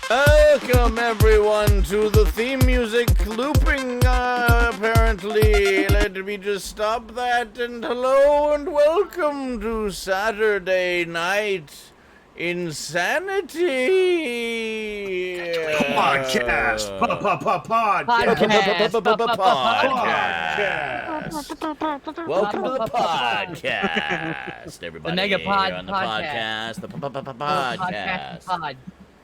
Welcome everyone to the theme music looping, apparently. Let me just stop that, and hello and welcome to Saturday night InSaNiTy. Podcast. Welcome to the podcast, everybody. The Megapod on the podcast. The podcast.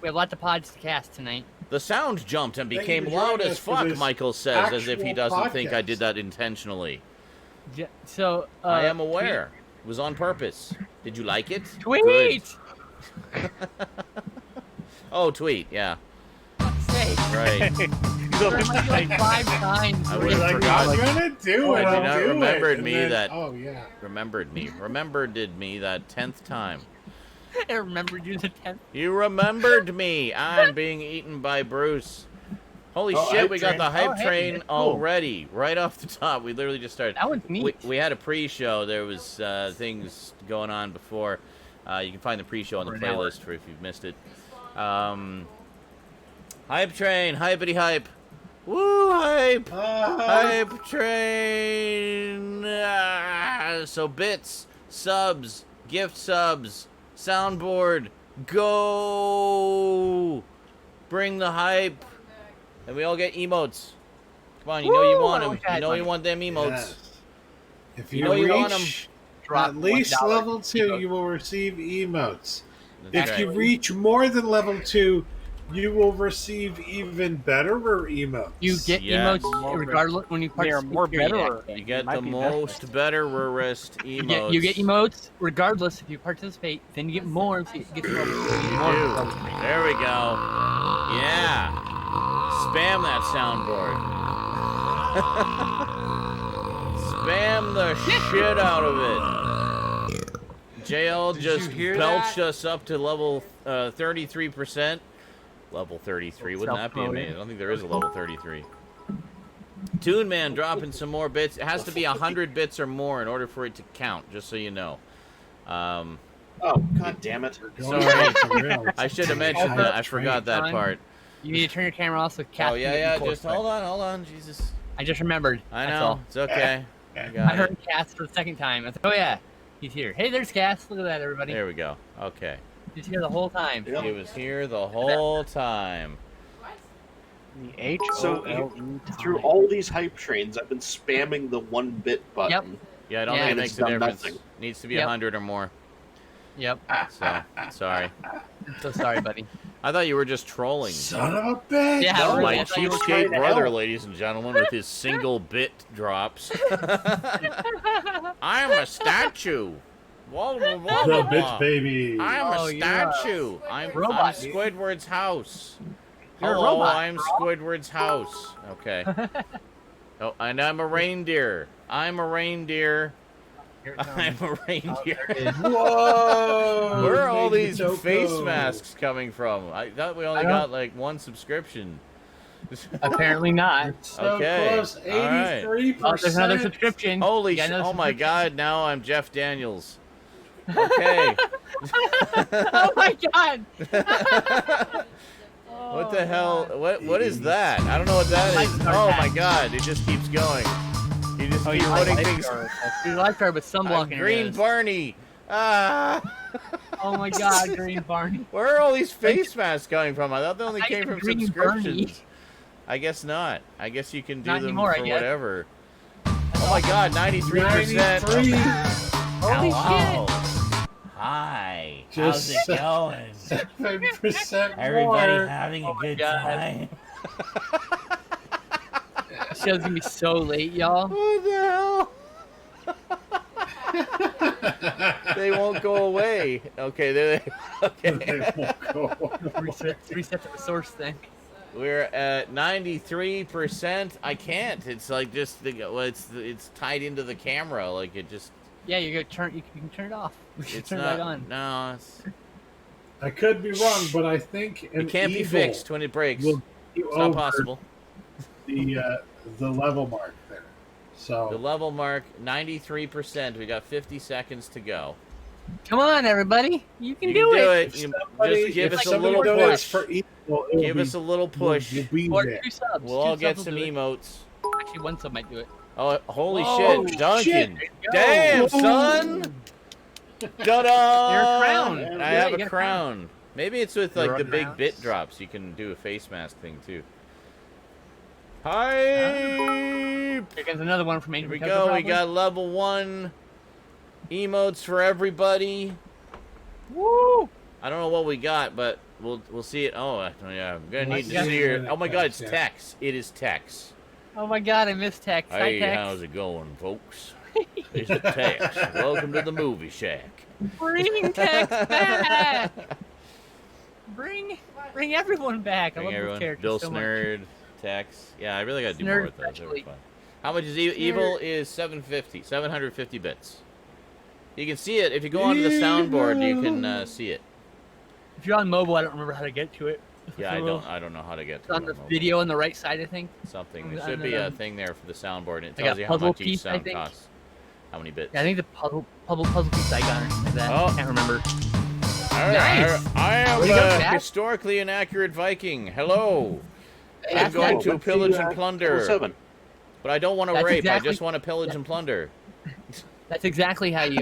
We have lots of pods to cast tonight. The sound jumped and became Thank you for loud joining as us for fuck, this Michael says, as if he actual doesn't think I podcast. did that intentionally. So I am aware. It was on purpose. Did you like it? Tweet. Good. Oh, tweet, yeah. Say. Right. Like 5 times. I where was you Like, forgot. I'm gonna do it. I did I'll not do remembered it. And me then, that- Oh yeah. Remembered me that 10th time. I remembered you the 10th. You remembered me. I'm being eaten by Bruce. Holy Oh, shit, hype we got train. the hype Oh, hey, train that's cool. already. Right off the top. We literally just started. That one's neat. We had a pre-show. There was things going on before. You can find the pre-show on the For an hour. playlist for if you've missed it. Hype train, hypety hype. Woo, hype. Hype train. So bits, subs, gift subs, soundboard, go. Bring the hype. And we all get emotes. Come on, you know you Woo, want I them. wish I You had know one. you want them emotes. Yes. If You you, know you reach want 'em. Drop at least $1 level 2, emote. you will receive emotes. That's If right. you reach more than level 2, you will receive even betterer emotes. You get Yeah. emotes regardless when you They are participate. more period. better. You get Might the be better. most betterest emotes. You get emotes regardless if you participate. Then you get more if you get more. Dude, there we go. Yeah. Spam that soundboard. Spam the shit out of it. JL just belched us up to level 33%. Level 33, wouldn't that be amazing? I don't think there is a level 33. Toon Man dropping some more bits. It has to be 100 bits or more in order for it to count, just so you know. Oh, god damn it. Sorry. I should have mentioned that. I forgot that part. You need to turn your camera off so Cass Oh, can yeah, get yeah. you close Just to it. hold on. Jesus. I just remembered. I That's know. all. It's okay. I I got heard it. Cass for the second time. I thought, oh yeah, he's here. Hey, there's Cass. Look at that, everybody. There we go. Okay. He's here the whole time. Yep. He was here the whole time. The So, HOLE through all these hype trains, I've been spamming the 1-bit button. Yep. Yeah, I don't Yeah. think it And makes it's a done difference. nothing. Needs to be Yep. 100 or more. Yep. So, sorry. I'm so sorry, buddy. I thought you were just trolling. Son of a bitch! Yeah, No, My I thought you were cheapskate trying to brother, help. ladies and gentlemen, with his single bit drops. I'm a statue. Whoa, whoa, whoa, The whoa. bitch baby. I'm Oh, a you're statue. I'm robot. Squidward's house. You're a Hello, robot, I'm bro. Squidward's house. Okay. Oh, and I'm a reindeer. I'm a reindeer. Here it I'm comes. a reindeer. Whoa! Where are all Baby these Toko. face masks coming from? I thought we only I don't- got like one subscription. Apparently not. So Okay, close, all right. 83%. Oh, there's another subscription. Holy You got shit! another Oh my subscription? god! Now I'm Jeff Daniels. Okay. Oh my god! What the hell? What is that? I don't know what that is. Lifeguard Oh hat. my god! It just keeps going. You just keep You're putting things. Your lifeguard with sunblock in your Green nose. Barney. Ah. Oh my god, Green Barney. Where are all these face masks coming from? I thought they only I came said from Green subscriptions. Barney. I guess not. I guess you can do Not them anymore, I for guess. whatever. Oh my god, 93%. 93. Holy Hello. Hi. Just How's it going? 7% Everybody more. having a Oh my good God. time? This show's gonna be so late, y'all. What the hell? They won't go away. Okay, there they. Okay. They won't go. Reset to the source thing. We're at 93%. I can't. It's like just it's tied into the camera. Like it just. Yeah, you can turn it off. You can It's turn not. it back on. No, it's, I could be wrong, but I think an it can't be eagle fixed when it breaks. will It's go not over possible. the level mark there. The So level mark 93%. We got 50 seconds to go. Come on, everybody. You can You do it. You Somebody- just give if us a somebody little donates push. for email, it'll Give be- us a little push. You'll be Or there. 2 subs. We'll all 2 get subs some will do it. emotes. Actually, 1 sub might do it. Oh, holy Whoa, shit, Duncan! shit. Damn, Whoa. son! Ta-da! You're a crown. I Yeah, have you a got a crown. Maybe it's with like You're the a big crown. bit drops. You can do a face mask thing too. Hi. Here comes another one from Here Angel we Pepper, go. We probably. got level 1 emotes for everybody. Woo! I don't know what we got, but we'll see it. Oh yeah, I'm gonna need to Yeah. see your. Oh my God, it's Yeah. Tex. It is Tex. Oh my god, I missed Tex. Hi, Hey, Tex. how's it going, folks? This is Tex. Welcome to the movie shack. Bring Tex back! Bring everyone back. I Bring love everyone. those characters Bill so much. Snerd, Tex. Yeah, I really gotta do Snerd more with those. They were especially. fun. How much is Evil? Is 750 bits. You can see it if you go onto the soundboard. You can see it. If you're on mobile, I don't remember how to get to it. Yeah, I don't know how to get It's to on it the mobile. video on the right side, I think. Something. on There the- should on be the- a thing there for the soundboard, and it I tells got you how puzzle much each piece, I sound think. costs. How many bits? Yeah, I think the puzzle piece icon or something like that. Oh. Can't remember. Nice. I am Way to go, a Cat. historically inaccurate Viking. Hello. I'm That's going right. to Let's pillage see, and plunder. 7. But I don't want to That's rape. exactly- I just want to pillage and plunder. That's exactly how you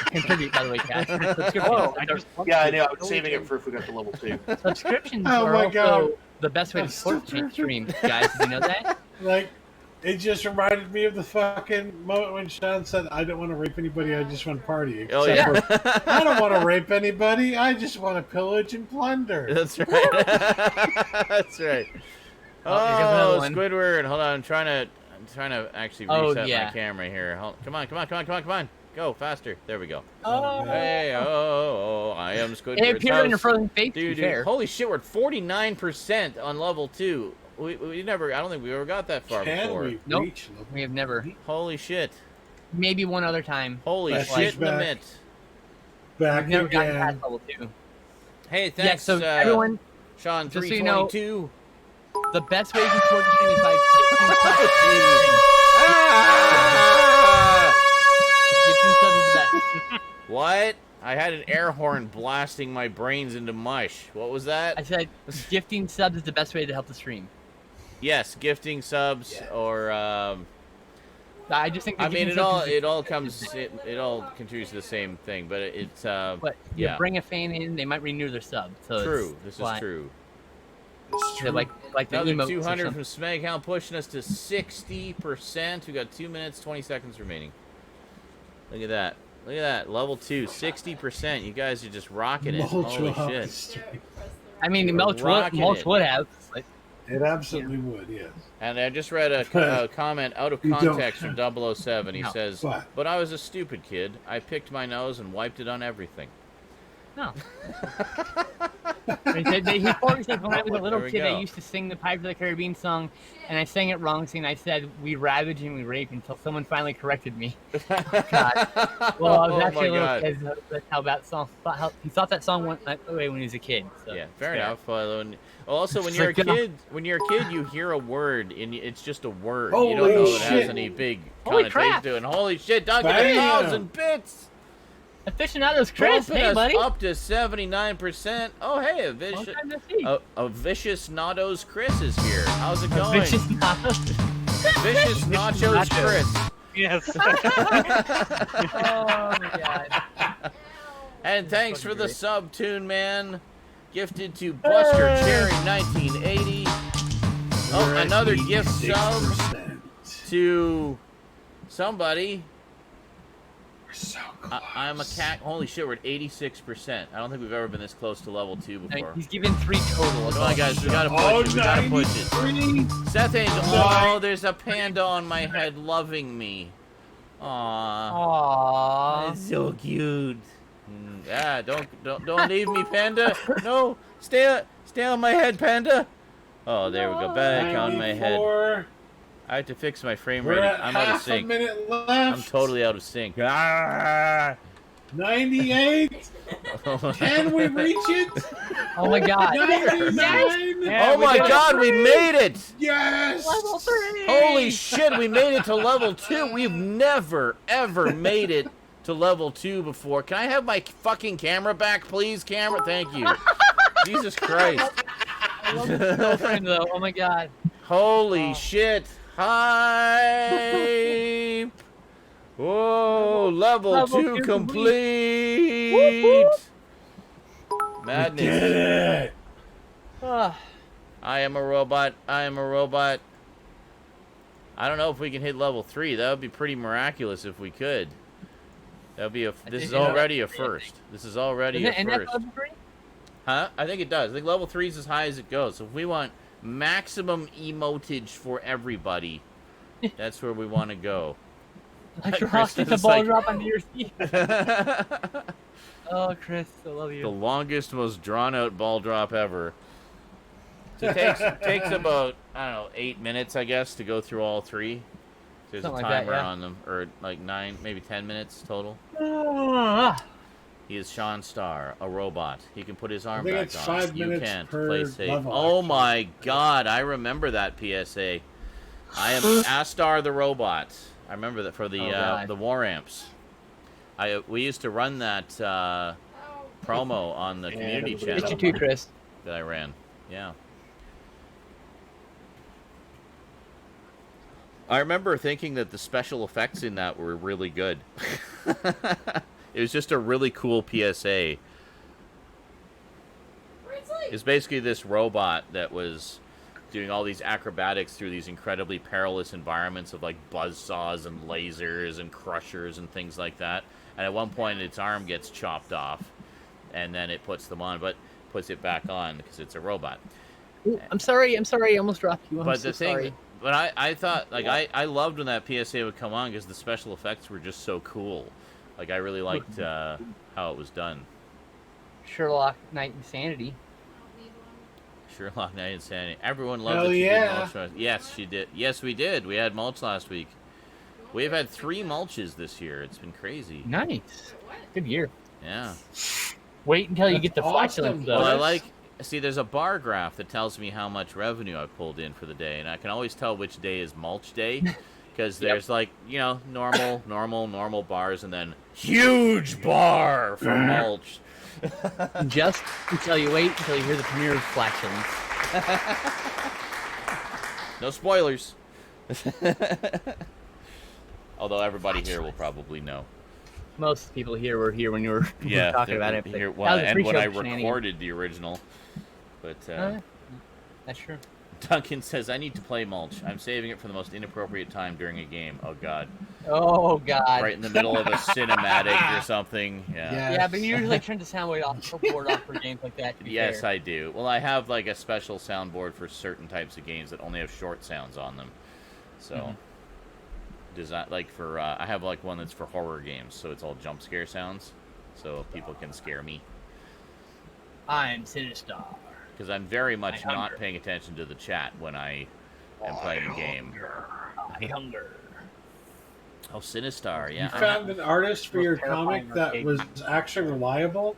contribute, by the way, Cat. Subscriptions, Oh, Yeah, I know. I was Totally saving it for if we got to level 2. Subscriptions Oh are my also God. the best way to support the stream, guys. Did you know that? Like, it just reminded me of the fucking moment when Sean said, "I don't want to rape anybody. I just want to party." Oh Except yeah. for, I don't want to rape anybody. I just want to pillage and plunder. That's right. That's right. Oh, here comes another Oh, one. Squidward. Hold on. I'm trying to actually Oh, reset yeah. my camera here. Come on. Go faster. There we go. Oh, Hey, oh, I am Squidward's it appeared in your house. frozen face. To be Dude, fair. holy shit, we're at 49% on level 2. We never, I don't think we ever got that far Can before. we Nope. reach level? We have never. Holy shit. Maybe one other time. Holy That's shit in the back. mitt. Back We've never gotten again? past level 2. Hey, Yeah, thanks, so everyone, Sean just so you know- 322. the best way you can support the stream is by Ah! gifting subs is the best. What? I had an air horn blasting my brains into mush. What was I that? said gifting subs is the best way to help the stream. Yes, gifting subs or I just think. The I mean gifting subs is it all contributes to the same thing, but it's But you yeah. bring a fan in, they might renew their sub. So True. it's This is why- true. It's yeah, true. like the Another emotes or 200 something. from Smeghound pushing us to 60%. We got 2 minutes, 20 seconds remaining. Look at that. Look at that. Level 2, 60%. You guys are just rocking it. Mulch Holy will help shit. the stream. I mean, We're Mulch rocking it. would have. But It absolutely would, yes. And I just read a comment out of You don't context from 007. He No. says, What? "But I was a stupid kid. I picked my nose and wiped it on everything." no. He said when I was a little There we kid, go. I used to sing the Pirates of the Caribbean song, and I sang it wrong. Saying I said we ravage and we rape until someone finally corrected me. God. Well, I was Oh actually my a little God. kid. That's how that song. He thought that song went that way when he was a kid. So Yeah, fair it's enough. Also, when It's you're a like, kid, you hear a word and it's just a word. You Holy don't know it has shit. any big Holy connotation crap. to it. And holy shit, Duncan, Bam. 1,000 bits. Aficionados Chris, Bumping hey us buddy. up to 79%. Oh, hey, a Long vicious, time no see. a vicious Nados Chris is here. How's it going? Vicious Nados. Vicious Nachos Nachos. Chris. Yes. Oh my god. And thanks for fucking the great. sub, Tune Man. Gifted to Buster Cherry 1980. Oh, We're at another gift sub 86%. to somebody. We're so close. I'm a cat. Holy shit, we're at 86%. I don't think we've ever been this close to level 2 I mean, before. he's given 3 total. Come on, guys, we gotta Oh, push it. We gotta push it. 93. Seth Angel. Nine. Oh, there's a panda on my head loving me. Aww. Aww. That's so cute. Yeah, don't leave me, panda. No, stay on my head, panda. Oh, there we go. Back on my head. 94. I have to fix my frame We're rate. at I'm out of half a sync. minute left. I'm totally out of sync. Ah! 98. Can we reach it? Oh my god. 99. Yeah, Oh we my did it. god, we made it! Yes. Level 3. Holy shit, we made it to level 2. We've never, ever made it to level 2 before. Can I have my fucking camera back, please? Camera, thank you. Jesus Christ. I love the still frame though. Oh my god. Holy shit. Hype. Whoa, level 2 complete. Woo-hoo. Madness. Did it! I am a robot. I am a robot. I don't know if we can hit level 3. That would be pretty miraculous if we could. That would be a. This is already a first. This is already a And that's first. level 3? Huh? I think it does. I think level 3 is as high as it goes. So if we want maximum emotage for everybody, that's where we want to go. Like you're Chris rocking the is ball like- drop onto your feet. Oh, Chris, I love you. The longest, most drawn-out ball drop ever. So it takes about, I don't know, 8 minutes, I guess, to go through all 3. There's Something a like that, timer yeah. on them, or like 9, maybe 10 minutes total. Ah. He is Sean Starr, a robot. He can put his arm think back it's on. 5 You minutes can't per play safe. level, Oh actually. my god, I remember that PSA. I am Astar the robot. I remember that for the war amps. We used to run that promo on the community everybody channel It's you too, Chris. that I ran. Yeah. I remember thinking that the special effects in that were really good. It was just a really cool PSA. It's basically this robot that was doing all these acrobatics through these incredibly perilous environments of like buzzsaws and lasers and crushers and things like that. And at one point its arm gets chopped off and then it puts them on, but puts it back on because it's a robot. Ooh, I'm sorry, I almost dropped you. I'm But so the thing, sorry. but I thought, like, I loved when that PSA would come on because the special effects were just so cool. Like, I really liked how it was done. Sherlock Knight Insanity. Sherlock Knight Insanity. Everyone loved Hell that she yeah. did mulch. Yes, she did. Yes, we did. We had mulch last week. We've had 3 mulches this year. It's been crazy. Nice. Good year. Yeah. Wait until you get the That's flatulence awesome. though. Well, I Nice. like... See, there's a bar graph that tells me how much revenue I've pulled in for the day, and I can always tell which day is mulch day, because there's like, you know, normal bars, and then huge bar for mulch. Just until you hear the premiere of flatulence. No spoilers. Although everybody here will probably know. Most people here were here when you were talking about it. But Here, that well, was a and when pre-show I shenanigans. recorded the original. But That's true. Duncan says, I need to play mulch. I'm saving it for the most inappropriate time during a game. Oh, God. Oh God. Right in the middle of a cinematic or something. Yeah. Yeah. Yeah, but you usually turn the soundboard off for games like that. To be Yes, fair. I do. Well, I have like a special soundboard for certain types of games that only have short sounds on them. So, like for I have like one that's for horror games, so it's all jump scare sounds, so people can scare me. I'm Sinister. Because I'm very much I not hunger. paying attention to the chat when I am playing a game. I hunger. Oh, Sinistar, yeah. You found an artist for Most your terrifying comic that arcade was game. actually reliable.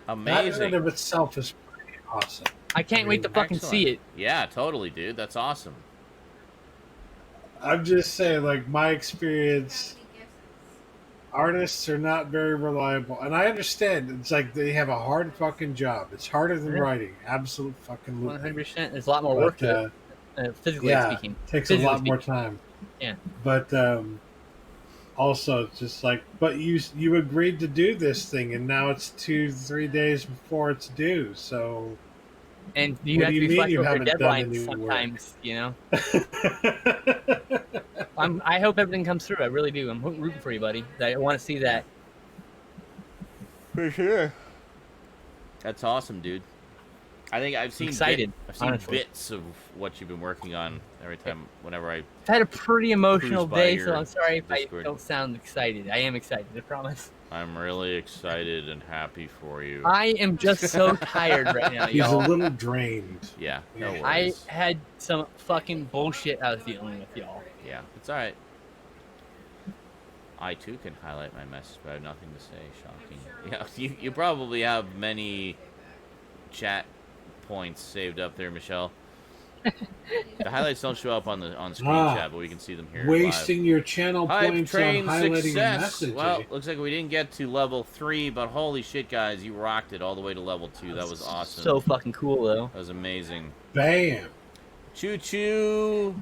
That in Amazing. and of itself is pretty awesome. I can't wait to fucking Excellent. see it. Yeah, totally, dude. That's awesome. I'm just saying, like, my experience, artists are not very reliable. And I understand, it's like they have a hard fucking job. It's harder than Yeah. writing. Absolute fucking 100%. There's a lot more work to it, physically yeah, speaking. takes a Physically lot more speaking. time. Yeah. But also, it's just like, but you agreed to do this thing, and now it's 2-3 days before it's due. So, And you What have do to you be mean you flexible for haven't done deadlines any work? sometimes, you know? I hope everything comes through. I really do. I'm rooting for you, buddy. I want to see that. For sure. That's awesome, dude. I think I've seen excited, I've seen honestly. bits of what you've been working on every time. Whenever I I've had a pretty emotional Cruise by day, so your I'm sorry if Discord. I don't sound excited. I am excited, I promise. I'm really excited and happy for you. I am just so tired right now, he's a y'all. little drained. Yeah, no I I worries. had some fucking bullshit I was dealing with, y'all. Yeah, it's all right. I too can highlight my message, but I have nothing to say. Shocking. Yeah, you probably have many chat points saved up there, Michelle. The highlights don't show up on screen chat, but we can see them here. Wasting your channel Hype points train on highlighting a success. message. Well, looks like we didn't get to level 3, but holy shit, guys, you rocked it all the way to level 2. That was awesome. So fucking cool, though. That was amazing. Bam. Choo choo.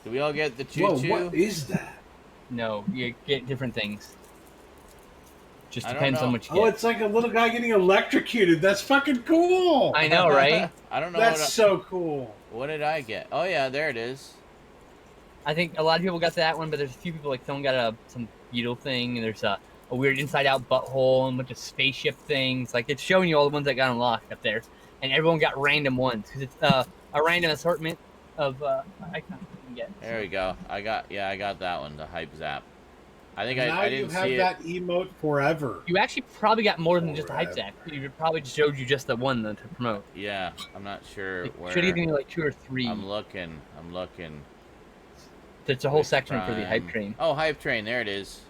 Do we all get the choo choo? Whoa, what is that? No, you get different things. Just I don't depends know. on what you get. Oh, it's like a little guy getting electrocuted. That's fucking cool. I know, right? I don't know. That's so cool. What did I get? Oh yeah, there it is. I think a lot of people got that one, but there's a few people, like someone got some beetle thing, and there's a weird inside-out butthole and a bunch of spaceship things. Like, it's showing you all the ones that got unlocked up there, and everyone got random ones because it's a random assortment of icons you can get. There we go. I got that one, the hype zap. I think Now I didn't you have see that emote forever. You actually probably got more than just a hype Forever. zap. You probably just showed you just the one to promote. it. Yeah, I'm not sure where. Should have given you like 2 or 3. I'm looking. There's a whole Hype section for the hype Prime. train. Oh, hype train. There it is.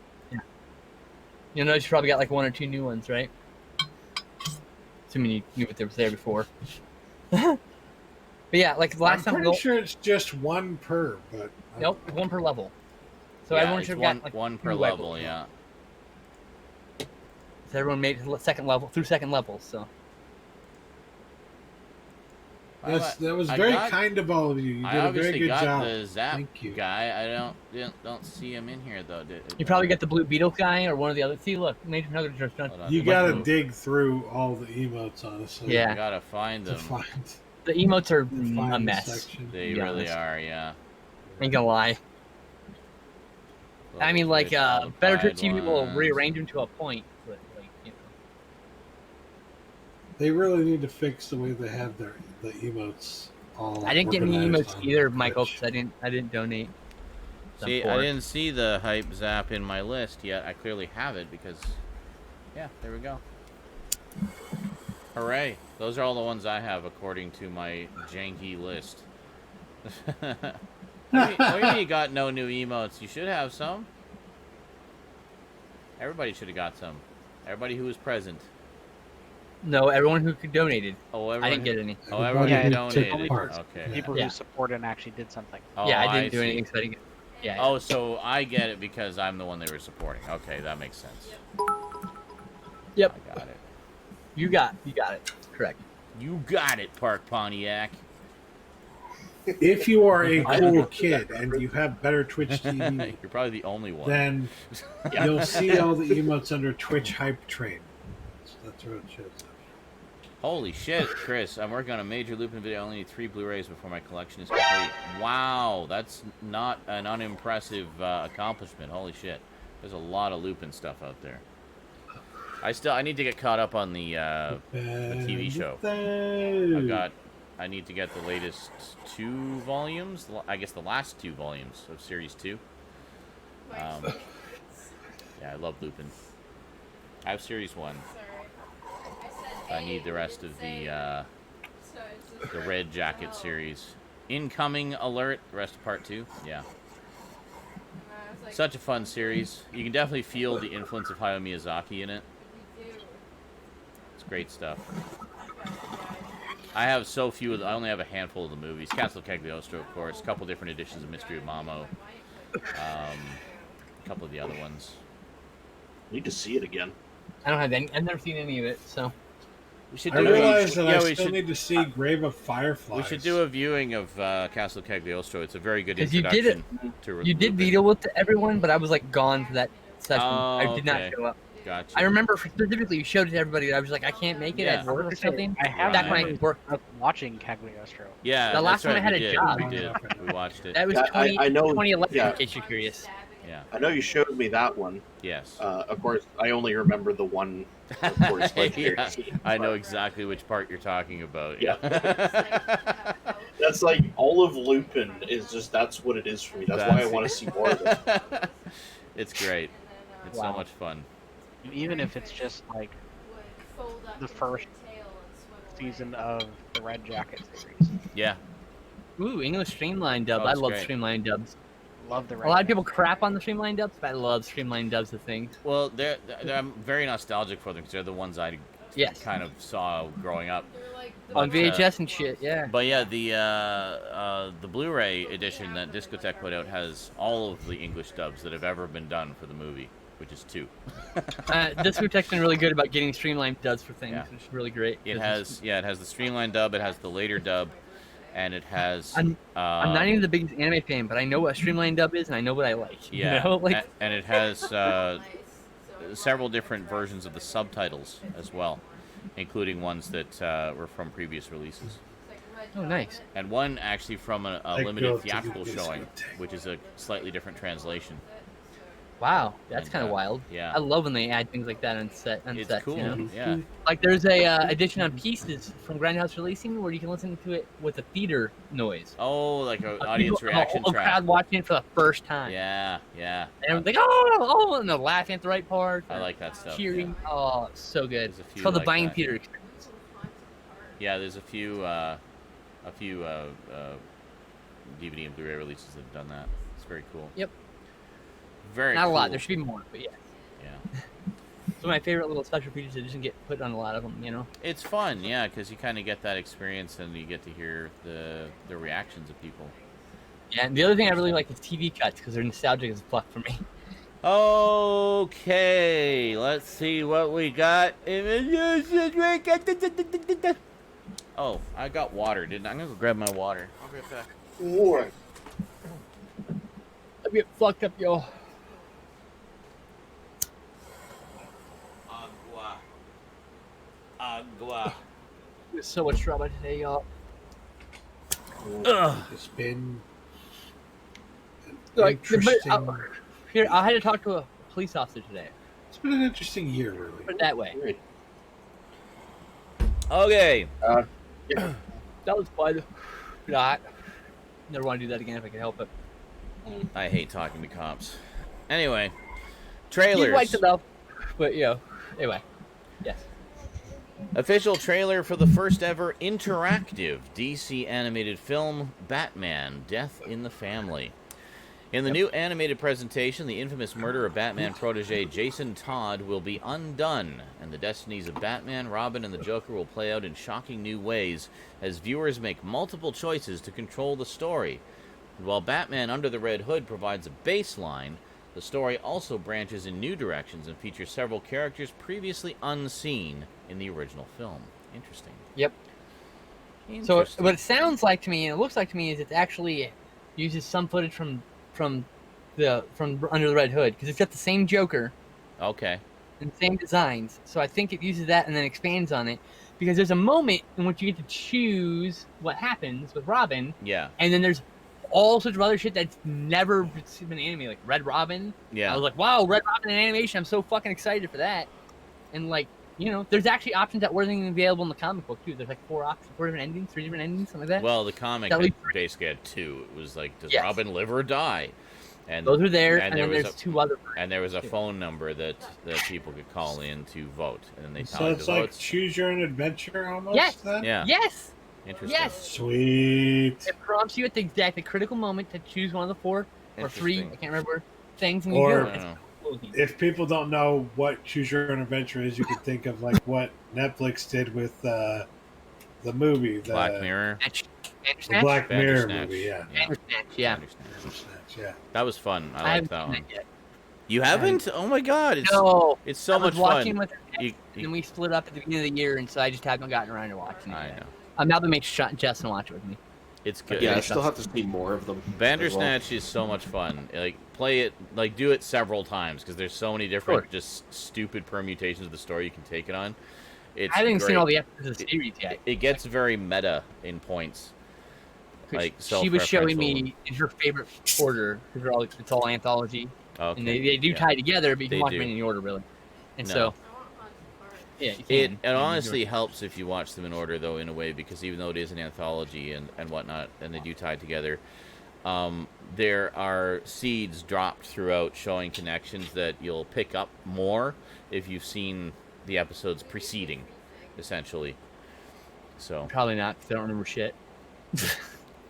You'll notice you probably got like 1 or 2 new ones, right? Assuming you knew what was there before. But yeah, like last I'm time. pretty sure it's just 1 per, but Nope, 1 per level. So Yeah, everyone it's should have one, got like one per 2 level. levels. Yeah. So everyone made it second level through second levels. So that was I very got- kind of all of you. You I did a very obviously good got job. the zap Thank you. guy. I don't see him in here though. you probably got the blue beetle guy or one of the other. See, look, Major Nugget just Hold on. You Might gotta move. dig through all the emotes, honestly. Yeah. I gotta find To them. find, the emotes are to a find the mess. section. They be really honest. are. Yeah. Ain't gonna lie. I mean, like, better Twitch TV people will rearrange them to a point, but like, you know. They really need to fix the way they have the emotes all I didn't get any organized emotes on either, Michael, Twitch. because I didn't donate. See, I didn't see the hype zap in my list yet. I clearly have it because, yeah, there we go. Hooray! Those are all the ones I have according to my janky list. What do you mean you got no new emotes? You should have some. Everybody should have got some. Everybody who was present. No, everyone who donated. Oh, everyone I didn't get any. Oh, everyone Everybody who who took donated. part. Okay. People Yeah. who supported and actually did something. Oh, Yeah, I didn't do see. anything, so I didn't get. Yeah. Oh, so I get it because I'm the one they were supporting. Okay, that makes sense. Yep. I got it. You got it. Correct. You got it, Park Pontiac. If you are a cool kid and you have better Twitch TV, You're probably the only one. then you'll see all the emotes under Twitch Hype Train. That's what it shows up. Holy shit, Chris. I'm working on a major Lupin video. I only need 3 Blu-rays before my collection is complete. Wow, that's not an unimpressive accomplishment. Holy shit. There's a lot of Lupin stuff out there. I need to get caught up on the TV show. I need to get the latest 2 volumes. I guess the last 2 volumes of Series 2. Yeah, I love Lupin. I have Series 1. I need the rest of the Red Jacket series. Incoming alert. The rest of Part 2. Yeah. Such a fun series. You can definitely feel the influence of Hayao Miyazaki in it. It's great stuff. I have so few. I only have a handful of the movies. Castle Cagliostro, of course. A couple different editions of Mystery of Mamo. A couple of the other ones. Need to see it again. I don't have any. I've never seen any of it, so. We should I do realize that I we still should, need to see Grave of Fireflies. we should do a viewing of Castle Cagliostro. It's a very good 'Cause you did introduction to You did Lupin. video with everyone, but I was like gone for that session. Oh, I did not okay. show up. Gotcha. I remember specifically you showed it to everybody. I was like, I can't make it Yeah. at work or something. I have Back when I Right. could work. watching Cagliostro. Yeah, The last that's time I right, had we a did. job. We did. We watched it. That was Yeah, 2011, yeah. in case you're curious. Yeah. I know you showed me that one. Yes. Of course, I only remember the one. Of course, legendary Yeah, scene, I know but exactly which part you're talking about. Yeah. That's like all of Lupin is just that's what it is for me. That's why I want to see more of it. It's great. It's so Wow. much fun. Even if it's just like the first season of the Red Jacket series. Yeah. Ooh, English Streamline dub. Oh, I it's love great. Streamline dubs. Love the Red A lot of Jacket. people crap on the Streamline dubs, but I love Streamline dubs of things. Well, I'm very nostalgic for them because they're the ones I Yes. kind of saw growing up. On But, VHS and shit, yeah. But yeah, the Blu-ray edition that Discotheque put out has all of the English dubs that have ever been done for the movie, which is 2. Discotheque's been really good about getting streamlined dubs for things, Yeah. which is really great. It has the streamlined dub, it has the later dub, and it has. I'm not even the biggest anime fan, but I know what a streamlined dub is, and I know what I like. Yeah, You know? Like, and it has several different versions of the subtitles as well, including ones that were from previous releases. oh, nice. And one actually from a Like limited Girl to theatrical the showing, Discotheque. which is a slightly different translation. Wow, that's And, kind of wild. yeah. I love when they add things like that on set. It's sets, cool, You know? yeah. Like there's a edition on Pieces from Grindhouse Releasing where you can listen to it with a theater noise. Oh, like an audience reaction a whole track. crowd watching it for the first time. Yeah, yeah. And everyone's like, oh, and they're laughing at the right part. I like that stuff. Cheering. Oh, it's so good. There's a few It's called the like buying that. theater experience. Yeah, there's a few DVD and Blu-ray releases that have done that. It's very cool. Yep. Very Not cool. a lot. There should be more, but yeah. Yeah. It's one of my favorite little special features that doesn't get put on a lot of them, you know? It's fun, yeah, because you kind of get that experience and you get to hear the reactions of people. Yeah, and the other thing I really like is TV cuts because they're nostalgic as fuck for me. Okay, let's see what we got. Oh, I got water, didn't I? I'm gonna go grab my water. I'll be right back. What? I get fucked up, yo. Agua. There's so much drama today, y'all. It's been an Like, interesting. Here, I had to talk to a police officer today. It's been an interesting year, really. Put it that way. Okay. That was fun. Not. Never want to do that again if I can help it. I hate talking to cops. Anyway, He trailers. liked it though. But, you know, anyway. Yes. Official trailer for the first ever interactive DC animated film, Batman: Death in the Family. In the new animated presentation, the infamous murder of Batman protege Jason Todd will be undone, and the destinies of Batman, Robin, and the Joker will play out in shocking new ways as viewers make multiple choices to control the story. And while Batman Under the Red Hood provides a baseline, the story also branches in new directions and features several characters previously unseen in the original film. Interesting. Yep. So what it sounds like to me, and it looks like to me, is it actually uses some footage from Under the Red Hood because it's got the same Joker Okay. and the same designs. So I think it uses that and then expands on it because there's a moment in which you get to choose what happens with Robin, Yeah. and then there's all sorts of other shit that's never been animated, like Red Robin. Yeah. I was like, wow, Red Robin in animation! I'm so fucking excited for that. And like, you know, there's actually options that weren't even available in the comic book too. There's like 4 different endings, 3 different endings, something like that. Well, the comic That had, was- basically had 2. It was like, does Yes. Robin live or die? And Those are there, and there then was there's a- 2 other. And there was a phone number that people could call in to vote, and then they So tallied it's the like votes. choose your own adventure almost. Yes. Then? Yeah. Yes, Interesting. yes. Sweet. It prompts you at the exact critical moment to choose one of the 4 or 3. I Interesting. can't remember things. And Or- you do I it. don't know. It's If people don't know what choose your own adventure is, you can think of like what Netflix did with the movie, the Black Mirror. the Black Mirror Bandersnatch. movie. Yeah. Yeah. Bandersnatch. Yeah. That was fun. I I like haven't that seen one. it yet. You haven't? Oh my god! It's No, it's so I was much watching fun. with her, You- and then we split up at the beginning of the year, and so I just haven't gotten around to watching it. I yet. know. I'm now to make Justin watch it with me. It's good. Yeah, I It's- still have to see more of them. as well. Bandersnatch is so much fun. Like play it, like do it several times because there's so many different Sure. just stupid permutations of the story you can take it on. It's I haven't great. seen all the episodes of the series yet. It gets very meta in points. 'Cause Like she was showing self-referential. me in her favorite order because it's all anthology, Okay. and they do yeah. tie together, but you They can watch do. them in any order really. And No. so, yeah, you It can. honestly helps if you watch them in order, though, in a way, because even though it is an anthology and whatnot, and they do tie together, there are seeds dropped throughout showing connections that you'll pick up more if you've seen the episodes preceding, essentially. So, Probably not because I don't remember shit.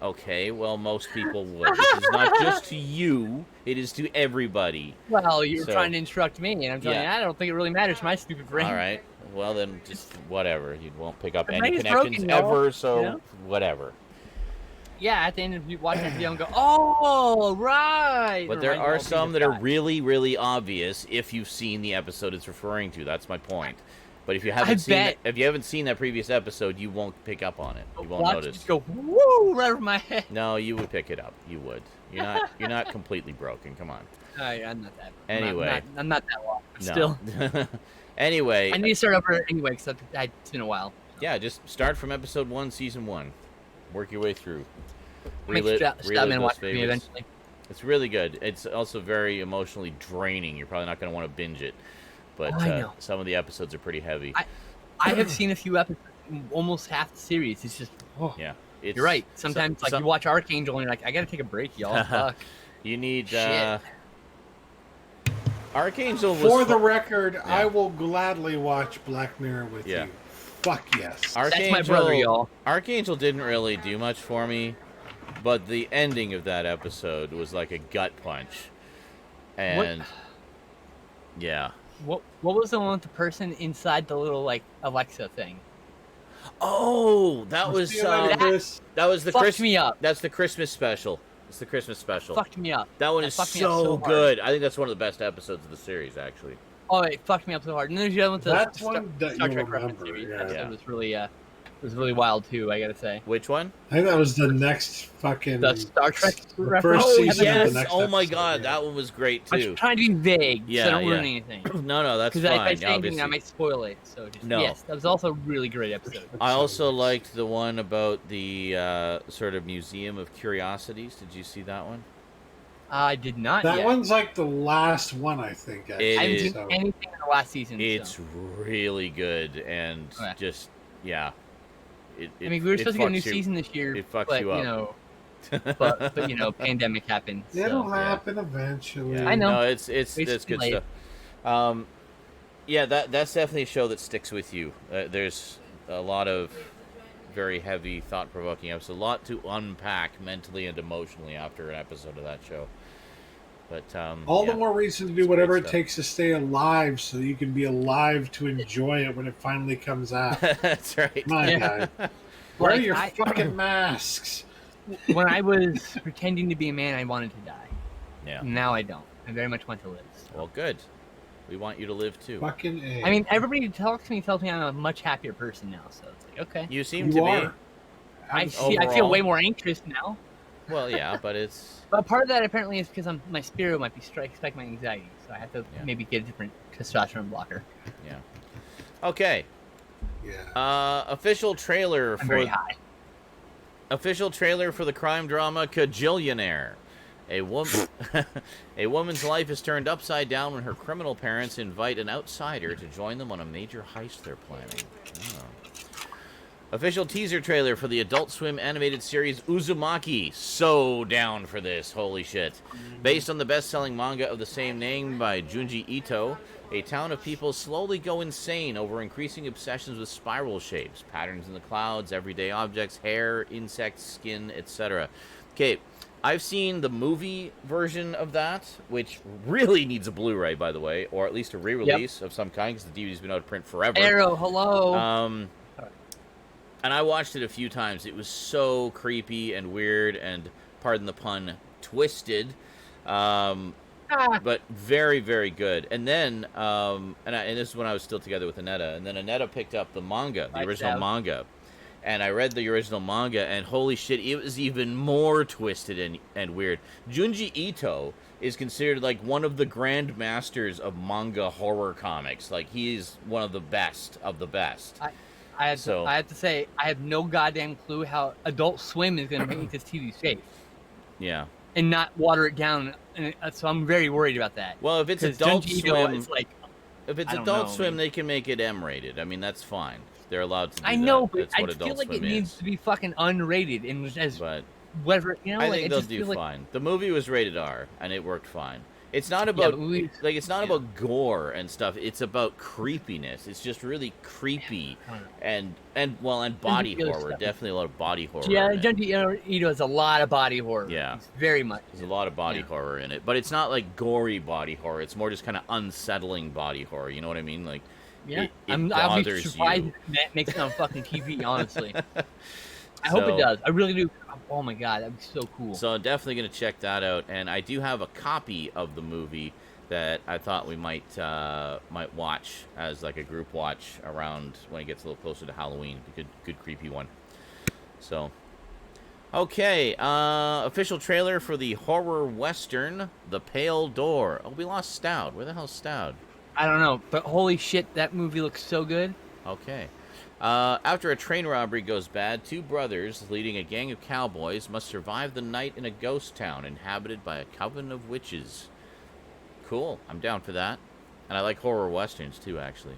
okay, well, most people would. This is not just to you, it is to everybody. Well, you're So- trying to instruct me, and I'm telling Yeah. you, I don't think it really matters to my stupid brain. All right. well then just whatever. You won't pick up The any brain is connections broken, y'all, ever, so you know? whatever. Yeah, at the end of you watch that video and go, oh, right. But there are some that are really, really obvious if you've seen the episode it's referring to. That's my point. But if you haven't seen that previous episode, you won't pick up on it. You won't notice. Just go woo right over my head. No, you would pick it up. You would. You're not completely broken. Come on. I'm not that. Anyway, I'm not that long. But no. Still. Anyway, I need to start over anyway because it's been a while. Yeah, just start from episode 1, season 1. Work your way through. Stoudman watch me eventually. It's really good. It's also very emotionally draining. You're probably not going to want to binge it, but some of the episodes are pretty heavy. I have seen a few episodes, almost half the series. It's just yeah. You're right. Sometimes you watch Archangel and you're like, I got to take a break, y'all. Fuck. You need Archangel. For the record, I will gladly watch Black Mirror with you. Fuck yes. Archangel, that's my brother, y'all. Archangel didn't really do much for me, but the ending of that episode was like a gut punch. And what was the one with the person inside the little like Alexa thing? Oh, that was the fucked me up. That's the Christmas special. It's the Christmas special. Fucked me up. That one is so good. I think that's one of the best episodes of the series, actually. Oh, it fucked me up so hard. And then there's the other one, that's one that Star you Trek remember. reference series. Yeah. That was really wild too. I gotta say. Which one? I think that was the next fucking. The Star Trek reference. First season yes! of the next Oh my episode, god, that one was great too. I'm trying to be vague, so I don't ruin anything. No, that's fine. Because if I say anything, obviously. I might spoil it. So No. Yes, that was also a really great episode. I also liked the one about the sort of Museum of Curiosities. Did you see that one? I did not. That yet. one's like the last one, I think. Actually. I haven't seen anything in the last season. It's really good and just I mean, we were supposed to get a new season this year. It fucks but, you up. You know, but you know, pandemic happened. It'll happen eventually. Yeah. I know. No, it's good stuff. That's definitely a show that sticks with you. There's a lot of very heavy, thought-provoking episodes. A lot to unpack mentally and emotionally after an episode of that show. But all the more reason to do whatever it takes to stay alive, so you can be alive to enjoy it when it finally comes out. That's right. My God. Wear your fucking masks. When I was pretending to be a man, I wanted to die. Yeah. Now I don't. I very much want to live. So. Well, good. We want you to live too. Fucking A. I mean, everybody who talks to me tells me I'm a much happier person now. So it's like, okay. You seem to be. I feel way more anxious now. Well, yeah, but it's. But part of that apparently is because my spirit might be spike my anxiety, so I have to maybe get a different testosterone blocker. Yeah. Okay. Yeah. Official trailer I'm very high. Official trailer for the crime drama Kajillionaire. A woman's life is turned upside down when her criminal parents invite an outsider to join them on a major heist they're planning. Oh. Official teaser trailer for the Adult Swim animated series Uzumaki. So down for this. Holy shit. Based on the best-selling manga of the same name by Junji Ito, a town of people slowly go insane over increasing obsessions with spiral shapes, patterns in the clouds, everyday objects, hair, insects, skin, etc. Okay, I've seen the movie version of that, which really needs a Blu-ray, by the way, or at least a re-release of some kind, because the DVD's been out of print forever. Arrow, hello. And I watched it a few times. It was so creepy and weird and, pardon the pun, twisted. But very, very good. And then, and this is when I was still together with Aneta, and then Aneta picked up the manga, the original manga. And I read the original manga, and holy shit, it was even more twisted and weird. Junji Ito is considered like one of the grand masters of manga horror comics. Like, he's one of the best of the best. I have to say, I have no goddamn clue how Adult Swim is going to make this TV safe. Yeah. And not water it down. And so I'm very worried about that. Well, if it's Adult Swim, if it's Adult Swim, they can make it M-rated. I mean, that's fine. They're allowed to do that. I know, but that's what I Adult feel like Swim it needs to be fucking unrated and whatever, you know. I think they'll do like... fine. The movie was rated R, and it worked fine. It's not about it's not about gore and stuff. It's about creepiness. It's just really creepy and body horror. Definitely a lot of body horror. Yeah, Junji Ito has a lot of body horror. Yeah, very much. There's a lot of body horror in it, but it's not like gory body horror. It's more just kind of unsettling body horror. You know what I mean? Like Yeah, it I'll be bothers surprised you. if that makes it on fucking TV. Honestly, I hope it does. I really do. Oh my god, that'd be so cool. So I'm definitely gonna check that out, and I do have a copy of the movie that I thought we might watch as like a group watch around when it gets a little closer to Halloween. Good creepy one. So, okay, official trailer for the horror western, The Pale Door. Oh, we lost Stoud. Where the hell's Stoud? I don't know, but holy shit, that movie looks so good. Okay. After a train robbery goes bad, two brothers leading a gang of cowboys must survive the night in a ghost town inhabited by a coven of witches. Cool. I'm down for that. And I like horror westerns, too, actually.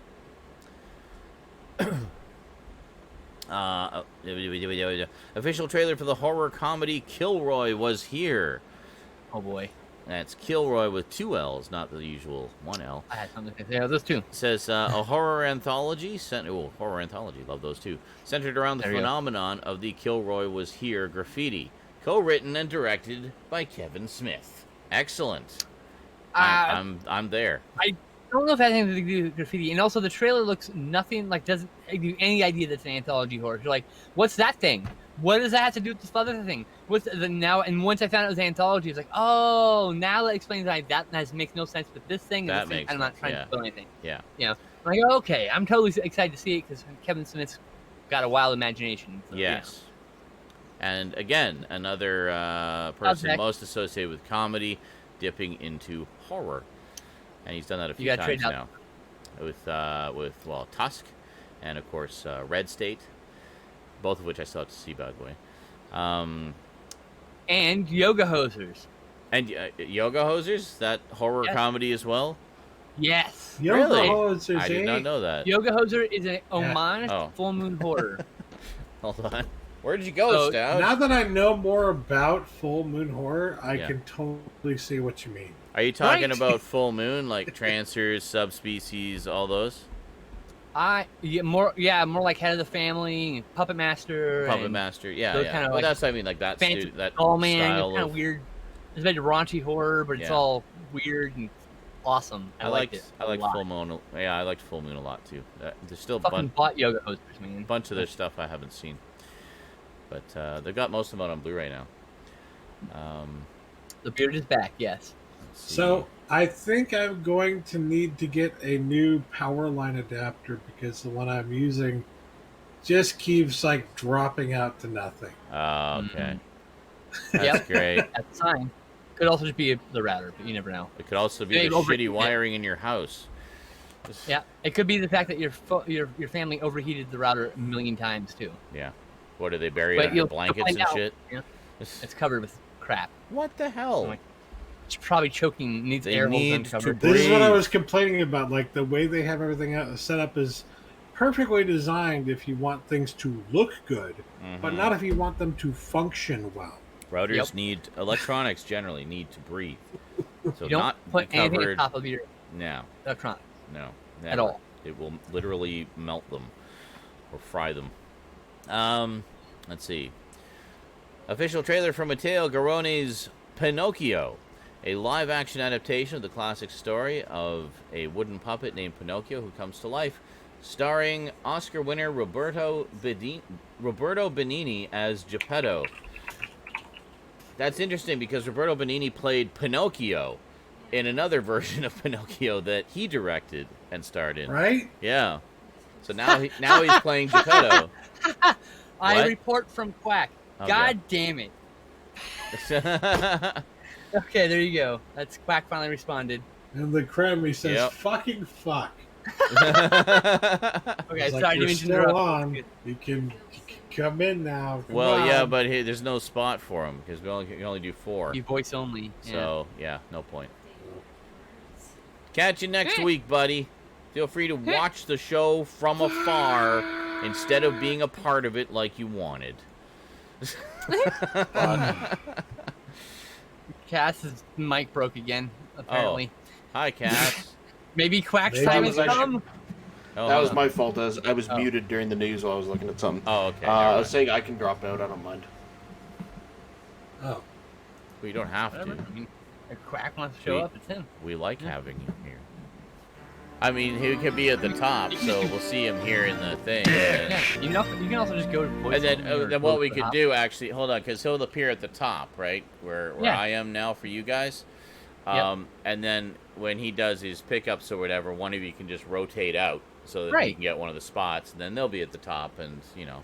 Official trailer for the horror comedy Kilroy was here. Oh, boy. That's Kilroy with 2 L's, not the usual 1 L. I had something to say. Yeah, those two. It says a horror anthology. Horror anthology. Love those too. Centered around the phenomenon of the Kilroy was here graffiti. Co-written and directed by Kevin Smith. Excellent. I'm there. I don't know if that has anything to do with graffiti. And also, the trailer looks nothing like doesn't give you any idea that's an anthology horror. You're like, what's that thing? What does that have to do with this other thing? What's the now? And once I found out it was anthology, it's like, oh, now that explains that makes no sense with this thing. That makes I'm not trying sense, to spoil anything. Yeah. You know, I'm like, okay, I'm totally excited to see it because Kevin Smith's got a wild imagination. So, Yes. And again, another person most associated with comedy, dipping into horror, and he's done that a few times now, with Tusk, and of course Red State, both of which I still have to see, by the way. And Yoga Hosers. And Yoga Hosers, that horror comedy as well. Yes. Yoga Really? Hosers, I did not know that. Yoga Hoser is an homage to Full Moon Horror. Hold on. Where did you go, Stout? Now that I know more about Full Moon Horror, I can totally see what you mean. Are you talking about Full Moon, like Trancers, Subspecies, all those? More like Head of the Family, Puppet Master. Kind of well, that's what I mean, like that. That oh man, style it's kind of weird. It's very raunchy horror, but it's all weird and awesome. I liked it. I liked Full Moon. Yeah, I liked Full Moon a lot too. There's still bought Yoga Hosers, man. A bunch of their stuff I haven't seen, but they've got most of them out on Blu-ray now. The beard is back. Yes. So I think I'm going to need to get a new power line adapter because the one I'm using just keeps like dropping out to nothing. Oh, okay. That's great. That's fine. Could also just be the router, but you never know. It could also be the shitty wiring in your house. Yeah, it could be the fact that your family overheated the router a million times too. Yeah. What, do they bury it under blankets and shit? Yeah. It's covered with crap. What the hell? Like, it's probably choking. Needs air holes uncovered. This is what I was complaining about. Like the way they have everything set up is perfectly designed if you want things to look good, but not if you want them to function well. Routers electronics generally need to breathe. So you don't not put anything on top of your electronics. No. Never. At all. It will literally melt them or fry them. Let's see. Official trailer for Matteo Garone's Pinocchio, a live-action adaptation of the classic story of a wooden puppet named Pinocchio who comes to life, starring Oscar winner Roberto Benigni as Geppetto. That's interesting because Roberto Benigni played Pinocchio in another version of Pinocchio that he directed and starred in. Right? Yeah. So now he's playing Geppetto. I report from Quack. God damn it. Okay, there you go. That's Quack finally responded. And the Crammy says, fucking fuck. Okay, sorry, you're still on. You can come in now. Come on. Yeah, but hey, there's no spot for him because we can only do 4. You voice only. So, no point. Catch you next week, buddy. Feel free to watch the show from afar instead of being a part of it like you wanted. Cass's mic broke again, apparently. Oh. Hi, Cass. Maybe Quack's time has come? That was my fault. I was muted during the news while I was looking at something. Oh, okay. I was saying I can drop out. I don't mind. Oh. Well, you don't have to. I mean, if Quack wants to show up, it's him. We like having you here. I mean, he could be at the top, so we'll see him here in the thing. Yeah, you can also just go to voice. And then what we could do, actually, hold on, because he'll appear at the top, right? Where I am now for you guys. And then when he does his pickups or whatever, one of you can just rotate out so that he can get one of the spots, and then they'll be at the top, and, you know.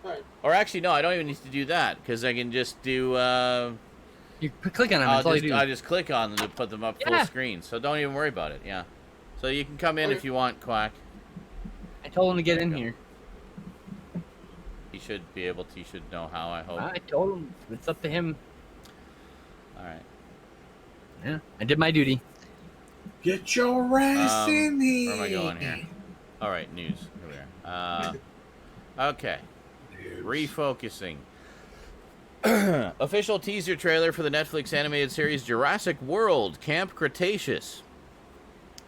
Right. Or actually, no, I don't even need to do that, because I can just do... you click on them, that's all you do. I just click on them to put them up full screen, so don't even worry about it, So you can come in if you want, Quack. I told him to get in here. He should be able to. He should know how, I hope. I told him. It's up to him. All right. Yeah, I did my duty. Get your ass in here. Where am I going here? All right, news. Here we are. Okay. Refocusing. Official teaser trailer for the Netflix animated series Jurassic World Camp Cretaceous.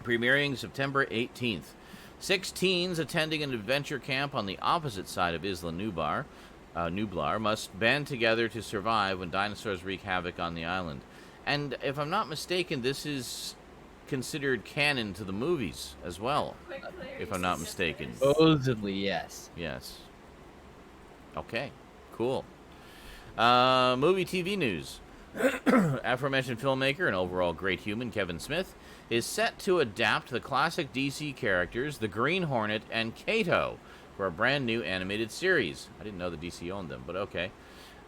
Premiering September 18th. 6 teens attending an adventure camp on the opposite side of Isla Nublar must band together to survive when dinosaurs wreak havoc on the island. And if I'm not mistaken, this is considered canon to the movies as well, if I'm not mistaken. Supposedly, yes. Yes. Okay, cool. Movie TV news. Aforementioned filmmaker and overall great human Kevin Smith is set to adapt the classic DC characters, the Green Hornet and Kato, for a brand new animated series. I didn't know the DC owned them, but okay.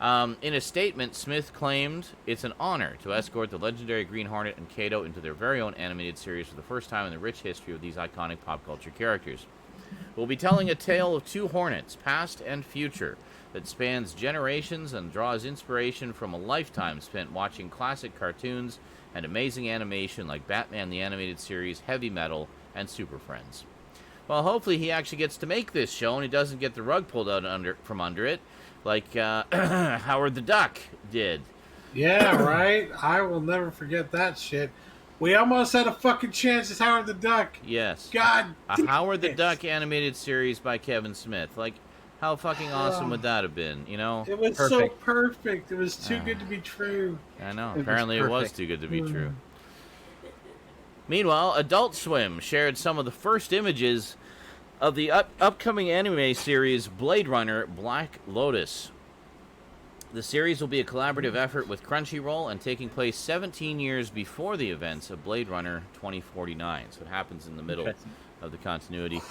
In a statement, Smith claimed it's an honor to escort the legendary Green Hornet and Kato into their very own animated series for the first time in the rich history of these iconic pop culture characters. We'll be telling a tale of 2 Hornets, past and future, that spans generations and draws inspiration from a lifetime spent watching classic cartoons and amazing animation like Batman the Animated Series, Heavy Metal, and Super Friends. Well, hopefully he actually gets to make this show and he doesn't get the rug pulled out from under it like Howard the Duck did. Yeah, right? I will never forget that shit. We almost had a fucking chance as Howard the Duck. Yes. God A Howard the Duck animated series by Kevin Smith. Like, how fucking awesome would that have been, you know? It was so perfect. It was too good to be true. I know. Apparently it was too good to be true. Meanwhile, Adult Swim shared some of the first images of the upcoming anime series Blade Runner Black Lotus. The series will be a collaborative effort with Crunchyroll and taking place 17 years before the events of Blade Runner 2049. So it happens in the middle of the continuity.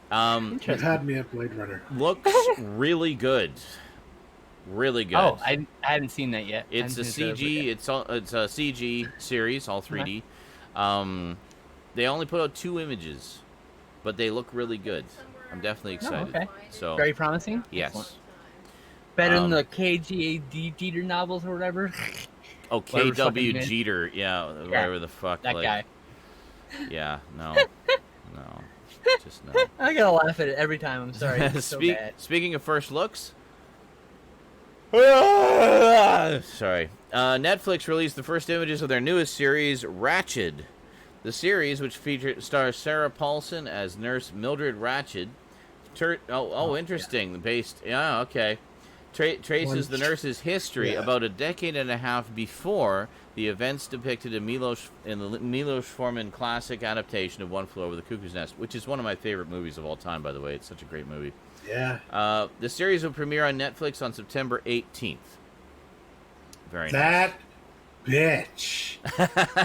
You've had me at Blade Runner. Looks really good. Really good. Oh, I haven't seen that yet. It's a CG. It's a CG series, all 3D. They only put out 2 images, but they look really good. I'm definitely excited. Oh, okay. So very promising. yes. Excellent. Better than the KG Jeter novels or whatever. Oh, KW Jeter. Yeah, whatever the fuck. That guy. Yeah. No. No. Just no. I gotta laugh at it every time. I'm sorry. It's so bad. Speaking of first looks. Sorry. Netflix released the first images of their newest series, Ratched. The series, which stars Sarah Paulson as nurse Mildred Ratched. Interesting. Yeah. Based. Yeah. Okay. Traces the nurse's history about a decade and a half before the events depicted in the Milos Forman classic adaptation of One Flew Over the Cuckoo's Nest, which is one of my favorite movies of all time, by the way. It's such a great movie. Yeah. The series will premiere on Netflix on September 18th. Very nice. That bitch.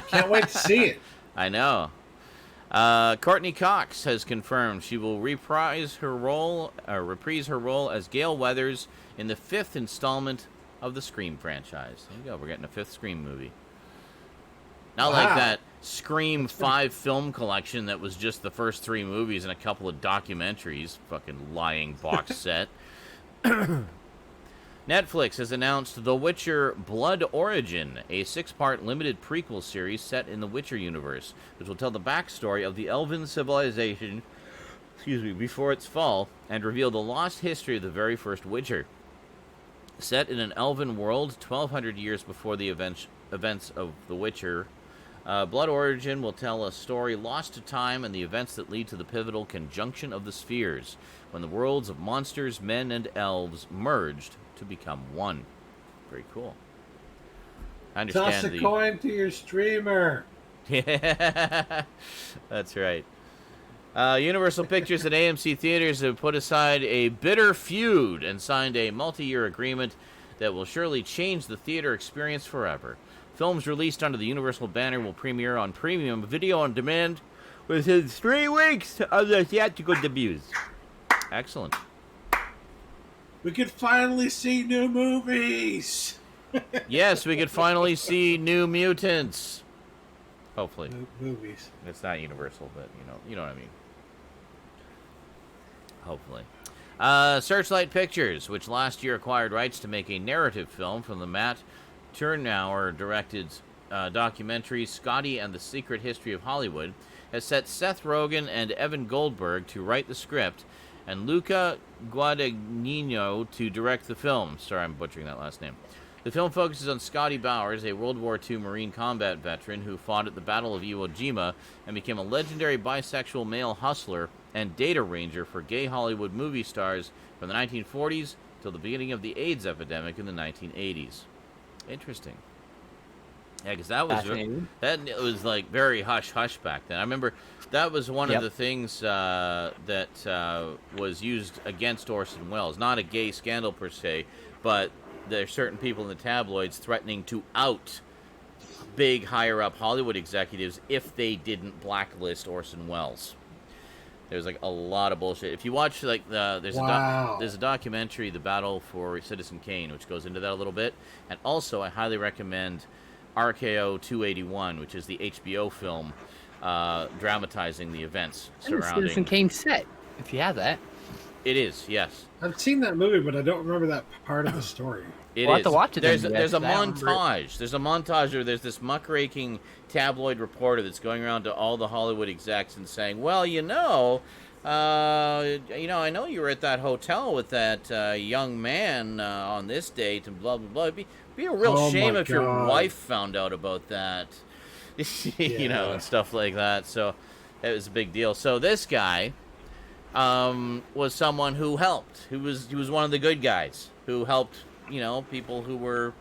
Can't wait to see it. I know. Courtney Cox has confirmed she will reprise her role as Gale Weathers in the 5th installment of the Scream franchise. There you go. We're getting a 5th Scream movie. Not like that Scream 5 film collection that was just the first 3 movies and a couple of documentaries. Fucking lying box set. Netflix has announced The Witcher Blood Origin, a 6-part limited prequel series set in the Witcher universe, which will tell the backstory of the elven civilization, before its fall, and reveal the lost history of the very first Witcher. Set in an elven world 1,200 years before the events of The Witcher, Blood Origin will tell a story lost to time and the events that lead to the pivotal conjunction of the spheres, when the worlds of monsters, men, and elves merged to become one. Very cool. I understand Toss a coin to your streamer. Yeah, that's right. Universal Pictures and AMC Theaters have put aside a bitter feud and signed a multi-year agreement that will surely change the theater experience forever. Films released under the Universal banner will premiere on premium video on demand within 3 weeks of the theatrical debuts. Excellent. We could finally see new movies. Yes, we could finally see New Mutants. Hopefully. New movies. It's not Universal, but you know what I mean. Hopefully. Searchlight Pictures, which last year acquired rights to make a narrative film from the Matt Turnauer-directed documentary Scotty and the Secret History of Hollywood, has set Seth Rogen and Evan Goldberg to write the script and Luca Guadagnino to direct the film. Sorry, I'm butchering that last name. The film focuses on Scotty Bowers, a World War II Marine combat veteran who fought at the Battle of Iwo Jima and became a legendary bisexual male hustler and data ranger for gay Hollywood movie stars from the 1940s till the beginning of the AIDS epidemic in the 1980s. Interesting. Yeah, because that was like very hush-hush back then. I remember that was one of the things that was used against Orson Welles. Not a gay scandal per se, but there are certain people in the tabloids threatening to out big higher-up Hollywood executives if they didn't blacklist Orson Welles. There's like a lot of bullshit. If you watch like there's a documentary, The Battle for Citizen Kane, which goes into that a little bit. And also, I highly recommend RKO 281, which is the HBO film dramatizing the events surrounding Citizen Kane set. If you have that, it is. Yes, I've seen that movie, but I don't remember that part of the story. We'll have to watch it. There's a montage. There's a montage where there's this muckraking tabloid reporter that's going around to all the Hollywood execs and saying, "Well, I know you were at that hotel with that young man on this date, and blah blah blah. It'd be a real shame if your wife found out about that, and stuff like that." So it was a big deal. So this guy was someone who helped. He was one of the good guys who helped. People who were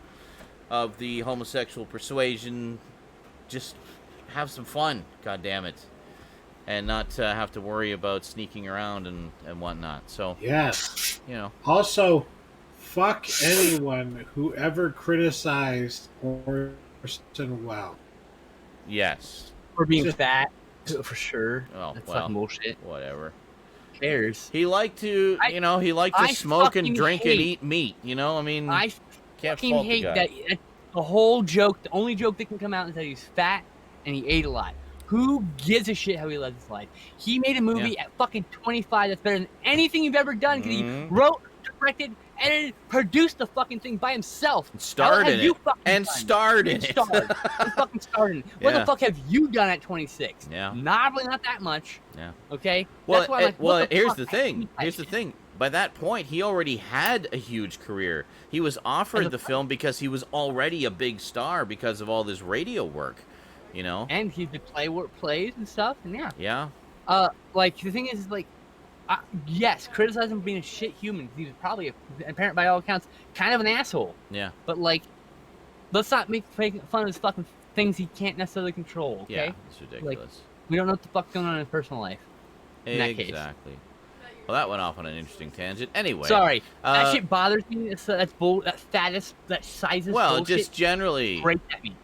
of the homosexual persuasion just have some fun, God damn it, and not have to worry about sneaking around and whatnot. So yes, Also, fuck anyone who ever criticized Orson Welles. Yes, for being fat, for sure. Oh, that's fucking bullshit. Whatever. Cares. He liked to, smoke and drink and eat meat. I can't fucking fault hate the guy. that. The whole joke, the only joke that can come out is that he's fat and he ate a lot. Who gives a shit how he lives his life? He made a movie at fucking 25 that's better than anything you've ever done because he wrote, directed, edited, produced the fucking thing by himself. Starred in it. He fucking starred in it. What the fuck have you done at 26? Yeah. Probably not that much. Yeah. Okay? Well, here's the thing. By that point, he already had a huge career. He was offered the film because he was already a big star because of all this radio work, And he did plays and stuff, and Yeah. The thing is, yes, criticize him for being a shit human. He was probably, apparent by all accounts, kind of an asshole. Yeah. But, let's not make fun of his fucking things he can't necessarily control, okay? Yeah, it's ridiculous. We don't know what the fuck's going on in his personal life. In that case. Exactly. Well, that went off on an interesting tangent. Anyway. Sorry. That shit bothers me. That's bull. That fattest, that sizest bullshit. Just generally. Breaks at me.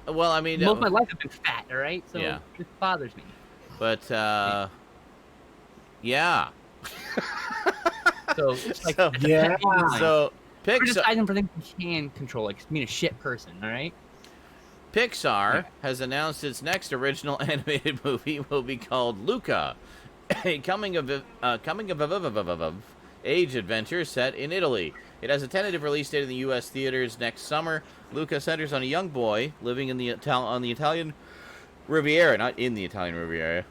Well, I mean. Most of my life I've been fat, all right? So it just bothers me. But, yeah. So Pixar. Criticize him for things he can control, like being a shit person, all right? Pixar has announced its next original animated movie will be called Luca, a coming of age adventure set in Italy. It has a tentative release date in the U.S. theaters next summer. Luca centers on a young boy living on the Italian Riviera, not in the Italian Riviera.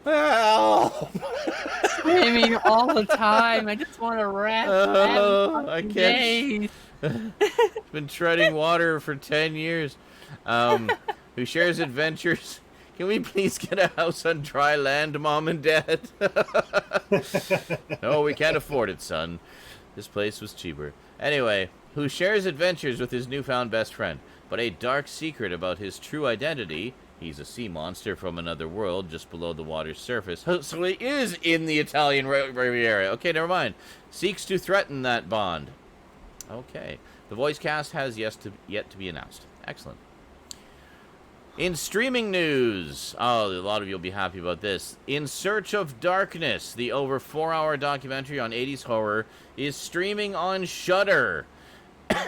Screaming all the time. I just want to rest. I can't. It's been treading water for 10 years. Who shares adventures. Can we please get a house on dry land, Mom and Dad? No, we can't afford it, son. This place was cheaper. Anyway, who shares adventures with his newfound best friend, but a dark secret about his true identity He's a sea monster from another world just below the water's surface. So he is in the Italian Riviera. Okay, never mind. Seeks to threaten that bond. Okay. The voice cast has yet to be announced. Excellent. In streaming news, a lot of you will be happy about this. In Search of Darkness, the over 4-hour documentary on 80s horror, is streaming on Shudder.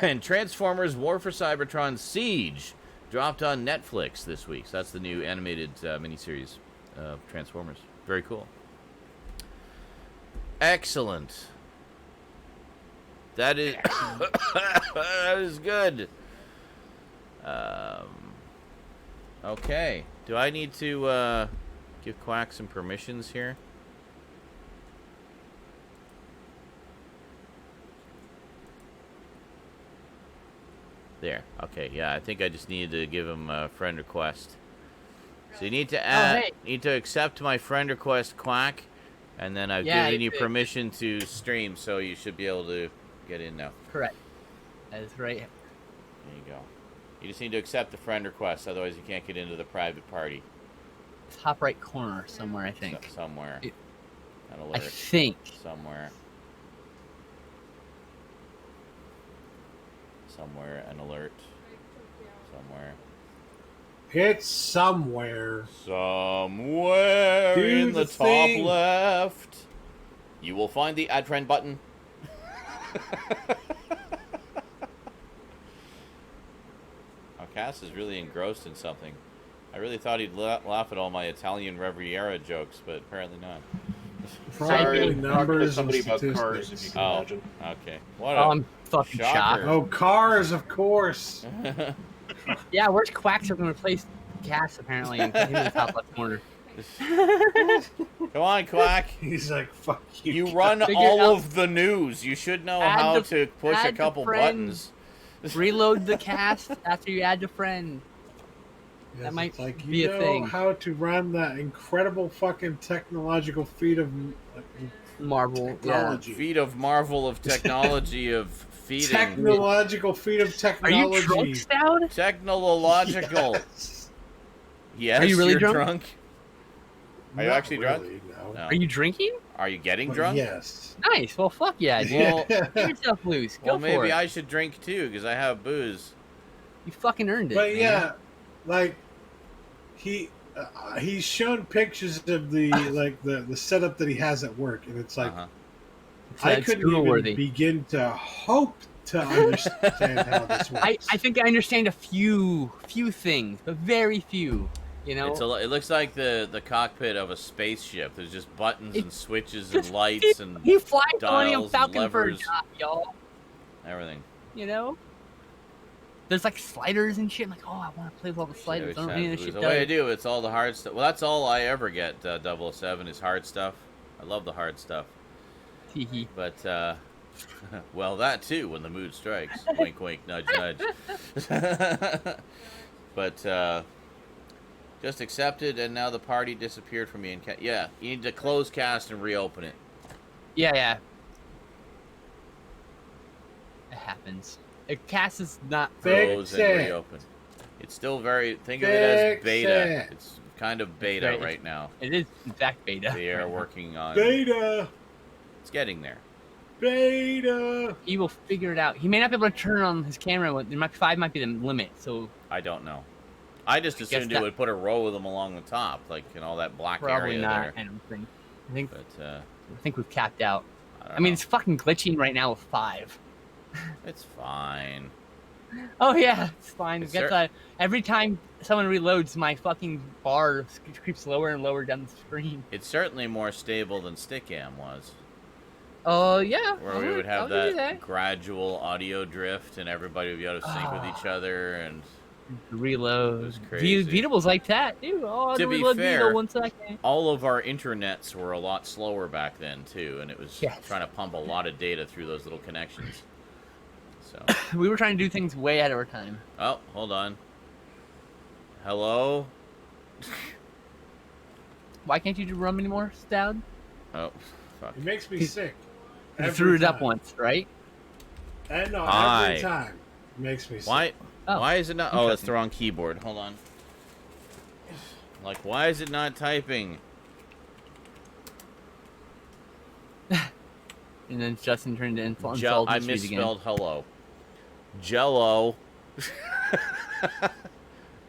And Transformers War for Cybertron Siege dropped on Netflix this week. So that's the new animated miniseries of Transformers. Very cool. Excellent. That is that is good. Okay. Do I need to give Quack some permissions here? There. Okay. Yeah, I think I just needed to give him a friend request. So you need to add, need to accept my friend request, Quack, and then I've given you permission to stream, so you should be able to get in now. Correct. That is right. There you go. You just need to accept the friend request, otherwise you can't get into the private party. Top right corner somewhere, I think. Somewhere. An alert. I think. Somewhere. Somewhere, an alert. Somewhere. It's somewhere. Somewhere in the top left. You will find the add friend button. Cass is really engrossed in something. I really thought he'd laugh at all my Italian Riviera jokes, but apparently not. Sorry, numbers somebody and about statistics. cars, if you can imagine. Okay. What I'm fucking shocked. Oh, cars, of course. Yeah, where's Quack so we can replace Cass apparently and put him in the top left corner. Come on, Quack. He's like, fuck you. You run all of the news. You should know how to push a couple buttons. Reload the cast after you add a friend. Yes, that might like, be a thing. You know how to run that incredible fucking technological feat of Marvel. technology. Yeah. Feat of marvel of technology of feeding. Technological feat of technology. Are you drunk, Stout? Technological. Yes, Are you really you're drunk? Are you actually drunk? No. Are you drinking? Are you getting drunk? Yes. Nice. Well, fuck yeah, dude. Well, Give yourself loose. Go well, for maybe it. I should drink too, because I have booze. You fucking earned it. But man. yeah, like he's shown pictures of the the setup that he has at work, and it's like I couldn't even begin to hope to understand how this works. I think I understand a few things, but very few. You know, it looks like the cockpit of a spaceship. There's just buttons and switches and lights and he flies dials Falcon and for a levers, job, y'all. everything. You know, there's like sliders and shit. I'm like, oh, I want to play with all the sliders. I don't know the way I do. It's all the hard stuff. Well, that's all I ever get. 007 is hard stuff. I love the hard stuff. But well, that too. When the mood strikes. Wink, wink, nudge, nudge. But. Just accepted, and now the party disappeared from me. Yeah, you need to close cast and reopen it. Yeah. It happens. Cast is not close and reopen. It's still very. Think of it as beta. It's kind of beta right now. It is in fact beta. They are working on beta. It's getting there. Beta. He will figure it out. He may not be able to turn on his camera. 5 might be the limit. So I don't know. I just assumed it would put a row of them along the top, like in all that black probably area not, there. I don't think. But I think we've capped out. I mean, it's fucking glitching right now with 5. It's fine. Oh yeah, it's fine. Every time someone reloads, my fucking bar creeps lower and lower down the screen. It's certainly more stable than Stickam was. Oh yeah. Where we would have that gradual audio drift, and everybody would be out of sync with each other, and reload. It was crazy. Beatles like that, dude. Oh, to be fair, 1 second. All of our internets were a lot slower back then too, and it was trying to pump a lot of data through those little connections. So we were trying to do things way ahead of our time. Oh, hold on. Hello. Why can't you do rum anymore, Stout? Oh, fuck. It makes me sick. You threw it up once, right? No, every time. It makes me sick. Why is it not? Oh, it's the wrong keyboard. Hold on. Like, why is it not typing? And then Justin turned to insult. I misspelled hello. Jello.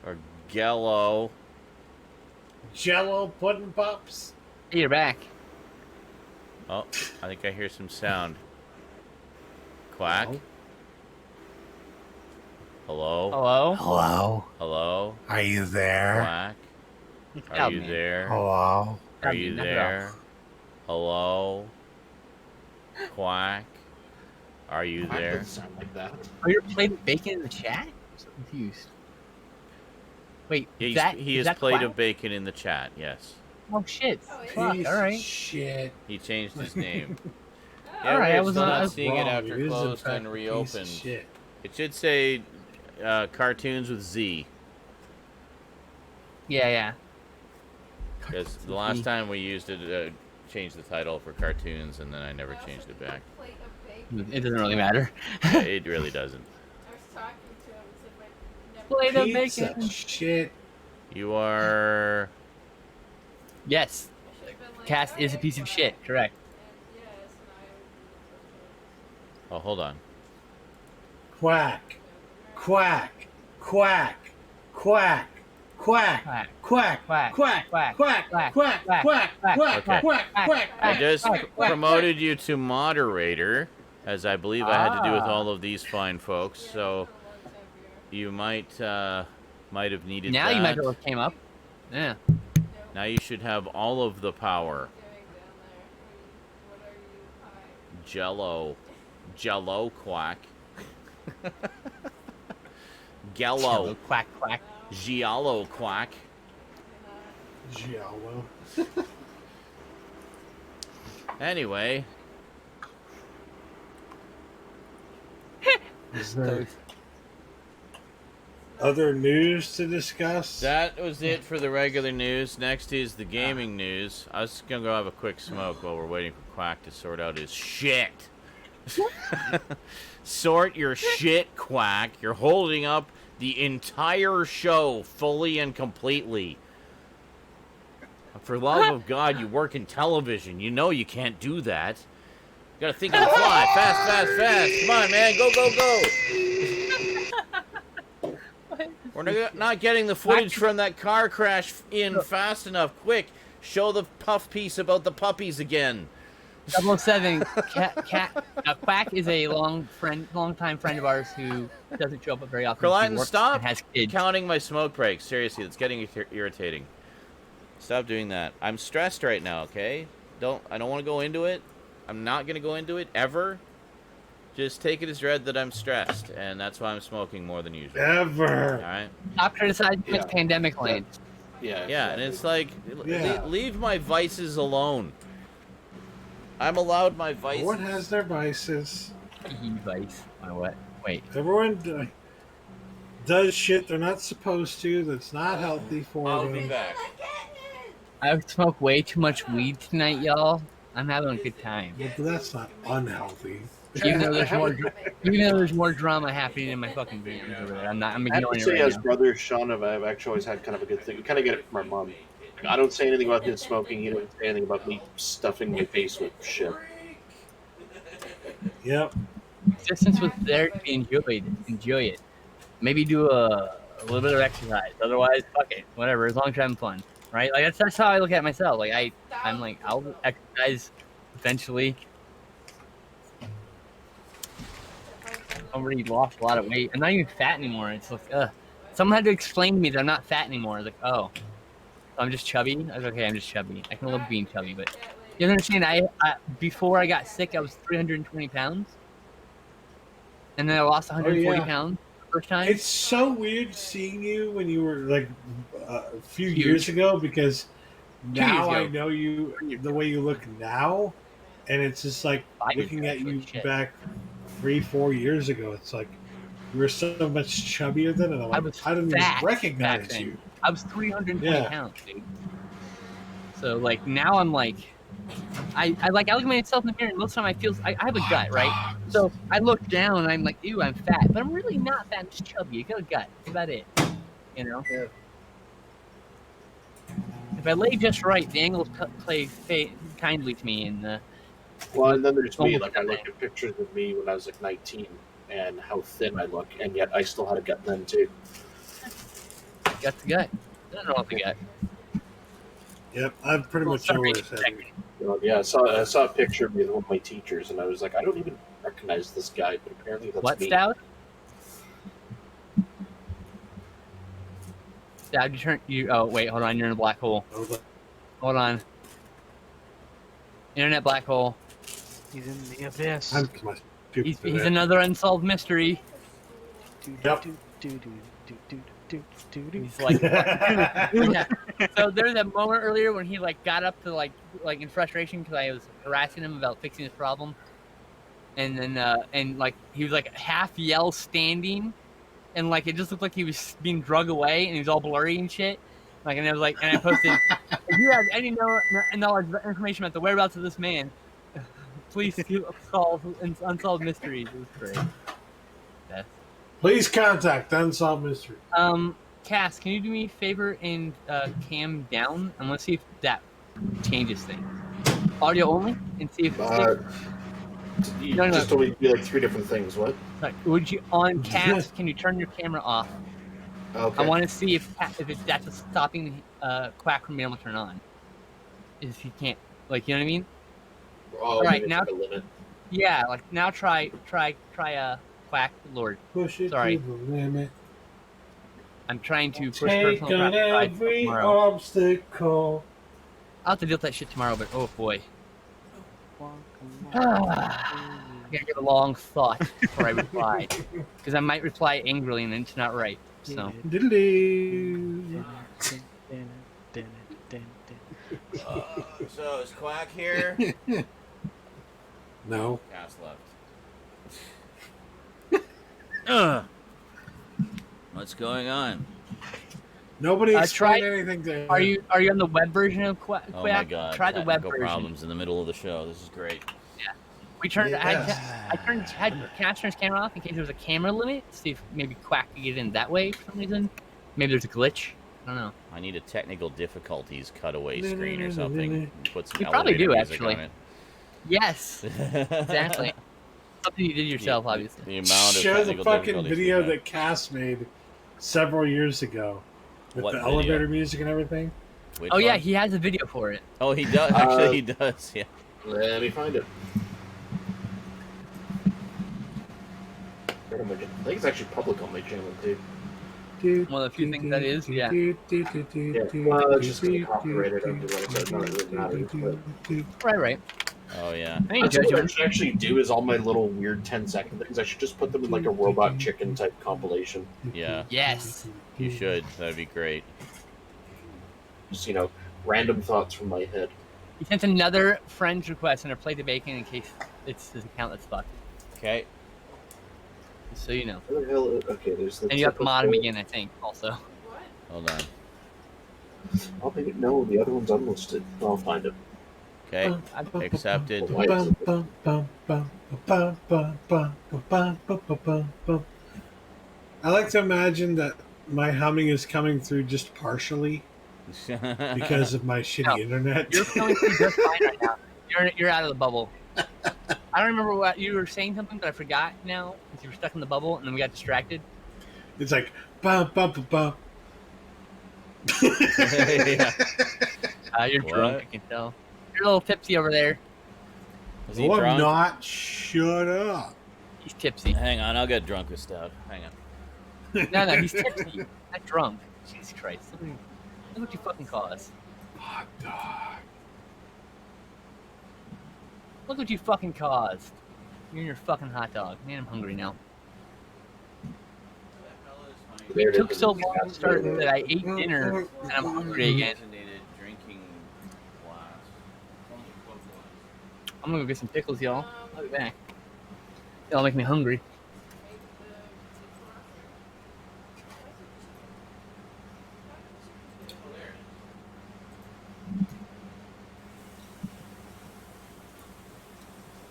Or Gello. Jello pudding pops. Hey, you're back. Oh, I think I hear some sound. Quack. Hello? Hello? Hello. Hello? Are you there? Quack. Are Stop you me. there? Hello. Are you there? Hello? Quack. Are you Quack there? doesn't sound like that. Oh, you're playing bacon in the chat? I'm so confused. Wait, He is is that plate Quack? of bacon in the chat, yes. Oh shit! Fuck! Piece All of right. shit. He changed his name. All right, I we're was still not- not seeing it Wrong. after It is, in closed fact, and a piece of reopened. shit. It should say cartoons with Z. Yeah. Because the last time we used it, changed the title for cartoons, and then I never changed it back. It doesn't really matter. Yeah, it really doesn't. Plate of Piece bacon. of shit. You are... Yes. Cast is a piece of shit. Correct. Oh, hold on. Quack. Quack. Quack. Quack. Quack. Quack. Quack. Quack. Quack. Quack. Quack. Quack. Quack. Quack. Quack. Quack. Quack. Okay. Quack. Quack. I just Quack. promoted you to moderator, as I believe I had to do with all of these fine folks, so you might have needed Now that. you might be able to came up. Yeah. Now you should have all of the power. Jello Quack. Gello. Quack. Quack. Giallo Quack. Giallo. Anyway, Is there other news to discuss? that was it for the regular news. Next is the gaming news. I was gonna go have a quick smoke while we're waiting for Quack to sort out his shit. Sort your shit, Quack. You're holding up the entire show fully and completely. For love of God, you work in television. You know you can't do that. You gotta think on the fly. Fast. Come on, man. Go. We're not getting the footage from that car crash in fast enough. Quick, show the puff piece about the puppies again. 007. Quack is a long-time friend of ours who doesn't show up very often. He Carlton, works stop and has kids. counting my smoke breaks. Seriously, it's getting irritating. Stop doing that. I'm stressed right now, okay? I don't want to go into it. I'm not going to go into it ever. Just take it as read that I'm stressed, and that's why I'm smoking more than usual. Ever. All right? Stop criticizing Yeah. pandemic lane. Yeah. Yeah, and it's like, Yeah. leave my vices alone. I'm allowed my vices. Everyone has their vices. Vice. My what? Wait. Everyone does shit they're not supposed to. That's not healthy for I'll them. be back. I smoked way too much weed tonight, y'all. I'm having a good time. But that's not unhealthy. Even though there's more drama happening in my fucking dreams over there. I'm I have ignoring to it say, right as now. brother Sean, I've actually always had kind of a good thing. We kind of get it from our mom. I don't say anything about him smoking. He doesn't say anything about me stuffing my face with shit. Yep. Existence was there to be enjoyed. Enjoy it. Maybe do a little bit of exercise. Otherwise, fuck it. Whatever. As long as you're having fun, right? Like that's how I look at myself. Like I'm like I'll exercise eventually. I've already lost a lot of weight. I'm not even fat anymore. It's like someone had to explain to me that I'm not fat anymore. I was like, oh, I'm just chubby. I was like, okay, I'm just chubby. I can love being chubby, but you understand? I before I got sick, I was 320 pounds, and then I lost 140 pounds the first time. It's so weird seeing you when you were like a few Huge. years ago because 2 years now I ago. know you the way you look now, and it's just like 5 years looking ago, at you actually, shit. back 3-4 years ago. It's like you were so much chubbier then, and I'm like, I didn't even fat recognize back then. you. I was 320 Yeah. pounds, dude. So like now I'm like, I look at myself in the mirror and most of the time I have a gut, right? So I look down and I'm like, ew, I'm fat, but I'm really not fat. I'm just chubby. I got a gut. That's about it, you know. If I lay just right, the angles play kindly to me. And Well, and then there's me. almost Like, I look nothing. at pictures of me when I was like 19 and how thin I look, and yet I still had a gut then too. Gut to gut. I don't know what we got. Yep, I'm pretty Well, much sorry. always heavy. Yeah, I saw a picture of me with one of my teachers, and I was like, I don't even recognize this guy, but apparently that's What, me. Stout? Stout, you turn you. Oh wait, hold on. You're in a black hole. Hold on. Internet black hole. He's in the abyss. I'm my stupid. He's another unsolved mystery. Yep. He's like, yeah. So there was a moment earlier when he like got up to like in frustration because I was harassing him about fixing his problem, and then and like he was like half yell standing, and like it just looked like he was being drug away, and he was all blurry and shit. Like, and I was like, and I posted, if you have any knowledge information about the whereabouts of this man, please solve unsolved mysteries. It was great. Yes. Please contact Unsolved Mystery. Cass, can you do me a favor and cam down? I'm gonna see if that changes things. Audio only, and see if. You No. just told me to do like 3 different things. What? Sorry, would you on Cass? Can you turn your camera off? Okay. I want to see if that's just stopping Quack from being able to turn on. If you can't, like, you know what I mean? Oh, All right, maybe now. it's like a limit. Yeah, like now try Quack Lord. Push it Sorry. to the limit. I'm trying to push Take personal on pride every tomorrow. obstacle. I'll have to deal with that shit tomorrow, but oh boy. I gotta give a long thought before I reply, because I might reply angrily and it's not right. So Diddly. So is Quack here? No. Cass left. What's going on? Nobody try- explained anything to are you on the web version of Quack? Oh my god! Try the web Technical version. problems in the middle of the show. This is great. We turned. Yes. Had Cass turn his camera off in case there was a camera limit. See if maybe Quack could get in that way for some reason. Maybe there's a glitch. I don't know. I need a technical difficulties cutaway screen or something. Put some You probably elevator do, music actually. on it. Yes, exactly. Something you did yourself, obviously. The amount of Show the technical fucking difficulties we video have. that Cass made several years ago with What the video? elevator music and everything. Which Oh yeah, one? he has a video for it. Oh, he does. Actually, he does. Yeah. Let me find it. I think it's actually public on my channel too. One of the few things that is, yeah. Yeah, well, it's just gonna be copyrighted under what it's not really matters, but Right. Oh yeah. I ain't that's what I judging. should actually do is all my little weird 10-second things. I should just put them in like a robot chicken type compilation. Yeah. Yes. You should. That'd be great. Just random thoughts from my head. He sent another friend's request under Play the Bacon in case it's his account that's fucked. Okay. Just so you know. Where the hell? Okay, there's the. And you have to mod him typical- again, I think, also. Hold on. Oh, maybe no. The other one's unlisted. I'll find it. Okay. Accepted. Why is it? I like to imagine that my humming is coming through just partially because of my shitty No. internet. You're coming through just fine right now. You're out of the bubble. I don't remember what you were saying something, but I forgot now because you were stuck in the bubble and then we got distracted. It's like bum bum bum bum. Yeah. You're What? drunk, I can tell. You're a little tipsy over there. Is he Oh, I'm drunk? not. Shut up. He's tipsy. Hang on, I'll get drunk with Stout. Hang on. No, he's tipsy. Not drunk. Jesus Christ. Look what you fucking caused. Hot dog. Look what you fucking caused. You're in your fucking hot dog. Man, I'm hungry now. There It it took is. so long to start that I ate dinner and I'm hungry again. Drinking glass. I'm gonna go get some pickles, y'all. I'll be back. It'll make me hungry.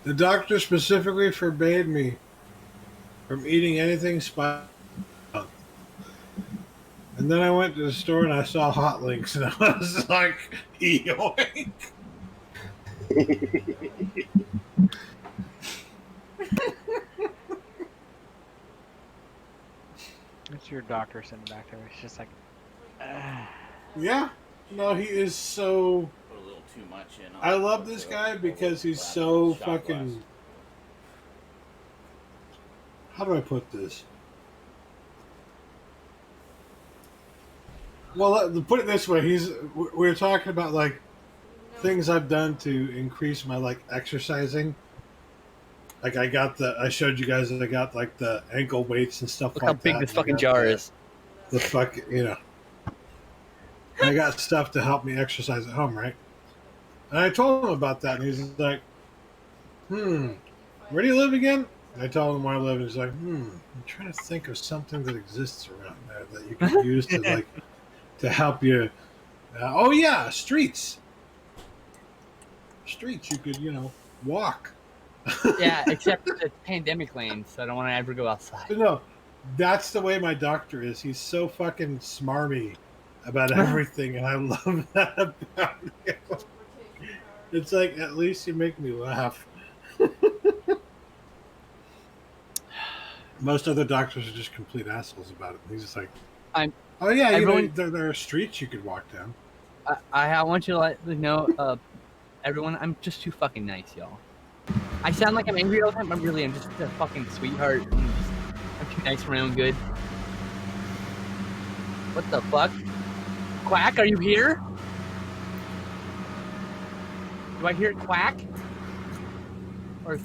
The doctor specifically forbade me from eating anything spicy. And then I went to the store and I saw hot links and I was like, yoink. It's your doctor sitting back there. It's just like, Yeah. No, he is so. Put a little too much in. I love this guy because he's so fucking. How do I put this? Well, put it this way: we're talking about like things I've done to increase my like exercising. Like I showed you guys that I got like the ankle weights and stuff Look like that. how big this fucking jar is. The fuck, I got stuff to help me exercise at home, right? And I told him about that, and he's like, where do you live again? And I told him where I live, and he's like, I'm trying to think of something that exists around there that you can use to like to help you. Oh yeah, streets. Streets, you could walk. Yeah, except it's pandemic land, so I don't want to ever go outside. But no, that's the way my doctor is. He's so fucking smarmy about everything, and I love that about him. It's like, at least you make me laugh. Most other doctors are just complete assholes about it. He's just like, oh yeah, there are streets you could walk down. I want you to know, everyone, I'm just too fucking nice, y'all. I sound like I'm angry all the time, but really, I'm just a fucking sweetheart. I'm too nice for my own good. What the fuck? Quack, are you here? Do I hear Quack? Or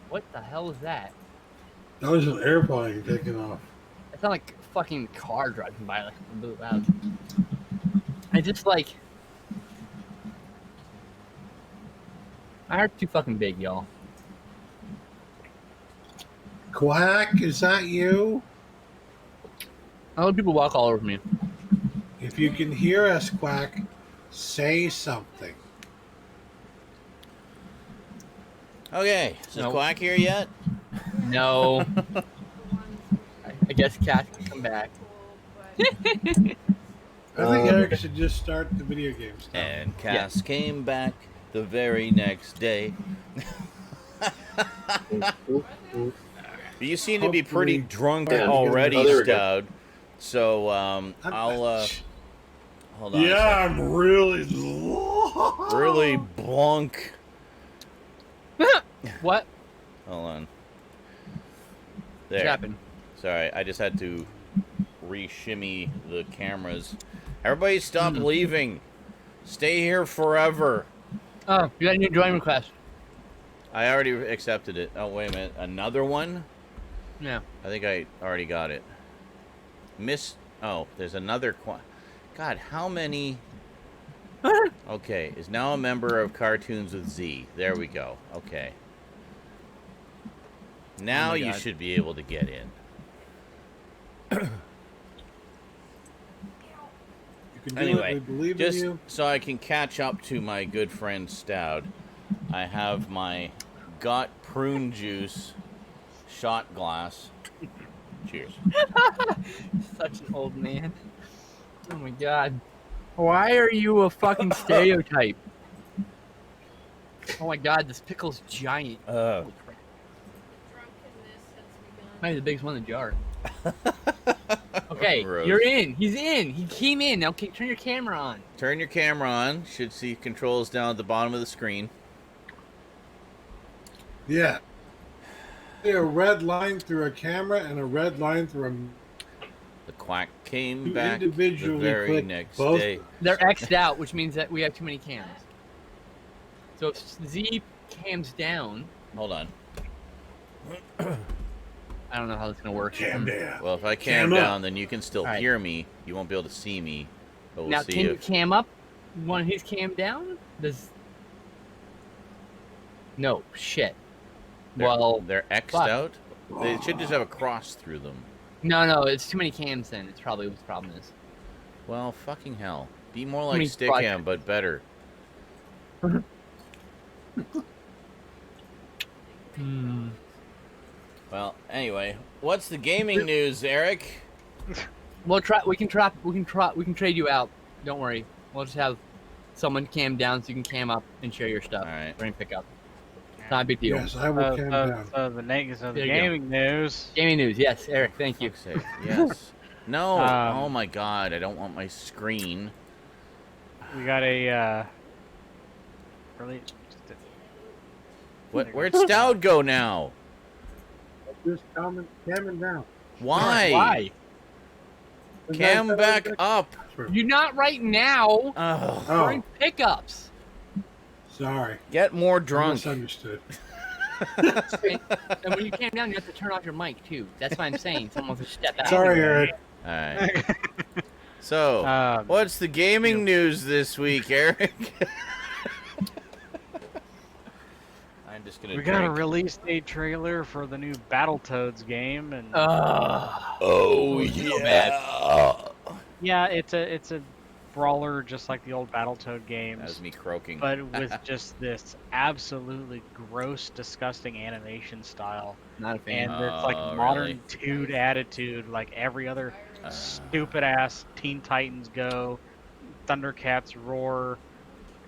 what the hell is that? That was an airplane taking off. It sounded like a fucking car driving by, like really loud. I just like. My heart's too fucking big, y'all. Quack, is that you? I let people walk all over me. If you can hear us, Quack, say something. Okay, is Nope. Quack here yet? No. I guess Cat can come back. I think Eric should just start the video game stuff. And Cass came back the very next day. You seem to be pretty drunk already, Stoud. So I'll hold on. Yeah, I'm really blank. What? Hold on. What There. happened? Sorry, I just had to re-shimmy the cameras. Everybody stop leaving. Stay here forever. Oh, you got a new drawing request. I already accepted it. Oh, wait a minute. Another one? Yeah. I think I already got it. Oh, there's another God, how many? Okay, is now a member of Cartoons with Z. There we go. Okay. Now you should be able to get in. Anyway, just so I can catch up to my good friend Stoud, I have my got prune juice shot glass. Cheers. Such an old man. Oh my god. Why are you a fucking stereotype? Oh my god, this pickle's giant. Holy crap. Might be the biggest one in the jar. Okay, Gross. You're in. He's in. He came in. Now turn your camera on. Turn your camera on. Should see controls down at the bottom of the screen. Yeah. A red line through a camera and a red line through a... The Quack came You back the individually very click next both. day. They're X'd out, which means that we have too many cams. So if Z cams down... Hold on. I don't know how that's going to work. Cam down. Well, if I cam Cam up. down, then you can still Alright. hear me. You won't be able to see me. But we'll Now, see can you if... cam up? You want his cam down? Does... No, shit. They're X'd fuck. out? They should just have a cross through them. No, it's too many cams then. It's probably what the problem is. Well, fucking hell. Be more Too like many Stickam, but better. Well, anyway, what's the gaming news, Eric? We'll try. We can try. We can trade you out. Don't worry. We'll just have someone cam down so you can cam up and share your stuff. All right. We're gonna pick up. Not a big deal. Yes, I will cam down. So the There you gaming news. Gaming news. Yes, Eric. Thank you. Fuck's sake. Yes. No. Um, Oh my God! I don't want my screen. We got a really. Where'd Stoud go now? Just camming down. Why? Why? Cam back up. You're not right now. Oh, We're in Oh, pickups. sorry. get more I drunk. misunderstood. And when you cam down, you have to turn off your mic too. That's what I'm saying. Someone has to step out. Sorry, Eric. All right. So, Um, what's the gaming news this week, Eric? I'm just gonna. we got a drink. release date trailer for the new Battletoads game, and Oh yeah. yeah, it's a brawler just like the old Battletoad games. That was me croaking. But with just this absolutely gross, disgusting animation style, Not a fan. and it's Oh, like modern really? dude attitude, like every other stupid ass Teen Titans Go, Thundercats Roar.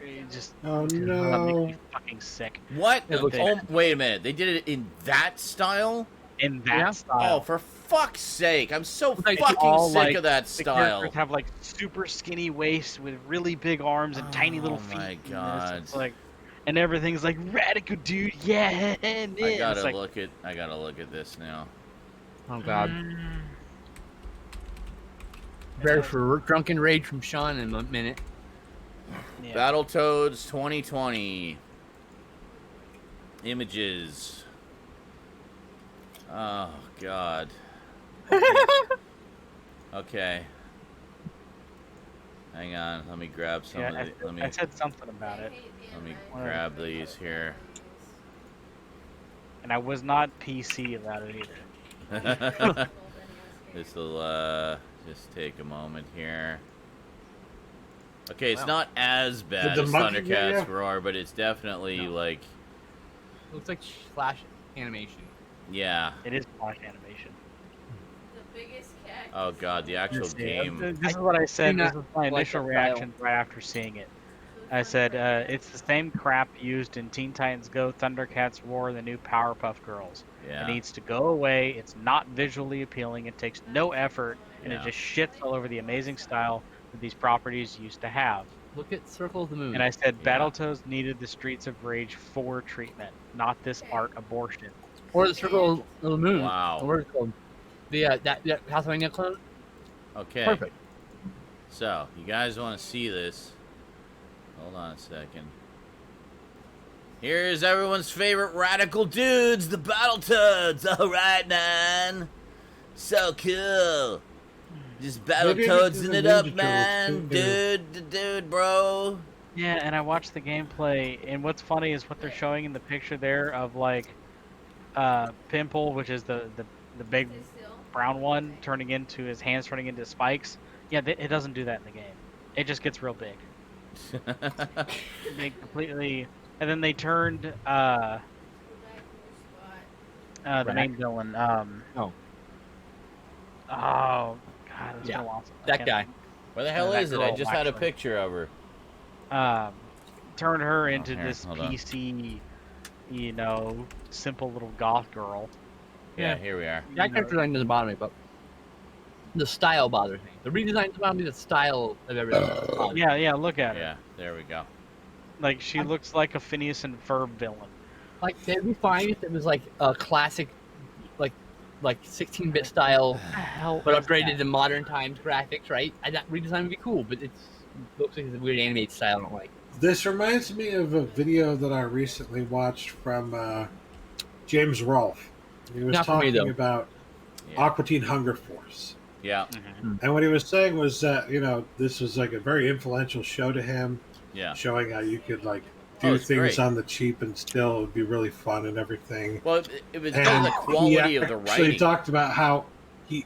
It just Oh, that no. makes me fucking sick. What? It looks- Oh, wait a minute. They did it in that style? In that Yeah. style. Oh, for fuck's sake! I'm so Like, fucking all, sick like, of that the style. characters have like super skinny waists with really big arms and tiny little Oh feet. my and God. it's like, and everything's like radical, dude. Yeah, and I it's gotta like, look at this now. Oh God. Prepare for drunken rage from Sean in a minute. yeah. Battletoads 2020 images. Oh God. Okay. Hang on. Let me grab some Yeah, of the. Let me I said something about it, grab these here. and I was not PC about it either. This will just take a moment here. Okay, it's Wow. not as bad Did the as monkey get Thundercats ya? Roar, but it's definitely like, Looks like Flash animation. yeah. It is black animation. Oh God, the actual Let's see, game. This is what I said. do This not is my like initial the style. reaction right after seeing it. I said it's the same crap used in Teen Titans Go, Thundercats Roar, the new Powerpuff Girls. Yeah. It needs to go away. It's not visually appealing. It takes no effort, and Yeah. it just shits all over the amazing style that these properties used to have. Look at Circle of the Moon. And I said Yeah. Battletoads needed the Streets of Rage 4 treatment, not this art abortion. Or the Circle of the Moon. Wow. Or what is it called? The that Castlevania clone. Okay. Perfect. So, you guys want to see this? Hold on a second. Here's everyone's favorite radical dudes, the Battletoads. All right, man. So cool. Just Maybe Battletoadsing the it up, Ninja man. Turtles, Dude, bro. Yeah, and I watched the gameplay, and what's funny is what they're showing in the picture there of like Pimple, which is the big brown one, turning into his hands turning into spikes. Yeah, it doesn't do that in the game. It just gets real big. They completely, and then they turned the main villain. Oh. Oh God, it's Yeah, been a while since I that can't- guy. Where the hell that is it? I girl, just had a actually. picture of her. Turned her into here, this hold on. PC, simple little goth girl. Yeah, Yeah. here we are. That character design doesn't bother me, but the style bothers me. The redesign doesn't bother me. The style of everything. bothers me. Yeah, look at her. Yeah, there we go. Like she looks like a Phineas and Ferb villain. Like it'd be fine if it was like a classic, like 16-bit style, Hell, but upgraded to modern times graphics, right? And that redesign would be cool, but it looks like it's a weird animated style. I don't like. This reminds me of a video that I recently watched from James Rolfe. He was Not for me, talking though. about Yeah. Aqua Teen Hunger Force. Yeah, And what he was saying was that, this was like a very influential show to him, yeah. showing how you could like Oh, do it's things great. on the cheap and still it would be really fun and everything. Well, it was And the quality of the he actually writing. talked about how he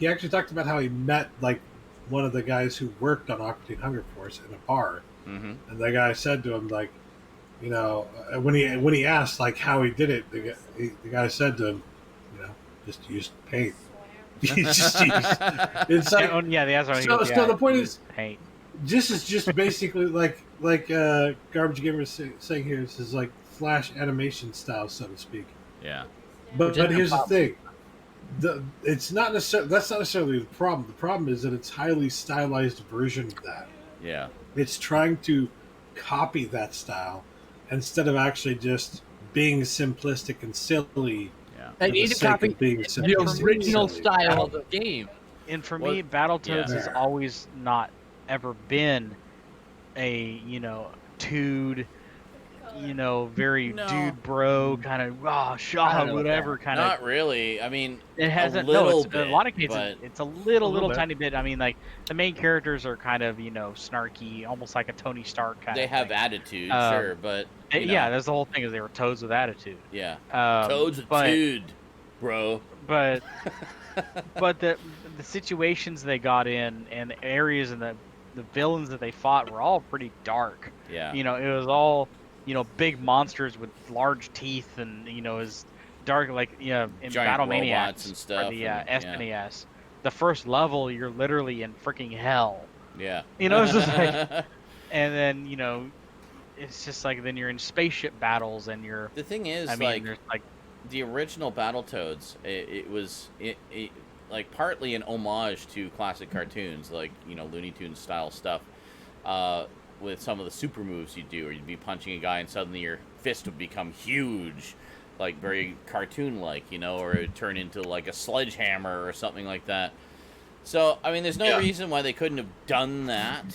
actually talked about how he met like one of the guys who worked on Aqua Teen Hunger Force in a bar, Mm-hmm. and the guy said to him like, when he asked like how he did it, the guy said to him, just use paint. It's like yeah, the answer. so the point is, paint. this is just basically like Garbage Gamer is saying here. This is like Flash animation style, so to speak. Yeah. But here's the thing: it's not necessarily that's not necessarily the problem. The problem is that it's highly stylized version of that. Yeah. It's trying to copy that style instead of actually just being simplistic and silly. Yeah. I for need the to sake copy of being the simplistic and original silly. style of the game. And for Well, me, Battletoads yeah. has always not ever been a dude, very No. dude bro kind of I Shaw don't know whatever kind of. Not really. I mean, It hasn't. a little In bit, a lot of cases, but it's a little bit. tiny bit. I mean, like the main characters are kind of snarky, almost like a Tony Stark kind they of. have thing. attitude, Um, sure, but you know, Yeah, that's the whole thing. Is they were toads with attitude. yeah. Toads Toad's a dude, bro. but the situations they got in and the areas and the villains that they fought were all pretty dark. Yeah. It was all big monsters with large teeth and is dark like in Giant Battle robots Maniacs and stuff, for the and- SNES. The first level you're literally in freaking hell. Yeah. It's just like, and then it's just like then you're in spaceship battles and you're. The thing is, I mean, like, there's like. the original Battletoads, it was like partly an homage to classic cartoons, like Looney Tunes style stuff, with some of the super moves you do, or you'd be punching a guy and suddenly your fist would become huge, like very cartoon-like, or it would turn into like a sledgehammer or something like that. So I mean, there's no reason why they couldn't have done that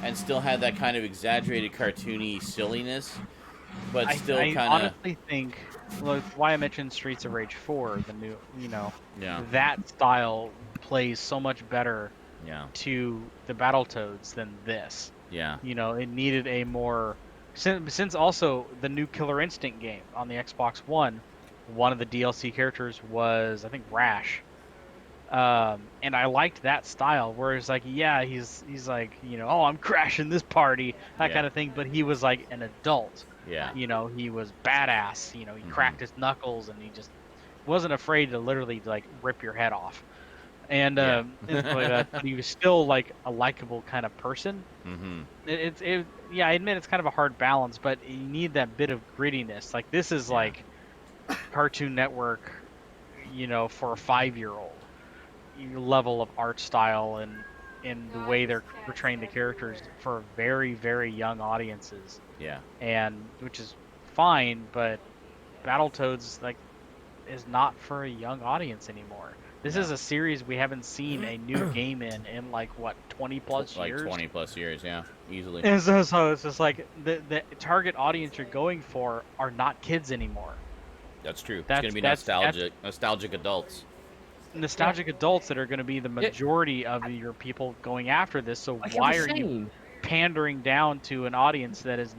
and still had that kind of exaggerated cartoony silliness, but still I kind of. honestly think. Look, why I mentioned Streets of Rage 4, the new, Yeah. that style plays so much better Yeah. to the Battletoads than this. Yeah. It needed a more, since also the new Killer Instinct game on the Xbox One, one of the DLC characters was, I think, Rash. And I liked that style, where it's like, yeah, he's like, oh, I'm crashing this party, that Yeah. kind of thing, but he was like an adult. Yeah. He was badass. He cracked his knuckles and he just wasn't afraid to literally like rip your head off. And but he was still like a likable kind of person. Mm-hmm. I admit it's kind of a hard balance, but you need that bit of grittiness. Like this is like Cartoon Network, for a 5-year-old level of art style and the way they're portraying the characters for very, very young audiences. Yeah. And which is fine, but Battletoads is not for a young audience anymore. This is a series we haven't seen a new game in like what 20 plus Like years. 20 plus years, yeah, easily. And so it's just like the target audience you're going for are not kids anymore. That's true. It's That's- gonna be that's- nostalgic adults. Nostalgic adults that are going to be the majority of your people going after this. So Like I why was are you saying, pandering down to an audience that has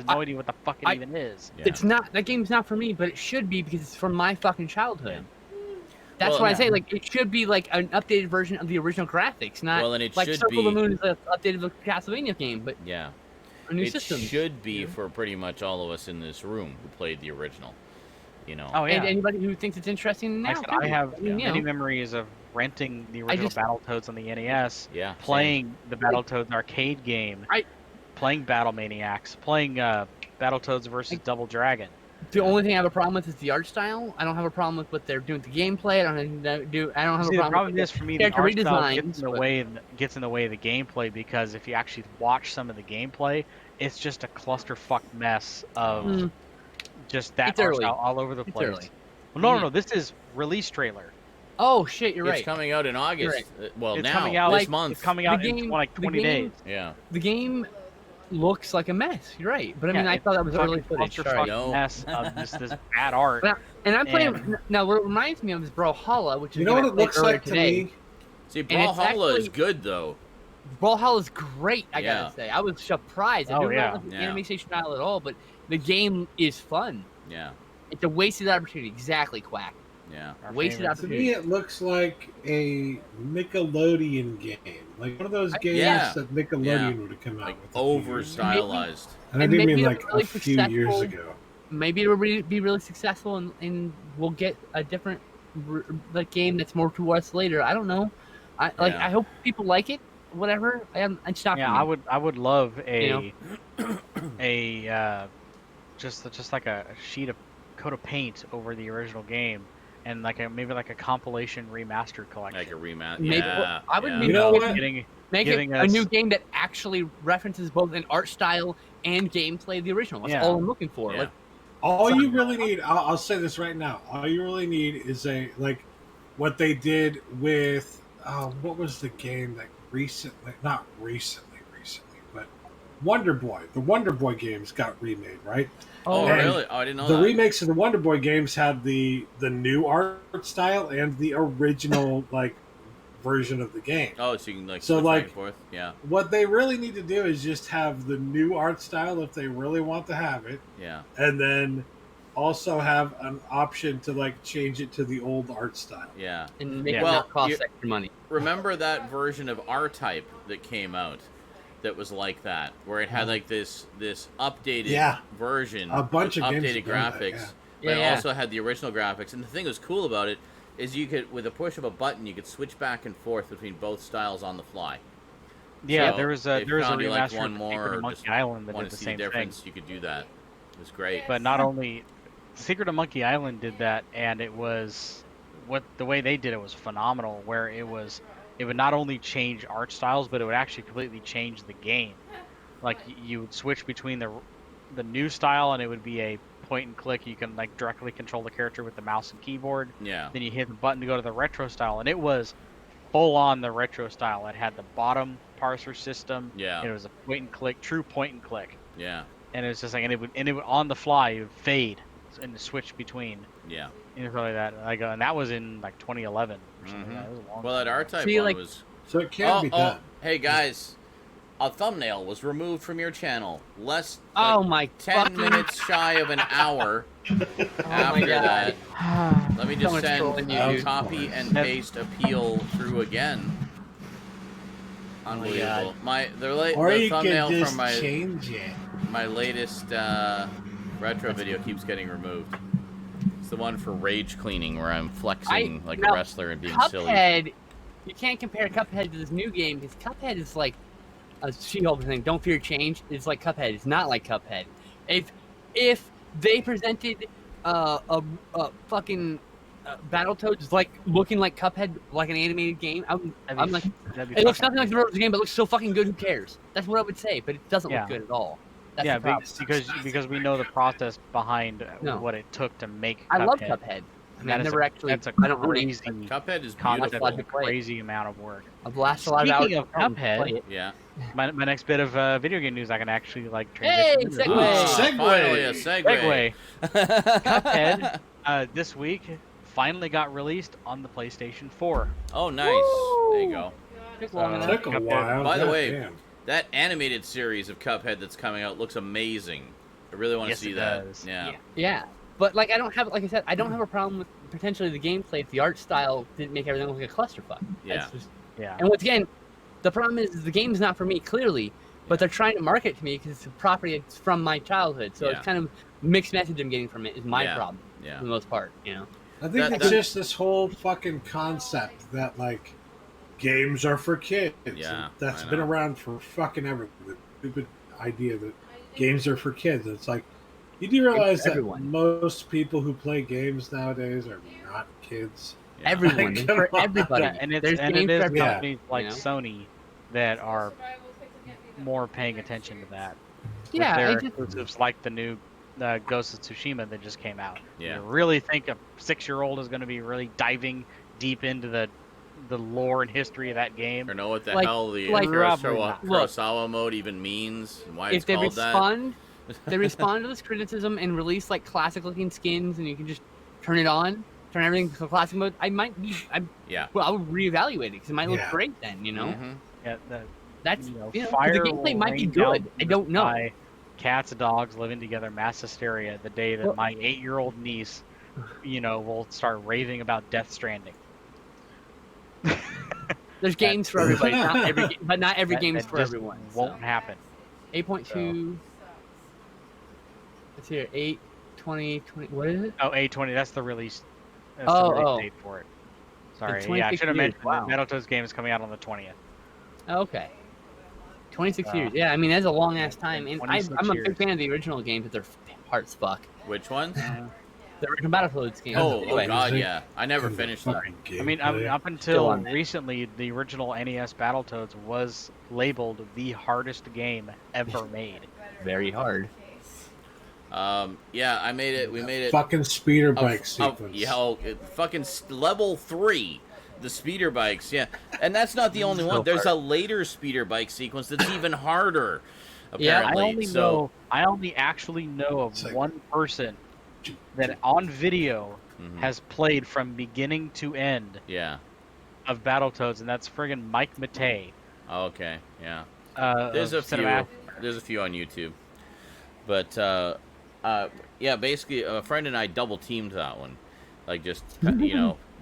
no idea what the fuck it even is? Yeah. It's not that game's not for me, but it should be because it's from my fucking childhood. That's Well, why I yeah. say like it should be like an updated version of the original graphics, not Well, and it like should Circle of be- the Moon is an updated Castlevania game, but Yeah. a new It system. should be for pretty much all of us in this room who played the original. Oh yeah. And anybody who thinks it's interesting now. Like I said, I have mean, many memories of renting the original just- Battletoads on the NES, Yeah. playing the Battletoads arcade game, playing Battle Maniacs, playing Battletoads versus Double Dragon. The only thing I have a problem with is the art style. I don't have a problem with what they're doing with the gameplay. I don't have See, a the problem with is for me, the character art style redesigns, gets in the way of the gameplay, because if you actually watch some of the gameplay, it's just a clusterfuck mess of just that It's art early. style all over the It's place. early. Well, no, this is release trailer. Oh shit, you're It's right. coming out in August. Right. Well, It's now coming out this like- month. It's coming The out game- in like the 20 game- days. Yeah. The game looks like a mess. You're right, but I mean, Yeah, I it's thought that was a early fucking footage. clusterfuck Sorry. No. mess of just this bad art. And I'm playing now. What it reminds me of is Brawlhalla, which is You know the game what I it played looks earlier like to today. me? See, it's Brawlhalla actually- is good though. Brawlhalla is great. I Yeah. gotta say, I was surprised. I Oh, don't yeah. like the Yeah. animation style at all, but the game is fun. Yeah. It's a wasted opportunity. Exactly, Quack. Yeah. Our Wasted favorites. To opportunity. me, it looks like a Nickelodeon game, like one of those games Yeah. that Nickelodeon Yeah. would have come out Like with. a few over years ago. stylized. And I and do maybe mean it'll like be really a few years successful. ago. Maybe it'll be really successful, and we'll get a different the game that's more to us later. I don't know. I hope people like it. Whatever. It's not for Yeah, me. I would love You a just like a sheet of coat of paint over the original game, and like maybe like a compilation remaster collection. Like a rematch. Maybe Yeah. I would yeah. maybe You know what? make it giving a new us- game that actually references both an art style and gameplay of the original. That's Yeah. all I'm looking for. Yeah. Like, All you really need, I'll say this right now. All you really need is what they did with what was the game that not recently, but Wonder Boy. The Wonder Boy games got remade, right? Oh, And really? Oh, I didn't know the that. remakes of the Wonder Boy games had the new art style and the original version of the game. Oh, so you can So, switch back and forth. Yeah. What they really need to do is just have the new art style if they really want to have it, Yeah. and then also have an option to change it to the old art style. Yeah. and make Yeah. it Well, not cost you- extra money. Remember that version of R-Type that came out that was like that, where it had this updated Yeah. version, A bunch with of games updated have done that, graphics, yeah. but it Yeah. also had the original graphics. And the thing that was cool about it is you could, with a push of a button, you could switch back and forth between both styles on the fly. Yeah, So there was a if you found you like remaster one of more, Secret or of Monkey just Island that want did to the see the same thing. difference, you could do that. It was great. But not only Secret of Monkey Island did that, and it was the way they did it was phenomenal. Where it would not only change art styles, but it would actually completely change the game. Like you would switch between the new style, and it would be a point and click. You can directly control the character with the mouse and keyboard. Yeah. Then you hit the button to go to the retro style, and it was full on the retro style. It had the bottom parser system. Yeah. It was a point and click, true point and click. Yeah. And it was just and it would on the fly, it would fade and switch between. Yeah. And stuff like that. And that was in 2011 or something. Mhm. That was a long Well, that time ago. R-Type See, one was. So it can be done. Hey guys, a thumbnail was removed from your channel. Less. Oh my 10 fucking- minutes shy of an hour Oh after my god. that. Let me just Someone's send trolling you, a dude. copy and paste appeal through again. Unbelievable. Or The you thumbnail could from just change it. my latest retro video keeps getting removed. It's the one for rage cleaning where I'm flexing like a now, wrestler and being silly. Cuphead, you can't compare Cuphead to this new game because Cuphead is like a She-Hulk thing. Don't fear change. It's like Cuphead. It's not like Cuphead. If they presented a fucking Battletoads looking like Cuphead, like an animated game, I'm like, it looks nothing like the original game, but it looks so fucking good. Who cares? That's what I would say, but it doesn't Yeah. look good at all. That's Yeah, the problem. because we know the process behind No. what it took to make. I love Cuphead. Cuphead. I mean, That I've is never actually. That's a I don't really. crazy Cuphead is concept. beautiful. That's a crazy amount of work. I've lasted a lot of hours. Speaking of to Cuphead, play it. Yeah. My next bit of video game news, I can actually Hey, transition. into. segue. Ah, finally a segue. Cuphead this week finally got released on the PlayStation 4. Oh, nice. Woo! There you go. Took long enough. Took a Cuphead. while. By the God way, damn. That animated series of Cuphead that's coming out looks amazing. I really want to Yes, see it that. does. Yeah. Yeah, but I don't have, like I said, I don't have a problem with potentially the gameplay if the art style didn't make everything look like a clusterfuck. Yeah. That's just- Yeah. and once again, the problem is the game's not for me clearly, but they're trying to market it to me because it's a property that's from my childhood. So Yeah. it's kind of mixed message I'm getting from it is my Yeah. problem Yeah. for the most part. You know. I think That- it's just this whole fucking concept that games are for kids. Yeah, That's I been know. around for fucking ever. The stupid idea that games are for kids. It's like, you do realize that everyone. most people who play games nowadays are not kids. Yeah. Everyone, Come for on. everybody. Yeah, and There's it games is for everybody. Yeah. companies like you know? Sony that are more paying attention to that. Yeah, with their I just, exclusives like the new Ghost of Tsushima that just came out. Yeah. You really think a 6-year-old is going to be really diving deep into the lore and history of that game? Or know what the Like- hell the like- Kurosawa, Look. Kurosawa mode even means and why it's if they called that. respond, they respond to this criticism and release classic looking skins, and you can just turn it on, turn everything to classic mode. I would reevaluate it because it might look Yeah. great then. You know, Mhm. Yeah, that's you know, the fire gameplay will might be rain down good. I don't know. by Cats and dogs living together, mass hysteria. The day that Well- my 8-year-old niece, will start raving about Death Stranding. There's games for everybody, but not every That- game is that for just everyone. Won't happen. 8.2. Let's hear 8, 20, 20. What is it? Oh, A20. That's the release That's the release Oh. date for it. Sorry, 26 yeah, I should have years, mentioned wow. that Battletoads game is coming out on the 20th. Okay. 26 years. Yeah, I mean that's a long ass time, and I'm 26 a big years. fan of the original games, but they're hard as fuck. Which ones? The original Battletoads games. Oh anyway. God, yeah. I never And the finished them. fucking I mean, gameplay. up Still until on that. recently, the original NES Battletoads was labeled the hardest game ever made. Very hard. Yeah, I made it. We made it. Fucking speeder bike sequence. Fucking level 3, the speeder bikes. Yeah, and that's not the only one. There's a later speeder bike sequence that's even harder. Yeah, Apparently, I only actually know of It's like- one person that on video Mhm. has played from beginning to end Yeah. of Battletoads, and that's friggin' Mike Matei. Okay. Yeah. Of There's a few. Cinematic. There's a few on YouTube, but yeah, basically, a friend and I double teamed that one, like just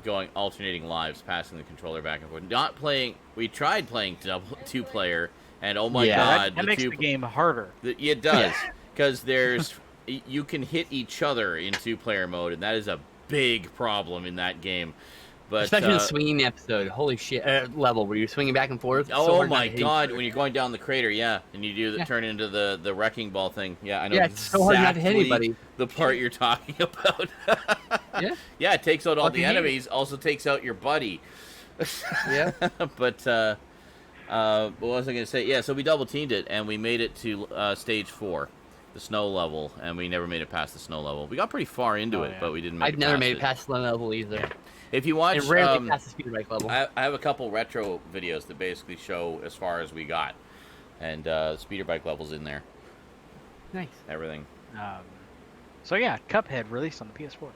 going alternating lives, passing the controller back and forth. Not playing. We tried playing two player, and oh my Yeah. god, That makes the game harder. It does, because there's you can hit each other in 2-player mode, and that is a big problem in that game. But Especially the swinging episode. Holy shit. Level where you're swinging back and forth. It's so oh hard not my to hit god, each when you're going down the crater, yeah, and you do Yeah. turn into the wrecking ball thing. Yeah, I know. Yeah, it's so hard not to hit exactly anybody. The part you're talking about. Yeah. Yeah, it takes out all the Fucking hate. enemies, also takes out your buddy. Yeah. But what was I going to say? Yeah, so we double teamed it, and we made it to stage 4, the snow level, and we never made it past the snow level. We got pretty far into it, yeah. but we didn't make I've it never past made it past the level either. If you watch, And rarely past the speeder bike level. I have a couple retro videos that basically show as far as we got, and speeder bike levels in there, Nice. everything. So yeah, Cuphead released on the PS4.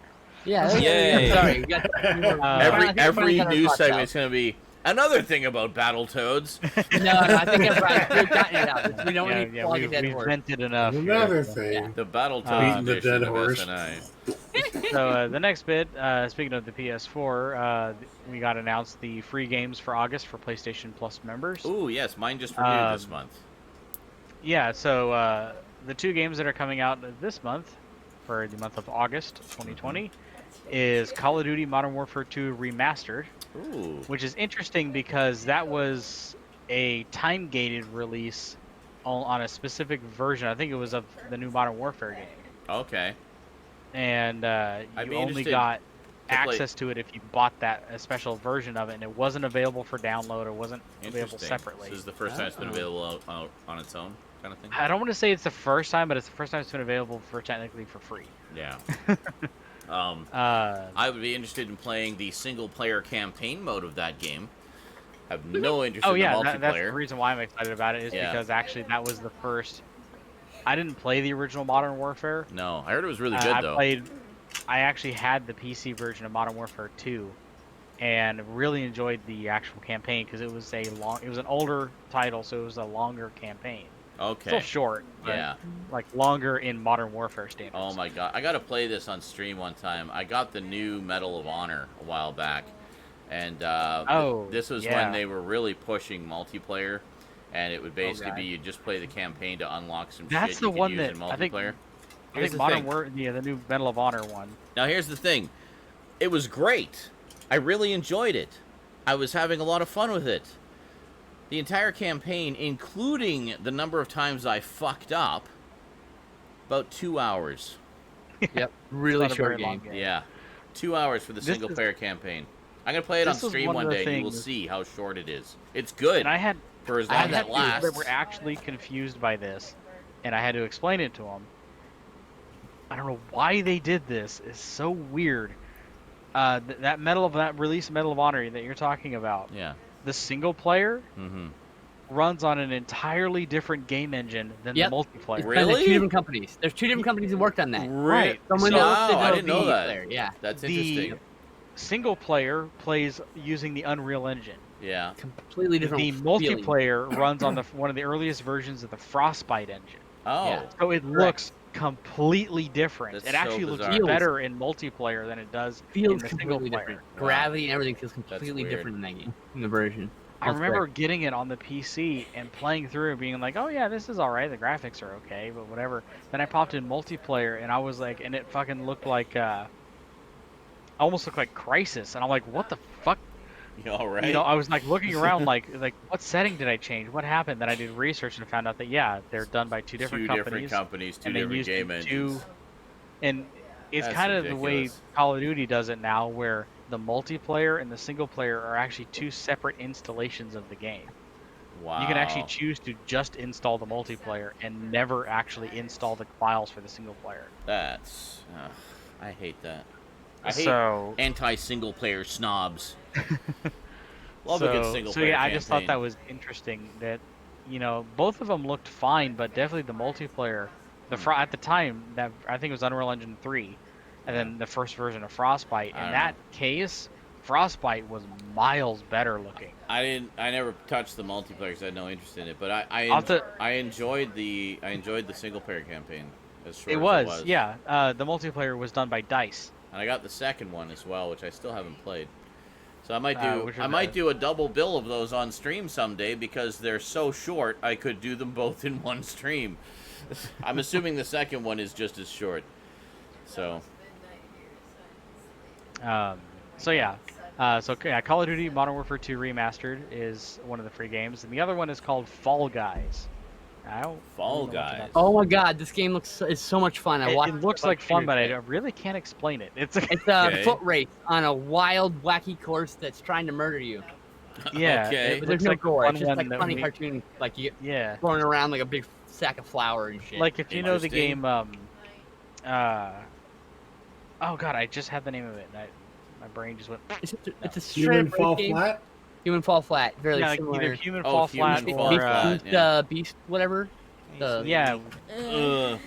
Yeah. Yay. Sorry. We got, Every news segment's going to be another thing about Battletoads. No, I think we've gotten it out. We don't Yeah, want to yeah, flog a dead we've horse. vented enough. Another here. thing. The Battletoads Beating the edition dead of horse. SNI. So the next bit, speaking of the PS4, we got announced the free games for August for PlayStation Plus members. Ooh, yes, mine just renewed this month. Yeah, so the 2 games that are coming out this month, for the month of August 2020, is Call of Duty Modern Warfare 2 Remastered, Ooh. which is interesting because that was a time-gated release on a specific version. I think it was of the new Modern Warfare game. Okay. And I'd you be only interested got to play- access to it if you bought a special version of it, and it wasn't available for download. It wasn't available Interesting. separately. This is the first time it's been available out on its own, kind of thing. I don't want to say it's the first time, but it's the first time it's been available technically for free. Yeah. Uh, I would be interested in playing the single-player campaign mode of that game. Have no interest oh in yeah, the that's the multiplayer. reason why I'm excited about it is Yeah. because actually that was the first. I didn't play the original Modern Warfare. No, I heard it was really good though. I actually had the PC version of Modern Warfare 2, and really enjoyed the actual campaign because it was it was an older title, so it was a longer campaign. Okay. Still short, but Yeah. like longer in Modern Warfare standards. Oh my god, I got to play this on stream one time. I got the new Medal of Honor a while back, and this was when yeah. they were really pushing multiplayer, and it would basically God. be you just play the campaign to unlock some That's shit the you could one use that in I think- multiplayer. I Here's think the Modern thing. Warfare, the new Medal of Honor one. Now here's the thing, it was great. I really enjoyed it. I was having a lot of fun with it. The entire campaign, including the number of times I fucked up, about 2 hours. Yep. Really Not a short very long game. Yeah, 2 hours for the This single player campaign. I'm gonna play it on this was stream one one of the day, and you will things- see how short it is. It's good And I had for as I long had as it people lasts. that were actually confused by this, and I had to explain it to them. I don't know why they did this. It's so weird. That release Medal of Honor that you're talking about, Yeah. the single player Mm-hmm. runs on an entirely different game engine than Yep. the multiplayer. It's Really? done at 2 different companies. There's 2 different companies that worked on that. Right. Someone So- else wow, did I the didn't know that. player, Yeah. That's The- interesting. Single player plays using the Unreal Engine. Yeah. Completely different. The feeling. multiplayer runs on one of the earliest versions of the Frostbite engine. Oh. Yeah. So it looks completely different. That's It so actually looks bizarre. better in multiplayer than it does in Feels the single completely player. different. Gravity and everything feels completely weird. different in that game. In the version. I remember getting it on the PC and playing through and being like, oh yeah, this is alright, the graphics are okay, but whatever. Then I popped in multiplayer and I was like, and it fucking looked like almost looked like Crisis, and I'm like, what the fuck? You all right? You know, I was like looking around, like what setting did I change? What happened? Then I did research and found out that yeah, they're done by two different companies, two and they different used game engines. and it's That's kind of the way ridiculous. Call of Duty does it now, where the multiplayer and the single player are actually two separate installations of the game. Wow. You can actually choose to just install the multiplayer and never actually install the files for the single player. That's... I hate that. I hate So anti-single player snobs. Love a good single so player yeah, I just thought campaign. that was interesting that, you know, both of them looked fine, but definitely the multiplayer, at the time that I think it was Unreal Engine 3, and Yeah. then the first version of Frostbite. I In don't that know. case, Frostbite was miles better looking. I never touched the multiplayer because I had no interest in it. But I'll have I enjoyed the single player campaign as short It as it was, was. yeah. The multiplayer was done by DICE. And I got the second one as well, which I still haven't played. So I might which was do a double bill of those on stream someday because they're so short. I could do them both in one stream. I'm assuming the second one is just as short. So. So yeah. Call of Duty Modern Warfare 2 Remastered is one of the free games, and the other one is called Fall Guys. I don't Fall really know much about Guys. Oh my god, this game is so much fun. I watched it looks like fun, but I really can't explain it. It's It's a Okay. foot race on a wild, wacky course that's trying to murder you. yeah. Okay. It But looks there's no like gore. fun It's just one like that funny we- cartoon, like you Yeah. throwing around like a big sack of flour and shit. Like if you know the Interesting. game, oh god, I just had the name of it. My brain just went. it's a Human straight Fall game. Flat? Human Fall Flat. Very Yeah, like similar. either Human Oh, Fall Human Flat Fall or Flat. Beast, yeah. Beast, whatever. yeah, Ugh.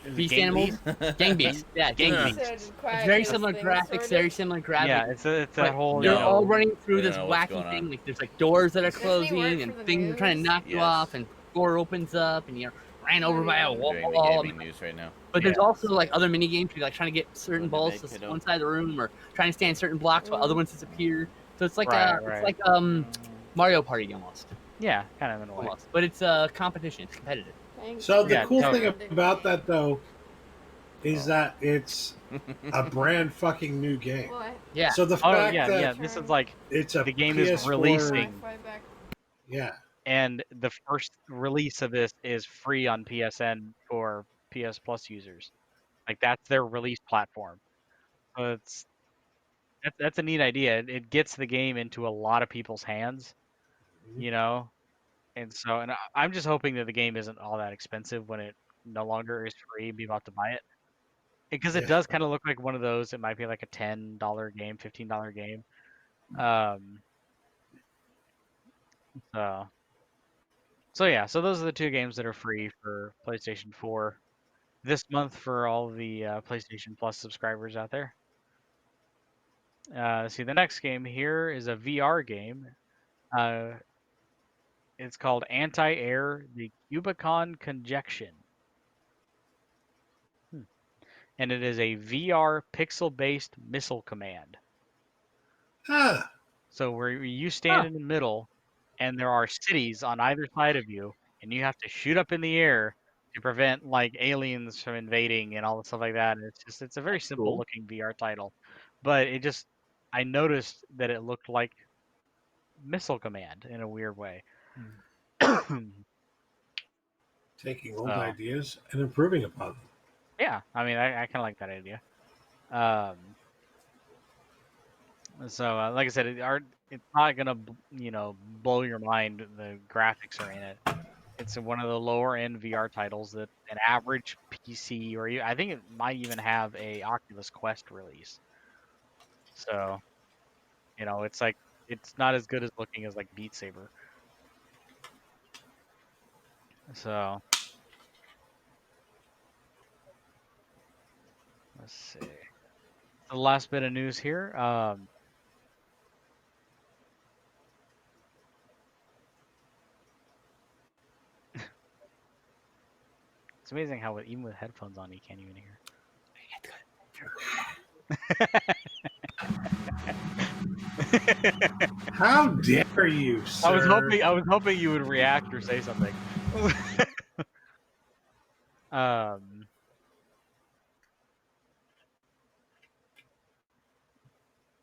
is it Beast Gang animals. Beast? Gang Beast. Yeah, Gang Yeah. Beast. So It's quiet very ass similar thing, graphics, sort of. very similar gravity. Yeah, it's that but whole. they're No. all running through I don't this know what's wacky going on. thing. Like there's like doors that are Doesn't he work closing for and the things are trying to news? knock you Yes. off, and door opens up and you're ran over by a I'm wall. doing the I gaming mean, news right now. but there's Yeah. also like other mini games, like trying to get certain When did balls they to put up? one side of the room, or trying to stand certain blocks while other ones disappear. So it's like Right, it's right. like Mario Party almost, Yeah, kind of in a way. but it's a competition. It's competitive. Thanks. So the Yeah, cool totally. thing about that, though, is that it's a brand fucking new game. What? Yeah. So the Oh fact yeah, that yeah. This is like it's a the game PS4, is releasing, Wi-Fi back. Yeah. and the first release of this is free on PSN for PS Plus users. Like that's their release platform. So that's a neat idea. It gets the game into a lot of people's hands, you know. And so, I'm just hoping that the game isn't all that expensive when it no longer is free and be about to buy it. Because it Yeah. does kind of look like one of those. It might be like a $10 game, $15 game. So, yeah. So those are the two games that are free for PlayStation 4 this month for all the PlayStation Plus subscribers out there. See, the next game here is a VR game. It's called Anti-Air: The Cubicon Conjunction. And it is a VR pixel-based missile command. Ah, So where you stand in the middle, and there are cities on either side of you, and you have to shoot up in the air to prevent like aliens from invading and all the stuff like that. And it's a very simple cool. looking VR title, but I noticed that it looked like Missile Command in a weird way. taking old So. ideas and improving upon them. Yeah, I mean, I kind of like that idea. So, like I said, it's not gonna, blow your mind. The graphics are in it. It's one of the lower end VR titles that an average PC I think it might even have a Oculus Quest release. So, it's like it's not as good as looking as like Beat Saber. So, let's see. The last bit of news here. It's amazing how even with headphones on, you can't even hear. How dare you, sir? I was hoping you would react or say something.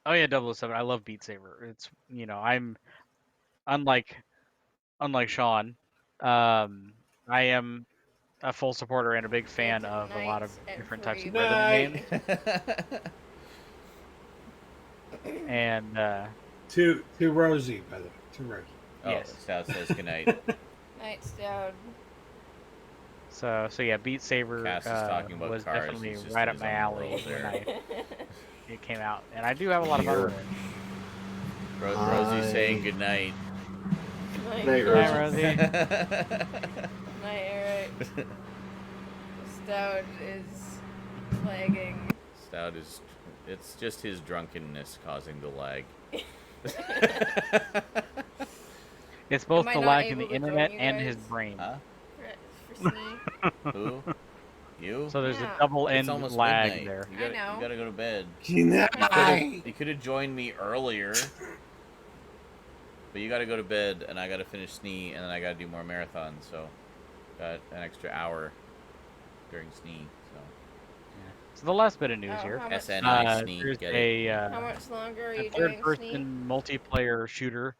Oh yeah, 007. I love Beat Saber. It's I'm unlike Sean. I am a full supporter and a big fan of a lot of different types of rhythm games. And to Rosie, by the way, to Rosie. Oh, yes. Stout says goodnight. Night Stout. So yeah, Beat Saber Cass is talking about was cars. definitely He's just right in up his my own alley world when there. it came out, and I do have a lot of fun with it. Rosie's saying goodnight. Night, Night, Hi, Rosie. Rosie. Night, Eric. Stout is lagging. Stout is... It's just his drunkenness causing the lag. It's both Am I the not lag in the able to internet join you and his guys? brain. Huh? For Snee. Who? You? So there's Yeah. a double It's end almost lag midnight. there. You gotta, I know. You gotta go to bed. Goodnight. You could have joined me earlier. But you gotta go to bed, and I gotta finish Snee, and then I gotta do more marathons, so... Got an extra hour during Snee, so... So the last bit of news Oh, here. how much, SNI Snee, There's get it? how much longer are a you doing Snee? third-person multiplayer shooter.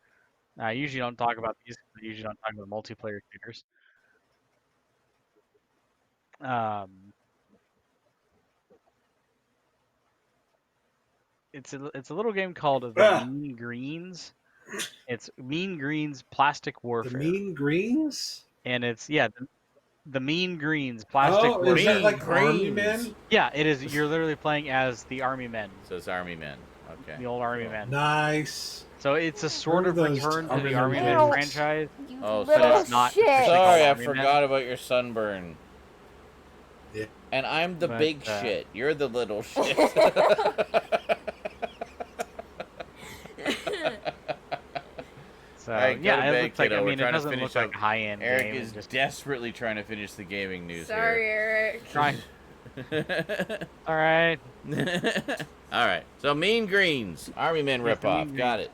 I usually don't talk about these. I usually don't talk about multiplayer shooters. It's a little game called The Ah. Mean Greens. It's Mean Greens Plastic The Warfare, Mean Greens? and it's the Mean Greens Plastic Oh, Warfare. is that like Mean Army Greens. Men? Yeah, it is. You're literally playing as the Army Men, So it's Army Men. Okay. the old Army Cool. Men. Nice. So it's a sort of What are those return to the Army Army Men Men games? franchise. You Oh, little it's not shit. officially called Sorry, I Army Men. forgot about your sunburn. Yeah. And I'm the But, big shit. You're the little shit. So Alright, go yeah, to it bed, looks like kiddo. We're it trying to doesn't finish look up. like a high-end Eric game. is Just desperately trying to finish the gaming news Sorry, Eric. trying. here. All right, Alright, so Mean Greens. Army Men Yes, the ripoff. Mean Got Greens. it.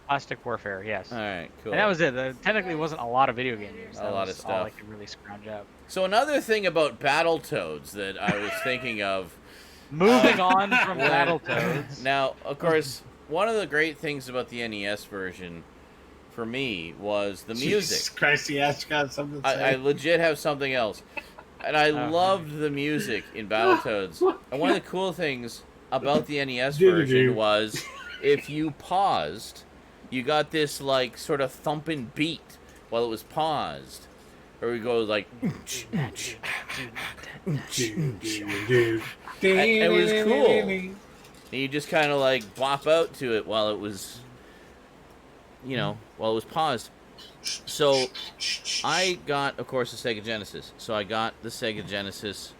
Plastic Warfare. Yes. Alright, cool. And that was it. Technically, it wasn't a lot of video game news. A That lot was of all I stuff. could really scrounge up. So another thing about Battletoads that I was thinking of. Moving on from when- Battletoads. Now, of course, one of the great things about the NES version, for me, was the music. Jesus Christ, he has got something to I say. legit have something else. And I Oh, loved the music in Battletoads. And one of the cool things about the NES Did version you? was if you paused, you got this like sort of thumping beat while it was paused. Or we go like it was cool. And you just kind of like bop out to it while it was, you know, while it was paused. So I got, of course, the Sega Genesis. So I got the Sega Genesis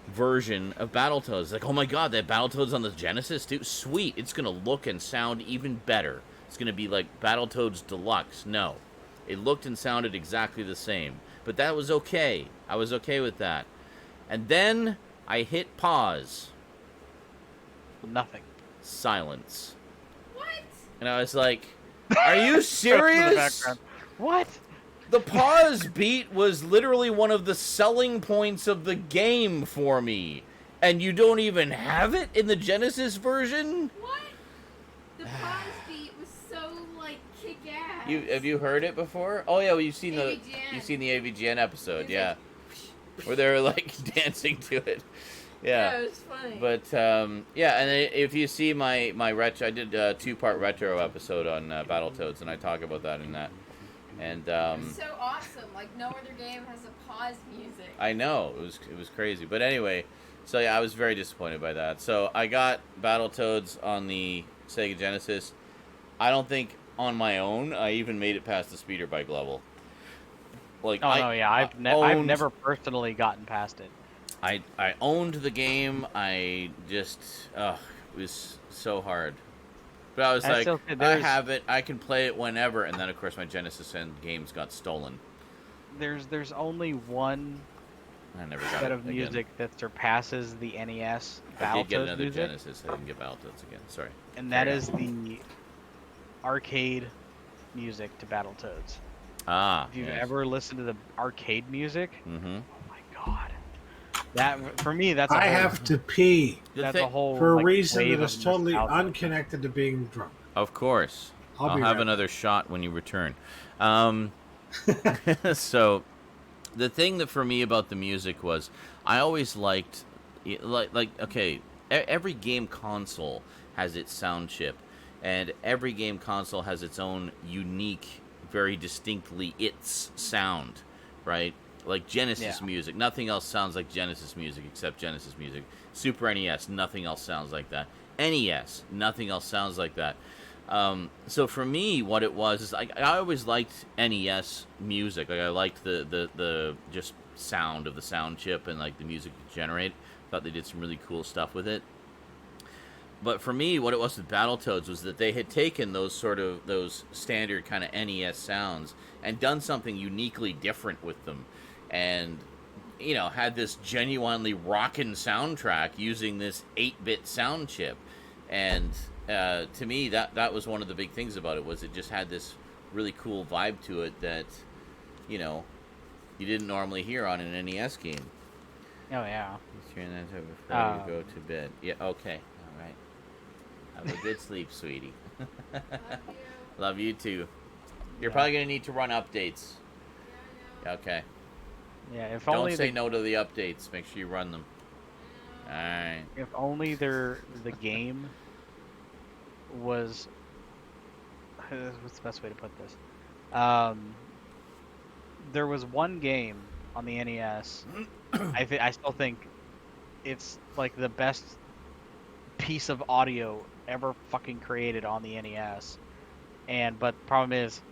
version of Battletoads. Like, oh my god, they have Battletoads on the Genesis too? Sweet. It's going to look and sound even better. It's going to be like Battletoads Deluxe. No. It looked and sounded exactly the same. But that was okay. I was okay with that. And then I hit pause. Nothing. Silence. What? And I was like, are you In the serious? background. What? The pause beat was literally one of the selling points of the game for me. And you don't even have it in the Genesis version? What? The pause beat was so like kick-ass. Have you heard it before? Oh yeah, well, you've seen AVGN. you've seen the AVGN episode, It's yeah. like, Where they're like dancing to it. Yeah. it was funny. But yeah, and if you see my retro, I did a 2-part retro episode on Battletoads, and I talk about that in that. And it was so awesome. Like no other game has a pause music. I know it was crazy, but anyway, so yeah, I was very disappointed by that. So I got Battletoads on the Sega Genesis. I don't think on my own I even made it past the speeder bike level. Like Oh no, yeah, I've owned- never personally gotten past it. I owned the game. I just it was so hard. But I was I like, still think I there's- have it. I can play it whenever. And then of course my Genesis and games got stolen. There's only one I never got set it of again. music that surpasses the NES I did get Battletoads another music, Genesis. I didn't get Battletoads again. Sorry. and that Carry is the arcade music to Battletoads. Ah. If you've yes. ever listened to the arcade music, Mm-hmm. oh my god, That for me, that's a I whole, have to pee that's a whole for a like, reason wave that of is totally nostalgia. unconnected to being drunk. Of course. I'll be have right another shot when you return. So, the thing that for me about the music was, I always liked, okay, every game console has its sound chip, and every game console has its own unique, very distinctly its sound, right? Like Genesis music, nothing else sounds like Genesis music except Genesis music. Super NES, nothing else sounds like that. NES, nothing else sounds like that. So for me, what it was is I always liked NES music. Like I liked the just sound of the sound chip and like the music it generate. Thought they did some really cool stuff with it. But for me, what it was with Battletoads was that they had taken those standard kind of NES sounds and done something uniquely different with them, and had this genuinely rockin' soundtrack using this 8-bit sound chip. And to me, that was one of the big things about it, was it just had this really cool vibe to it that you didn't normally hear on an NES game. Oh yeah. Turn that over before you go to bed. Yeah. Okay. All right. Have a good sleep, sweetie. Love you too. You're probably gonna need to run updates. Okay. Yeah. If Don't only say no to the updates. Make sure you run them. All right. If only the game was. What's the best way to put this? There was one game on the NES. I still think it's like the best piece of audio ever fucking created on the NES. But the problem is,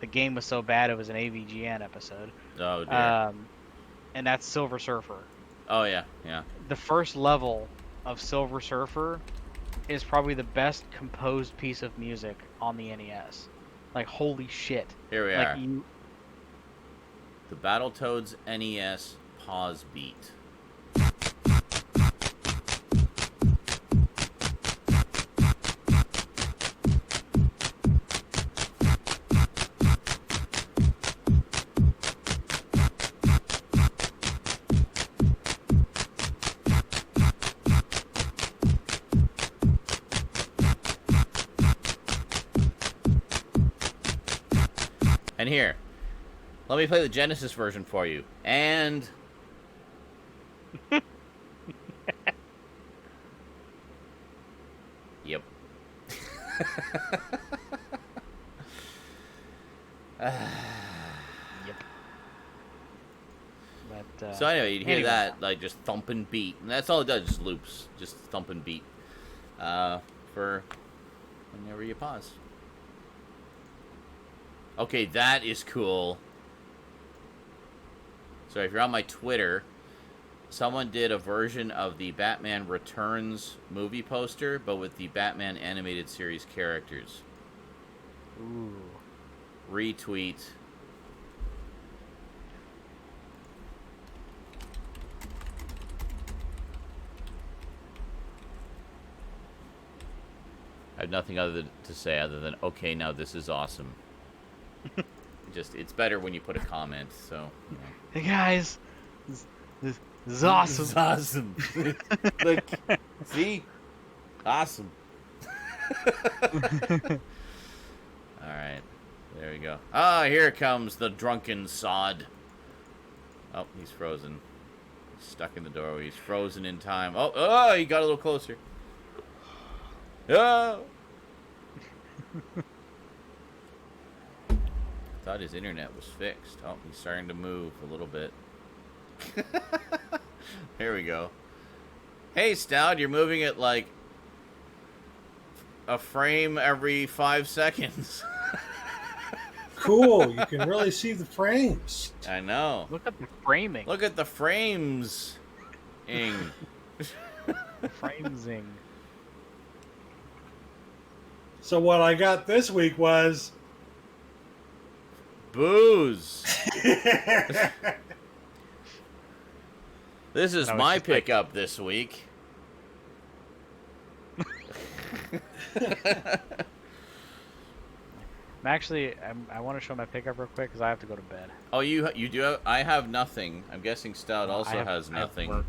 the game was so bad it was an AVGN episode. Oh dear. And that's Silver Surfer. Oh yeah, yeah. The first level of Silver Surfer is probably the best composed piece of music on the NES. Like, holy shit. Here we like are. The Battletoads NES pause beat. And here, let me play the Genesis version for you. And yep. Yep. But, so anyway, you'd hear anyway. that, like, just thumping beat. And that's all it does, just loops. Just thumping beat. For whenever you pause. Okay, that is cool. So if you're on my Twitter, someone did a version of the Batman Returns movie poster, but with the Batman animated series characters. Ooh. Retweet. I have nothing to say other than, okay, now this is awesome. It's better when you put a comment, so. Hey guys, this is awesome. This is awesome. Look, see? Awesome. Alright, there we go. Ah, here comes the drunken sod. Oh, he's frozen. He's stuck in the doorway. He's frozen in time. Oh, he got a little closer. Oh! Thought his internet was fixed. Oh, he's starting to move a little bit. Here we go. Hey, Stout, you're moving at like a frame every 5 seconds. Cool. You can really see the frames. I know. Look at the framing. Look at the frames. Framesing. So what I got this week was booze. This is No, it's my just like- pickup this week. I want to show my pickup real quick because I have to go to bed. Oh, you do have, I have nothing. I'm guessing Stout also I have has nothing. work.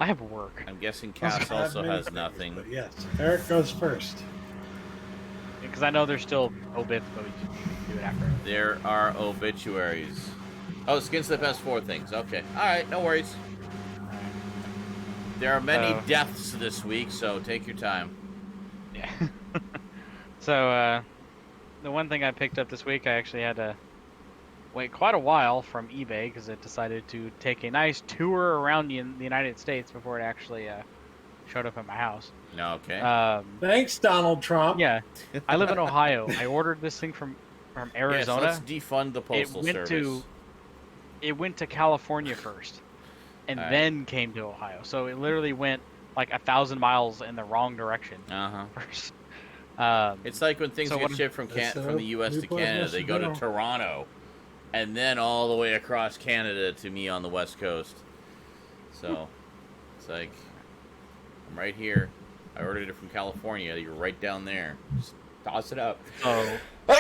I have work. I'm guessing Cass also has nothing. But yes, Eric goes first. Because I know there's still obits, but we can do it after. There are obituaries. Oh, Skinslip has 4 things. Okay. All right, no worries. There are many deaths this week, so take your time. Yeah. So, the one thing I picked up this week, I actually had to wait quite a while from eBay because it decided to take a nice tour around the United States before it actually showed up at my house. Okay. Thanks, Donald Trump. Yeah, I live in Ohio. I ordered this thing from Arizona. Yes, let's defund the postal service. It went to California first, and then came to Ohio. So it literally went like 1,000 miles in the wrong direction. First. It's like when things get shipped from the U.S. to Canada, they go to Toronto, and then all the way across Canada to me on the West Coast. So it's like, I'm right here. I ordered it from California. You're right down there. Just toss it up. Oh. I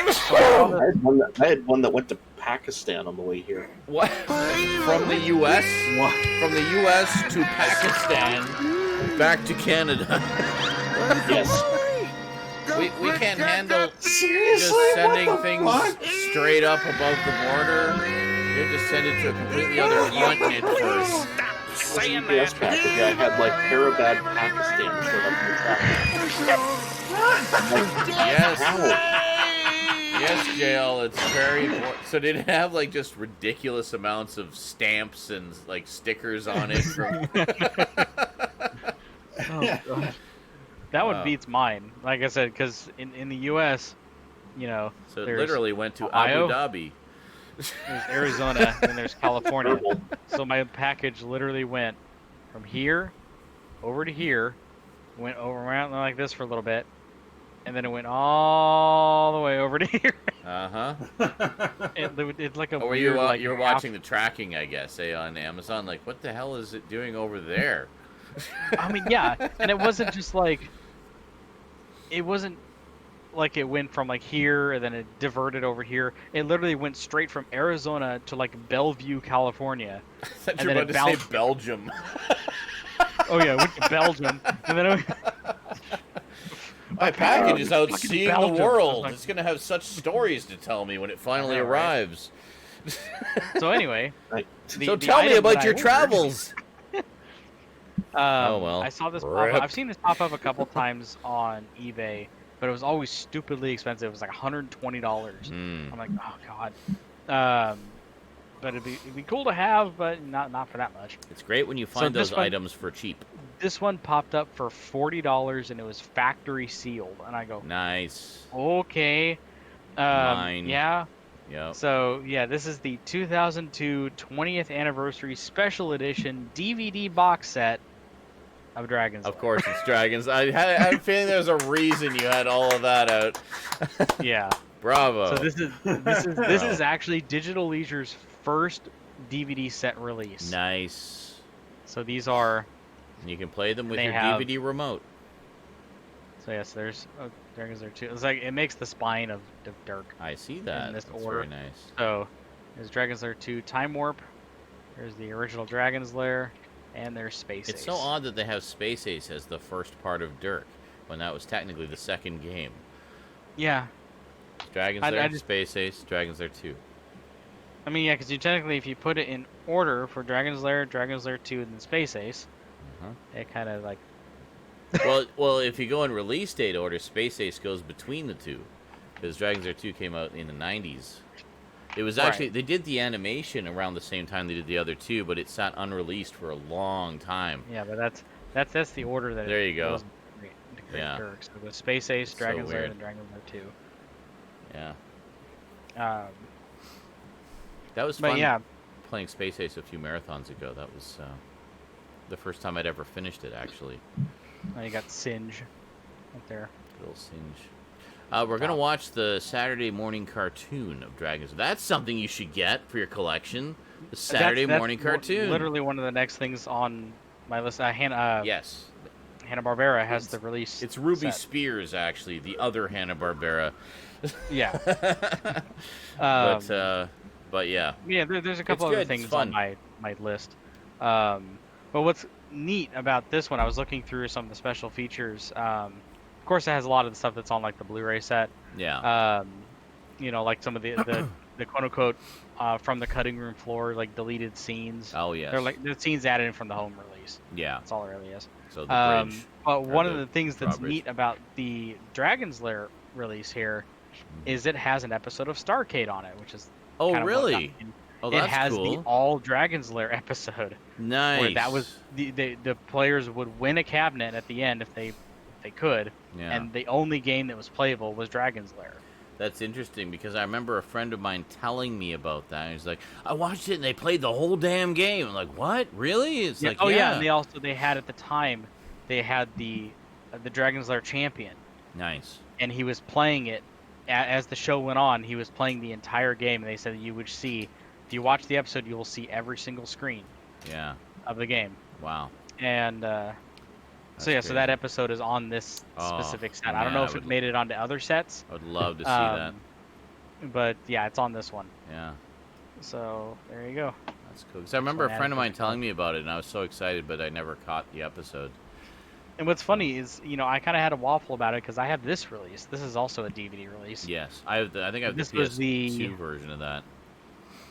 had one that went to Pakistan on the way here. What? From the U.S.? What? From the U.S. to Pakistan, back to Canada. Yes. We can't handle Seriously? just sending What the things fuck? straight up above the border. You have to send it to a completely other continent first. Saying that. I had like Parabad Pakistan showed up in the track. Yes, JL, it's very important. So did it have like just ridiculous amounts of stamps and like stickers on it from Oh, God. That one beats mine. Like I said, because in the U.S., you know, so it there's literally went to Ohio, Abu Dhabi. There's Arizona, and there's California. So my package literally went from here over to here, went over around like this for a little bit, and then it went all the way over to here. It's like a weird, you like you're watching the tracking, I guess, on Amazon. Like, what the hell is it doing over there? I mean, yeah, and it wasn't just like it wasn't like it went from like here and then it diverted over here. It literally went straight from Arizona to like Bellevue, California. I thought you were about to say Belgium. Oh yeah, it went to Belgium, and then my package is out seeing Belgium. the world. Like, it's gonna have such stories to tell me when it finally arrives. So anyway, so tell me about your travels. Oh well. I saw this pop up. I've seen this pop up a couple times on eBay, but it was always stupidly expensive. It was like $120. I'm like, oh god. But it'd be cool to have, but not for that much. It's great when you find those items for cheap. This one popped up for $40 and it was factory sealed, and I go, nice. Okay. Mine. Yeah. Yep. So yeah, this is the 2002 20th anniversary special edition DVD box set of Dragon's Lair. Of course, it's Dragons. I had a feeling there was a reason you had all of that out. Yeah. Bravo. So this is actually Digital Leisure's first DVD set release. Nice. So these are. You can play them with your DVD remote. So yes, there's Dragon's Lair 2. It's like it makes the spine of Dirk. I see that. In this That's order. very nice. So there's Dragon's Lair 2 Time Warp. There's the original Dragon's Lair, and there's Space Ace. It's so odd that they have Space Ace as the first part of Dirk, when that was technically the second game. Yeah. Dragon's Lair, Space Ace, Dragon's Lair 2. I mean, yeah, because you technically, if you put it in order for Dragon's Lair 2, and then Space Ace, it kind of like. well, if you go in release date order, Space Ace goes between the two, because Dragon's Lair 2 came out in the 90s. It was actually they did the animation around the same time they did the other two, but it sat unreleased for a long time. Yeah, but that's the order that. There you go. Yeah. Dirk. So it goes Space Ace, Dragon's Lair, and Dragon's Lair 2. Yeah. That was fun. Yeah. Playing Space Ace a few marathons ago. That was the first time I'd ever finished it, actually. Oh, you got Singe right there. Good old Singe. We're gonna watch the Saturday morning cartoon of Dragons. That's something you should get for your collection. The Saturday morning cartoon. Literally one of the next things on my list. Yes. Hanna-Barbera has the release. It's Ruby Spears, actually, the other Hanna-Barbera. Yeah. But yeah. Yeah, there's a couple other things on my list. But neat about this one, I was looking through some of the special features. Of course, it has a lot of the stuff that's on like the Blu-ray set. Yeah. Like some of the quote unquote from the cutting room floor, like deleted scenes. Oh yes. They're like the scenes added in from the home release. Yeah. That's all it really is. So the bridge. But one of the the things that's drawbridge. neat about the Dragon's Lair release here is it has an episode of Starcade on it, which is Oh kind of what got really? me. Oh, It that's has cool. the all Dragon's Lair episode. Nice. Where that was the players would win a cabinet at the end if they could, Yeah. and the only game that was playable was Dragon's Lair. That's interesting because I remember a friend of mine telling me about that. He's like, I watched it and they played the whole damn game. I'm like, what? Really? It's like, yeah. And they had at the time, they had the Dragon's Lair champion, Nice. and he was playing it as the show went on. He was playing the entire game, and they said that you would see, if you watch the episode, you will see every single screen Yeah. of the game. Wow. And so crazy. that episode is on this Oh, specific set. I man, don't know I if it would- made it onto other sets. I would love to see that. But yeah, it's on this one. Yeah. So there you go. That's cool. Because I remember a one friend of added mine to the telling me about it, and I was so excited, but I never caught the episode. And what's funny is, I kind of had a waffle about it because I have this release. This is also a DVD release. Yes, I think I have the This was PS2 version of that.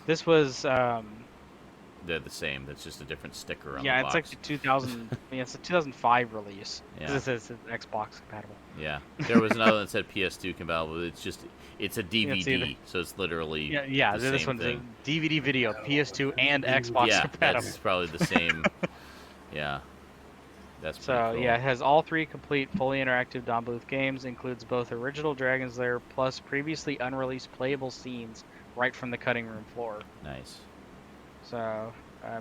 This was, They're the same. That's just a different sticker on yeah, the it's box. like the 2000. Yeah, it's a 2005 release. Yeah. This is Xbox compatible. Yeah, there was another one that said PS2 compatible. But it's a DVD, either- so it's literally Yeah. the This same one's thing. a DVD video, PS2 and Xbox Yeah, compatible. that's probably the same. Yeah, that's pretty So cool. yeah, it has all 3 complete, fully interactive Don Bluth games. Includes both original Dragon's Lair plus previously unreleased playable scenes right from the cutting room floor. Nice. So,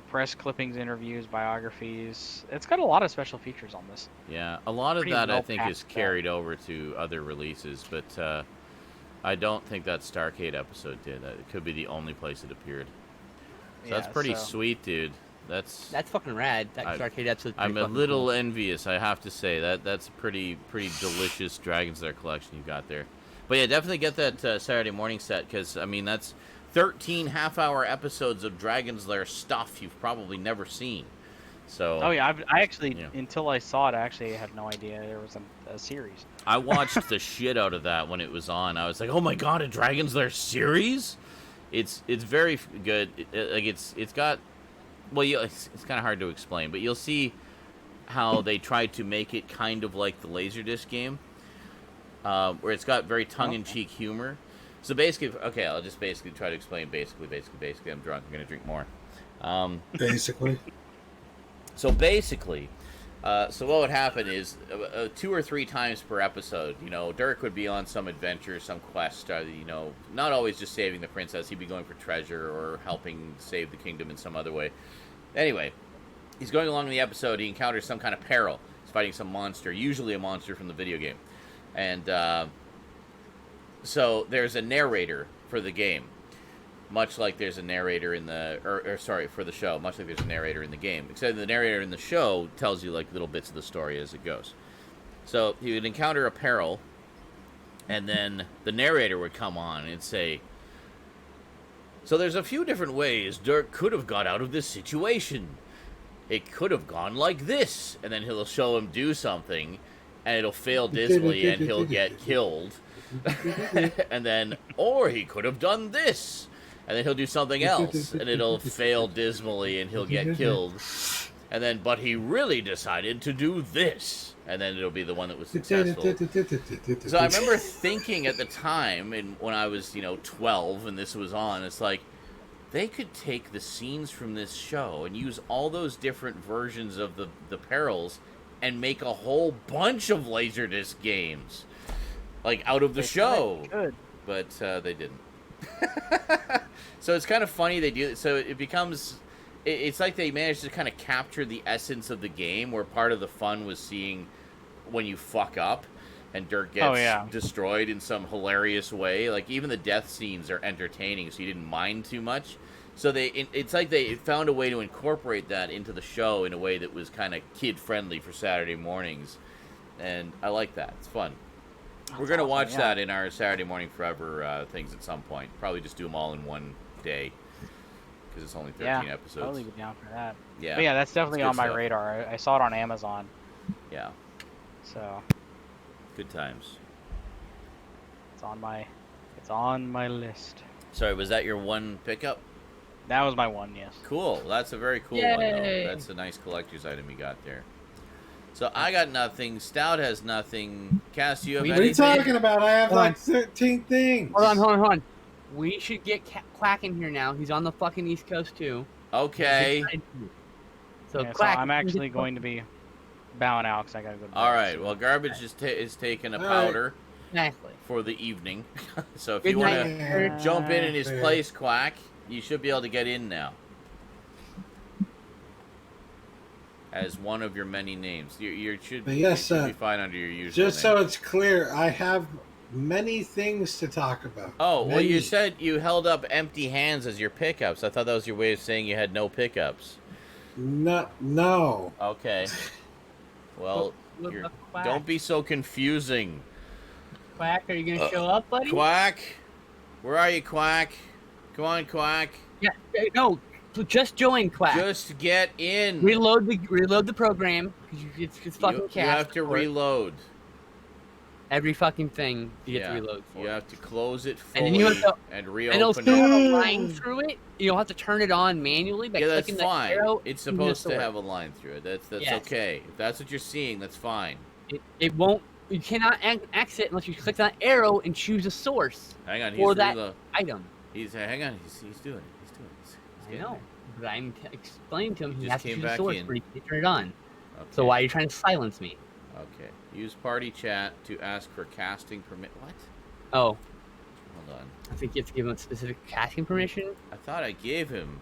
press clippings, interviews, biographies. It's got a lot of special features on this. Yeah, a lot of Pretty that I well think is packed, carried over to other releases, but I don't think that Starcade episode did. It could be the only place it appeared. So that's pretty sweet, dude. That's fucking rad. That arcade episode. I'm a little envious, I have to say. That's a pretty delicious Dragon's Lair collection you got there. But yeah, definitely get that Saturday morning set, because I mean that's 13 half-hour episodes of Dragon's Lair stuff you've probably never seen. So. Oh yeah, I actually until I saw it, I actually had no idea there was a series. I watched the shit out of that when it was on. I was like, oh my god, a Dragon's Lair series? It's very good. It's got. Well, it's kind of hard to explain, but you'll see how they tried to make it kind of like the Laserdisc game, where it's got very tongue-in-cheek humor. So basically, okay, I'll just basically try to explain. Basically, I'm drunk. I'm gonna drink more. Basically. So basically, so what would happen is 2 or 3 times per episode, Dirk would be on some adventure, some quest, not always just saving the princess. He'd be going for treasure or helping save the kingdom in some other way. Anyway, he's going along in the episode. He encounters some kind of peril. He's fighting some monster, usually a monster from the video game. And so there's a narrator for the game. Much like there's a narrator in for the show, much like there's a narrator in the game. Except the narrator in the show tells you, like, little bits of the story as it goes. So he would encounter a peril, and then the narrator would come on and say, so there's a few different ways Dirk could have got out of this situation. It could have gone like this. And then he'll show him do something, and it'll fail dismally, and he'll get killed. And then, or he could have done this. And then he'll do something else, and it'll fail dismally, and he'll get killed. And then, but he really decided to do this. And then it'll be the one that was successful. So I remember thinking at the time, and when I was, 12, and this was on, it's like, they could take the scenes from this show and use all those different versions of the perils and make a whole bunch of Laserdisc games, like, out of the show. Good. But they didn't. So it's kind of funny they do it. So it becomes, it's like they managed to kind of capture the essence of the game, where part of the fun was seeing when you fuck up and Dirk gets destroyed in some hilarious way. Like, even the death scenes are entertaining, so you didn't mind too much. So it's like they found a way to incorporate that into the show in a way that was kind of kid-friendly for Saturday mornings. And I like that. It's fun. We're going to watch that in our Saturday Morning Forever things at some point. Probably just do them all in one day. because it's only 13 Yeah, episodes. I'll leave it down for that. Yeah. But yeah, that's definitely It's on good my stuff. radar. I saw it on Amazon. Yeah. So Good times. it's on my list. Sorry, was that your one pickup? That was my one, yes. Cool. That's a very cool one, though. Yay. That's a nice collector's item you got there. So I got nothing. Stout has nothing. Cass, you have What are you anything? talking about? I have Hold on. like 13 things. Hold on. We should get Quack in here now. He's on the fucking East Coast too. Okay. So Yeah, Quack. I'm actually going to be bowing out because I gotta go to bed. All right. Well, Garbage is taking a All right. powder Exactly. for the evening. So if Good you want night. to Yeah, jump in his fair. place, Quack, you should be able to get in now. As one of your many names. You should, But yes, you should be fine under your usual Just name. so it's clear, I have many things to talk about. Oh, well, you Many. said you held up empty hands as your pickups. I thought that was your way of saying you had no pickups. No. Okay. Well, Look you're, up Quack. don't be so confusing. Quack, are you gonna show up, buddy? Quack? Where are you, Quack? Come on, Quack. Yeah. No. Just join Quack. Just get in. reload the program. It's fucking You have to support. reload. Every fucking thing you get Yeah. to reload for. You have to close it And fully then you have to- and and it'll reopen still it. have a line through it. You don't have to turn it on manually by Yeah, that's clicking fine. the arrow. It's using the supposed to sword. have a line through it. That's Yes. okay. If that's what you're seeing, that's fine. It won't. You cannot exit unless you click that arrow and choose a source Hang on, for he's that reload. item. Hang on, he's doing it. He's doing it. He's I getting know, but I'm explaining to him he Just has to came choose a back source in. where he can turn it on. there. So Okay. why are you trying to silence me? Okay. Use party chat to ask for casting permit. What? Oh, Hold on. I think you have to give him a specific casting permission. I thought I gave him.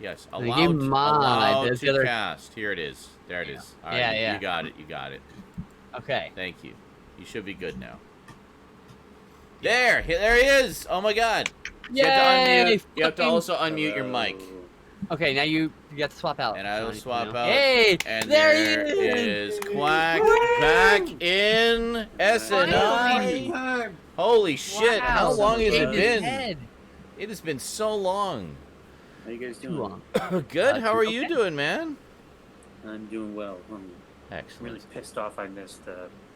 Yes, You allowed, gave him mod, allowed there's to the other- cast. Here it is. There it is. All right, Yeah, you- yeah. You got it. You got it. Okay. Thank you. You should be good now. There he is. Oh my God. You have to unmute. You have to Fucking- also unmute your mic. Okay, now you got to swap out. And I will Johnny, swap you know? out. Hey, And there there he is Quack back in Finally. SNI. Holy shit! Wow, How long has it shaved his been? head. It has been so long. How you guys Too doing? long. Good. How are okay. you doing, man? I'm doing well. I'm Excellent. really pissed off I missed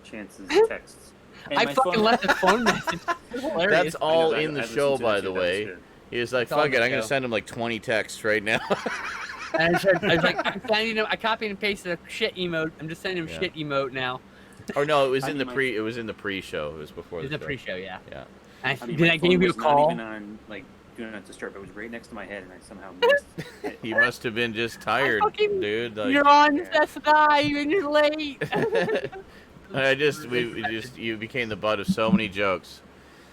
Chance's texts. And I my fucking phone- left a phone message. It's hilarious. That's all I know, in the I show, listened to by that the shit, that was way. good. He was like, It's all in "Fuck it, the I'm gonna show. send him like 20 texts right now." And I was like, I'm sending him. I copied and pasted a shit emote. I'm just sending him Yeah. shit emote now. Or no, it was I in mean, the my- pre. It was in the pre-show. It was before It's the a show. pre-show, yeah. Yeah. And I mean, did my I phone give you a was not call? even on, like, do not disturb. It was right next to my head, and I somehow missed it. You must have been just tired, fucking- dude. Like, You're on Yeah. SNI and you're late. you became the butt of so many jokes.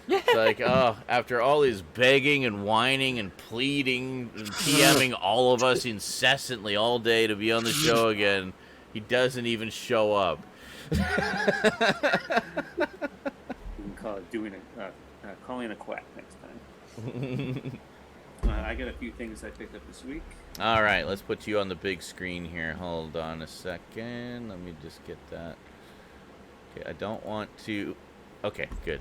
Yeah. It's like, oh, after all his begging and whining and pleading and PMing all of us incessantly all day to be on the show again, he doesn't even show up. You can call it calling a quack next time. I got a few things I picked up this week. All right, let's put you on the big screen here. Hold on a second. Let me just get that. Okay, I don't want to... Okay, good.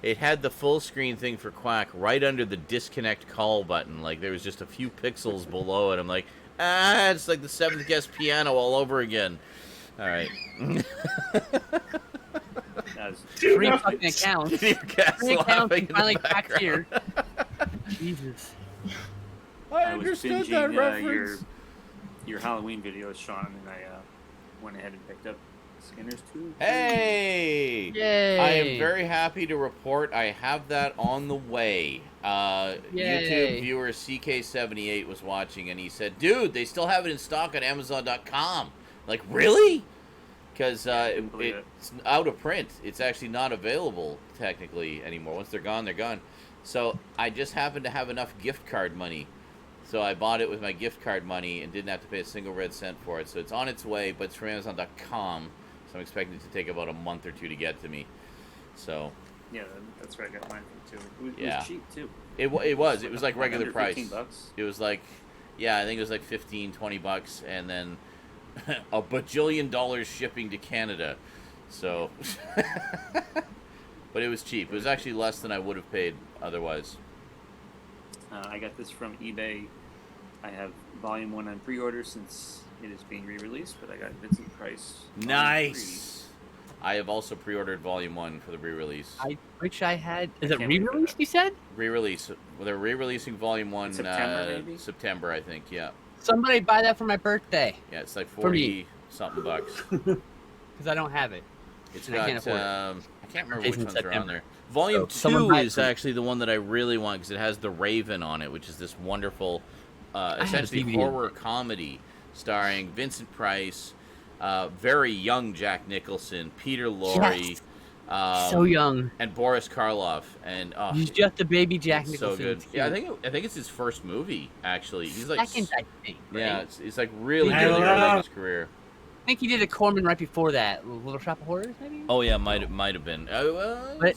It had the full screen thing for Quack right under the disconnect call button. Like, there was just a few pixels below it. I'm like, it's like the seventh guest piano all over again. All right. That was- Three fucking accounts. Your cat's 3 accounts laughing and in finally the back here. background. Jesus. I I was understood that binging reference. your Halloween videos, Sean, and I went ahead and picked up Skinner's 2. Hey! Yay. I am very happy to report I have that on the way. YouTube Yay. viewer CK78 was watching and he said, "Dude, they still have it in stock on Amazon.com." Like, really? Because couldn't believe it. it's out of print. It's actually not available technically anymore. Once they're gone, they're gone. So I just happened to have enough gift card money. So I bought it with my gift card money and didn't have to pay a single red cent for it. So it's on its way, but it's from Amazon.com. So I'm expecting it to take about a month or two to get to me. So Yeah, that's where I got mine from, too. It Yeah. was cheap, too. it was like regular under price. $15. It was like, yeah, I think it was like $15-20, and then a bajillion dollars shipping to Canada. So, but it was cheap. It was actually less than I would have paid otherwise. I got this from eBay I have Volume 1 on pre-order since it is being re-released, but I got Vincent Price. Volume Nice. I have also pre-ordered Volume 1 for the re-release. I wish I had. Is I it can't wait for re-released? that. You said Re-release. Well, they're re-releasing Volume 1 September, maybe? September, I think. Yeah. somebody buy that for my birthday Yeah, it's like For me. 40-something bucks. because I don't have it. It's And I got. can't afford it. I can't remember It's which in ones are on September. there. Volume So, someone 2 buy it is for me. actually the one that I really want because it has the Raven on it, which is this wonderful, have a essentially DVD. horror comedy starring Vincent Price, very young Jack Nicholson, Peter Lorre, Yes. So young. and Boris Karloff, and He's just a baby Jack it's Nicholson. so good. It's Yeah, cute. I think it's his first movie actually. He's like Second, I think. Right? yeah, it's like really I really early in love- his career. I think he did a Corman right before that. Little Shop of Horrors, maybe. Oh yeah, might have been. But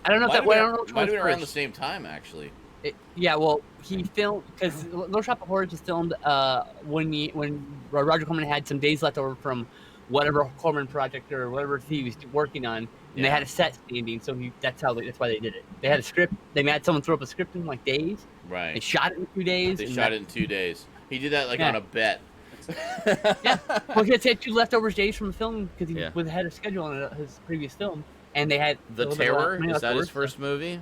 I don't know if that. Well, I don't know which might have one's been around the first. same time actually. Yeah, well, he filmed because Little Shop of Horrors was filmed when Roger Corman had some days left over from whatever Corman project or whatever he was working on, and they Yeah. had a set standing. So that's why they did it. They had a script. They had someone throw up a script in like days. They Right. shot it in 2 days. They and shot it in 2 days. He did that like Yeah. on a bet. Well, he had 2 leftovers days from the film because he Yeah. was ahead of schedule on his previous film, and they had The a little bit Terror, of money is that his leftovers. first movie?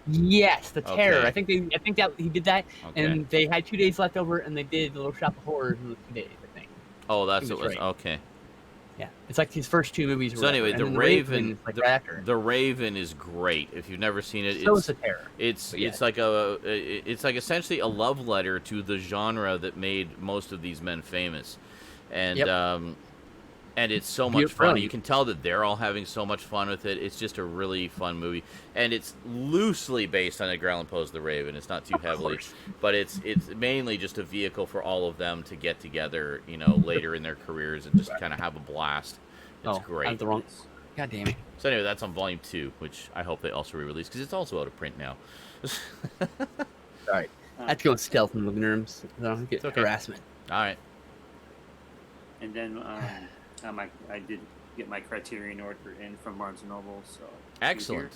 Yes, The Terror. Okay. I think that he did that, Okay. and they had 2 days left over, and they did the Little Shop of Horrors in those 2 days. I think. Oh, that's He what was it was. right. Okay. Yeah, it's like his first 2 movies. or So anyway, whatever, The and then Raven, is like right after. The Raven is great. If you've never seen it, So is it's The Terror. it's But yeah. it's like essentially a love letter to the genre that made most of these men famous, and Yep. and it's so much Beautiful. fun. You can tell that they're all having so much fun with it. It's just a really fun movie, and it's loosely based on Edgar Allan Poe's The Raven. It's not too Of heavily, course. but it's mainly just a vehicle for all of them to get together, later in their careers and just kind of have a blast. It's I great. have the wrong. God damn it. So anyway, that's on Volume 2, which I hope they also re-release because it's also out of print now. Sorry, I have to go stealth in the living rooms. So I don't get It's okay. harassment. All right. And then I did get my Criterion order in from Barnes & Noble, so Excellent.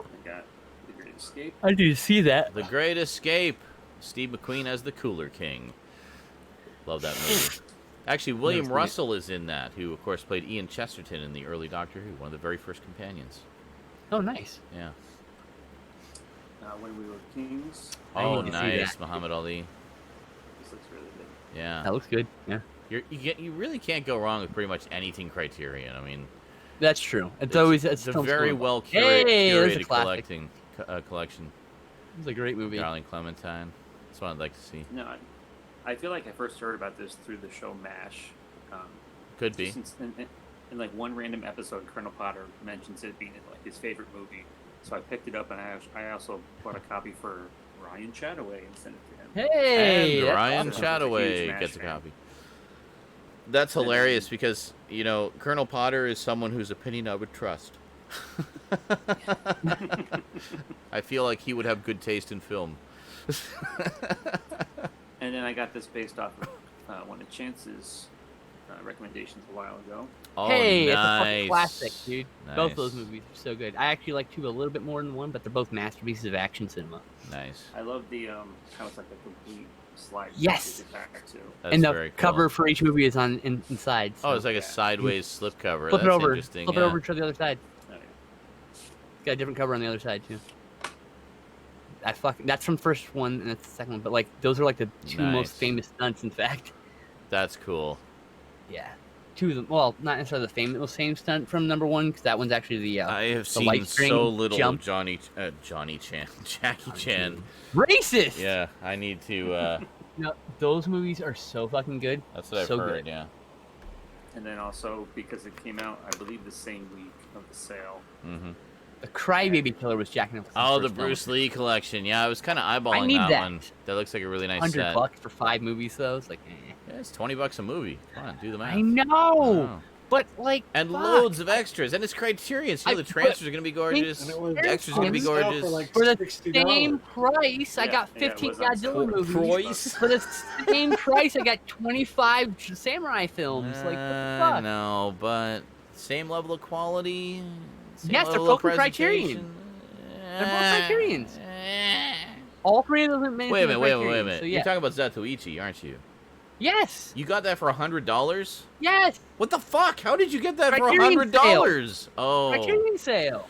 I got The Great Escape. I did see that. The Great Escape. Steve McQueen as the Cooler King. Love that movie. Actually, William seen it. Russell is in that, who, of course, played Ian Chesterton in the early Doctor Who, one of the very first companions. Oh, nice. Yeah. When We Were Kings. I Oh, need to see nice. that. Muhammad Ali. This looks really good. Yeah. That looks good. Yeah, You really can't go wrong with pretty much anything Criterion. I mean, that's true. It's always it's a film's very cool. well Hey, there's a curated classic. collection. It's a great movie. Darling Clementine. That's what I'd like to see. No, I feel like I first heard about this through the show MASH. Could be. Since in like one random episode, Colonel Potter mentions it being like his favorite movie, so I picked it up and I also bought a copy for Ryan Chataway and sent it to him. Hey, And that's Ryan awesome. Chataway Huge gets a Mash fan. copy. That's hilarious because, Colonel Potter is someone whose opinion I would trust. I feel like he would have good taste in film. And then I got this based off of one of Chance's recommendations a while ago. Oh, Hey, it's a nice. fucking classic, dude. Both those Nice. movies are so good. I actually like 2 a little bit more than 1, but they're both masterpieces of action cinema. Nice. I love the how it's like a complete slide. Yes. to get back to. That's and the very cool. cover for each movie is on inside. Oh, so it's like a Yeah. sideways slip cover. flip That's it over. interesting. Flip it yeah. over to the other side. Oh, yeah. It's got a different cover on the other side too. That's from the first one and that's the second one. But like those are like the 2 Nice. most famous stunts. In fact, That's cool. yeah, 2 of them. Well, not necessarily the famous same stunt from number 1 because that one's actually the I have the seen light string so little jump. of Johnny Chan, Jackie Chan. Racist. Yeah, I need to. No, those movies are so fucking good. That's what I've So heard. good. Yeah. And then also because it came out, I believe, the same week of the sale. hmm The Crybaby Killer was Jack Nicholson's Oh, the first film. Bruce Lee collection. Yeah, I was kind of eyeballing need that that. one. That looks like a really nice $100 set. for 5 movies though. It's like, eh. Yeah, it's $20 a movie. Come on, do the math. I know, Wow. but like, And fuck. loads of extras, and it's Criterion. So I- the transfers are gonna be gorgeous. And it was The extras are gonna be on sale gorgeous. for like For the $60. same price, I Yeah, got yeah, it 15 was on sale. Godzilla movies. Price? For the same price, I got 25 samurai films. Like, what the fuck? No, but same level of quality. Same Yes, they're level of both from Criterion. presentation. They're both Criterions. All three of them made. Wait a minute. So, You're talking about Zatoichi, aren't you? Yes. You got that for $100? Yes. What the fuck? How did you get that for Criterion $100? Oh. Criterion sale.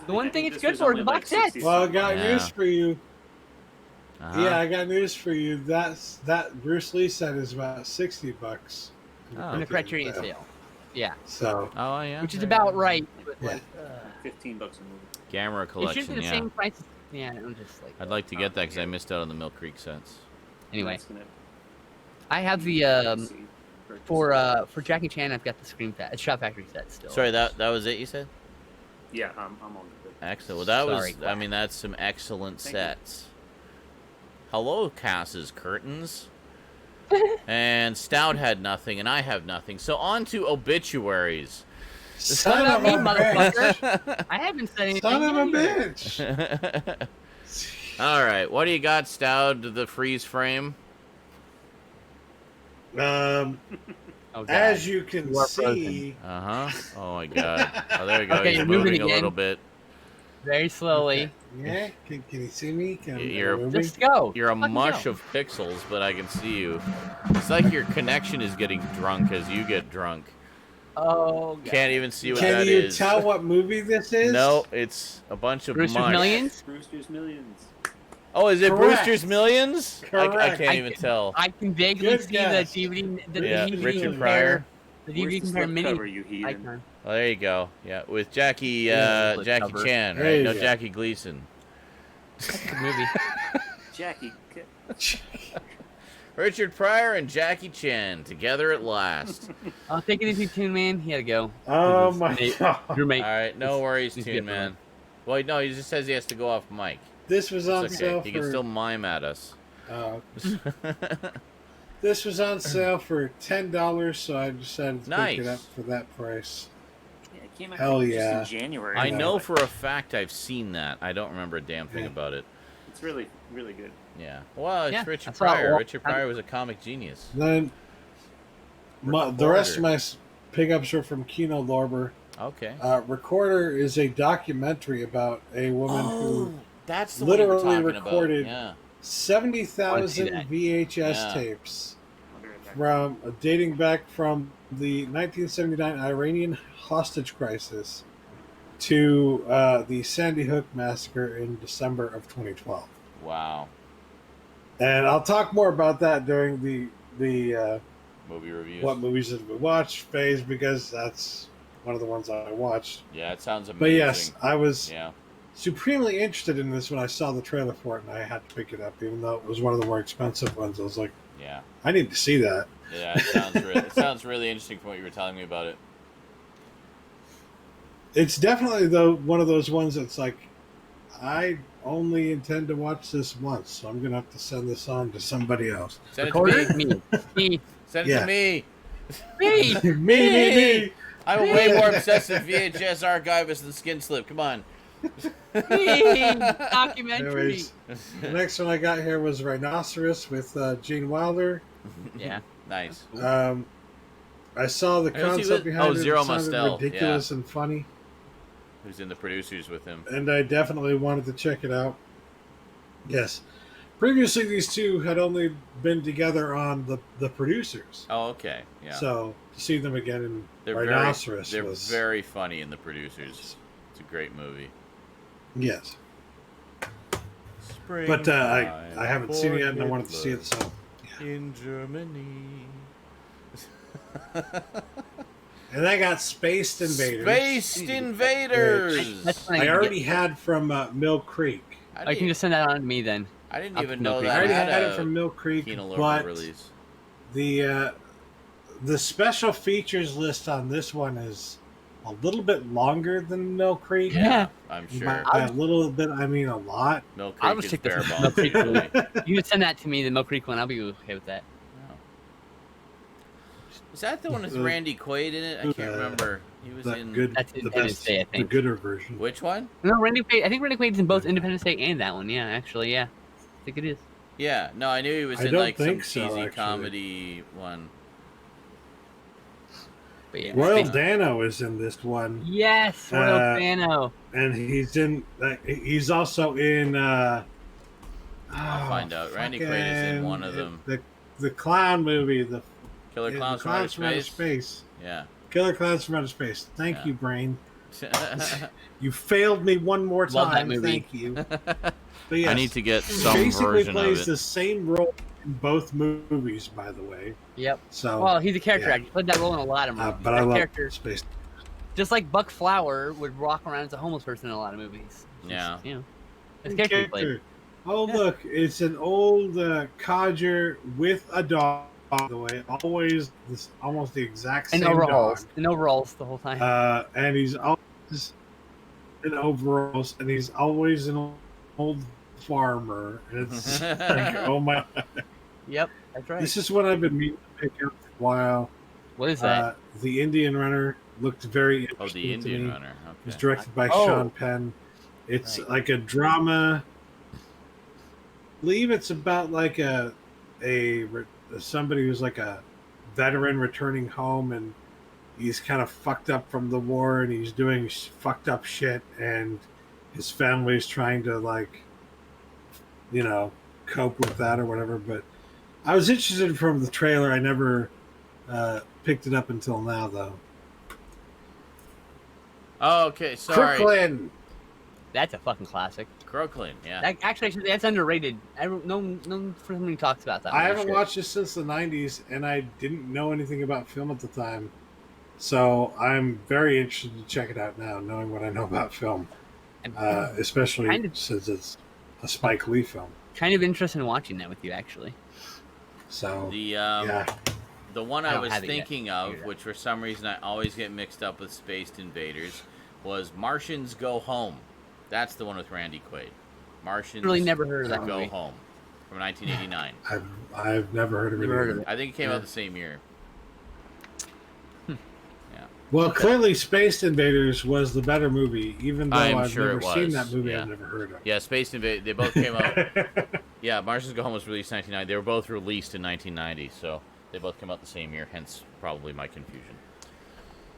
The one thing it's good for is the box set. Well, I got news for you. Uh-huh. Yeah, I got news for you. That Bruce Lee set is about $60 In the Criterion sale. Yeah. So. Oh yeah. Which is about right. But Yeah. like, $15 a movie. Gamera it collection. should be the Yeah. same price. Yeah, I'm just like. I'd like to get that because I missed out on the Mill Creek sets. Anyway, That's gonna- I have the see, purchase for Jackie Chan. I've got the Shot Factory set still. Sorry, that was it. You said. Yeah, I'm on good. Excellent. Well, that Sorry, was. I mean, that's some excellent Thank you. sets. Hello, Cass's curtains. And Stout had nothing, and I have nothing. So on to obituaries. Son not of me, a bitch. I haven't said anything. Son of a either. bitch. All right, what do you got, Stout? The freeze frame. Oh, God. As you can You are see, Uh huh. Oh my God. Oh, there we go. Okay, He's you're moving moving a again. little bit. Very slowly. yeah, can you see me? You're- Just go. You're a Fucking mush go. of pixels, but I can see you. It's like your connection is getting drunk as you get drunk. Oh, God. Can't even see what Can that you is. tell what movie this is? No, it's a bunch of Brewster's mush. Millions? Brewster's Millions. Oh, is it Correct. Brewster's Millions? I Correct. can't even tell. I can vaguely Good see guess. the DVD. The Yeah, DVD Richard compare- Pryor. The Where's DVD the compare slip mini cover, you heathen? icon. Oh, there you go. Yeah, with Jackie Yeah, flip Jackie cover. Chan, There right? you No, go. Jackie Gleason. Good movie. Jackie. Richard Pryor and Jackie Chan together at last. I'll take it easy, Toon Man. He had to go. Oh His my mate- god. All Roommate. right, no worries, he's Toon different. Man. Well, no, he just says he has to go off mic. This was on It's sale okay. He can for. still mime at us. This was on sale for $10, so I decided to pick it Nice. up for that price. Yeah, it came out Hell just yeah. in January. I know for a fact I've seen that. I don't remember a damn thing Yeah. about it. It's really, really good. Yeah. Well, it's Yeah, Richard I saw it. Pryor. Well, Richard Pryor was a comic genius. Then the rest of my pickups are from Kino Lorber. Okay. Recorder is a documentary about a woman who that's the one you were literally talking recorded about. Yeah. 70,000 that. VHS Yeah. tapes I'll be right back. from dating back from the 1979 Iranian hostage crisis to the Sandy Hook massacre in December of 2012. Wow. And I'll talk more about that during the Movie reviews. what movies did we watch phase, because that's one of the ones I watched. Yeah, it sounds amazing. But yes, I was Yeah. supremely interested in this when I saw the trailer for it, and I had to pick it up, even though it was one of the more expensive ones. I was like, Yeah. I need to see that. Yeah. It sounds really interesting from what you were telling me about it. It's definitely though one of those ones that's like, I only intend to watch this once, so I'm gonna have to send this on to somebody else. Send it to me. Recorder, me. Send it Yeah. to me. Me. me. I'm a way more obsessive VHS archivist than Skinslip. Come on. Me. Documentary. Anyways, the next one I got here was Rhinoceros with Gene Wilder. Yeah. Nice. I saw the Who's he concept with? behind it. Zero It sounded Mostel, ridiculous and funny, Who's in the producers with him? and I definitely wanted to check it out. Yes. Previously, these two had only been together on the producers. Oh, okay. Yeah. So to see them again in they're Rhinoceros they're was very funny in the producers. It's a great movie. yes. But I haven't seen it yet, and I wanted to see it. So in Germany. and I got Spaced Invaders. Spaced Invaders. That's funny. I already had from Mill Creek. I can just send that on to me then. I didn't I'll even put know Mill Creek. I that already had had a it from Mill Creek, Kino Lorber but release. the special features list on this one is a little bit longer than Mill Creek. Yeah. I'm By sure. a little bit, I mean a lot. Mill I'll Creek just is take the bare Mill bones. Creek really. You can send that to me, the Mill Creek one. I'll be okay with that. Is that the one with Randy Quaid in it? I can't remember. He was That in good, That's the Independence best, Day, I the think. gooder version. which one? No, Randy Quaid. I think Randy Quaid's in both Independence Day and that one. Yeah, actually, yeah. I think it is. Yeah, no, I knew he was I in don't like some think so, cheesy actually. comedy one. But yeah, Royal Space- Dano is in this one, Yes, Royal Dano. and he's also in. I'll find out. Randy Quaid is in one of them. The clown movie, the Killer Clowns from Outer Space. Yeah. Killer Clowns from Outer Space. Thank Yeah. you, Brain. You failed me one more time. Love that movie. Thank you. But yes, I need to get some basically version plays of the it. same role in both movies, by the way. Yep. So, Well, he's a character yeah. actor. He played that role in a lot of movies. but I That love character, Space. just like Buck Flower would walk around as a homeless person in a lot of movies. Yeah. You know, his character he played. Oh, Yeah. look, it's an old codger with a dog, by the way. Always almost the exact same In overalls. dog. In overalls the whole time. And he's always in overalls, and he's always an old farmer. And it's like, oh my. Yep, that's right. This is what I've been meaning to pick up for a while. What is that? The Indian Runner looked very interesting. Oh, the to Indian me. Runner. It was Okay. directed by Oh. Sean Penn. It's Right. like a drama. I believe it's about like somebody who's like a veteran returning home, and he's kind of fucked up from the war, and he's doing fucked up shit, and his family's trying to like, cope with that or whatever. But I was interested from the trailer. I never picked it up until now, though. Oh, okay. Sorry. Crooklyn. That's a fucking classic. Crooklyn. Yeah. That, actually, that's underrated. No one for somebody talks about that. I one, haven't sure. watched this since the 90s, and I didn't know anything about film at the time. So I'm very interested to check it out now, knowing what I know about film, And especially kind of- since it's a Spike Lee film. kind of interested in watching that with you, actually. So, The the one I I don't was have it yet. thinking of, which for some reason I always get mixed up with Spaced Invaders, was Martians Go Home. That's the one with Randy Quaid. Martians Really never heard of that Go movie. Home from 1989. I've never heard of it. Never heard either. of it. I think it came out the same year. Well, clearly, Space Invaders was the better movie, even though I'm I've sure never it seen was, that movie. yeah. I've never heard of. Yeah, Spaced Invaders. They both came out. Yeah, Martians Go Home was released in 1990. They were both released in 1990, so they both came out the same year. Hence, probably my confusion.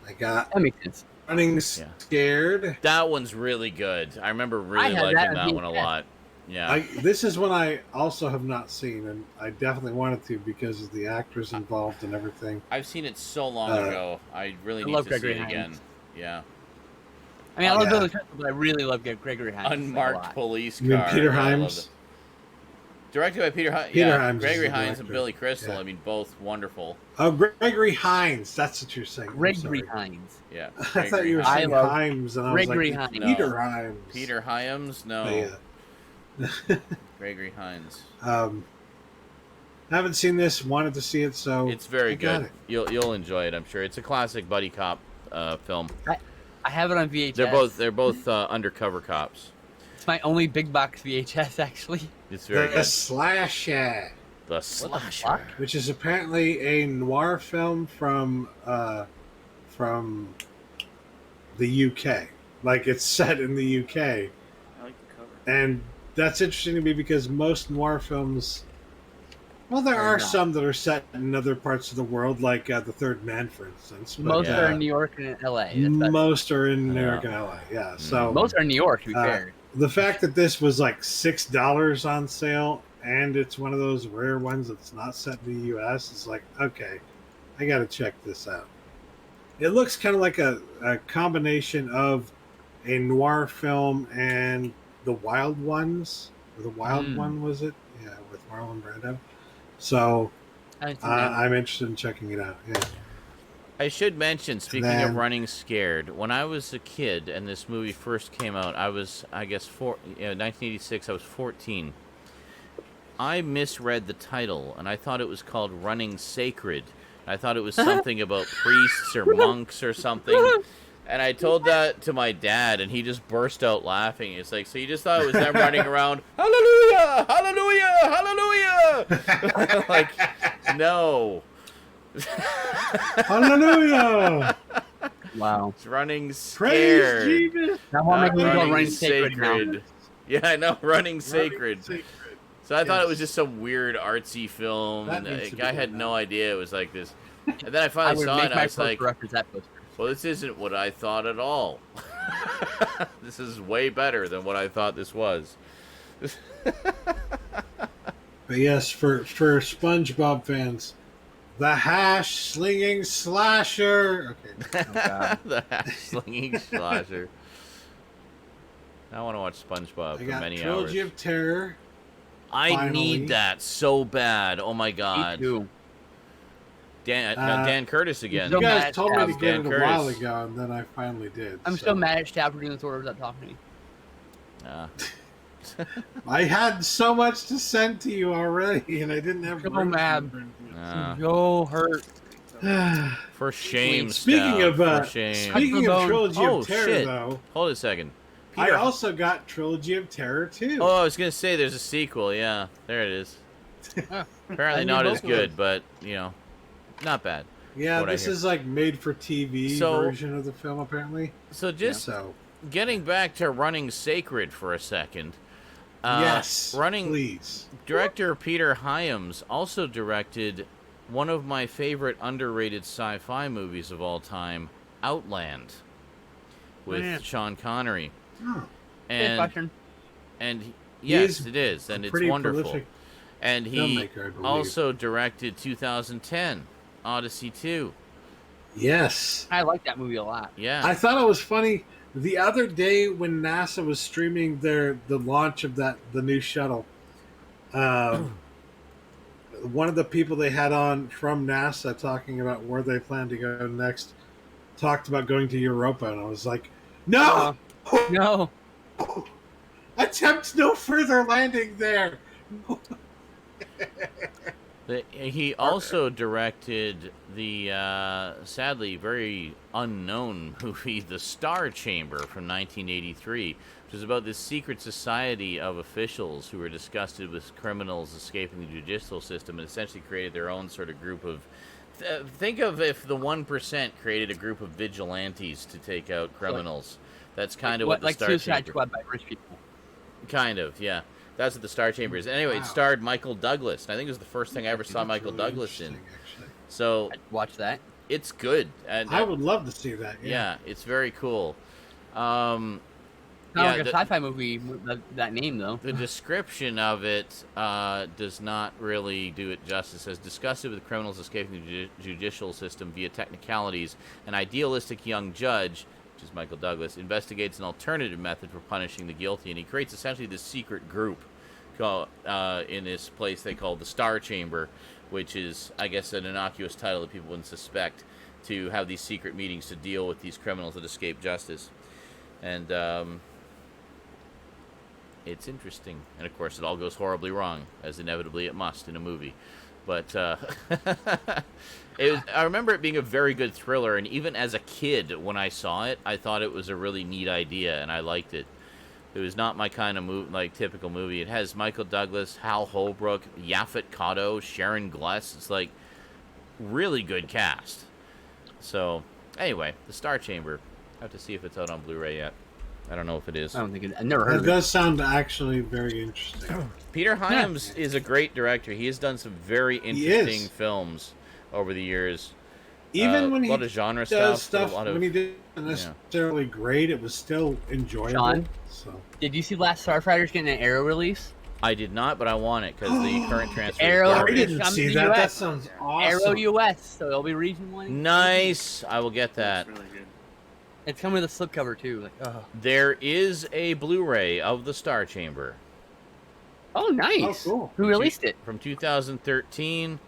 I got That makes sense. Running Scared. That one's really good. I remember really had liking that that on one a VHS. lot. Yeah. This is one I also have not seen, and I definitely wanted to because of the actors involved and everything. I've seen it so long ago. I really need love to see Gregory it again. Hines. Yeah. I mean, I love Yeah. Billy Crystal, but I really love Gregory Hines. a Unmarked lot. police car. You mean Peter Yeah, I loved Hyams? it. Directed by Peter Hyams. Peter Yeah, Hyams is Gregory the Hines and director. Billy Crystal. Yeah. I mean, both wonderful. Oh, Gregory Hines. That's what you're saying. I'm Gregory sorry. Hines. Yeah. I thought you were I saying love Himes, and I Gregory was like, Hines. Peter No. Himes. Peter Hyams? No. Yeah. Gregory Hines. Haven't seen this. Wanted to see it, so It's very I got good. it. You'll enjoy it, I'm sure. It's a classic buddy cop film. I have it on VHS. They're both undercover cops. It's my only big box VHS, actually. It's very The good. Slasher, The What the Slasher. fuck? which is apparently a noir film from the UK. Like it's set in the UK, I like the cover. and that's interesting to me because most noir films. Well, there Are are not. some that are set in other parts of the world, like The Third Man, for instance. But, Most are uh, in New York and LA. That's about most are in New Yeah. York and LA. Yeah. So Most are in New York, to be Uh, fair. the fact that this was like $6 on sale, and it's one of those rare ones that's not set in the U.S. is like, okay, I got to check this out. It looks kind of like a combination of a noir film and The Wild Ones. Or The Wild One, was it? Yeah, with Marlon Brando. So I haven't seen that. I'm interested in checking it out. Yeah. I should mention, speaking then- of running scared, when I was a kid and this movie first came out, I was, I guess, 1986, I was 14. I misread the title, and I thought it was called Running Sacred. I thought it was something about priests or monks or something. And I told that to my dad, and he just burst out laughing. It's like, so you just thought it was them running around, hallelujah, hallelujah, hallelujah. Like, no. Hallelujah! Wow. It's running Praise scared. Jesus! Now I'm Not making me go running running sacred now. Yeah, I know, running sacred. Sacred. So I thought it Yes. was just some weird artsy film, That and needs the to guy be had done no now. idea it was like this And then I I finally would saw make it, and my I was poster like, reference that poster. well, this isn't what I thought at all. This is way better than what I thought this was. But yes, for SpongeBob fans, the hash slinging slasher. Okay. The slinging slasher. I want to watch SpongeBob I for got many Trilogy hours. of Terror. I finally. need that so bad. Oh my Me god. too. Dan Curtis again. So You guys mad told me at to Stab. get Dan it a while Curtis. ago, and then I finally did. I'm so. still mad at Stab for doing this order without talking to me. I had so much to send to you already, and I didn't have So room mad. Uh, Joe hurt. for shame, Speaking Stab, of for shame. speaking of Trilogy Oh, of Terror, shit. though, Hold it a second. I Peter- also got Trilogy of Terror too. Oh, I was gonna say there's a sequel. Yeah, there it is. Yeah. Apparently I not need as both of good, but not bad. yeah, what I this hear. is like made for TV So- version of the film, apparently. So just So getting back to Running Sacred for a second. yes, running please. director Peter Hyams also directed one of my favorite underrated sci-fi movies of all time, Outland, with Yeah. Sean Connery. Oh, Good And question. yes, is it is, and a it's pretty wonderful. prolific And he filmmaker, I believe. also directed 2010 Odyssey 2. Yes. I like that movie a lot. Yeah. I thought it was funny the other day when NASA was streaming the launch of the new shuttle. One of the people they had on from NASA talking about where they plan to go next talked about going to Europa, and I was like, no, No. attempt no further landing there. He also directed the sadly very unknown movie The Star Chamber from 1983, which is about this secret society of officials who were disgusted with criminals escaping the judicial system and essentially created their own sort of group of... think of if the 1% created a group of vigilantes to take out criminals. That's kind of what the like Star Suicide Chamber... Squad by rich people. Kind of, yeah. That's what the Star Chamber is. Anyway, Wow. it starred Michael Douglas. And I think it was the first thing I ever saw That's Michael really Douglas in. interesting, actually. So I'd watch that. it's good. And I would love to see that. yeah, it's very cool. Not Yeah, like a the- sci-fi movie with that name though. The description of it does not really do it justice. It says, disgusted with criminals escaping the judicial system via technicalities, an idealistic young judge, which is Michael Douglas, investigates an alternative method for punishing the guilty, and he creates essentially this secret group called, in this place they call the Star Chamber, which is, I guess, an innocuous title that people wouldn't suspect, to have these secret meetings to deal with these criminals that escape justice. And it's interesting. And, of course, it all goes horribly wrong, as inevitably it must in a movie. But I remember it being a very good thriller, and even as a kid, when I saw it, I thought it was a really neat idea, and I liked it. It was not my kind of typical movie. It has Michael Douglas, Hal Holbrook, Yaphet Kotto, Sharon Gless. It's like really good cast. So anyway, The Star Chamber. I have to see if it's out on Blu-ray yet. I don't know if it is. I don't think I've never heard It of it. does sound actually very interesting. Peter Hyams is a great director. He has done some very interesting films over the years. Even when a he lot of genre does stuff, stuff a lot of when he didn't necessarily great, it was still enjoyable. Sean? So Did you see Last Starfighter's getting an Arrow release? I did not, but I want it because the current transfer. Arrow- is I garbage. didn't Comes see to that. US. That sounds awesome. Arrow US, so it'll be region one. Nice. I will get that. That's really good. It's coming with a slipcover too. Like, oh, There is a Blu-ray of The Star Chamber oh, nice. Oh, cool. Who released it? from 2013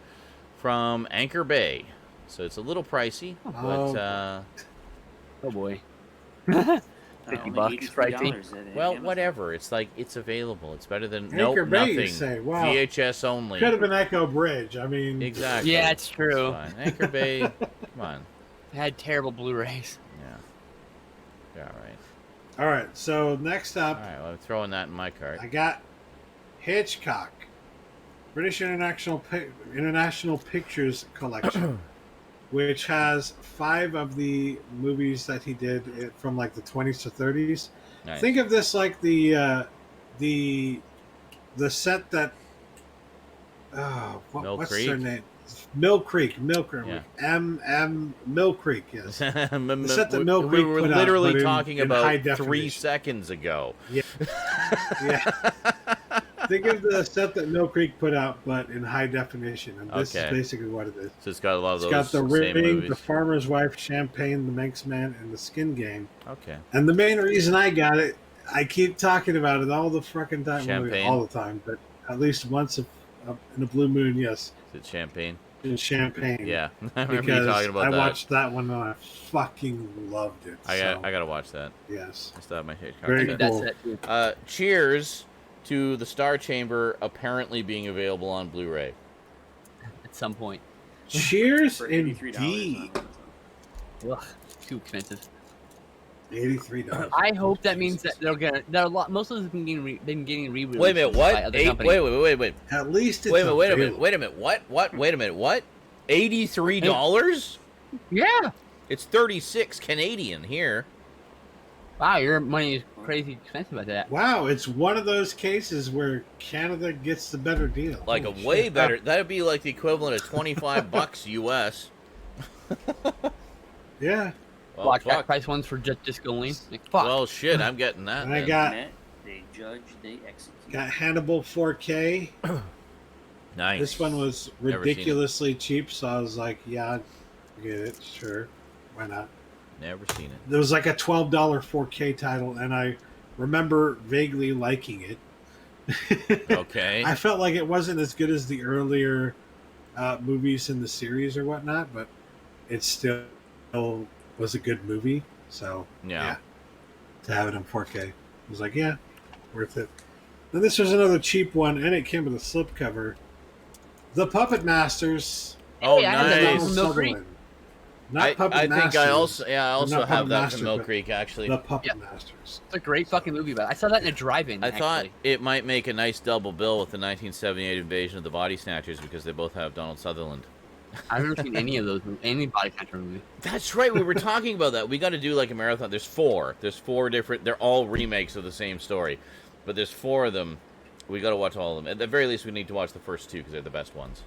from Anchor Bay. So it's a little pricey, but Oh boy. Only $50, $83 pricey. at well, Amazon. whatever. It's like it's available. It's better than Anchor nope, Bay, you nothing. say? Wow. VHS only. Could have been Echo Bridge. I mean, Exactly. Yeah, it's true. Fine. Anchor Bay. Come on. It had terrible Blu-rays. Yeah. Yeah. All right. all right. So next All up, right. Well, I'm throwing that in my cart. I got Hitchcock, British International Pictures Collection, which has 5 of the movies that he did from like the 20s to 30s. Nice. Think of this like the set that Mill what's Creek? her name? Mill Creek. Yeah. Mill Creek, yes. The set that Mill Creek we were put out, literally but talking in high about 3 definition. seconds ago. Yeah. Think of the set that Mill Creek put out, but in high definition. And this is basically what it is. So it's got a lot of It's those got the same Ring, movies. the Farmer's Wife, Champagne, the Manx Man, and the Skin Game. Okay. And the main reason I got it, I keep talking about it all the fucking time. Champagne? All the time, but at least once in a blue moon, yes. Is it Champagne? In Champagne. Yeah. I remember Because you talking about I that. watched that one and I fucking loved it. I gotta watch that. Yes. I still have my hit Very card. cool. That's it. Too. Cheers to the Star Chamber apparently being available on Blu-ray. At some point. Cheers For $83 indeed. on Amazon. Ugh, too expensive. $83. I hope that means that they're a lot. Most of those have been getting re-released. Wait a minute, by what? other Wait, companies. wait. At least it's Wait a minute, available. wait a minute. What? Wait a minute, what? $83? Yeah. It's 36 Canadian here. Wow, your money is crazy expensive at that. Wow, it's one of those cases where Canada gets the better deal. Like Holy a way shit. better. That'd be like the equivalent of $25 US. Yeah. Well, Watch that fuck. price ones for just Disco Lane. Like, fuck. Well, shit, I'm getting that. And I then. got Met, they judge, they execute. got Hannibal 4K. Nice. This one was Never seen it. ridiculously cheap, so I was like, yeah, get it, sure, why not? Never seen it. There was like a $12 4K title, and I remember vaguely liking it. Okay. I felt like it wasn't as good as the earlier movies in the series or whatnot, but it still was a good movie. So Yeah. to have it in 4K, I was like, yeah, worth it. Then this was another cheap one, and it came with a slipcover. The Puppet Masters. Oh, Hey, I had that nice. from Mill Creek. Not Puppet I Masters. think I also Not have Puppet that Masters, from Mill but Creek actually. The Puppet Yep. Masters. It's a great fucking movie, but I saw that in a drive-in. I thought actually. it might make a nice double bill with the 1978 Invasion of the Body Snatchers because they both have Donald Sutherland. I've never seen any of those, any Body Snatcher movie. That's right. We were talking about that. We got to do like a marathon. There's 4. There's 4 different. They're all remakes of the same story, but there's 4 of them. We got to watch all of them. At the very least, we need to watch the first 2 because they're the best ones.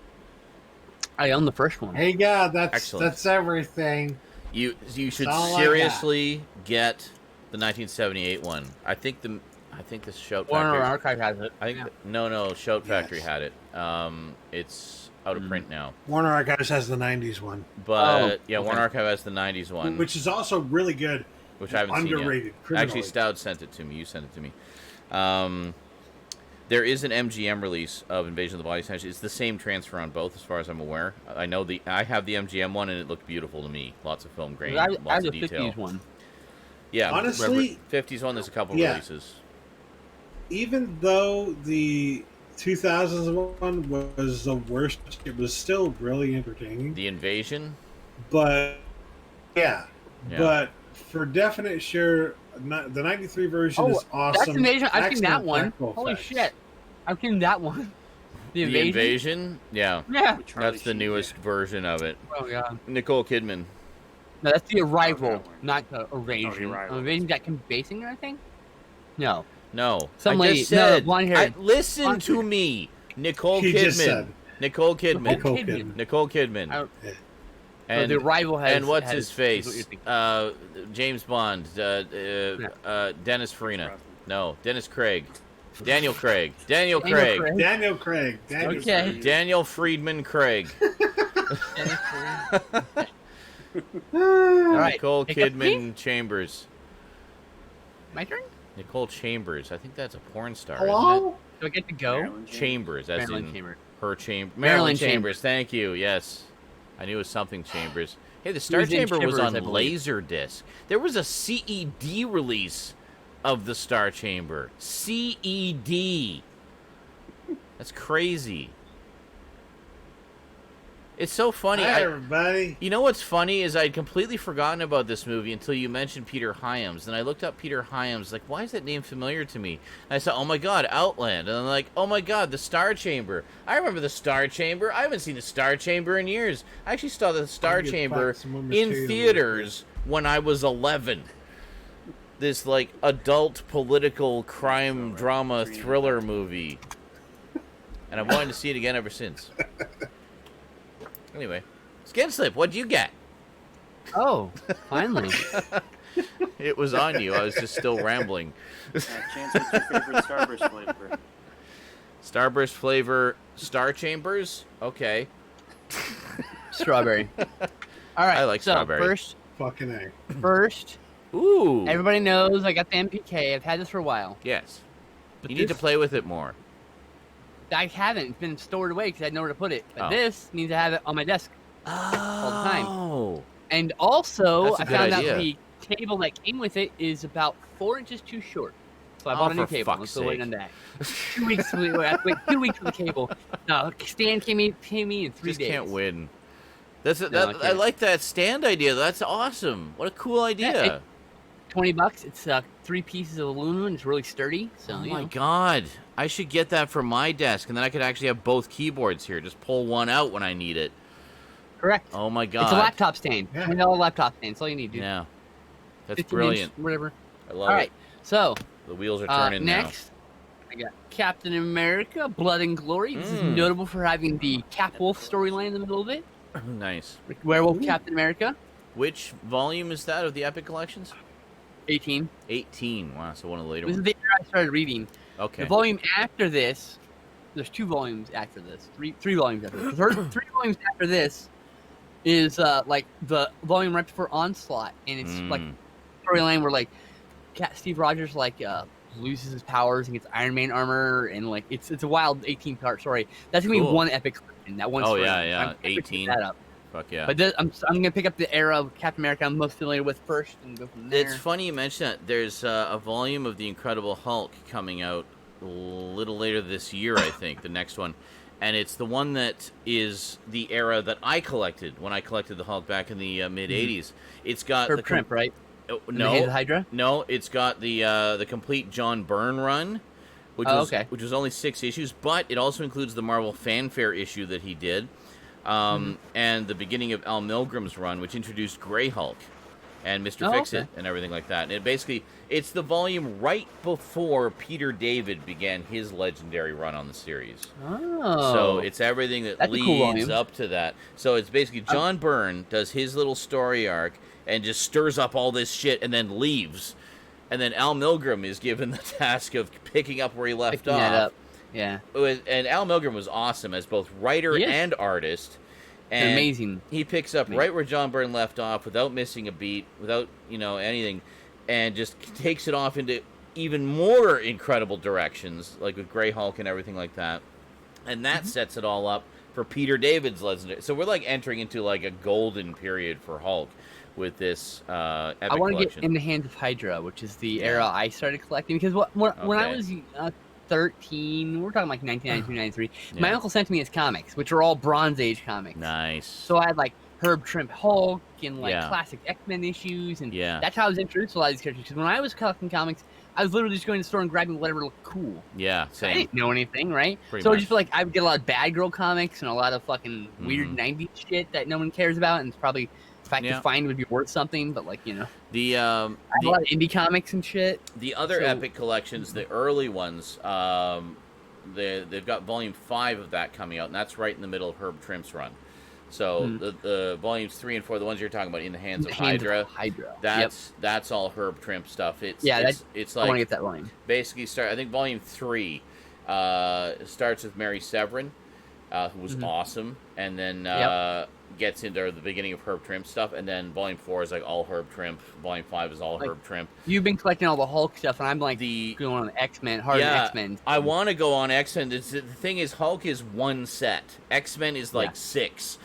I own the first one. Hey, God, Excellent. that's everything. You should all I seriously get the 1978 one. I think the Shout Warner Factory. Archive has it. I think no, Shout Factory had it. It's out of print now. Warner Archives has the 90s one, But okay. Warner Archive has the 90s one, which is also really good. which I haven't seen yet. Underrated. Actually, criminally. Stoud sent it to me. You sent it to me. There is an MGM release of Invasion of the Body Snatchers. It's the same transfer on both, as far as I'm aware. I have the MGM one, and it looked beautiful to me. Lots of film grain, I lots have of the detail. 50s one. Yeah, Honestly, 50s one. There's a couple yeah. releases. even though the 2000s one was the worst, it was still really entertaining. The Invasion. But yeah. Yeah. But for definite sure, the 93 version is awesome. That's amazing. I've seen that Excellent one. practical Holy effects. shit. I've seen that one. The The Invasion? Invasion. Yeah, Yeah. With Charlie that's the Sheen, newest yeah. version of it. Oh, God. Nicole Kidman. No, that's the Arrival, that one. not the Invasion. Arrival. Invasion got Kim Basinger, I think? No. No, Some I lady- just no, said. blonde-haired. Listen Blonde- to me, Nicole He Kidman. just said. Nicole Kidman. Nicole Kidman. Kidman. Nicole Kidman. I- Yeah. And the Arrival has. and what's has, his is what face? you're thinking. James Bond. Dennis Farina. No, Dennis Craig. Daniel Craig. Daniel Craig. Daniel Craig. Daniel Okay. Craig. Daniel Friedman Craig. Dennis Farina. All right. Nicole pick up me? Kidman Chambers. My turn? Nicole Chambers. I think that's a porn star, Hello? Do I get to go? Marilyn isn't it? James. Chambers, as Marilyn in Chamber. her chamber. Marilyn Marilyn Chambers. Chambers. Thank you. Yes. I knew it was something Chambers. Hey, the Star was in Chamber was Shivers, on I believe. Laserdisc. There was a CED release of the Star Chamber. CED. That's crazy. It's so funny. Hi, everybody. You know what's funny is I'd completely forgotten about this movie until you mentioned Peter Hyams. And I looked up Peter Hyams, like, why is that name familiar to me? And I said, oh my god, Outland. And I'm like, oh my god, the Star Chamber. I remember the Star Chamber. I haven't seen the Star Chamber in years. I actually saw the Star I'll get Chamber back some more in material. theaters when I was 11. This, like, adult political crime drama thriller movie. And I've wanted to see it again ever since. Anyway, Skinslip, what'd you get? Oh, finally. It was on you. I was just still rambling. Chance, what's your favorite Starburst flavor? Starburst flavor, Star Chambers? Okay. Strawberry. All right. I like so strawberry. Fucking A. First, Ooh. everybody knows I got the MPK. I've had this for a while. Yes. But You need to play with it more. I haven't. It's been stored away because I had nowhere to put it. But Oh. this means I have it on my desk. All the time. Oh. And also, That's a I good found idea. out the cable that came with it is about 4 inches too short. So I Oh, bought a new for cable. I'm fuck's still waiting sake. on that. 2 weeks. I have to wait 2 weeks for the cable. No, stand came in 3 Just days. can't win. That's I I can't. like that stand idea. That's awesome. What a cool idea. $20. It's 3 pieces of aluminum. It's really sturdy. So Oh you my know. god. I should get that for my desk, and then I could actually have both keyboards here. Just pull one out when I need it. Correct. Oh my god. It's a laptop stand. Yeah. $20 laptop stand. That's all you need, dude. Yeah. That's 15 brilliant. inch, whatever. I love All right. So it. The wheels are turning next, I got Captain America: Blood and Glory. This is Mm. notable for having the Cap Wolf storyline in the middle of it. now. Nice. Werewolf Captain America, Which volume is that of the Epic Collections? 18. 18. Wow, so one of the later This is ones. the era I started reading. Okay. The volume after this, there's 2 volumes after this. Three volumes after this. The third 3 volumes after this is like the volume right before Onslaught, and it's like Mm. storyline where like Steve Rogers like loses his powers and gets Iron Man armor, and like it's a wild 18-part story. That's gonna be Cool. one epic collection. That one. Oh, story. yeah, yeah, I'm gonna pick 18. That up. Fuck yeah. But I'm gonna pick up the era of Captain America I'm most familiar with first and go from there. It's funny you mention that. There's a volume of the Incredible Hulk coming out a little later this year, I think, the next one. And it's the one that is the era that I collected when I collected the Hulk back in the mid-'80s. It's got Herb the Trimp, right? Oh, And the Hands of no, Hydra. no, it's got the complete John Byrne run, which Oh, was okay. which was only 6 issues, but it also includes the Marvel Fanfare issue that he did, and the beginning of Al Milgram's run, which introduced Grey Hulk and Mr. Oh, Fix-It okay. and everything like that. And it basically, it's the volume right before Peter David began his legendary run on the series. Oh. So it's everything that That's a cool leads volume. up to that. So it's basically John Byrne does his little story arc and just stirs up all this shit and then leaves. And then Al Milgrom is given the task of picking up where he left Picking that off. up. Yeah. And Al Milgrom was awesome as both writer He is. and artist. It's And amazing. he picks up Amazing. right where John Byrne left off without missing a beat, without, anything, and just takes it off into even more incredible directions, like with Grey Hulk and everything like that. And that sets it all up for Peter David's legendary. So we're like entering into like a golden period for Hulk with this epic I want to collection. get in the Hands of Hydra, which is the Yeah. era I started collecting because when I Okay. was 13, we're talking like 1992, 93. My Yeah. uncle sent me his comics, which are all Bronze Age comics. Nice. So I had like Herb Trimp Hulk and like Yeah. classic X-Men issues, and Yeah. that's how I was introduced to a lot of these characters. Because when I was collecting comics, I was literally just going to the store and grabbing whatever looked cool. Yeah, I same. didn't know anything, right? Pretty so I much. just feel like I would get a lot of Bad Girl comics and a lot of fucking weird Mhm. 90s shit that no one cares about, and it's probably if I Yeah. could find would be worth something. But like The I have a lot of indie comics and shit. The other So- epic collections, the early ones, they've got volume 5 of that coming out, and that's right in the middle of Herb Trimp's run. So the volumes 3 and 4, the ones you're talking about, In the Hands of Hydra, Hydra. that's all Herb Trimp stuff. It's Yeah, it's I want to like get that volume. basically I think volume 3 starts with Mary Severin, who was awesome, and then gets into the beginning of Herb Trimp stuff, and then volume 4 is like all Herb Trimp. Volume 5 is all Like, Herb Trimp. You've been collecting all the Hulk stuff, and I'm like going on X-Men, hard X-Men. I want to go on X-Men. The thing is, Hulk is one set. X-Men is like 6.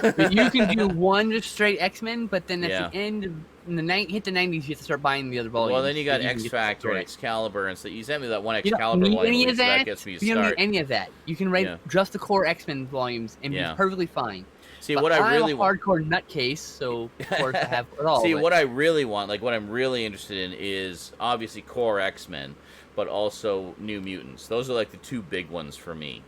But you can do one just straight X-Men, but then at Yeah. the end of hit the 90s, you have to start buying the other volumes. Well, then you got so can X get Factor, the story. Excalibur, and so you sent me that one You don't Excalibur need volume, any at of least, so that that. gets me You to don't need start. any of that. You can write Yeah. just the core X-Men volumes and Yeah. be perfectly fine. See, But what I really I'm a want. hardcore nutcase, so of course I have it all. See, but- what I really want, like what I'm really interested in, is obviously core X-Men, but also New Mutants. Those are like the 2 big ones for me.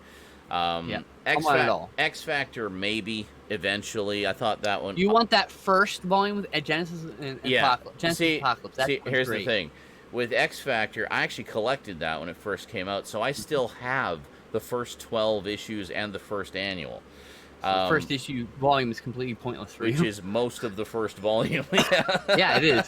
Yeah, I want it all. X Factor, maybe eventually. I thought that one. You want that first volume with Genesis and Apocalypse. Genesis See, Apocalypse. That's here's great. the thing. With X Factor, I actually collected that when it first came out, so I still have the first 12 issues and the first annual. So the first issue volume is completely pointless for which you. is most of the first volume. Yeah, it is.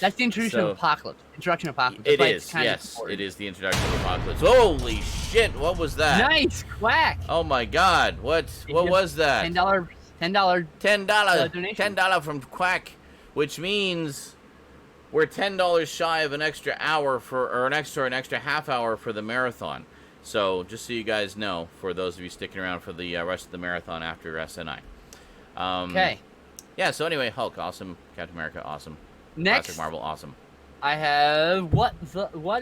That's the introduction of Apocalypse. Introduction of Apocalypse. That's It why is, it's kind of yes. important. It is the introduction of Apocalypse. Holy shit, what was that? Nice quack. Oh my god, what was that? $10. $10. Donation. $10 from Quack, which means we're $10 shy of an extra hour or an extra half hour for the marathon. So just so you guys know, for those of you sticking around for the rest of the marathon after SNI. Okay. Yeah. So anyway, Hulk, awesome. Captain America, awesome. Next, Classic Marvel, awesome. I have What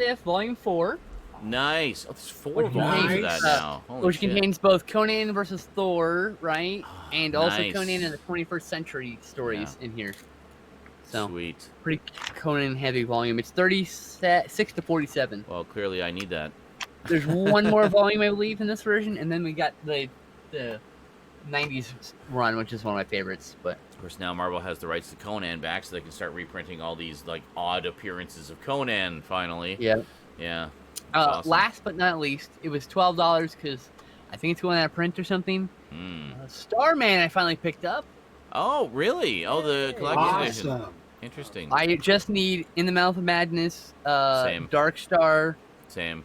If Volume 4. Nice. Oh, there's 4 Which volumes of contains, that now. Holy which shit. contains both Conan versus Thor, right? And also Nice. Conan and the 21st Century stories in here. So Sweet. pretty Conan heavy volume. It's 36 to 47. Well, clearly I need that. There's one more volume, I believe, in this version, and then we got the 90s run, which is one of my favorites. But Of course, now Marvel has the rights to Conan back, so they can start reprinting all these like odd appearances of Conan. Finally, yeah. yeah. Awesome. Last but not least, it was $12 because I think it's going out of print or something. Starman, I finally picked up. Oh, really? Oh, the collector's edition. Awesome. Interesting. I just need In the Mouth of Madness, Same. Dark Star, Same.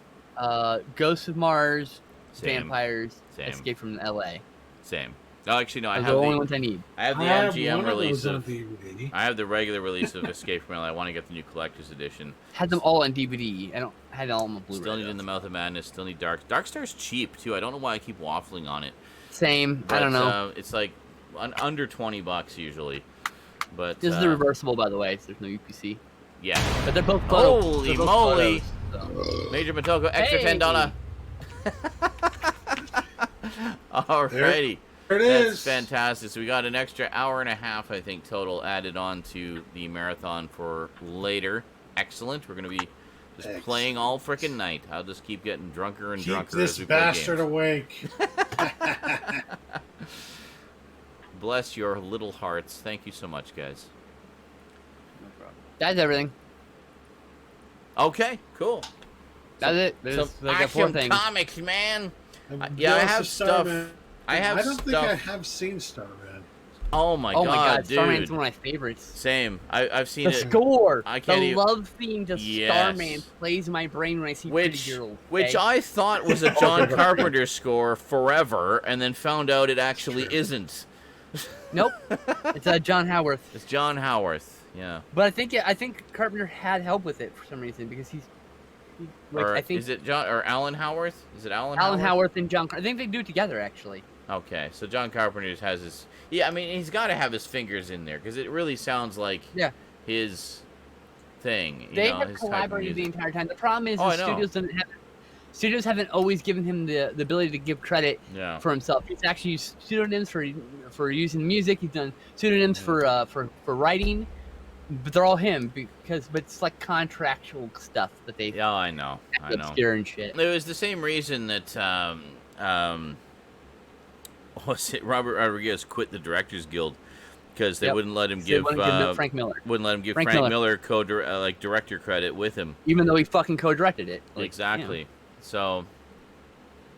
Ghosts of Mars, Same. Vampires, Same. Escape from LA. Same. Oh, actually, no. I Those have are the only the ones I need. I have the I have MGM one of release those on of. DVD. I have the regular release of Escape from LA. I want to get the new collector's edition. Had them all on DVD. I had it all on Blu-ray. Still need In the Mouth of Madness. Still need Dark Star's cheap too. I don't know why I keep waffling on it. Same. But, I don't know. It's like under $20 usually. But This is the reversible, by the way. So there's no UPC. Yeah. But they're both Holy they're both moly! photos, so. Major Matoko, extra Hey! $10. Alrighty. There it That's is. fantastic. So we got an extra hour and a half, I think, total added on to the marathon for later. Excellent. We're going to be just Excellent. playing all frickin' night. I'll just keep getting drunker and Keep drunker this as we play bastard games. awake. Bless your little hearts. Thank you so much, guys. That's everything. Okay, cool. That's it. There's Some like 4 action things. comics, man. And Yeah, I Ghost have of stuff. Starman. I have I don't think I stuff. have seen Starman. Oh my Oh my god, god, Starman's dude. one of my favorites. Same. I've seen The it. score, I can't the even- love theme to Yes. Starman plays in my brain when I see Which Pretty Girl. which okay? I thought was a John Carpenter score forever, and then found out it actually isn't. Nope, it's John Howarth. It's John Howarth. Yeah. But I think Carpenter had help with it for some reason because he Or I think is it John or Alan Howarth? Is it Alan Howarth and John. I think they do it together actually. Okay, so John Carpenter just has his. Yeah, I mean he's got to have his fingers in there because it really sounds like his thing. You They know, have his type of collaborated the music. entire time. The problem is Oh, I the know. studios haven't always given him the ability to give credit Yeah. for himself. He's actually used pseudonyms for using music. He's done pseudonyms for writing, but they're all him but it's like contractual stuff that they Yeah, I know. I know. obscure and shit. It was the same reason that was it Robert Rodriguez quit the Directors Guild because they wouldn't let him They give wouldn't give Frank Miller, wouldn't let him give Frank Frank Miller. Miller director credit with him. even though he fucking co-directed it. Like, Exactly. you know. So,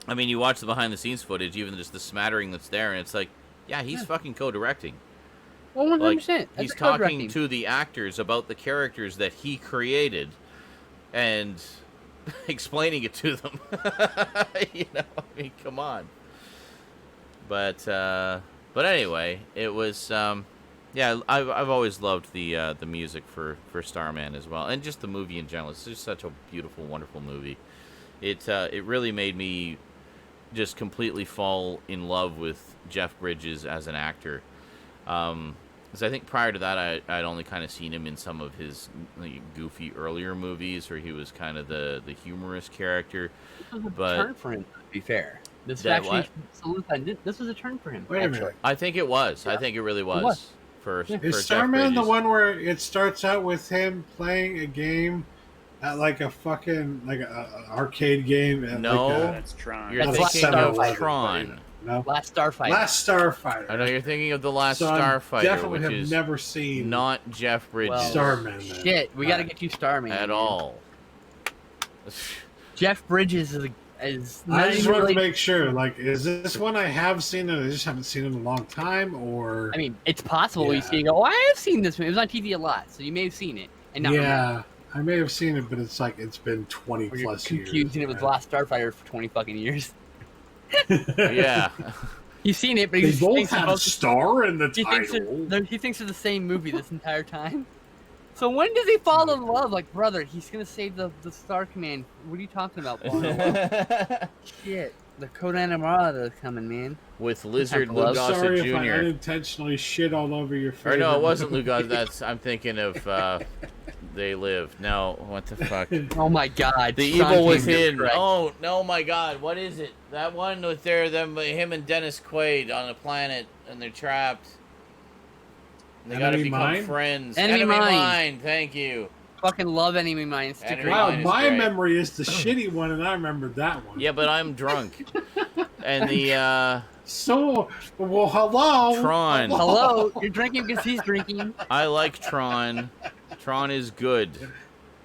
I mean, you watch the behind the scenes footage, even just the smattering that's there, and it's like, yeah, he's fucking co-directing. Well, 100%. Like, That's he's co-directing. talking to the actors about the characters that he created, and explaining it to them. You know, I mean, come on. But anyway, it was yeah. I've always loved the music for Starman as well, and just the movie in general. It's just such a beautiful, wonderful movie. It really made me just completely fall in love with Jeff Bridges as an actor. Because I think prior to that, I'd only kind of seen him in some of his like, goofy earlier movies, where he was kind of the humorous character. This was a But turn for him, to be fair. This That actually what? solidified. This was a turn for him. Wait a actually. minute. I think it was. I think it really was. was. For Is Jeff Starman the Bridges. one where it starts out with him playing a game at like a fucking like a arcade game? At No. like That's Tron. You're That's thinking of 7-Eleven, Tron. no. Last Starfighter. Last Starfighter. I know you're thinking of the Last So I Starfighter, definitely which have is never seen not Jeff Bridges Well, Starman. Then. Shit, we got to Alright. get you Starman at man. all. Jeff Bridges is Is I just wanted really, to make sure. Like, is this one I have seen and I just haven't seen it in a long time, or? I mean, it's possible you Yeah. see and go, oh, I have seen this movie. It was on TV a lot, so you may have seen it and not remember. Yeah, I may have seen it, but it's like it's been 20 Or you're plus years. confusing it with right? Lost Starfighter for 20 fucking years. Yeah. You've seen it, but They he both thinks have about star in the he thinks title. he thinks of the same movie this entire time. So when does he fall in love? Like, brother, he's gonna save the Star Command. What are you talking about, Bono? Shit, the Codan Armada is coming, man. With Lizard I'm love. Lugasa Sorry if I Jr. unintentionally shit all over your face. Or no, it wasn't Lugasa. That's I'm thinking of They Live. No, what the fuck? Oh my God, The Sean Evil James is Within. correct. Oh no, my God! What is it? That one with him and Dennis Quaid on a planet, and they're trapped. And they gotta Enemy become Mine? friends. Enemy Mine. Mine. Thank you. Fucking love Enemy Mine. It's Enemy great. Wow, Mine is my great. memory is the shitty one, and I remembered that one. Yeah, but I'm drunk. And the So, well, hello. Tron. Hello, you're drinking because he's drinking. I like Tron. Tron is good.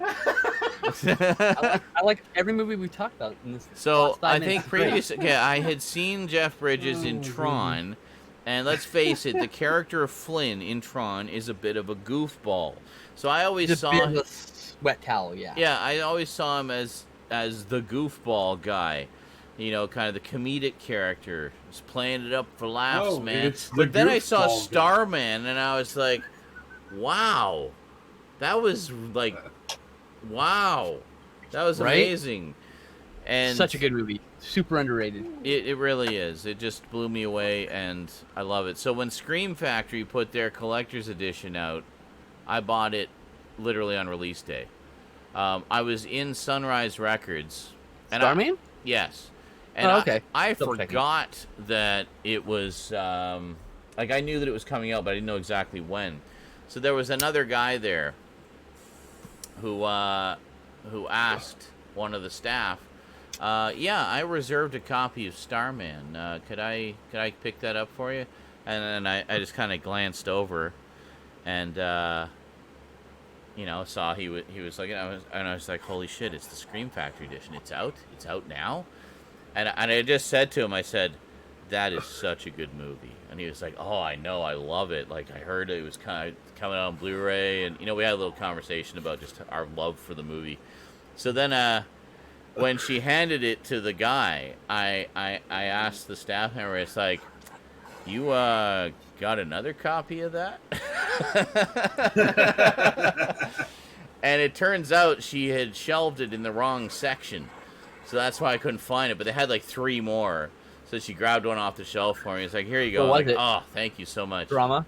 I like every movie we talked about in this. So last 5 I minutes. think previous, okay, I had seen Jeff Bridges in Tron, and let's face it, the character of Flynn in Tron is a bit of a goofball. So I always Just saw, be a sweat towel, yeah. yeah, I always saw him as the goofball guy, you know, kind of the comedic character, just playing it up for laughs, Oh, man. it's the But then I saw goofball guy. Starman, and I was like, wow, that was like, wow, that was Right? amazing. And Such a good movie. Super underrated. it really is. It just blew me away, and I love it. So when Scream Factory put their collector's edition out, I bought it literally on release day. I was in Sunrise Records. And Starman? Yes. And Oh, okay. I Double checking. forgot that it was, like I knew that it was coming out, but I didn't know exactly when. So there was another guy there who asked one of the staff, yeah, I reserved a copy of Starman. Could I pick that up for you? And then I just kind of glanced over, and you know, saw he was like, and I was like, holy shit, it's the Scream Factory edition. It's out now. And I just said to him, I said, that is such a good movie. And he was like, oh, I know, I love it. Like, I heard it was kind of coming out on Blu-ray, and you know, we had a little conversation about just our love for the movie. So then when she handed it to the guy, I asked the staff member, it's like, you got another copy of that? And it turns out she had shelved it in the wrong section, so that's why I couldn't find it. But they had like 3 more, so she grabbed one off the shelf for me. It's like, here you go. What was Like, it? oh, thank you so much. Drama?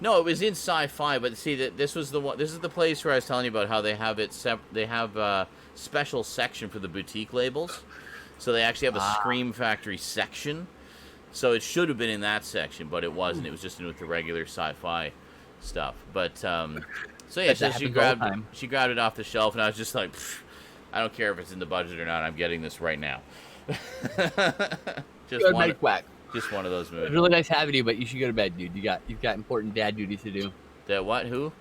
No, it was in Sci-Fi, but see that this was the one. This is the place where I was telling you about how they have it. They have a special section for the boutique labels, so they actually have a Scream Factory section. So it should have been in that section, but it wasn't. It was just in with the regular Sci-Fi stuff. But so yeah, Bet so that she happens all the grabbed time. it off the shelf, and I was just like, I don't care if it's in the budget or not. I'm getting this right now. Good night, quack. Just one of those It's movies. really nice having you, but you should go to bed, dude. You've got important dad duties to do. That what? Who?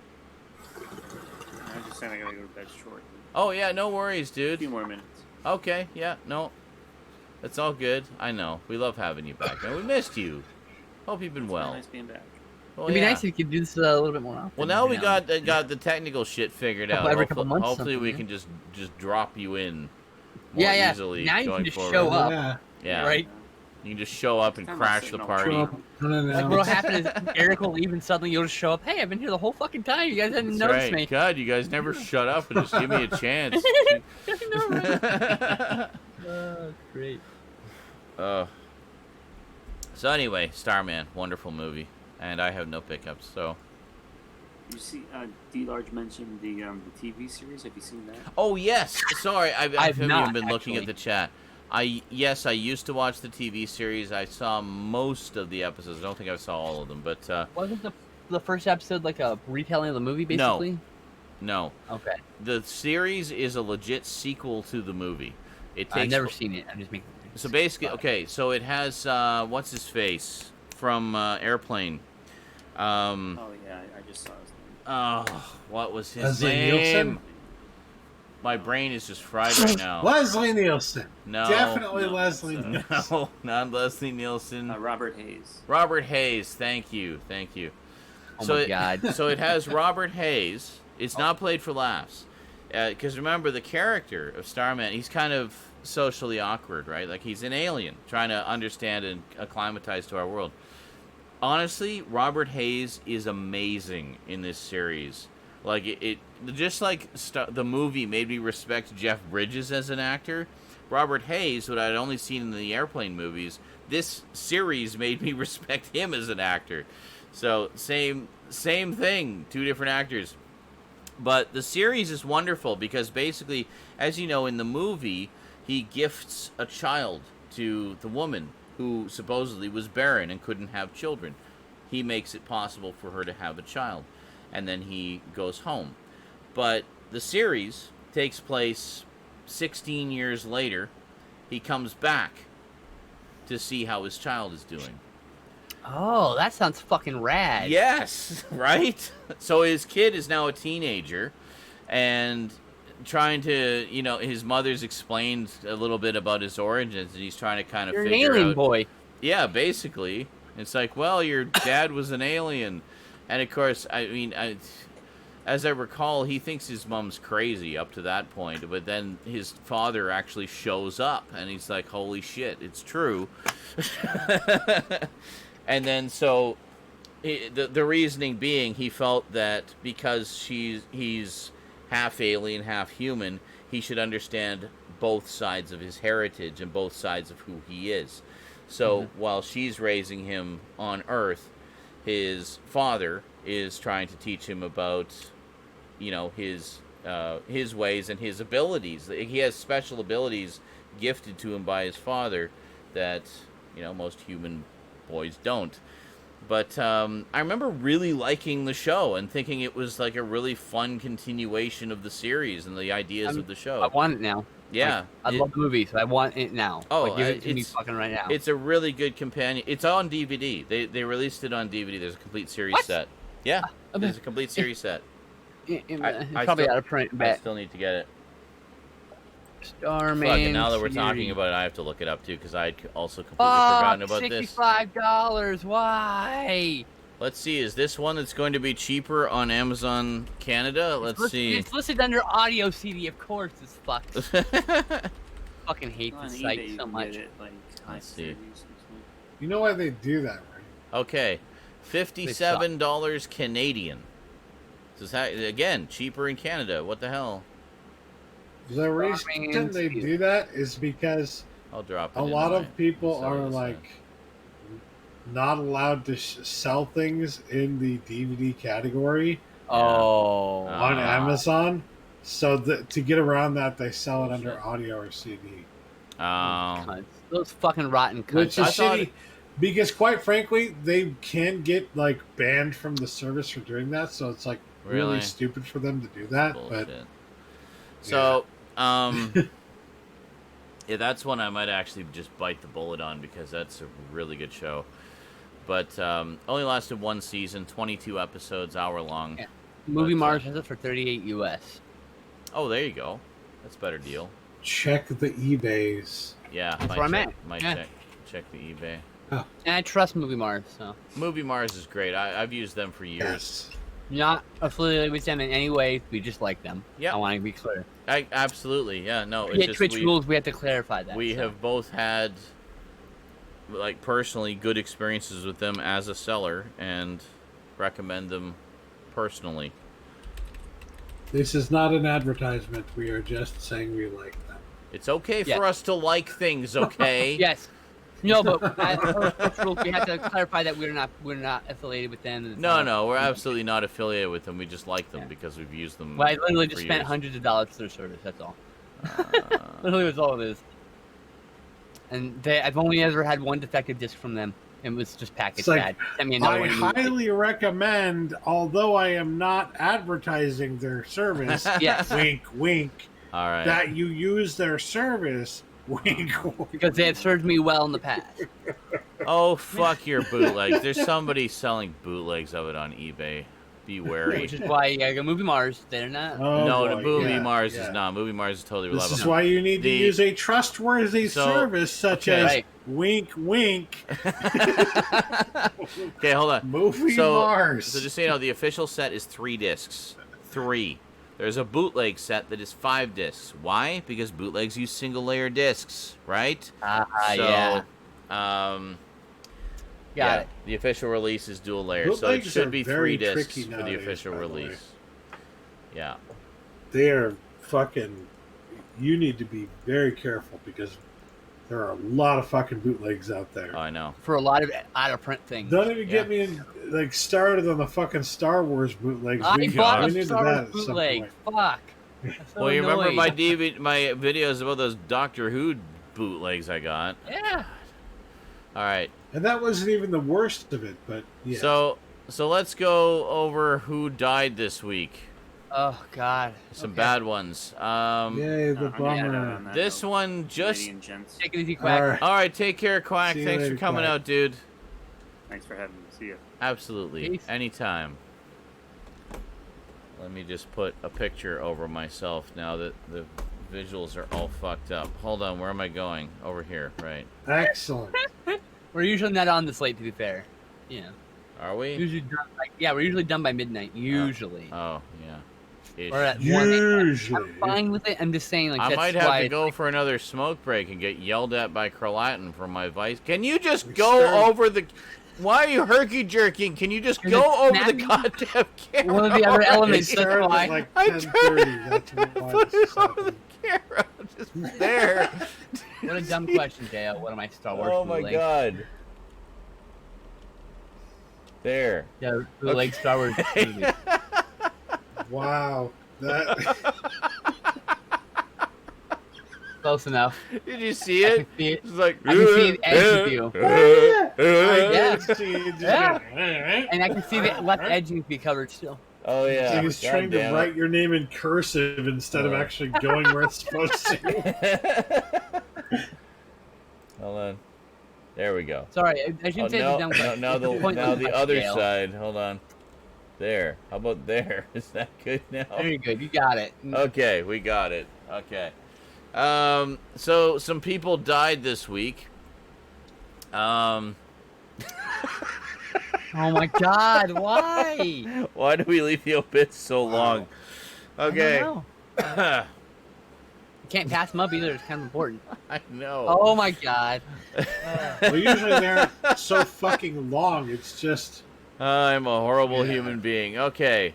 I'm just saying I gotta go to bed shortly. Oh yeah, no worries, A dude. few more minutes. Okay, yeah, no. It's all good. I know. We love having you back, man. We missed you. Hope you've been It's well. nice being back. Well, It'd be yeah. nice if you could do this a little bit more often. Well, now we you know? got the technical shit figured out. Every couple months Hopefully we something, can just drop you in more Yeah. easily Now you going can just forward. show up. Yeah. Yeah. Right? You can just show up and Kinda crash the sitting on party. Show up, Like what'll happen is Eric will leave and suddenly you'll just show up. Hey, I've been here the whole fucking time. You guys didn't That's notice right. me. God, you guys never shut up and just give me a chance. I know, right? Great. So anyway, Starman, wonderful movie, and I have no pickups. So, You see, D. Large mentioned the TV series. Have you seen that? oh yes, sorry, I I've haven't not, been looking at actually. the chat. I used to watch the TV series. I saw most of the episodes. I don't think I saw all of them, but Wasn't the first episode like a retelling of the movie, basically? no, Okay. the series is a legit sequel to the movie. It takes I've never seen it. I'm just making. So basically, okay, so it has what's his face from Airplane. Oh yeah, I just saw his name. Oh, what was his Leslie name? Nielsen? my brain is just fried right now. Leslie Nielsen. No. Definitely No. Leslie Nielsen. No, not Leslie Nielsen. Robert Hayes. Robert Hayes. Thank you. Oh my God. So it has Robert Hayes. It's not played for laughs. Because remember, the character of Starman, he's kind of socially awkward, right? Like, he's an alien trying to understand and acclimatize to our world. Honestly, Robert Hayes is amazing in this series. Like, it just like the movie made me respect Jeff Bridges as an actor. Robert Hayes, what I'd only seen in the airplane movies, this series made me respect him as an actor. So, same thing, two different actors. But the series is wonderful because basically, as you know, in the movie, he gifts a child to the woman who supposedly was barren and couldn't have children. He makes it possible for her to have a child, and then he goes home. But the series takes place 16 years later. He comes back to see how his child is doing. Oh, that sounds fucking rad. Yes, right? So his kid is now a teenager and trying to, his mother's explained a little bit about his origins, and he's trying to kind of You're figure an alien out. boy. Yeah, basically. It's like, well, your dad was an alien. And of course, as I recall, he thinks his mom's crazy up to that point, but then his father actually shows up, and he's like, holy shit, it's true. And then so the reasoning being, he felt that because he's half alien, half human, he should understand both sides of his heritage and both sides of who he is. So while she's raising him on Earth, his father is trying to teach him about, his ways and his abilities. He has special abilities gifted to him by his father that, most human boys don't. But I remember really liking the show and thinking it was like a really fun continuation of the series and the ideas of the show. I want it now. Yeah. I love the movie, so I want it now. Oh, give it to me fucking right now. It's a really good companion. It's on DVD. They released it on DVD. There's a complete series set. Yeah, there's a complete series set. It's probably out of print. I still need to get it. Starman. Fuck, and now that we're talking about it, I have to look it up too, because I'd also completely forgotten about this. $65. Why? Let's see. Is this one that's going to be cheaper on Amazon Canada? Let's see. It's listed under audio CD. Of course, it's fucked. Fucking hate On this eBay, site you so can much. get it, like, Let's see. series or something. You know why they do that, right? Okay, $57 Canadian. This is again cheaper in Canada. What the hell? The reason they do that is because I'll drop it. a lot of people are like not allowed to sell things in the DVD category on Amazon. So to get around that, they sell it under audio or CD. Oh, those fucking rotten cunts. Which is shitty, because quite frankly, they can get like banned from the service for doing that. So it's like really stupid for them to do that. Bullshit. But so, yeah, that's one I might actually just bite the bullet on, because that's a really good show. But only lasted one season, 22 episodes, hour long. Yeah. Movie Mars has it for $38 US. Oh, there you go. That's a better deal. Check the eBays. Yeah, that's where I'm at. Check the eBay. Oh. And I trust Movie Mars. So Movie Mars is great. I've used them for years. Yes. Not affiliated with them in any way. We just like them. Yeah, I want to be clear. Absolutely. Yeah, no. We had Twitch rules. We have to clarify that. We have both had, like, personally good experiences with them as a seller, and recommend them personally. This is not an advertisement. We are just saying we like them. It's okay for us to like things, okay? Yes. No, but we have to clarify that we're not affiliated with them. No, we're absolutely not affiliated with them. We just like them because we've used them. Well, I literally just for spent years. hundreds of dollars for their service. That's all. Literally, that's all it is. And I've only ever had one defective disc from them. It was just packaged bad. Send me another I one. highly recommend, although I am not advertising their service, Yes. wink, wink, All right. that you use their service, wink, wink. Because they have served me well in the past. Oh, fuck your bootlegs. There's somebody selling bootlegs of it on eBay. Be wary. Which is why you gotta go Movie Mars. They're not. Oh, No, boy, the Movie yeah, Mars yeah. is not. Movie Mars is totally This reliable. is why you need to The- use a trustworthy So- service such okay. as Right. wink, wink, Okay, hold on. Movie So Mars. just so you know, the official set is 3 discs. 3. There's a bootleg set that is 5 discs. Why? Because bootlegs use single-layer discs, right? Yeah. Got it. The official release is dual layer, so it Bootlegs should are be very 3 discs tricky for the nowadays, official by the way. release. Yeah. They are fucking. You need to be very careful because there are a lot of fucking bootlegs out there. Oh, I know. For a lot of out of print things. Don't even get me started on the fucking Star Wars bootlegs. I We bought get a into Star that Wars at some bootleg. point. Fuck. I'm so Well, you remember annoyed. my videos about those Doctor Who bootlegs I got? Yeah. All right. And that wasn't even the worst of it, but yeah. So let's go over who died this week. Oh God. Some Okay. bad ones. Yay, the I'm gonna head out bummer. on that This note. one just. Canadian gents. Take it easy, Quack. All right. All right, take care, Quack. See you Thanks later, for coming Quack. out, dude. Thanks for having me. See ya. Absolutely. Peace. Anytime. Let me just put a picture over myself now that the visuals are all fucked up. Hold on, where am I going? Over here, right. Excellent. We're usually not on this late, to be fair. Yeah. Are we? Usually done we're usually done by midnight. Usually. Oh, yeah. Ish. Or at 1 Usually. I'm fine with it. I'm just saying, like, I that's might why have to go for another smoke break and get yelled at by Carlatin for my vice. Can you just We go started- over the... Why are you herky-jerking? Can you just Because go it's over the snappy. goddamn camera? one of the other It elements. That's started why. at like I 10:30. That's why Put this it over the happened. camera. Just there. What a dumb question, Dale. What am I, Star Wars? Oh my bootleg? god. There. Yeah, bootleg Star Wars movie. Wow. That. Close enough. Did you see I it? can see it. It's like I can see the edge of you. Yeah. And I can see the left edge needs to be covered still. Oh yeah. He was God trying to damn write your name in cursive instead of actually going where it's supposed to. it. Hold on. There we go. Sorry, I Oh, shouldn't say it's a dumb question. now It's a pointless the question, other Dale. side. Hold on. There. How about there? Is that good now? Very good. You got it. Okay, we got it. Okay. So some people died this week. Oh my God! Why? Why do we leave the obits so long? I Okay. don't know. You can't pass them up either. It's kind of important. I know. Oh my God! Well, usually they're so fucking long. It's just. I'm a horrible Yeah. human being. Okay.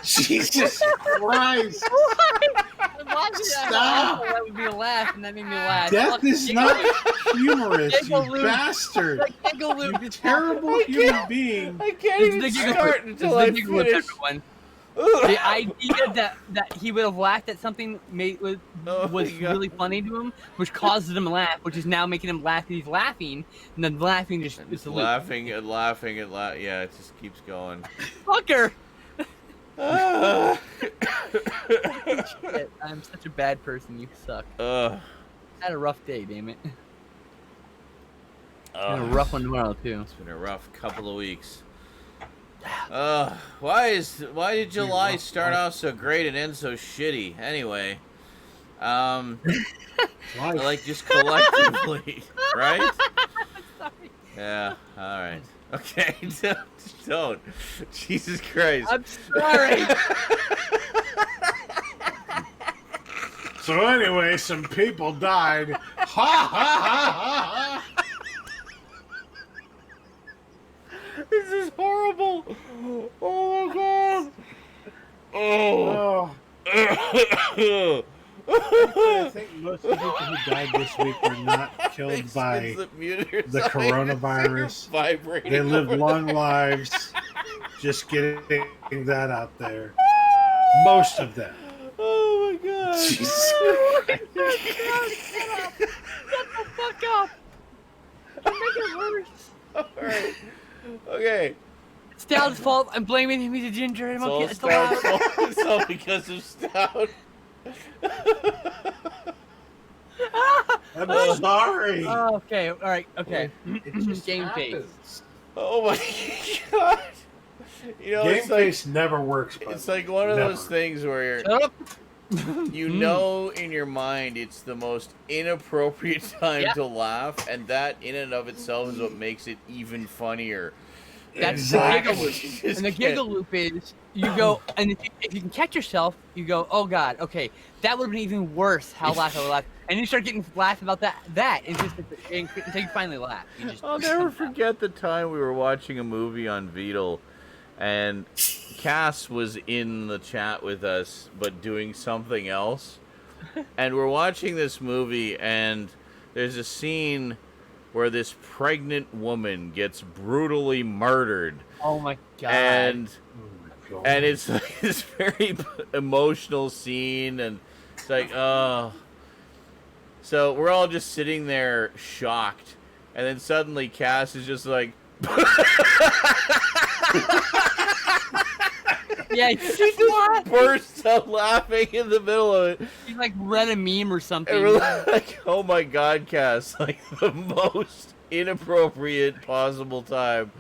Jesus Christ! Stop. That would be a laugh, and that made me laugh. Death Fuck is you. not humorous, Jingle you loop. bastard! Like Jingle Loop. You terrible human being! I can't It's even the Jingle start Loop. until It's I the Jingle Loop, finish. everyone. The idea that he would have laughed at something was Oh my God. really funny to him, which causes him to laugh, which is now making him laugh. He's laughing, and then laughing just I'm is just a loop. laughing and laughing and yeah, it just keeps going. Fucker! Ah. Shit, I'm such a bad person. You suck. Ugh. Had a rough day, damn it. Ugh. And a rough one tomorrow too. It's been a rough couple of weeks. Why did July start off so great and end so shitty? Anyway, like just collectively, right? Sorry. Yeah. All right. Okay. Don't. Jesus Christ. I'm sorry. So anyway, some people died. Ha ha ha ha ha! This is horrible. Oh my God. Oh. Oh, I think most of the people who died this week were not killed by Skinslip muted or the something. coronavirus. Vibrating They lived over long there. lives. Just getting that out there. Most of them. Oh my God. Jesus Shut the fuck up. You're making it worse. Alright. Okay. It's Dowd's fault. I'm blaming him. He's a ginger. It's I'm all okay. It's Stout. allowed. It's all because of Stout. I'm sorry. Oh, okay. All right. Okay. It just Game happens. face. Oh my god! You know, Game it's like face never works. But it's like one of never. those things where Shut up. you know in your mind it's the most inappropriate time Yeah. to laugh, and that in and of itself is what makes it even funnier. That's Exactly. the giggle loop. You just And the can't- giggle loop is you go, and if you can catch yourself, you go, oh god, okay, that would have been even worse. How laugh I would laugh, and you start getting laugh about that. It's just until you finally laugh. You just I'll never forget the time we were watching a movie on Beetle, and Cass was in the chat with us, but doing something else. And we're watching this movie, and there's a scene where this pregnant woman gets brutally murdered. Oh my god. And Oh, and it's like this very emotional scene, and it's like, oh. So we're all just sitting there shocked, and then suddenly Cass is just like, yeah, she just bursts out laughing in the middle of it. He like read a meme or something. And we're like, oh my god, Cass, like the most inappropriate possible time.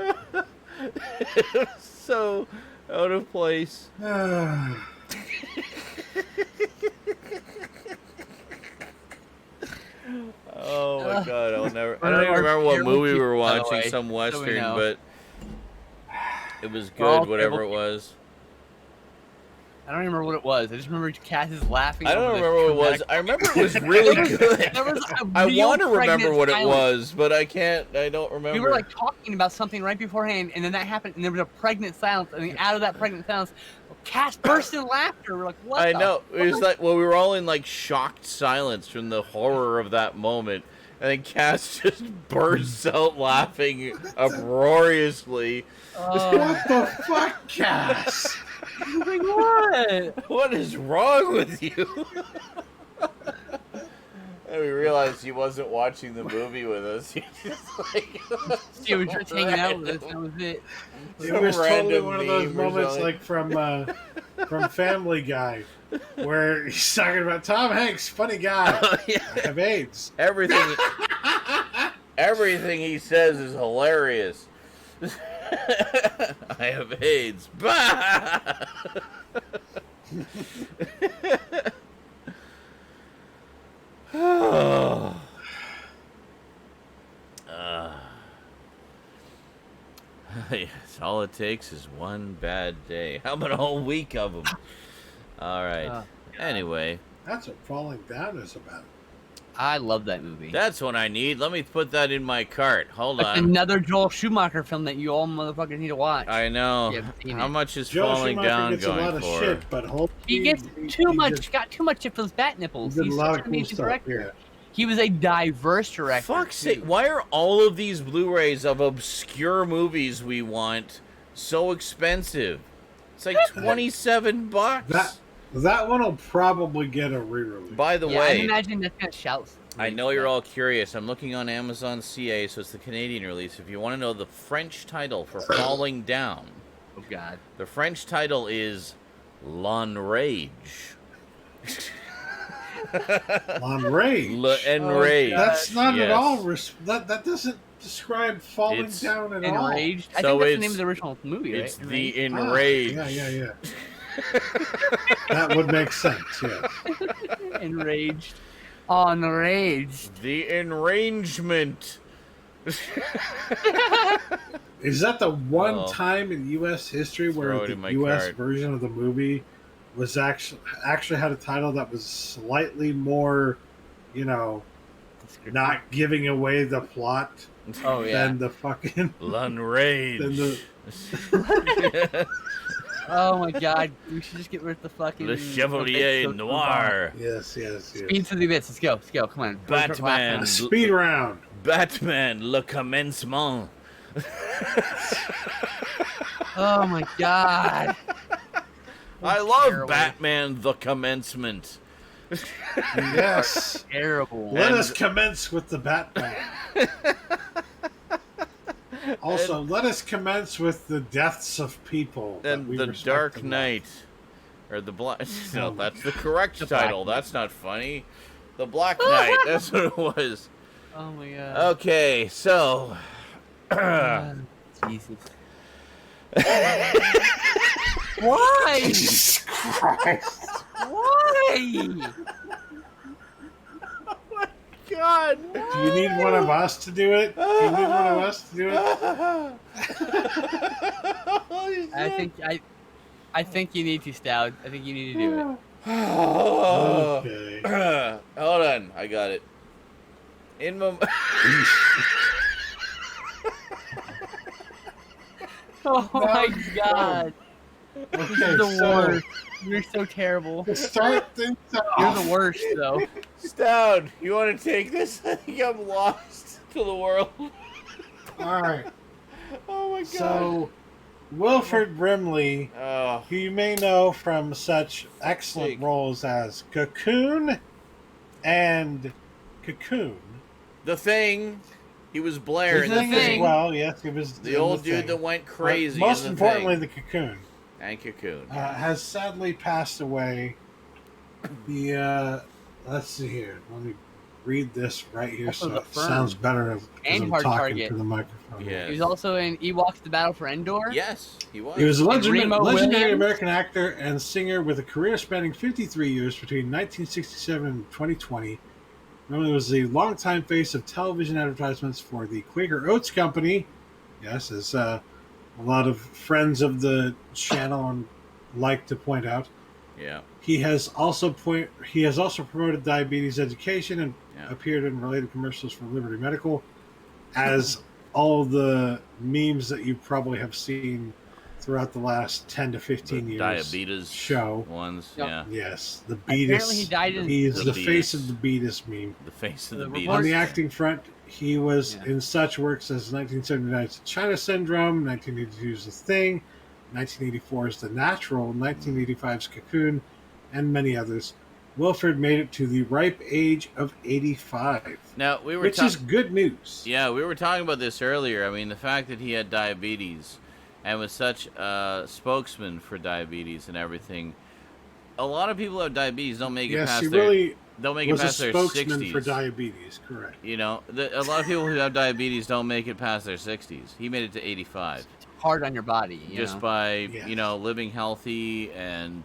It was so out of place. Oh my god, I don't even remember what movie we were watching, some western, but it was good, whatever it was. I don't remember what it was. I just remember Cass is laughing. I don't over the remember what it was. I remember it was really good. There was a I real want to remember pregnant what it silence. was, but I don't remember. We were like talking about something right beforehand, and then that happened, and there was a pregnant silence, and then out of that pregnant silence, Cass burst in laughter. We're like, what? I know. It was like, well, we were all in like shocked silence from the horror of that moment. And then Cass just bursts out laughing uproariously. What the fuck, Cass? Like, what? What is wrong with you? And we realized he wasn't watching the movie with us. He just like He was just hanging out with us. That was it. It was totally random one of those meme or moments something. like from Family Guy, where he's talking about Tom Hanks, funny guy. Oh, yeah. I have AIDS. Everything he says is hilarious. I have AIDS. Bah! Yes, all it takes is one bad day. How about a whole week of them? All right. Anyway, That's what Falling Down is about. I love that movie. that's what I need. Let me put that in my cart. Hold That's on. another Joel Schumacher film that you all motherfuckers need to watch. I know. You haven't seen How it. much is Joe Falling Schumacher Down gets a going lot of for? shit, but He gets too much. Got too much shit for his bat nipples. He did He's a lot such of an cool amazing stuff. director. Yeah. He was a diverse director. Fuck's too. sake, why are all of these Blu-rays of obscure movies we want so expensive? It's like $27. That one will probably get a re-release. By the Yeah, I way, imagine that's gonna shout. I know you're all curious. I'm looking on Amazon CA, so it's the Canadian release. If you want to know the French title for Falling Down, Oh God. the French title is L'Enrage. L'Enrage. L'Enrage. That's not yes. at all. That doesn't describe falling It's down at all. Enraged. I So think that's the it's- name of the original movie, right? It's the Enraged. Enrage. Yeah. That would make sense. Yeah. Enraged. Enraged. The Enragement. Is that the one Oh. time in U.S. history where Throw it the in my U.S. cart. version of the movie was actually had a title that was slightly more, not giving away the plot Oh yeah. than the fucking L'Enrage. than the Oh my God. We should just get rid of the fucking. Le Chevalier Noir. yes. Speed to the bits. Let's go. Let's go. Come on. Batman. Speed round. Batman, Le Commencement. Oh my God. I love terrible. Batman, The Commencement. Yes. Terrible. Let And- us commence with the Batman. Also, let us commence with the deaths of people. that And we The respect Dark and love. Knight. Or the Black... No, Oh my that's the correct The Black title. Knight. That's not funny. The Black Knight. That's what it was. Oh my god. Okay, so. Jesus. Why? Jesus Christ. Why? God. Do you need one of us to do it? Do you need one of us to do it? Holy shit. I think you need to, Stout. I think you need to do it. Okay. Hold on, I got it. In my. Oh my god. This is the worst. You're so terrible. To start things You're off, the worst, though. Stoud, you want to take this? I think I'm lost to the world. all right. Oh my god. So, Wilford Brimley, Oh, who you may know from such excellent Sick. roles as Cocoon and Cocoon. The Thing. He was Blair in The the Thing Thing. as well, yes, it was The in old The dude Thing. that went But crazy. most in the importantly, Thing. the Cocoon And Cocoon. has sadly passed away. The let's see here. Let me read this right here Also so The it Firm. sounds better as And I'm Hard talking Target. to the microphone. Yeah. He was also in Ewoks: The Battle for Endor. Yes, he was. He was a Remo legendary Williams? American actor and singer with a career spanning 53 years between 1967 and 2020. Brimley was the longtime face of television advertisements for the Quaker Oats Company. Yes, as a lot of friends of the channel like to point out. Yeah. He has also promoted diabetes education and Yeah. appeared in related commercials for Liberty Medical, as all the memes that you probably have seen throughout the last 10 to 15 The years diabetes show. ones. Yep. Yeah. Yes, the Apparently Beatus. he died in- He is The the face Beatus. of the Beatus meme. The face of The the report- beast. On the acting front, he was Yeah. in such works as 1979's China Syndrome, 1982's The Thing, 1984's The Natural, 1985's Cocoon, and many others. Wilford made it to the ripe age of 85, Now we were which is good news. Yeah, we were talking about this earlier. I mean, the fact that he had diabetes and was such a spokesman for diabetes and everything. A lot of people who have diabetes don't make it Yes, past he their really don't make it was a past their spokesman 60s. for diabetes, correct. You know, a lot of people who have diabetes don't make it past their 60s. He made it to 85 It's hard on your body. You just know? by Yes. living healthy and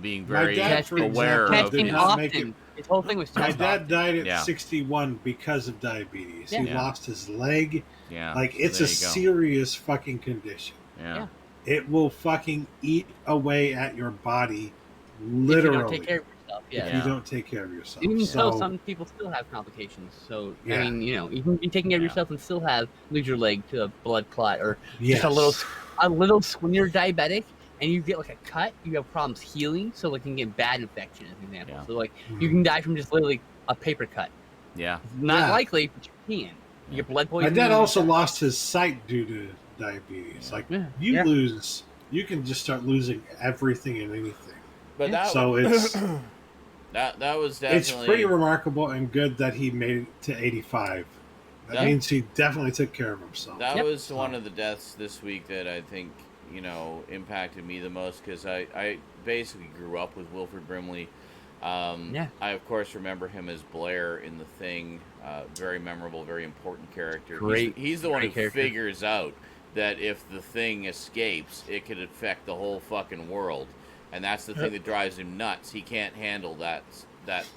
being My very dad, for aware example, of did Testing not make often. it. His whole thing was My test dad often. died at Yeah. 61 because of diabetes. He Yeah. lost his leg. Yeah, Like, so it's there a you go. serious fucking condition. Yeah. It will fucking eat away at your body, If you literally, don't take care of yourself. Yeah. if you don't take care of yourself. Even so, So, some people still have complications. So Yeah. I mean, you can be taking care of Yeah. yourself and still lose your leg to a blood clot or yes. just a little. When you're diabetic and you get like a cut, you have problems healing. So like you can get bad infection, as an example. Yeah. So like you can die from just literally a paper cut. Yeah. Not Yeah. likely, but you can. You get blood My poisoning. dad also lost his sight due to diabetes. Like, Yeah. you Yeah. you can just start losing everything and anything. But that So it's that was it's definitely pretty remarkable and good that he made it to 85. That That- means he definitely took care of himself. That Yep. was one of the deaths this week that I think, impacted me the most because I basically grew up with Wilford Brimley. Yeah. I, of course, remember him as Blair in The Thing. Very memorable, very important character. Great- He's the one who great character. figures out that if the Thing escapes, it could affect the whole fucking world. And that's the thing that drives him nuts. He can't handle that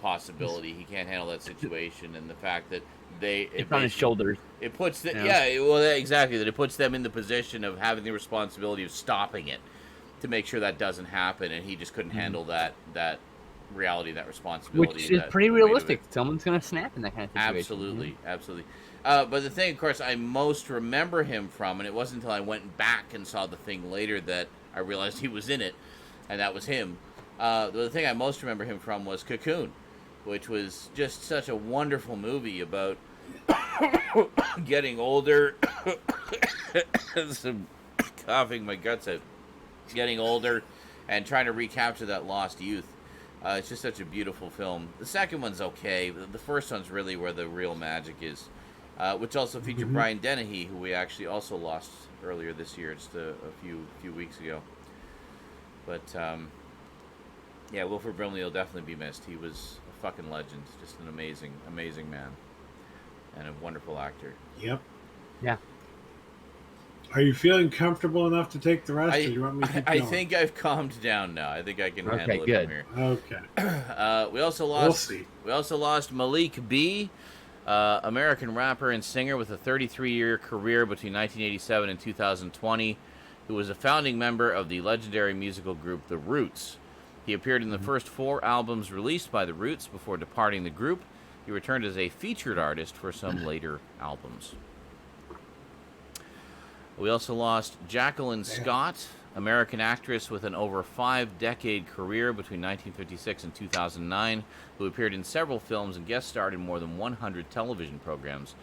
possibility. He can't handle that situation. And the fact that It's on his shoulders. it puts the, Yeah. exactly, that it puts them in the position of having the responsibility of stopping it to make sure that doesn't happen, and he just couldn't handle that reality, that responsibility. Which is that pretty weight of realistic. it. Someone's gonna snap in that kind of situation. Absolutely. But the thing, of course, I most remember him from, and it wasn't until I went back and saw The Thing later that I realized he was in it, and that was him. The thing I most remember him from was Cocoon, which was just such a wonderful movie about getting older. Some coughing my guts out. Getting older and trying to recapture that lost youth. It's just such a beautiful film. The second one's okay. The first one's really where the real magic is, which also featured Brian Dennehy, who we actually also lost earlier this year, just a few weeks ago. But yeah, Wilford Brimley will definitely be missed. He was a fucking legend. Just an amazing, amazing man. And a wonderful actor. Yep. Yeah. Are you feeling comfortable enough to take the rest, or do you want me to keep I going? think I've calmed down now. I think I can handle it good. from here. Okay. We also We'll lost. see. We also lost Malik B, American rapper and singer with a 33-year career between 1987 and 2020, who was a founding member of the legendary musical group The Roots. He appeared in the first 4 albums released by The Roots before departing the group. He returned as a featured artist for some later albums. We also lost Jacqueline Scott, American actress with an over 5-decade career between 1956 and 2009, who appeared in several films and guest starred in more than 100 television programs.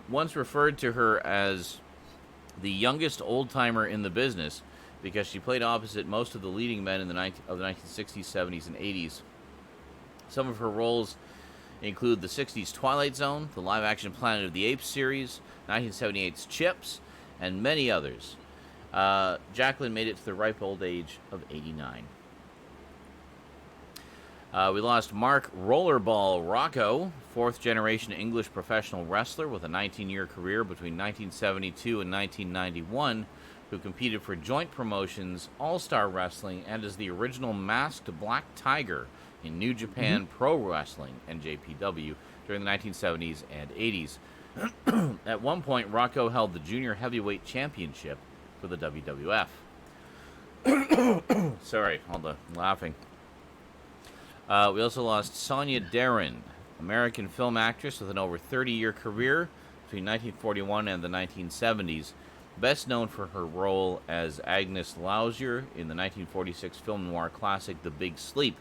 Once referred to her as the youngest old-timer in the business because she played opposite most of the leading men in the 1960s, 70s, and 80s. Some of her roles include the 60s Twilight Zone, the live-action Planet of the Apes series, 1978's Chips, and many others. Jacqueline made it to the ripe old age of 89. We lost Mark Rollerball Rocco, 4th-generation English professional wrestler with a 19-year career between 1972 and 1991, who competed for Joint Promotions, All-Star Wrestling, and as the original Masked Black Tiger in New Japan Pro Wrestling, NJPW, during the 1970s and 80s. At one point, Rocco held the Junior Heavyweight Championship for the WWF. Sorry, all the laughing. We also lost Sonia Darren, American film actress with an over 30-year career between 1941 and the 1970s, best known for her role as Agnes Lausier in the 1946 film noir classic The Big Sleep,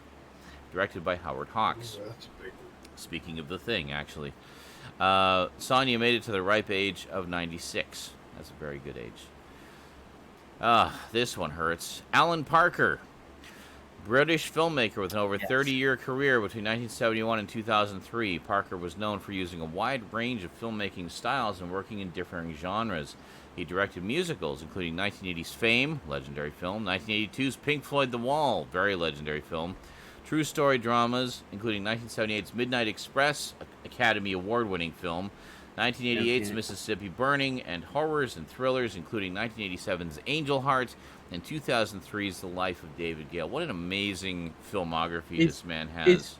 directed by Howard Hawks. Oh, that's a big one. Speaking of The Thing, actually. Sonia made it to the ripe age of 96. That's a very good age. This one hurts. Alan Parker, British filmmaker with an over 30-year career between 1971 and 2003. Parker was known for using a wide range of filmmaking styles and working in differing genres. He directed musicals, including 1980's Fame, legendary film, 1982's Pink Floyd The Wall, very legendary film, true story dramas, including 1978's Midnight Express, Academy Award-winning film, 1988's Mississippi Burning, and horrors and thrillers, including 1987's Angel Heart and 2003's The Life of David Gale. What an amazing filmography this man has.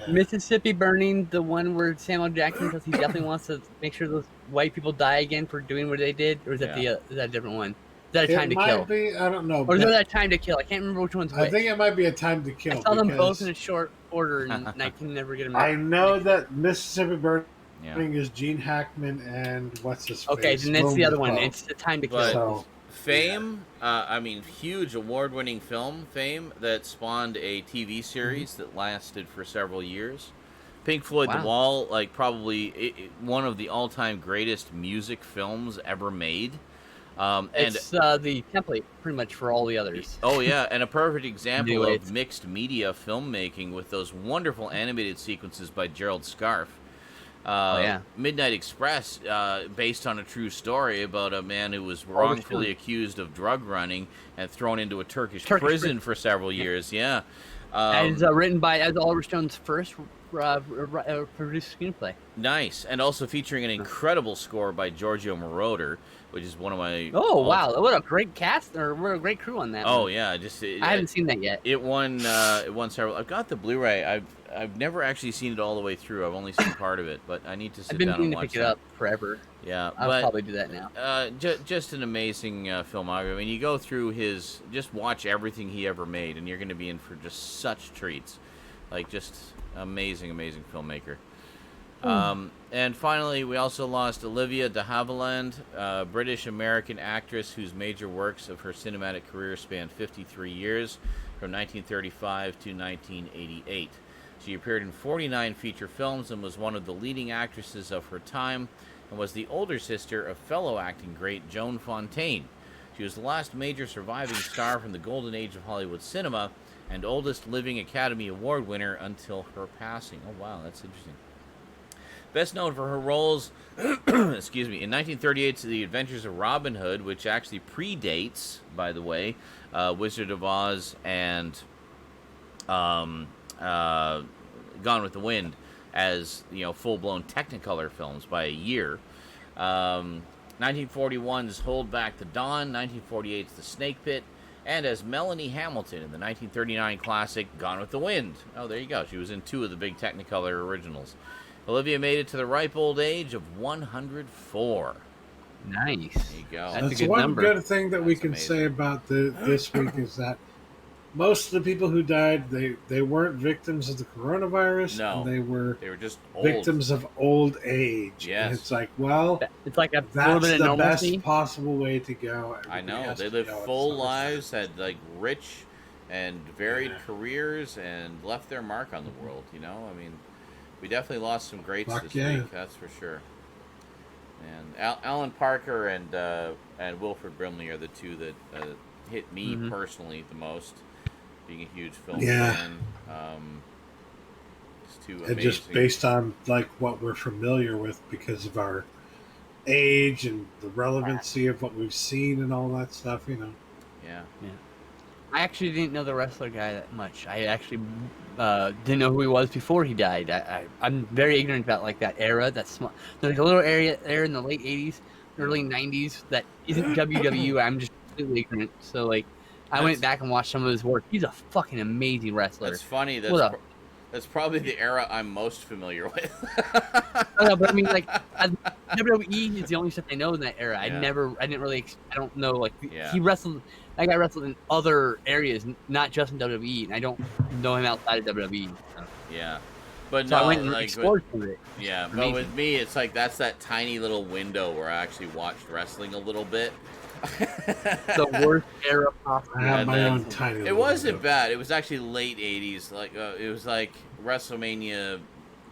Mississippi Burning, the one where Samuel Jackson says he definitely wants to make sure those white people die again for doing what they did, or is that is that a different one? Is that a Time to Kill? It might be. I don't know. Or is that Time to Kill? I can't remember which one's which. I think it might be a Time to Kill. I saw them both in a short order, and I can never get them out. I know that Mississippi Burning is Gene Hackman and what's his face? Okay, then that's the other one. It's the Time to Kill. So, Fame, I mean, huge award-winning film, Fame, that spawned a TV series that lasted for several years. Pink Floyd The Wall, like probably one of the all-time greatest music films ever made. It's the template pretty much for all the others. Oh yeah, and a perfect example of mixed media filmmaking with those wonderful animated sequences by Gerald Scarfe. Midnight Express, based on a true story about a man who was wrongfully accused of drug running and thrown into a Turkish prison for several years. Yeah, and it's written by Oliver Stone's first produced screenplay. Nice, and also featuring an incredible score by Giorgio Moroder, which is one of my. Oh wow! What a great cast, or what a great crew on that. Oh one. Yeah, I haven't seen that yet. It won. It won several. I've got the Blu-ray. I've never actually seen it all the way through. I've only seen part of it, but I need to sit down and watch it. I've been meaning to pick it up forever. Yeah, I'll probably do that now. Just an amazing filmography. I mean, you go through just watch everything he ever made, and you're going to be in for just such treats. Like, just amazing filmmaker. And finally, we also lost Olivia de Havilland, a British-American actress whose major works of her cinematic career spanned 53 years, from 1935 to 1988. She appeared in 49 feature films and was one of the leading actresses of her time, and was the older sister of fellow acting great Joan Fontaine. She was the last major surviving star from the golden age of Hollywood cinema, and oldest living Academy Award winner until her passing. Oh wow, that's interesting. Best known for her roles, excuse me, in 1938's The Adventures of Robin Hood, which actually predates, by the way, Gone with the Wind as full-blown Technicolor films by a year. 1941's Hold Back the Dawn, 1948's The Snake Pit, and as Melanie Hamilton in the 1939 classic Gone with the Wind. Oh, there you go. She was in 2 of the big Technicolor originals. Olivia made it to the ripe old age of 104. Nice. There you go. That's a That's good one number. good thing that we That's can amazing. say about this week is that most of the people who died, they weren't victims of the coronavirus. No. And they were They were just old. victims of old age. Yes. And it's like, well, It's like a little that's bit of the normalcy. best possible way to go. I Everybody know. has They to lived go at full some lives, time. had like rich and varied Yeah. careers, and left their mark on the world. I mean, we definitely lost some greats Fuck this yeah. week. That's for sure. And Alan Parker and Wilford Brimley are the 2 that hit me Mhm. personally the most. Being a huge film Yeah. fan, it's 2 amazing. And just based on like what we're familiar with because of our age and the relevancy of what we've seen and all that stuff, Yeah. I actually didn't know the wrestler guy that much. I actually didn't know who he was before he died. I'm very ignorant about like that era. That small, there's like a little area there in the late '80s, early '90s that isn't WWE. I'm just completely ignorant. So like, I went back and watched some of his work. He's a fucking amazing wrestler. That's funny. What up? That's probably the era I'm most familiar with. No, but I mean, like, WWE is the only stuff I know in that era. Yeah. I didn't really, I don't know, like, Yeah. he wrestled, that guy wrestled in other areas, not just in WWE, and I don't know him outside of WWE. So, Yeah. But so no, I went and like, explored through it. yeah, but Amazing. with me, it's like that's that tiny little window where I actually watched wrestling a little bit. The worst era possible. I have And my then- own tiny. It little wasn't window. bad. It was actually late '80s. Like it was like WrestleMania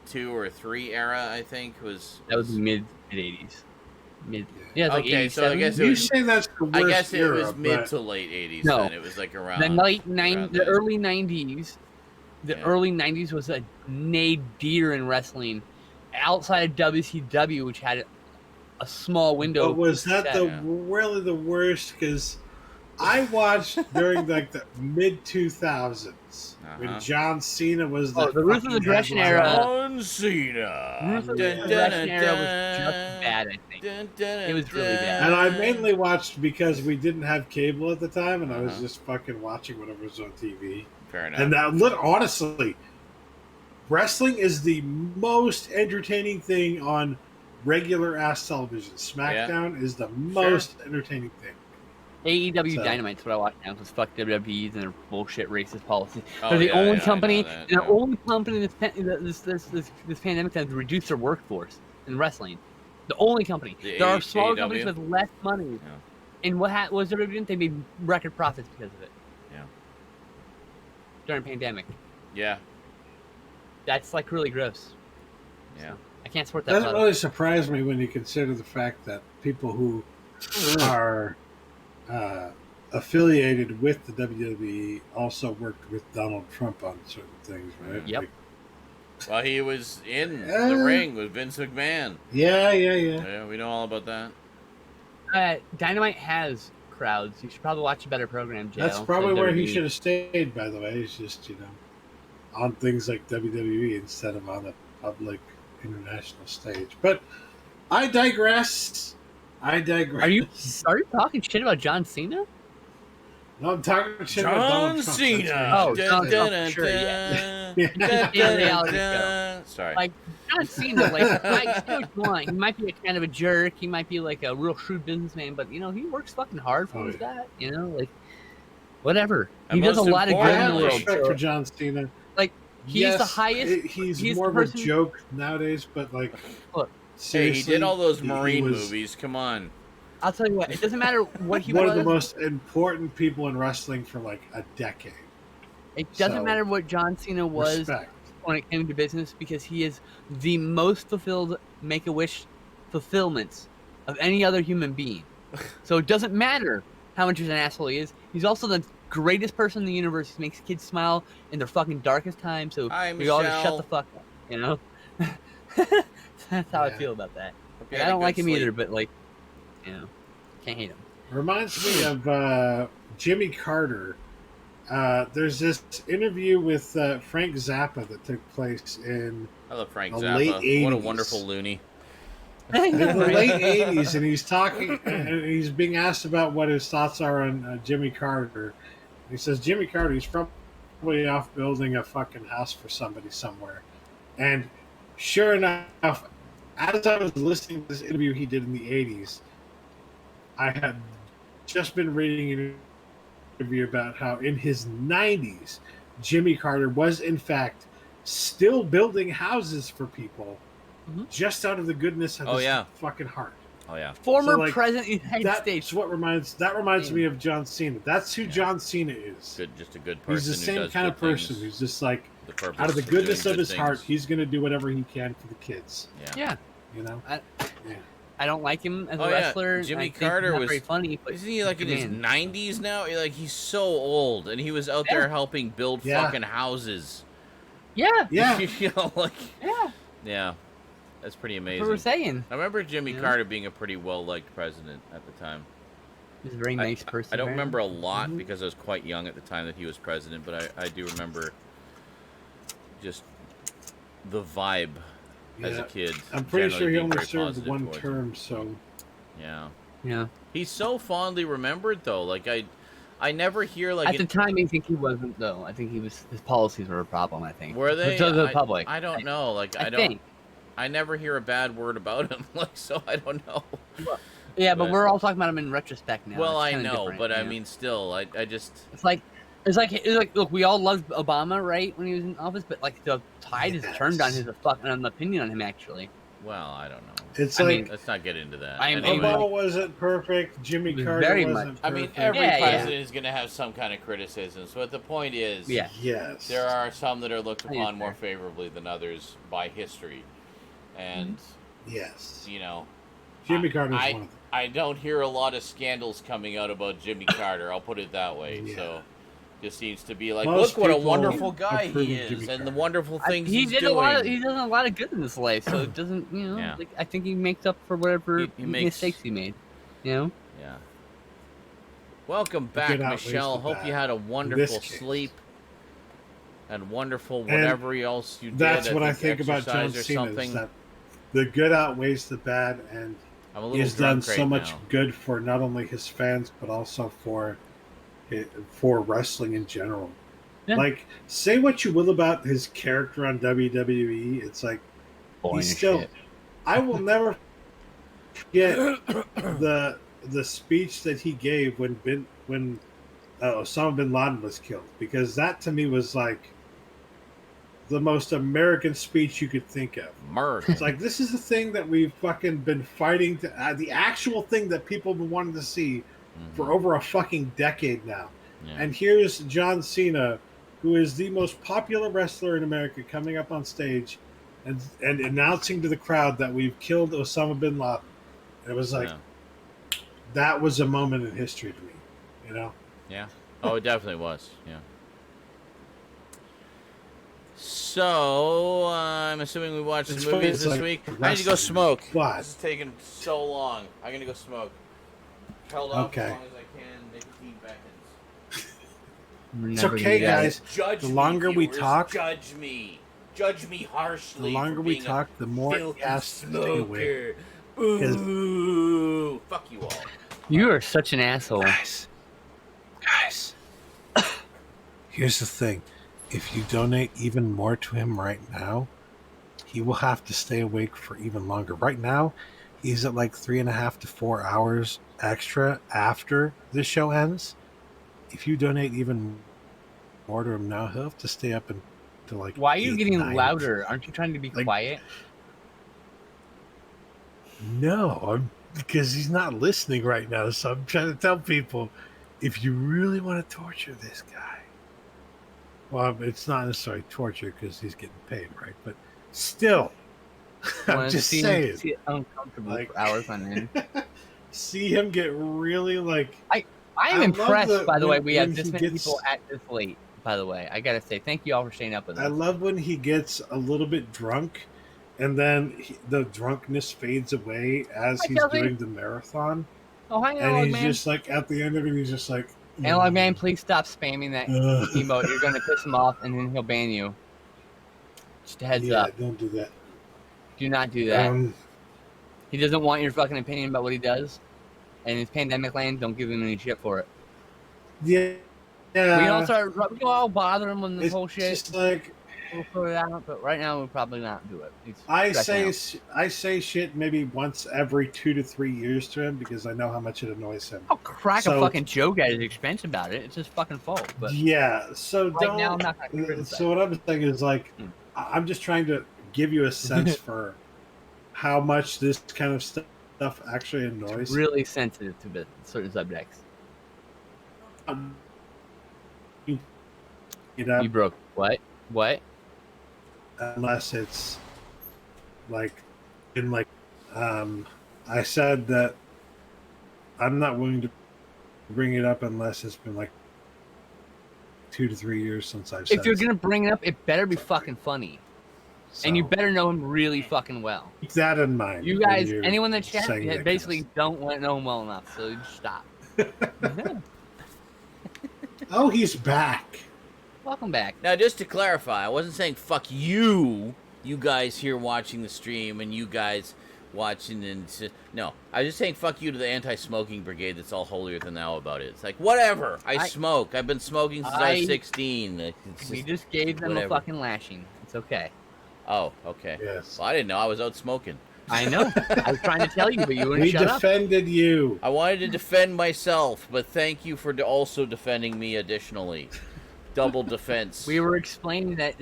2 or 3 era. I think was. That was mid '80s. Yeah, it's like Okay, so I 87. guess it You was. say that's the worst I guess it era, was mid but to late '80s. No. Then it was like around the then. early '90s. The Yeah. early '90s was a nadir in wrestling, outside of WCW, which had a small window. But was that Yeah. really the worst? Because I watched during like the mid 2000s when Uh-huh. John Cena was the the Ruthless fucking Aggression headliner. era. John Cena. Ruthless Aggression era was just bad, I think. It was really bad. And I mainly watched because we didn't have cable at the time, and I was Uh-huh. just fucking watching whatever was on TV. Fair enough. And honestly, wrestling is the most entertaining thing on regular ass television. SmackDown is the most entertaining thing. AEW So- Dynamite's what I watch now because fuck WWE and their bullshit racist policies. Oh, They're the yeah, only yeah, I know company, that, and the yeah. only company this pandemic that has reduced their workforce in wrestling. The only company. The There are smaller AEW? companies with less money, Yeah. and what was WWE doing? They made record profits because of it. Yeah. During pandemic, Yeah. that's like really gross. Yeah. I can't support It that. doesn't product. really surprise me when you consider the fact that people who are affiliated with the WWE also worked with Donald Trump on certain things, right? Yep. Like, Well, he was in Yeah. the ring with Vince McMahon. yeah. Yeah, we know all about that. Dynamite has crowds. You should probably watch a better program, JL. That's probably than where he WWE. should have stayed, by the way. He's just, on things like WWE instead of on a public international stage. But I digress. Are you talking shit about John Cena? No, I'm talking shit about John Donald Trump. Cena. Oh, Dun, John dun, Trump, sure, yeah. Yeah. dun, Yeah, dun, reality dun. Sorry. Like John Cena, like he might be a kind of a jerk. He might be like a real shrewd businessman, but he works fucking hard for Oh, his yeah. guy. Like whatever. And He does a most lot of I good in have the world. respect so- for John Cena. Like he's the Yes, highest. He's he's more the of a person- joke nowadays, but like, Look, Hey, he did all those seriously, Marine he was movies. Come on. I'll tell you what. It doesn't matter what he one was. of the most important people in wrestling for like a decade. It doesn't so- matter what John Cena was Respect. when it came to business because he is the most fulfilled Make-A-Wish fulfillments of any other human being. So it doesn't matter how much of an asshole he is. He's also the greatest person in the universe. He makes kids smile in their fucking darkest time. So Hi, we all just shut Michelle. the fuck up. That's how I Yeah. feel about that. Hope you And I had a don't good like him sleep. either, but can't hate him. Reminds me of Jimmy Carter there's this interview with Frank Zappa that took place in I love Frank the Zappa. late What a 80s. wonderful loony. In the late 80s, and he's talking, and he's being asked about what his thoughts are on Jimmy Carter. He says Jimmy Carter, he's probably off building a fucking house for somebody somewhere. And sure enough, as I was listening to this interview he did in the 80s, I had just been reading an interview about how in his 90s, Jimmy Carter was in fact still building houses for people just out of the goodness of his fucking heart. Oh yeah. Former president of the United States. What reminds me of John Cena. That's who John Cena is. Just a good person. He's the same kind of person who's just like, out of the of goodness doing of good his heart, things. he's going to do whatever he can for the kids. Yeah. You know? I don't like him as a Oh, yeah. wrestler. Jimmy I think Carter he's not was very funny. But isn't he like in his man. 90s now? Like he's so old, and he was out there helping build fucking houses. Yeah. You know, like Yeah. yeah, that's pretty amazing. That's what we're saying. I remember Jimmy Carter being a pretty well-liked president at the time. He's a very nice person. I don't remember a lot because I was quite young at the time that he was president, but I do remember just the vibe as a kid. I'm pretty sure he being only very served positive one towards term, so... Yeah. He's so fondly remembered, though. Like, I never hear, like... At the time, I think he wasn't, though. I think his policies were a problem, I think. Were they? To the public. I don't know. Like, I don't... think. I never hear a bad word about him, like, so I don't know. Yeah, but we're all talking about him in retrospect now. Well, It's I kinda know, different, but I know? mean, still, I just... It's like, look, we all loved Obama, right, when he was in office, but like the tide has turned on his opinion on him, actually. Well, I don't know. It's let's not get into that. Obama wasn't perfect. Jimmy Carter very wasn't much. perfect. I mean, every president is going to have some kind of criticism. So the point is, yes, there are some that are looked upon more favorably than others by history, and you know, Jimmy Carter's one of them. I don't hear a lot of scandals coming out about Jimmy Carter. I'll put it that way. So. Just seems to be like, Most look what a people wonderful guy approve he of Jimmy is, and the Carter. wonderful things He he's did doing. he does a lot of good in this life, so it doesn't, you know. Yeah. Like, I think he makes up for whatever mistakes he made. You know. Yeah. Welcome back, Good outweighs Michelle. the Hope bad. you had a In wonderful this case. sleep and wonderful whatever else you did. That's what I think about John exercise or Cena, something. is that the good outweighs the bad, and I'm a little he's done drunk so right much now. good for not only his fans, but also for wrestling in general. Yeah. Like, say what you will about his character on WWE, it's like he's still. I will never forget the speech that he gave when Osama bin Laden was killed, because that to me was like the most American speech you could think of. American. It's like, this is the thing that we've fucking been fighting to, the actual thing that people have been wanting to see for over a fucking decade now. Yeah. And here's John Cena, who is the most popular wrestler in America, coming up on stage and announcing to the crowd that we've killed Osama bin Laden. It was like, that was a moment in history to me, you know? Yeah. Oh, it definitely was. Yeah. So, I'm assuming we watched It's some funny, movies it's this like week. I need to wrestling. go smoke. What? This is taking so long. I'm going to go smoke. Held off Okay. as long as I can. Nicotine beckons. It's okay, guys. Judge The longer me, we viewers. talk, Judge me. Judge me harshly. the longer for we being a talk, the more he filthy has to stay away. smoker. Ooh. Fuck you all. You are such an asshole. Guys, here's the thing. If you donate even more to him right now, he will have to stay awake for even longer. Right now, he's at like 3.5 to 4 hours extra after this show ends. If you donate even more to him now, he'll have to stay up until like. Why are you 8, getting 9. louder? Aren't you trying to be quiet? No, because he's not listening right now. So I'm trying to tell people, if you really want to torture this guy, well, it's not necessarily torture because he's getting paid, right? But still, I'm just saying. See it uncomfortable for hours on end. See him get really like. I am love impressed, by the way, we have when this he many gets- people at this late, by the way. I gotta say, thank you all for staying up with us. I love when he gets a little bit drunk, and then the drunkenness fades away as Hi, he's Kelsey. doing the marathon. Oh, hi, And he's man. just like, at the end of it, he's just like, Analog Man, please stop spamming that Ugh. emote. You're gonna piss him off, and then he'll ban you. Just a heads Yeah, up. don't do that. Do not do that. Um, He doesn't want your fucking opinion about what he does. And it's Pandemic Land. Don't give him any shit for it. yeah. We all bother him on this It's whole shit. just like We'll put it out, but right now we'll probably not do it. It's I stressing out. say shit maybe once every 2 to 3 years to him because I know how much it annoys him. I'll crack So- a fucking joke at his expense about it. It's his fucking fault. But Yeah, so right don't. now I'm not gonna criticize. So what I'm saying is like, I'm just trying to give you a sense for how much this kind of stuff actually annoys. It's really sensitive to certain subjects. You know, You broke what? What? unless it's like in like I said that I'm not willing to bring it up unless it's been like 2 to 3 years since I've said If you're it. gonna bring it up, it better be fucking funny, and you So, better know him really fucking well. keep that in mind. You when guys, you're anyone that chat, saying that basically kind don't know him well enough, so you just stop. of- Oh, he's back. Welcome back. Now, just to clarify, I wasn't saying fuck you guys here watching the stream, and you guys watching no. I was just saying fuck you to the anti-smoking brigade that's all holier than thou about it. It's like, whatever. I smoke. I've been smoking since I was 16. It's We just, just gave them whatever. a fucking lashing. It's okay. oh, okay. Yes. Well, I didn't know. I was out smoking. I know. I was trying to tell you, but you wouldn't We shut up. defended you. I wanted to defend myself, but thank you for also defending me additionally. Double defense. We were explaining that.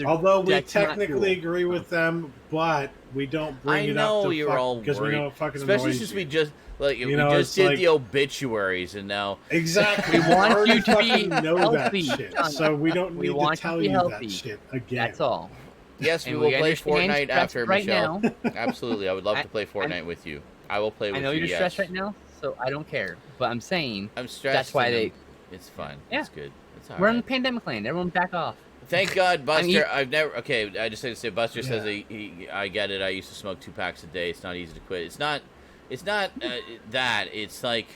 Although we that's not technically cool. agree with them, but we don't bring I it know up to you're all because we worried. know it fucking Especially annoys since you. we just we know, just it's did like- the obituaries, and now Exactly. We want already you to be fucking know healthy, that shit, son. so we don't We need want to you to tell be you healthy. that shit again. That's all. yes, we And will we play understand Fortnite stress after right Michelle. now. Absolutely, I would love to play Fortnite with you. I will play with I know you. you're yes. stressed right now, so I don't care. But I'm saying I'm stressed. that's why and they. It's fun. Yeah. It's good. It's all We're in right. Pandemic Land. Everyone back off. Thank God, Buster. I'm I've never. Okay, I just have to say, Buster says Yeah. I get it. I used to smoke 2 packs a day. It's not easy to quit. It's not. It's not that. It's like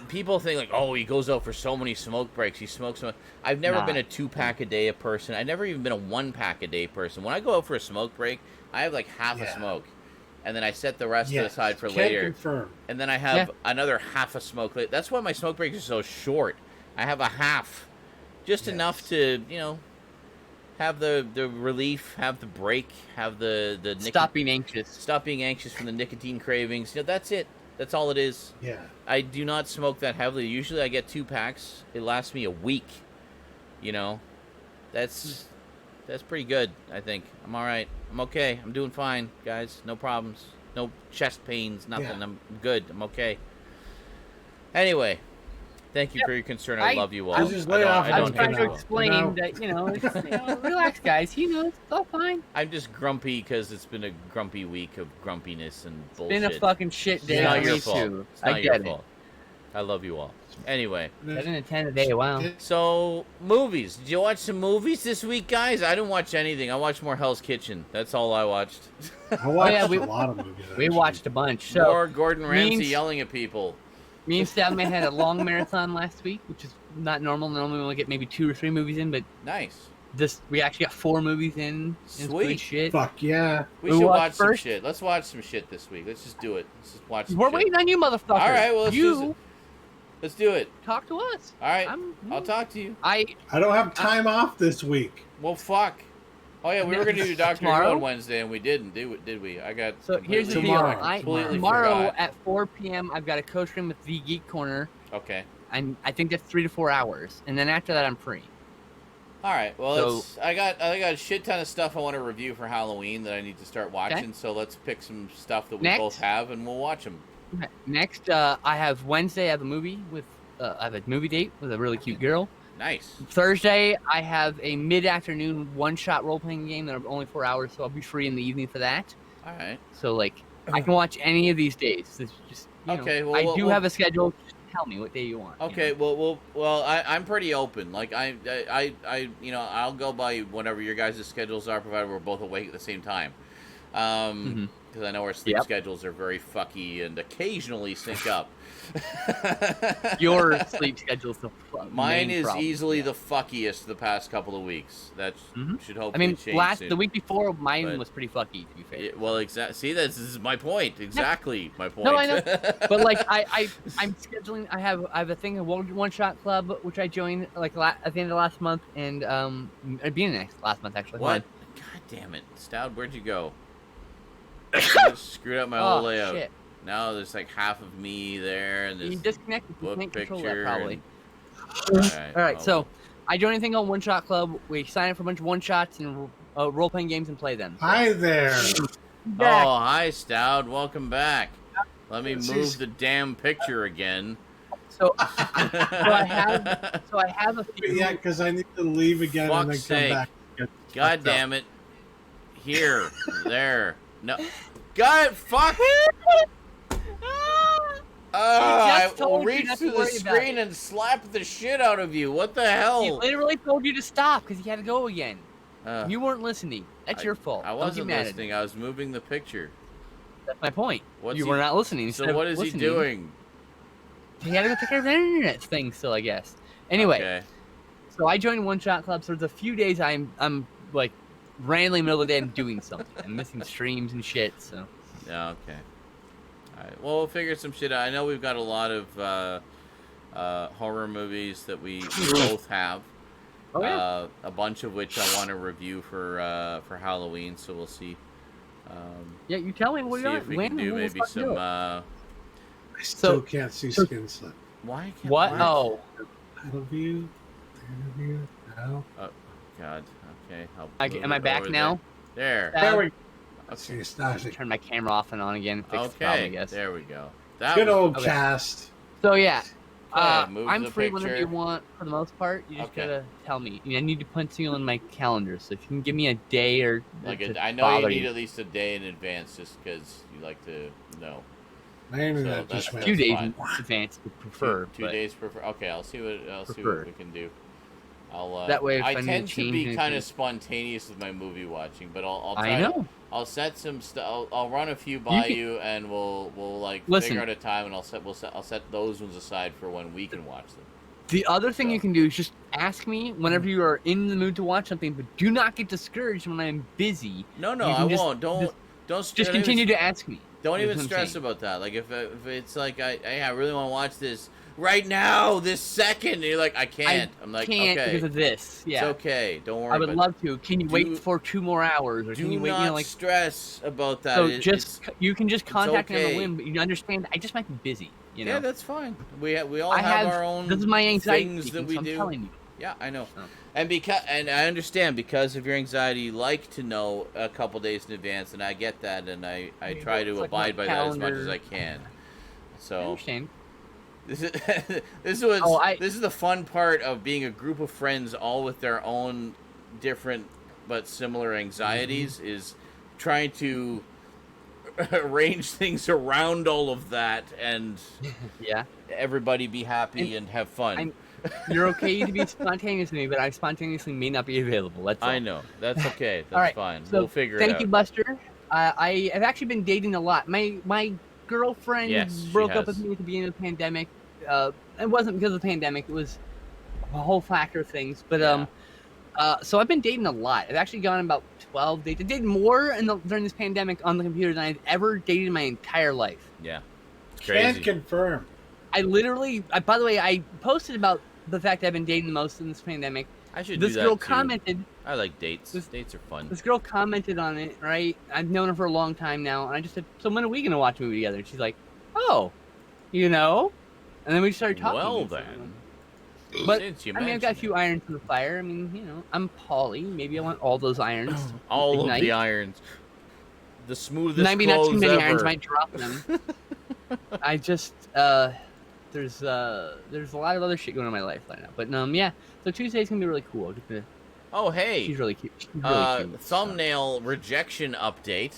people think like, oh, he goes out for so many smoke breaks. He smokes so much. I've never Nah. been a 2 pack a day a person. I've never even been a 1 pack a day person. When I go out for a smoke break, I have like half a Yeah. smoke, and then I set the rest Yes. aside for Can later. confirm. And then I have another half a smoke. That's why my smoke breaks are so short. I have a half, just Yes. enough to have the relief, have the break, have the Stop being anxious. stop being anxious from the nicotine cravings. That's it. That's all it is. Yeah. I do not smoke that heavily. Usually I get 2 packs. It lasts me a week. That's pretty good. I think I'm all right. I'm okay. I'm doing fine, guys. No problems. No chest pains. Nothing. Yeah. I'm good. I'm okay. Anyway, thank you for your concern. I love you all. I'll just lay off I I don't was trying hate to you all. explain that it's, relax, guys. It's all fine. I'm just grumpy because it's been a grumpy week of grumpiness and bullshit. Been a fucking shit day. It's not on your me fault. too. It's not I your get it. fault. I love you all. Anyway, I didn't attend a day. Wow. so movies. Did you watch some movies this week, guys? I didn't watch anything. I watched more Hell's Kitchen. That's all I watched. I watched yeah, a lot of movies. We actually. watched a bunch. So More Gordon Ramsay means- yelling at people. me and Stoudman had a long marathon last week, which is not normal. Normally we only get maybe 2 or 3 movies in, but Nice. we actually got 4 movies in. It's Sweet. good shit. Fuck yeah. We We should watched watch some first- shit. Let's watch some shit this week. Let's just do it. Let's just watch some We're shit. waiting on you, motherfucker. All right, well, let's do you it. Let's do it. talk to us. All right. I'm- I'll talk to you. I don't have time off this week. Well, fuck. Oh, yeah, we were going to do Doctor Who Tomorrow? on Wednesday, and we didn't, did we? I got So here's the deal. Tomorrow. completely Tomorrow forgot. at 4 p.m. I've got a co-stream with The Geek Corner, Okay. and I think that's 3 to 4 hours, and then after that I'm free. All right. Well, So- I got a shit ton of stuff I want to review for Halloween that I need to start watching. So let's pick some stuff that we Next. both have, and we'll watch them. Okay. Next, I have Wednesday. I have a movie with. I have a movie date with a really cute girl. Nice. Thursday, I have a mid-afternoon one-shot role-playing game that are only 4 hours, so I'll be free in the evening for that. All right. So like, I can watch any of these days. It's just Okay, well, I we'll- do we'll- have a schedule. Just tell me what day you want. Okay. Well, I'm pretty open. Like I'll go by whatever your guys' schedules are, provided we're both awake at the same time. Mhm. because I know our sleep Yep. schedules are very fucky and occasionally sync up. Your sleep schedule's the Mine main is problem. easily the fuckiest the past couple of weeks. That should I hopefully mean, change soon. the week before, mine But- was pretty fucky, to be fair. Yeah, well, See, this is my point. Exactly my point. No, I know. But like I'm scheduling. I have a thing, a one shot club, which I joined like at the end of last month, and at the beginning of last month actually. What? God damn it, Stoud, where'd you go? You just screwed up my Oh whole layout. shit! Now there's like half of me there, and You there's disconnected. You book can't control that picture. probably. All All right, so I joined a thing called One Shot Club. We sign up for a bunch of one shots and role playing games and play them. Hi there. Back. Oh, hi, Stoud. Welcome back. Let me Jeez. move the damn picture again. So I have a few. Yeah, because I need to leave again and then Fuck's come sake. back. God damn it. Here. There. No. God, fuck. I just told will you reach not to through the worry about screen it. and slap the shit out of you. What the He hell? literally told you to stop because he had to go again. Uh, You weren't listening. That's your fault. I Don't get wasn't mad at me. listening. I was moving the picture. That's my point. What's You he- were not listening. So Instead what of is he listening, doing? He had to go take care of the internet thing still, I guess. Anyway, Okay. so I joined One Shot Club. So there's a few days I'm like randomly middle of the day I'm doing something. I'm missing streams and shit. So Yeah, okay. Alright. Well, we'll figure some shit out. I know we've got a lot of horror movies that we both have. Oh, yeah. A bunch of which I want to review for Halloween, so we'll see. Yeah, you tell me what See you if we when can do we'll maybe fucking some. do it. I still can't see so- Skinslip. Why can't What? why- Oh, Interview. No. Oh, God. Okay. I'll am move I it back over now? There. There we we go. See, Okay. it's not Turn my camera off and on again. Fix the problem, I Okay. guess. There we go. That good was- old okay. cast. So yeah, Okay, move I'm the free whenever picture. you want for the most part. You just Okay. gotta tell me. I need to put you on my calendar, so if you can give me a day or Like to I know you bother need at least a day in advance, just because you like to know. My internet that's- just a went. few days fine. in advance would prefer. Two but days prefer. Okay, I'll see what Preferred. we can do. I'll. That way if I I need to tend to change be anything- kind of spontaneous with my movie watching, but I'll try. I know. I'll set some stuff. I'll run a few by can- you, and we'll like Listen. figure out a time, and I'll set those ones aside for when we can watch them. The other thing So- you can do is just ask me whenever you are in the mood to watch something, but do not get discouraged when I'm busy. No, You I can just- won't. Don't Just don't even- continue to ask me. Don't is even what I'm stress saying. about that. Like if it's like I really want to watch this right now, this second. And you're like I can't. I'm like Can't okay, because of this. Yeah. it's okay. Don't worry. I would but love to. Can you do- wait for 2 more hours, or do can you wait? not You know, like stress about that. so. It's- You can just contact me on okay. the whim, but you understand. I just might be busy. You know. yeah, that's fine. We all I have have our own This is my anxiety things speaking, that we so I'm do. telling you. Yeah, I know. Oh. And I understand because of your anxiety, you like to know a couple days in advance, and I get that, and I mean, try it's to like my abide by that as much calendar. as I can. I So understand. this is this is the fun part of being a group of friends, all with their own different but similar anxieties, is trying to arrange things around all of that and Yeah. everybody be happy and have fun. You're okay to be spontaneous with me, but I spontaneously may not be available. That's all. I know. That's okay. That's All right, fine. So We'll figure it out. thank you, Buster. I have actually been dating a lot. My girlfriend Yes, she broke up has. with me at the beginning of the pandemic. It wasn't because of the pandemic. It was a whole factor of things. But so I've been dating a lot. I've actually gone on about 12 dates. I dated more during this pandemic on the computer than I've ever dated in my entire life. Yeah. It's Can crazy. confirm. I literally, by the way, I posted about the fact that I've been dating the most in this pandemic. I should This do that girl too. commented. I like dates. This- Dates are fun. This girl commented on it, right? I've known her for a long time now, and I just said, "So when are we gonna watch a movie together?" And she's like, "Oh, you know," and then we started talking. Well and so- then. But Since you I mean, I've got a mentioned few irons in the fire. I mean, you know, I'm Polly. Maybe I want all those irons. it. all of Ignite. the irons. The smoothest Maybe not too clothes many ever. irons might drop them. I just there's a lot of other shit going on in my life right now. But yeah. So Tuesday's gonna be really cool. Oh hey. She's really cute. She's really cute. Thumbnail rejection update.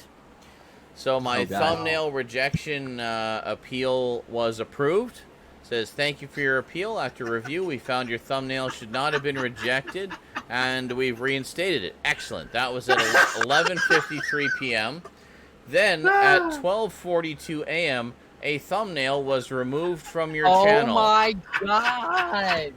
So my Oh, God. thumbnail rejection appeal was approved. Says thank you for your appeal. After review, we found your thumbnail should not have been rejected, and we've reinstated it. Excellent. That was at 11:53 p.m. Then at 12:42 a.m., a thumbnail was removed from your channel. Oh my god!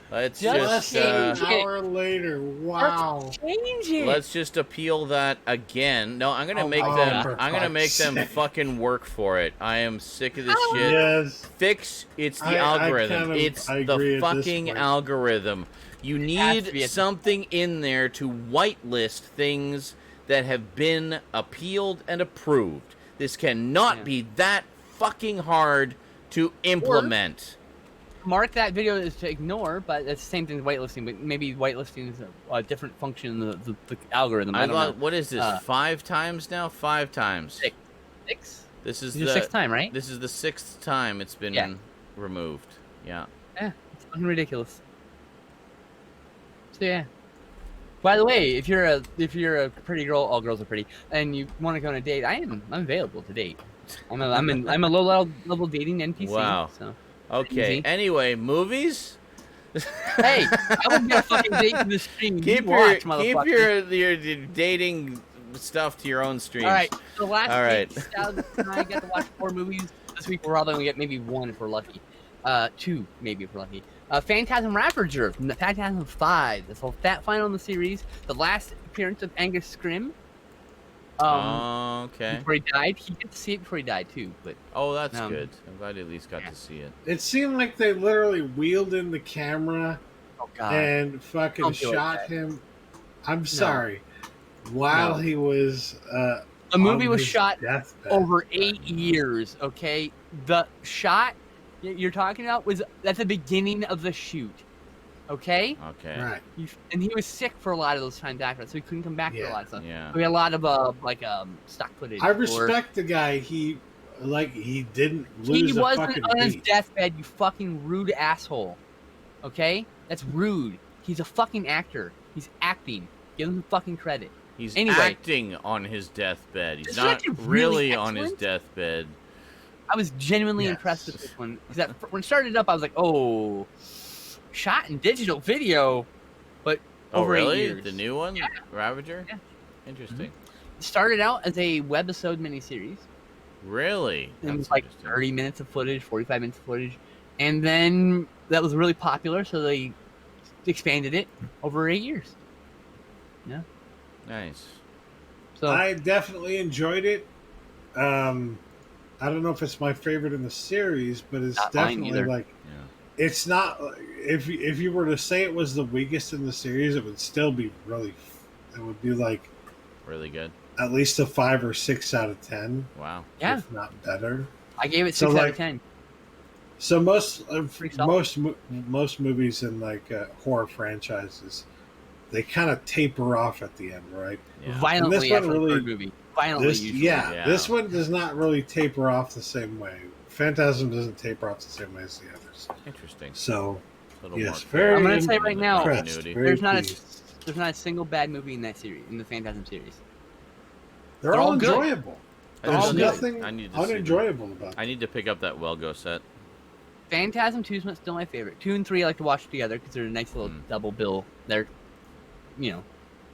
Let's Just just change An it. hour later. Wow. Let's change it. let's just appeal that again. No, I'm gonna Oh make my them. God. I'm gonna make them Fuck's sake. fucking work for it. I am sick of this shit. Yes. Fix it's the I algorithm. kind of It's agree the at this fucking point. algorithm. You has to be need at- something in there to whitelist things that have been appealed and approved. This cannot Yeah. be that fucking hard to implement. Mark that video as to ignore, but it's the same thing as whitelisting. But maybe whitelisting is a different function in the algorithm. I don't know. What is this? 5 times now? 5 times. 6. 6? This is It's your the 6th time, right? This is the 6th time it's been Yeah. removed. Yeah. Yeah, it's fucking ridiculous. So yeah. By the way, if you're a pretty girl, all girls are pretty, and you want to go on a date, I'm available to date. I'm a low level dating NPC. Wow. So Okay. Easy. Anyway, movies. hey, I wouldn't get a fucking date in the stream. Keep you watch, your motherfucker. dating stuff to your own streams. All right. So last All right. week, Stoudman and I got to watch 4 movies. This week we're probably gonna get maybe 1 if we're lucky. 2 maybe if we're lucky. Phantasm Ravager, Phantasm 5. That's the that final in the series. The last appearance of Angus Scrim. Okay. Before he died, he got to see it before he died too. But Oh, that's good. I'm glad you at least got to see it. It seemed like they literally wheeled in the camera oh god, and fucking Don't do it, shot Dad. him. I'm sorry. While he was the movie on was his shot deathbed. over 8 years. Okay, the shot you're talking about was at the beginning of the shoot. Okay, Okay. Right. and he was sick for a lot of those times after, so he couldn't come back for a Yeah. lot of stuff. Yeah. So we had a lot of stock footage. I respect the guy. He didn't lose He a wasn't fucking on his beat. deathbed, you fucking rude asshole. Okay? That's rude. He's a fucking actor. He's acting. Give him some fucking credit. He's Anyway. acting on his deathbed. He's This not actor really really on his excellent. deathbed. I was genuinely Yes. impressed with this one. Because when it started up, I was like, oh, shot in digital video, but Oh, over 8 really? years. The new one? Yeah. Ravager? Yeah. Interesting. It started out as a webisode miniseries. Really? It That's was like interesting. 30 minutes of footage, 45 minutes of footage. And then that was really popular, so they expanded it over 8 years. Nice. So I definitely enjoyed it. I don't know if it's my favorite in the series, but it's Not mine definitely either. like Yeah. it's not. If you were to say it was the weakest in the series, it would still be really. It would be like Really good. at least a 5 or 6 out of 10, Wow. yeah, if not better. I gave it So, 6 out like, of 10. So most Pretty solid. most movies in like horror franchises, they kind of taper off at the end, right? Yeah. Violently And this one after the really- third movie. Violently, This usually. Yeah. this one does not really taper off the same way. Phantasm doesn't taper off the same way as the others. Interesting. So A little yes, more very I'm gonna say right now, impressed, continuity. very There's not pleased. a single bad movie in that series, in the Phantasm series. They're they're all all good. enjoyable. They're There's all good. nothing I need to see them. unenjoyable about I them. need to pick up that Welgo set. Phantasm 2 is still my favorite. 2 and 3 I like to watch together because they're a nice little double bill. They're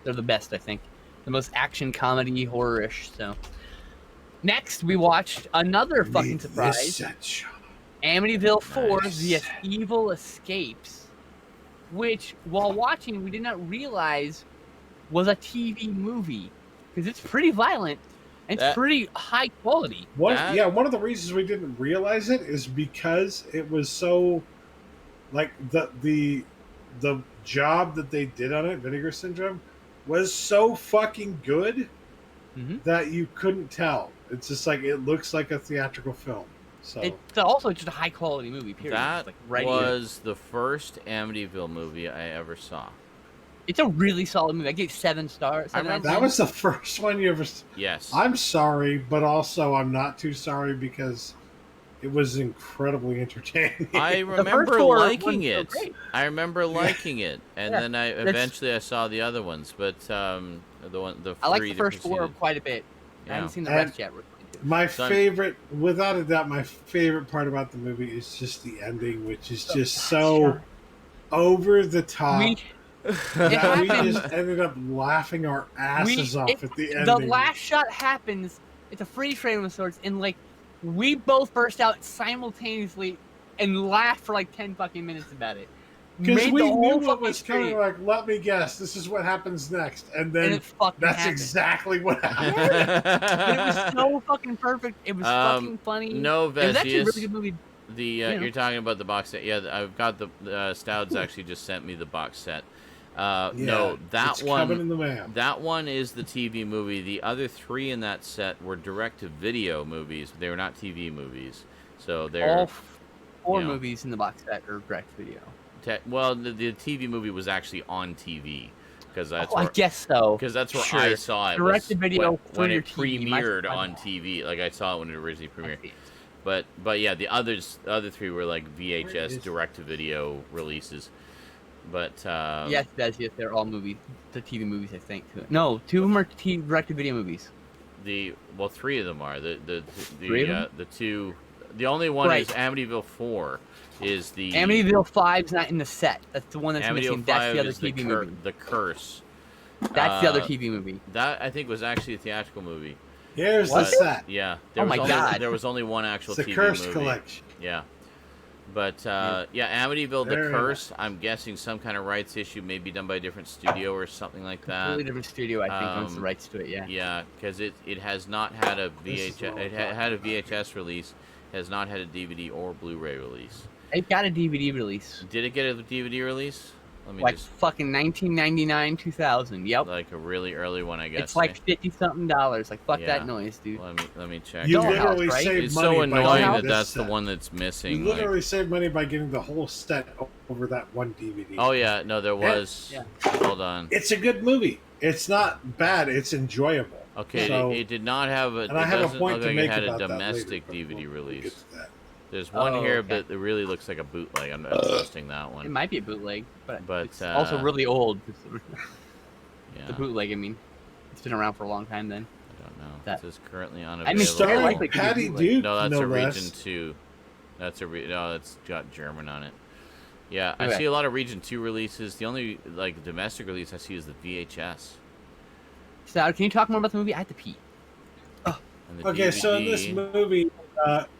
the best, I think. The most action comedy horror-ish. So next we watched another fucking Need surprise. this set shot. Amityville 4: Nice. The Evil Escapes, which while watching we did not realize was a TV movie because it's pretty violent and it's That- pretty high quality. One of the reasons we didn't realize it is because it was so, like the job that they did on it, Vinegar Syndrome, was so fucking good Mhm. that you couldn't tell. It's just like it looks like a theatrical film. So It's also just a high quality movie. Period. That It's like right here. was the first Amityville movie I ever saw. It's a really solid movie. I gave 7 stars. I 7 out of remember- that 10. was the first one you ever. Yes. I'm sorry, but also I'm not too sorry because it was incredibly entertaining. I first remember four liking ones are it. great. I remember liking it, and Yeah, then I eventually I saw the other ones, but the I like three the that first 4 preceded. quite a bit. I Yeah. haven't seen the And- rest yet. We're going to. My So I'm- favorite, without a doubt, my favorite part about the movie is just the ending, which is just so over the top We, that we happens- just ended up laughing our asses off at the ending. the last shot happens It's a freeze frame of sorts, and like we both burst out simultaneously and laughed for like 10 fucking minutes about it. Because Made we the knew whole what fucking was coming. street, Like, let me guess, this is what happens next, and then and it fucking that's happened. exactly what happened. But it was so fucking perfect. It was fucking funny. No, It was actually a Vesius. really good movie. You're talking about the box set. Yeah, I've got the Stouds actually just sent me the box set. No, that it's one. coming in the mail. That one is the TV movie. The other 3 in that set were direct-to-video movies. They were not TV movies. So they're All 4 you know, movies in the box set are direct video. well, the TV movie was actually on TV because that's I guess so. because that's where Sure. I saw it. Direct-to-video when, for when your it TV, you might premiered find on that. TV. Like I saw it when it originally premiered. Okay. But yeah, the other 3 were like VHS direct-to-video releases. But Yes, yes, they're all movies. The TV movies, I think. No, 2 of them are direct-to-video movies. 3 of them are the 3 of them? the 2. The only one Right. is Amityville 4. Is the Amityville 5's not in the set. That's the one that's Amityville missing. 5 That's the other is TV movie. The Curse. That's the other TV movie. That I think was actually a theatrical movie. Here's Was the set. Yeah. Oh my God. There was only one actual It's the TV Cursed movie. collection. Yeah. But Amityville There the you Curse. I'm guessing some kind of rights issue, maybe done by a different studio or something like that. Completely different studio, I think, owns the rights to it. Yeah. Yeah, because it has not had a This is VHS. what It I'm had a talking about. VHS release. Has not had a DVD or Blu-ray release. It got a DVD release. Did it get a DVD release? Let me Like just fucking 1999, 2000. Yep. like a really early one, I guess. It's like $50-something. Like fuck Yeah. that noise, dude. Let me check. You Dollhouse, literally right? saved It's money so by annoying getting that this that's the set. one that's missing. You like- literally saved money by getting the whole set over that one DVD. oh yeah, no, there was. Yeah. Hold on. It's a good movie. It's not bad. It's enjoyable. Okay, So- it did not have a. And I it have a doesn't point look to like make it had a about that domestic later, but DVD we'll release. get to that. There's one Oh, here, okay. but it really looks like a bootleg. I'm not trusting that It one. might be a bootleg, but it's uh, also really old. Yeah, The bootleg, I mean, it's been around for a long time. Then I don't know. that- This is currently I unavailable. mean, Starring likely could be Patty bootleg. Duke, No, that's no a less. Region 2. That's no, that's got German on it. Yeah, I Okay. see a lot of Region 2 releases. The only like domestic release I see is the VHS. So, can you talk more about the movie? I have to pee. And the Okay, so in DVD. this movie,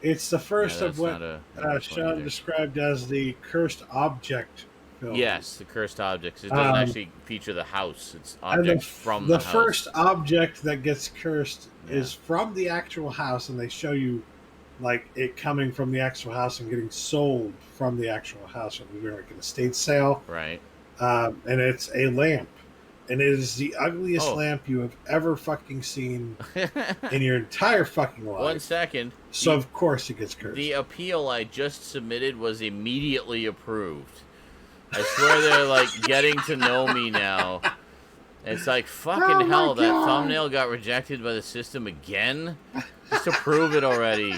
it's the first Yeah, of that's what not a English one Sean either. described as the cursed object film. Yes, the cursed objects. It doesn't actually feature the house. It's objects from the house. first object that gets cursed Yeah. is from the actual house, and they show you like it coming from the actual house and getting sold from the actual house, and we're like an estate sale. Right. And it's a lamp, and it is the ugliest Oh. lamp you have ever fucking seen in your entire fucking life. 1 second. So of course it gets cursed. The appeal I just submitted was immediately approved. I swear they're like getting to know me now. It's like fucking Oh my hell. That God. thumbnail got rejected by the system again. Just approve it already.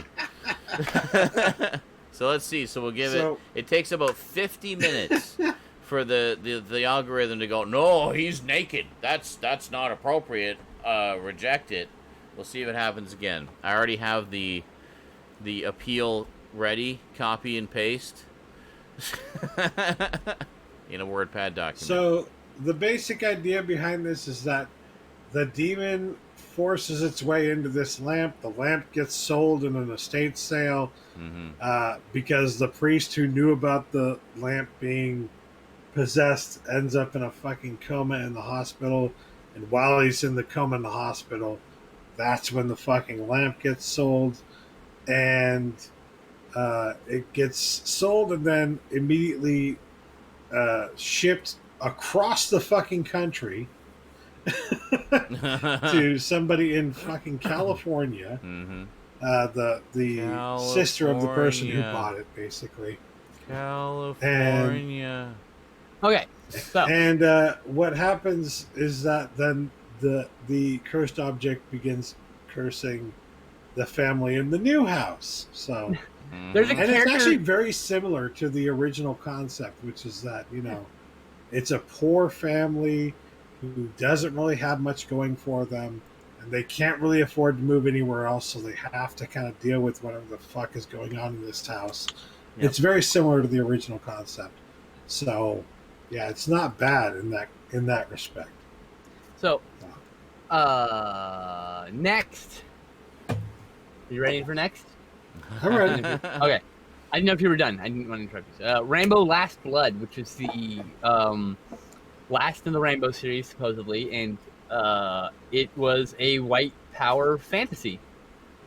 So let's see. So we'll give So- it. It takes about 50 minutes for the algorithm to go. No, he's naked. That's not appropriate. Reject it. We'll see if it happens again. I already have the appeal ready. Copy and paste. In a WordPad document. So the basic idea behind this is that the demon forces its way into this lamp. The lamp gets sold in an estate sale because the priest who knew about the lamp being possessed ends up in a fucking coma in the hospital. And while he's in the coma in the hospital, that's when the fucking lamp gets sold. And it gets sold and then immediately shipped across the fucking country to somebody in fucking California. The sister of the person who California. bought it, basically. California. Okay, so And what happens is that then the cursed object begins cursing the family in the new house. So, there's a and it's character. actually very similar to the original concept, which is that it's a poor family who doesn't really have much going for them, and they can't really afford to move anywhere else, so they have to kind of deal with whatever the fuck is going on in this house. Yep. It's very similar to the original concept. So, yeah, it's not bad in that respect. So, next, You ready for next? I'm ready. Okay. I didn't know if you were done. I didn't want to interrupt you. Rambo Last Blood, which is the last in the Rambo series, supposedly, and it was a white power fantasy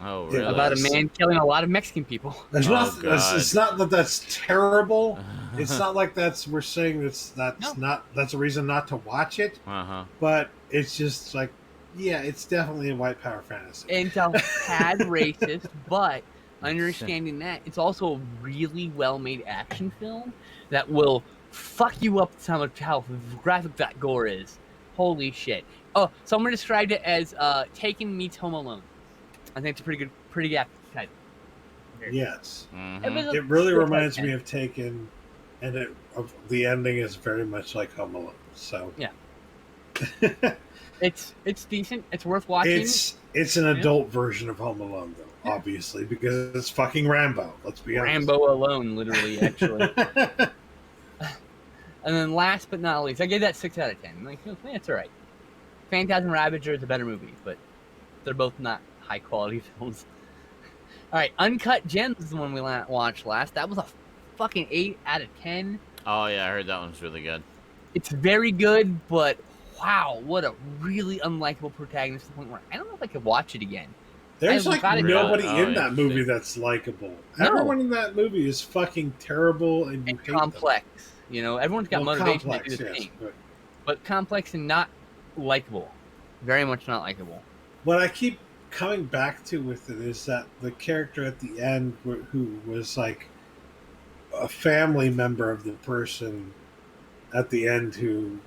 Oh, really? about a man killing a lot of Mexican people. There's Oh, nothing. God. It's not that that's terrible. It's not like we're saying that's a reason not to watch it. Uh-huh. But it's just like, yeah, it's definitely a white power fantasy. And it's a tad racist, but understanding that, it's also a really well-made action film that will fuck you up with how graphic that gore is. Holy shit. Oh, someone described it as Taken meets Home Alone. I think it's a pretty apt title. Yes. Mhm. It really reminds me of Taken, and the ending is very much like Home Alone. So yeah, it's decent. It's worth watching. It's an adult version of Home Alone, though, obviously, because it's fucking Rambo. Let's be honest. Rambo alone, literally, actually. And then last but not least, I gave that 6 out of 10. Like, it's all right. Phantasm Ravager is a better movie, but they're both not high quality films. All right, Uncut Gems is the one we watched last. That was a fucking 8 out of 10. Oh, yeah, I heard that one's really good. It's very good, but wow, what a really unlikable protagonist to the point where I don't know if I could watch it again. There's like nobody in that movie interesting. that's likable. No. Everyone in that movie is fucking terrible and you hate them. Complex. You know, everyone's got motivation complex, to do the yes, thing. But complex and not likable. Very much not likable. What I keep coming back to with it is that the character at the end who was like a family member of the person at the end who,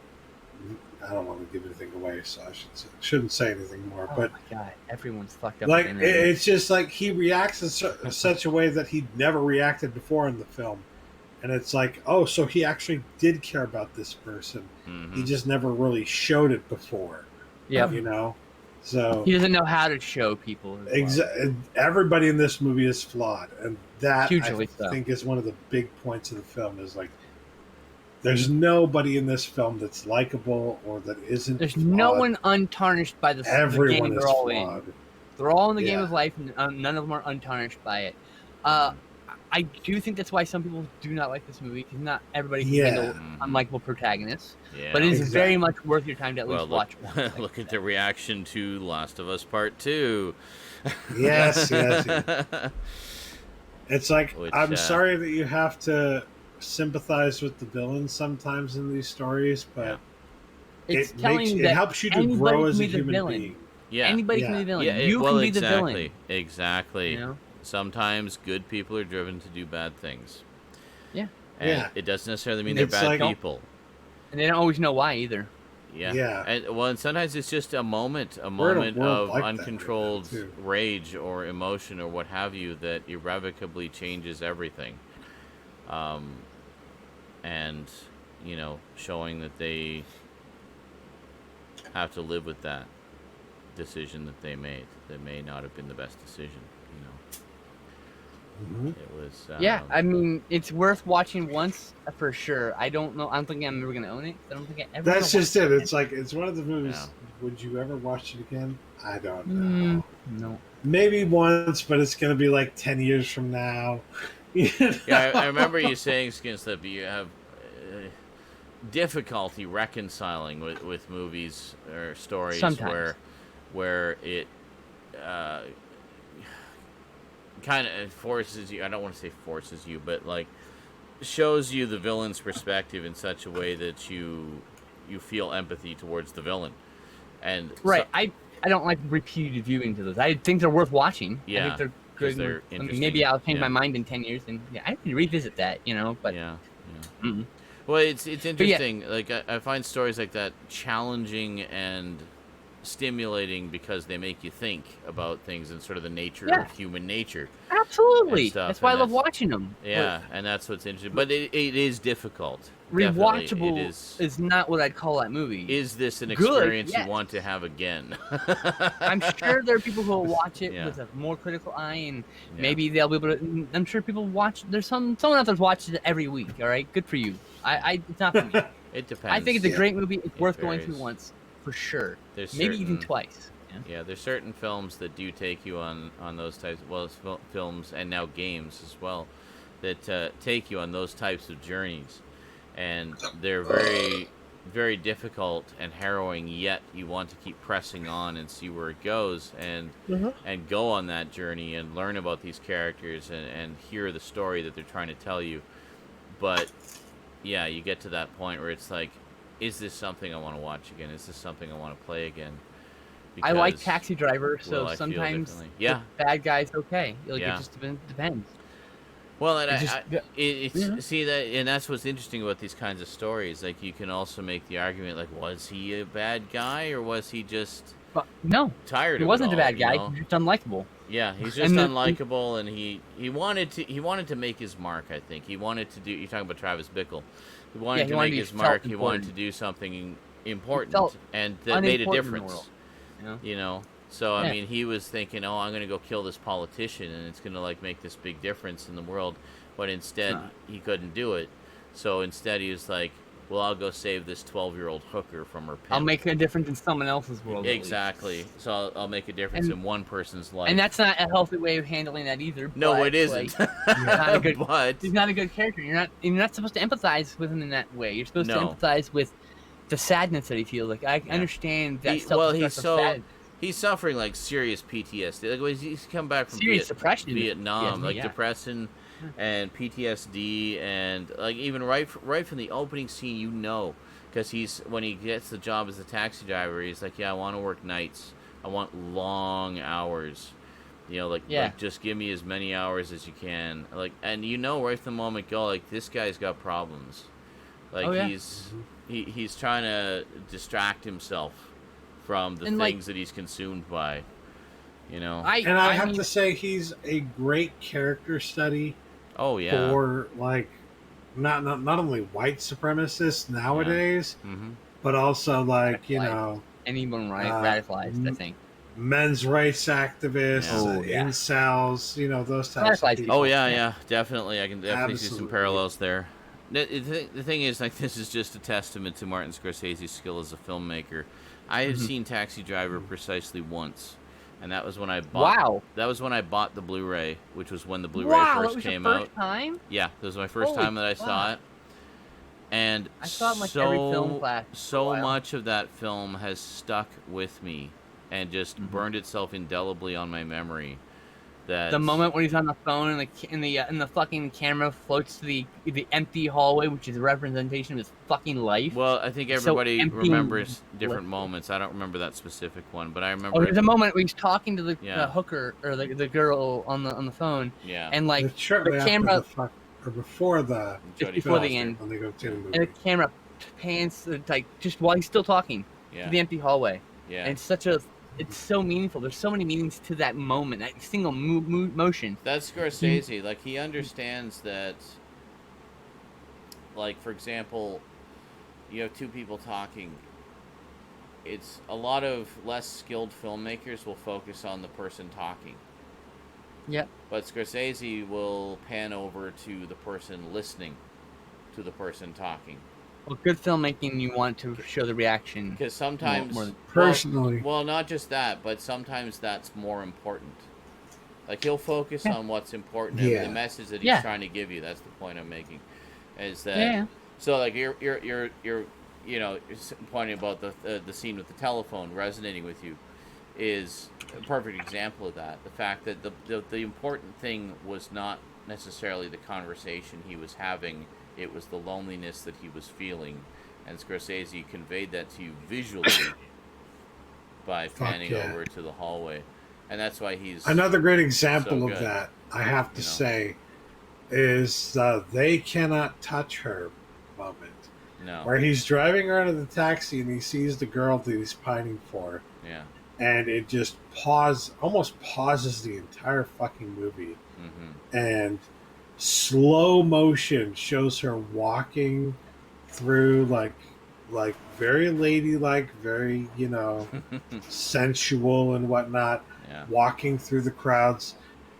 I don't want to give anything away, so I shouldn't say anything more. Oh but my god, everyone's fucked up. like it's just like he reacts in such a way that he'd never reacted before in the film, and it's like, oh, so he actually did care about this person. He just never really showed it before. Yeah, you know. So he doesn't know how to show people. Everybody in this movie is flawed, and that Hugely I think is one of the big points of the film. Is like, there's nobody in this film that's likable or that isn't. There's flawed. no one untarnished by the Everyone game is they're all flawed. in. They're all in the game Yeah. of life, and none of them are untarnished by it. I do think that's why some people do not like this movie, because not everybody can handle unlikable protagonists. Yeah. But it is very much worth your time to at least watch one. Look at the reaction to Last of Us Part 2. Yes. It's like, I'm Which, sorry that you have to sympathize with the villain sometimes in these stories, but It's telling you it that helps you to anybody grow can as a be the human villain. being. Yeah. Anybody can be the villain. Yeah, You can be the villain. Exactly. You know? Sometimes good people are driven to do bad things. Yeah. And it doesn't necessarily mean It's they're bad like- people. And they don't always know why either. Yeah. Yeah. And sometimes it's just a moment We're in a of world like that right uncontrolled now, too. rage or emotion or what have you that irrevocably changes everything. And, you know, showing that they have to live with that decision that they made that may not have been the best decision, you know. It was Yeah, I mean, it's worth watching once for sure. I don't think I'm ever gonna own it. I don't think I ever. That's gonna just watch it. It's like, it's one of the movies. Yeah. Would you ever watch it again? I don't know. No. Maybe once, but it's going to be like 10 years from now. You know? Yeah, I remember you saying, Skinslip, you have difficulty reconciling with movies or stories Sometimes. where it kind of forces you. I don't want to say forces you, but like shows you the villain's perspective in such a way that you feel empathy towards the villain. And Right. I don't like repeated viewing to those. I think they're worth watching. Yeah, I think they're 'cause good. they're I mean, interesting. maybe I'll change Yeah. my mind in 10 years, and I can revisit that, you know. But yeah. mm-mm. Well, it's interesting. Like I find stories like that challenging and stimulating because they make you think about things and sort of the nature of human nature. Absolutely. and stuff, That's why I and love watching them. Yeah, and that's what's interesting. But it is difficult. Rewatchable Definitely. is not what I'd call that movie. Is this an Good, experience yes. you want to have again? I'm sure there are people who will watch it Yeah. with a more critical eye, and Yeah. maybe they'll be able to. I'm sure people watch. There's someone out there watches it every week. All right, good for you. It's not for me. It depends. I think it's a great movie. It's worth going varies. through once for sure. There's Maybe even certain- twice. Yeah, there's certain films that do take you on those types, well as films and now games as well, that take you on those types of journeys, and they're very, very difficult and harrowing. Yet you want to keep pressing on and see where it goes, and go on that journey and learn about these characters and hear the story that they're trying to tell you. But yeah, you get to that point where it's like, is this something I want to watch again? Is this something I want to play again? I like Because Taxi Driver, will so I feel sometimes differently? Yeah. the bad guy's okay. Like, Yeah. it just depends. Well, and It just- it's see that, and that's what's interesting about these kinds of stories. Like, you can also make the argument, like, was he a bad guy or was he just But no, tired? he of wasn't it a all, bad guy. You know? He's just unlikable. Yeah, he's just And unlikable, and he wanted to make his mark. I think he wanted to do. You're talking about Travis Bickle. He wanted to make his mark. He wanted to do something important, and that made a unimportant in the difference. world, You know. So I Yeah. mean, he was thinking, "Oh, I'm gonna go kill this politician, and it's gonna like make this big difference in the world." But instead, he couldn't do it. So instead, he was like, "Well, I'll go save this 12-year-old hooker from her pimp." I'll make a difference in someone else's world. Exactly. So I'll make a difference in one person's life. And that's not a healthy way of handling that either. No, but, it isn't. Like, he's not a good, but he's not a good character. You're not supposed to empathize with him in that way. You're supposed to No. empathize with the sadness that he feels. Like, I understand that he's suffering like serious PTSD. Like, when he's come back from serious depression, Vietnam, PTSD, like depression and PTSD, and like even right from the opening scene, you know, because when he gets the job as a taxi driver, he's like, yeah, I want to work nights. I want long hours. You know, like just give me as many hours as you can. Like, and you know, right from the moment go, like, this guy's got problems. Like, he's trying to distract himself from the things that he's consumed by, you know. I have to say, he's a great character study. Oh yeah. For like, not only white supremacists nowadays, but also like anyone radicalized. I think men's rights activists, incels, those types of people. Oh yeah, definitely. I can definitely see some parallels there. The thing is, like, this is just a testament to Martin Scorsese's skill as a filmmaker. I have seen Taxi Driver precisely once, and that was when I bought. Wow. That was when I bought the Blu-ray, which was when the Blu-ray first came out. Time? Yeah, that was my first time that I saw it. And I saw it in like every film class. So much of that film has stuck with me, and just burned itself indelibly on my memory. That the moment when he's on the phone and the fucking camera floats to the empty hallway, which is a representation of his fucking life. Well, I think everybody remembers different moments. I don't remember that specific one, but I remember. Oh, there's a moment where he's talking to the hooker or the girl on the phone. Yeah. And like it's shortly the camera or before the end, when they go to the movie. and the camera pans like just while he's still talking to the empty hallway. Yeah. And it's so meaningful. There's so many meanings to that moment, that single motion. That's Scorsese. Like, he understands that, like, for example, you have two people talking. It's a lot of less skilled filmmakers will focus on the person talking. Yep. But Scorsese will pan over to the person listening to the person talking. Well, good filmmaking, you want to show the reaction. Because sometimes... personally. Well, not just that, but sometimes that's more important. Like, he'll focus on what's important, and the message that he's trying to give you. That's the point I'm making. Is that... So, like, you're pointing about the scene with the telephone resonating with you is a perfect example of that. The fact that the important thing was not necessarily the conversation he was having. It was the loneliness that he was feeling, and Scorsese conveyed that to you visually by panning over to the hallway, and that's why he's another great example of that. I have to say, is "They Cannot Touch Her" moment. No, where he's driving around in the taxi and he sees the girl that he's pining for. Yeah, and it just almost pauses the entire fucking movie, and slow motion shows her walking through like very ladylike, very sensual and whatnot, walking through the crowds,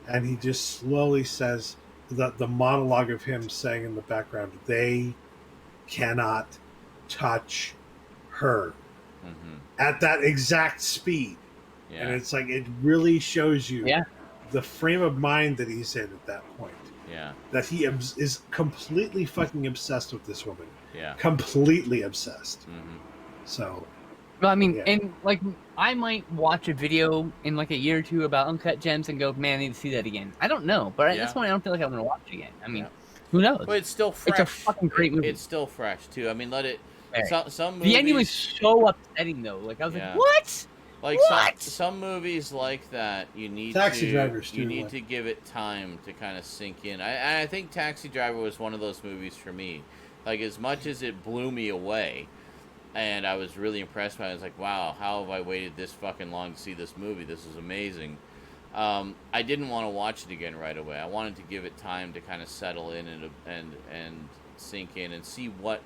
and he just slowly says the monologue of him saying in the background, "They cannot touch her," at that exact speed. and it's like it really shows you Yeah. the frame of mind that he's in at that point. Yeah. That he is completely fucking obsessed with this woman. Yeah. Completely obsessed. Mm-hmm. So. Well, I mean, Yeah. and like I might watch a video in like a year or two about Uncut Gems and go, man, I need to see that again. I don't know, but at this point, I don't feel like I'm gonna watch it again. I mean, who knows? But it's still fresh. It's a fucking great movie. It's still fresh too. I mean, let it. Right. Some movies, the ending was so upsetting though. Like I was like, what? Like what? Some movies like that, you need Taxi to Drivers too, you need to give it time to kind of sink in. I think Taxi Driver was one of those movies for me. Like as much as it blew me away, and I was really impressed by it. I was like, wow, how have I waited this fucking long to see this movie? This is amazing. I didn't want to watch it again right away. I wanted to give it time to kind of settle in and sink in and see what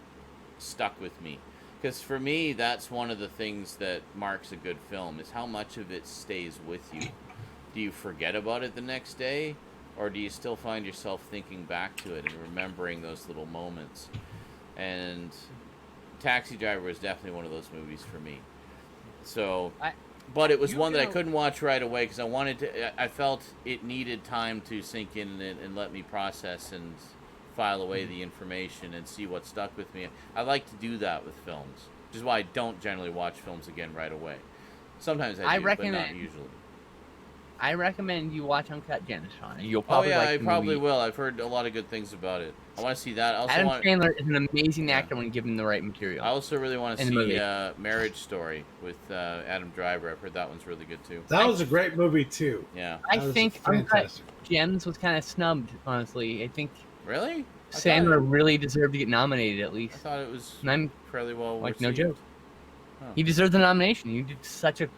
stuck with me. Because for me, that's one of the things that marks a good film, is how much of it stays with you. Do you forget about it the next day? Or do you still find yourself thinking back to it and remembering those little moments? And Taxi Driver was definitely one of those movies for me. So, but it was one that I couldn't watch right away because I felt it needed time to sink in and let me process and file away the information and see what stuck with me. I like to do that with films, which is why I don't generally watch films again right away. Sometimes I do, but not usually. I recommend you watch Uncut Gems, Sean. You'll probably I probably will. I've heard a lot of good things about it. I want to see that. Adam Sandler is an amazing actor when given the right material. I also really want to see Marriage Story with Adam Driver. I've heard that one's really good too. That was a great movie too. Yeah. I think Uncut Gems was kind of snubbed, honestly. I think. Really? Sandler really deserved to get nominated at least. I thought it was fairly well like received. no joke. Huh. He deserved the nomination. He did such a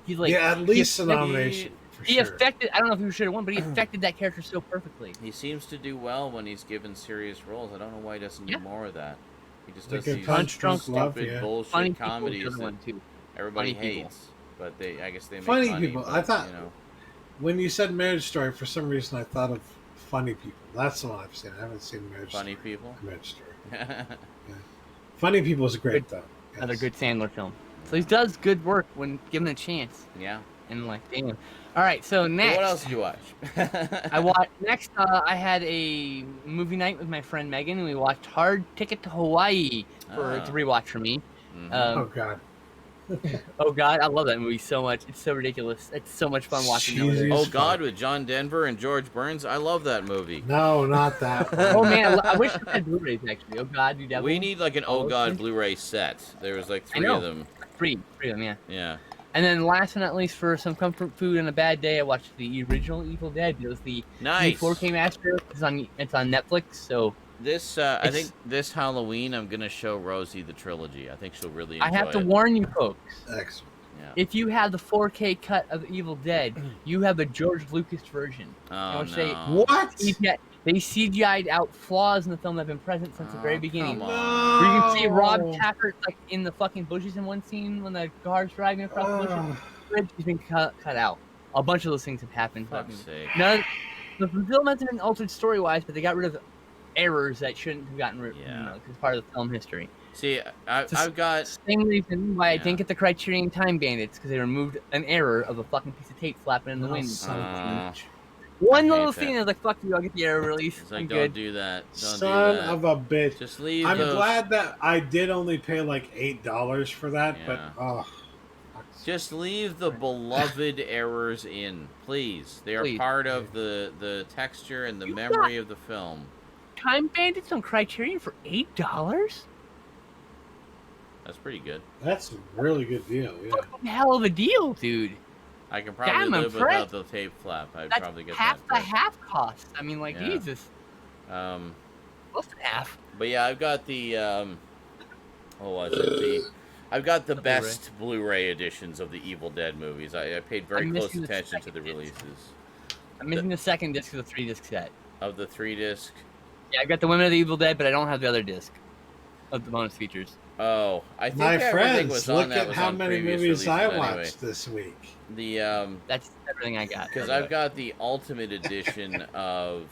he's like at least a nomination. He affected. I don't know if he should have won, but he affected that character so perfectly. He seems to do well when he's given serious roles. I don't know why he doesn't do more of that. He just does these stupid bullshit funny comedies that everybody funny hates. But I guess they make funny money, people. But, I thought when you said Marriage Story, for some reason I thought of Funny People. That's the one I've seen. I haven't seen Marriage Funny Story. People. Marriage Story. Yeah. Funny People is great though. Yes. Another good Sandler film. So he does good work when given a chance. Yeah. And like, damn. All right, so next. What else did you watch? I had a movie night with my friend Megan, and we watched Hard Ticket to Hawaii to rewatch for me. Mm-hmm. Oh God. Oh God, I love that movie so much. It's so ridiculous. It's so much fun watching. Oh God, with John Denver and George Burns. I love that movie. No, not that one. Oh man, I wish we had Blu-rays actually. Oh God, you devil. We need like an Oh God Blu-ray set. There was like three of them. Three of them, yeah. Yeah. And then last but not least, for some comfort food and a bad day, I watched the original Evil Dead. It was the 4K master. It's on Netflix. So this, I think this Halloween, I'm gonna show Rosie the trilogy. I think she'll really enjoy it. I have to warn you folks. Excellent. Yeah. If you have the 4K cut of Evil Dead, you have the George Lucas version. Oh, no. What? They CGI'd out flaws in the film that have been present since the very beginning. Come on. Where you can see Rob Tappert like in the fucking bushes in one scene when the car's driving across the bushes. He's been cut out. A bunch of those things have happened. The film hasn't been altered story-wise, but they got rid of errors that shouldn't have gotten rid of. Yeah. It's part of the film history. See, I've got same reason why I didn't get the Criterion Time Bandits, because they removed an error of a fucking piece of tape flapping in the wind. One little thing, I was like, fuck you, I'll get the error release. It's like, don't do that. Son of a bitch. Just leave I'm glad that I did only pay like $8 for that, but just leave the beloved errors in, please. They are part of the texture and the memory of the film. Time Bandits on Criterion for $8? That's pretty good. That's a really good deal, yeah. Fucking hell of a deal, dude. I can probably live without the tape flap. I'd probably get half that. Half cost. I mean, like, Jesus. Close to half. But yeah, I've got the I've got the best Blu-ray editions of the Evil Dead movies. I paid very close attention to the releases. I'm missing the second disc of the 3-disc set. Of the 3-disc? Yeah, I got the Women of the Evil Dead, but I don't have the other disc of the bonus features. Oh, I think my everything friends, was look on that at was how on many previous movies I releases watched anyway. this week. That's everything I got. Because I've got the Ultimate Edition of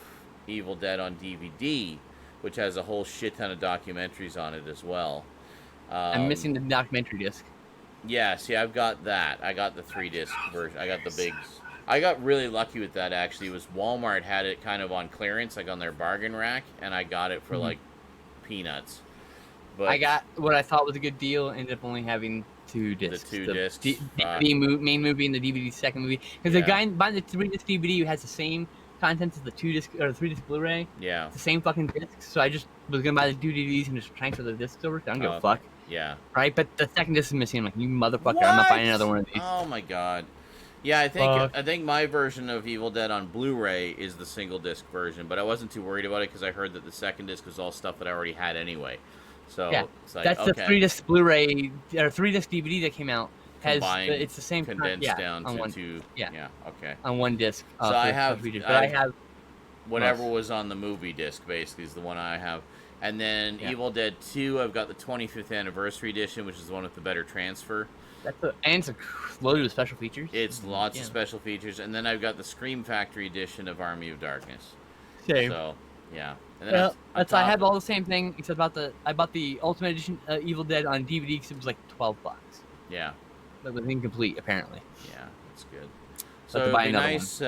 Evil Dead on DVD, which has a whole shit ton of documentaries on it as well. I'm missing the documentary disc. Yeah, see, I've got that. I got the 3-disc version. I got the big. I got really lucky with that, actually. It was Walmart had it kind of on clearance, like on their bargain rack, and I got it for, like, peanuts. But I got what I thought was a good deal, ended up only having 2 discs. The 2 discs. DVD main movie and the DVD second movie. Because the guy buying the 3-disc DVD who has the same contents as the 2-disc or 3-disc Blu-ray. Yeah. It's the same fucking discs. So I just was gonna buy the 2 DVDs and just transfer the discs over. I don't give a fuck. Yeah. Right, but the second disc is missing. I'm like, you motherfucker! What? I'm not buying another one of these. Oh my god. Yeah, I think my version of Evil Dead on Blu-ray is the single disc version, but I wasn't too worried about it because I heard that the second disc was all stuff that I already had anyway. So yeah, it's like, that's the 3-disc Blu-ray or 3-disc DVD that came out. It's the same condensed down on to one, 2. Yeah, okay. On one disc. So I have whatever most. was on the movie disc basically is the one I have. And then Evil Dead 2, I've got the 25th anniversary edition, which is the one with the better transfer. And it's loaded with special features. It's lots of special features. And then I've got the Scream Factory edition of Army of Darkness. Same. So, yeah. And then I have all the same thing, except I bought the Ultimate Edition Evil Dead on DVD because it was like $12. Yeah. That was incomplete, apparently. Yeah, that's good. So it'd be nice,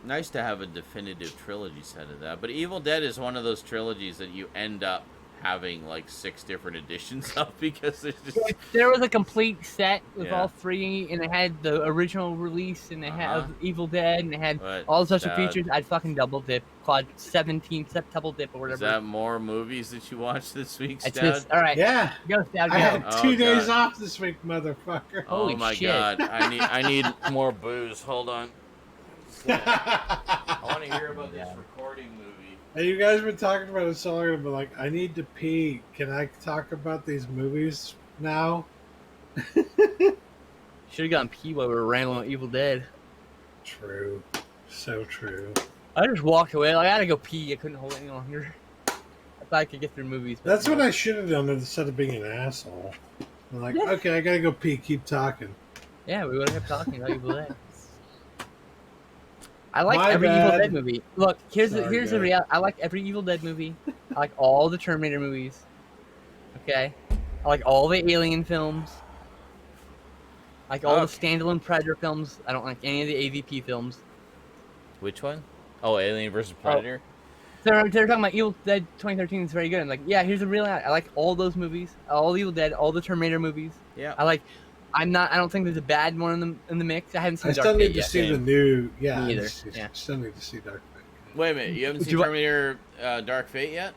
nice to have a definitive trilogy set of that. But Evil Dead is one of those trilogies that you end up having like 6 different editions of because there's just... There was a complete set with all 3, and it had the original release, and it had Evil Dead, and it had all the special features. I'd fucking double dip, quad 17, double dip, or whatever. Is that more movies that you watched this week, Stoud? All right. Yeah. Go, Stoud, go. I had 2 days off this week, motherfucker. Oh my god. I need more booze. Hold on. I want to hear about this recording movie. Hey, you guys been talking about it so long, but like, I need to pee. Can I talk about these movies now? Should have gotten pee while we were rambling about Evil Dead. True. So true. I just walked away. Like, I gotta go pee. I couldn't hold it any longer. I thought I could get through movies. That's what I should have done instead of being an asshole. I'm like, okay, I gotta go pee. Keep talking. Yeah, we would have kept talking about Evil Dead. I like every Evil Dead movie. Look, here's the reality. I like every Evil Dead movie. I like all the Terminator movies. Okay? I like all the Alien films. I like all the standalone Predator films. I don't like any of the AVP films. Which one? Oh, Alien vs. Predator? They're talking about Evil Dead 2013 is very good. I'm like, yeah, here's the reality. I like all those movies. All the Evil Dead, all the Terminator movies. Yeah. I don't think there's a bad one in the mix. I haven't seen Dark Fate. I still need to see the new. Yeah, me either. Still need to see Dark Fate. Wait a minute, you haven't seen Terminator Dark Fate yet?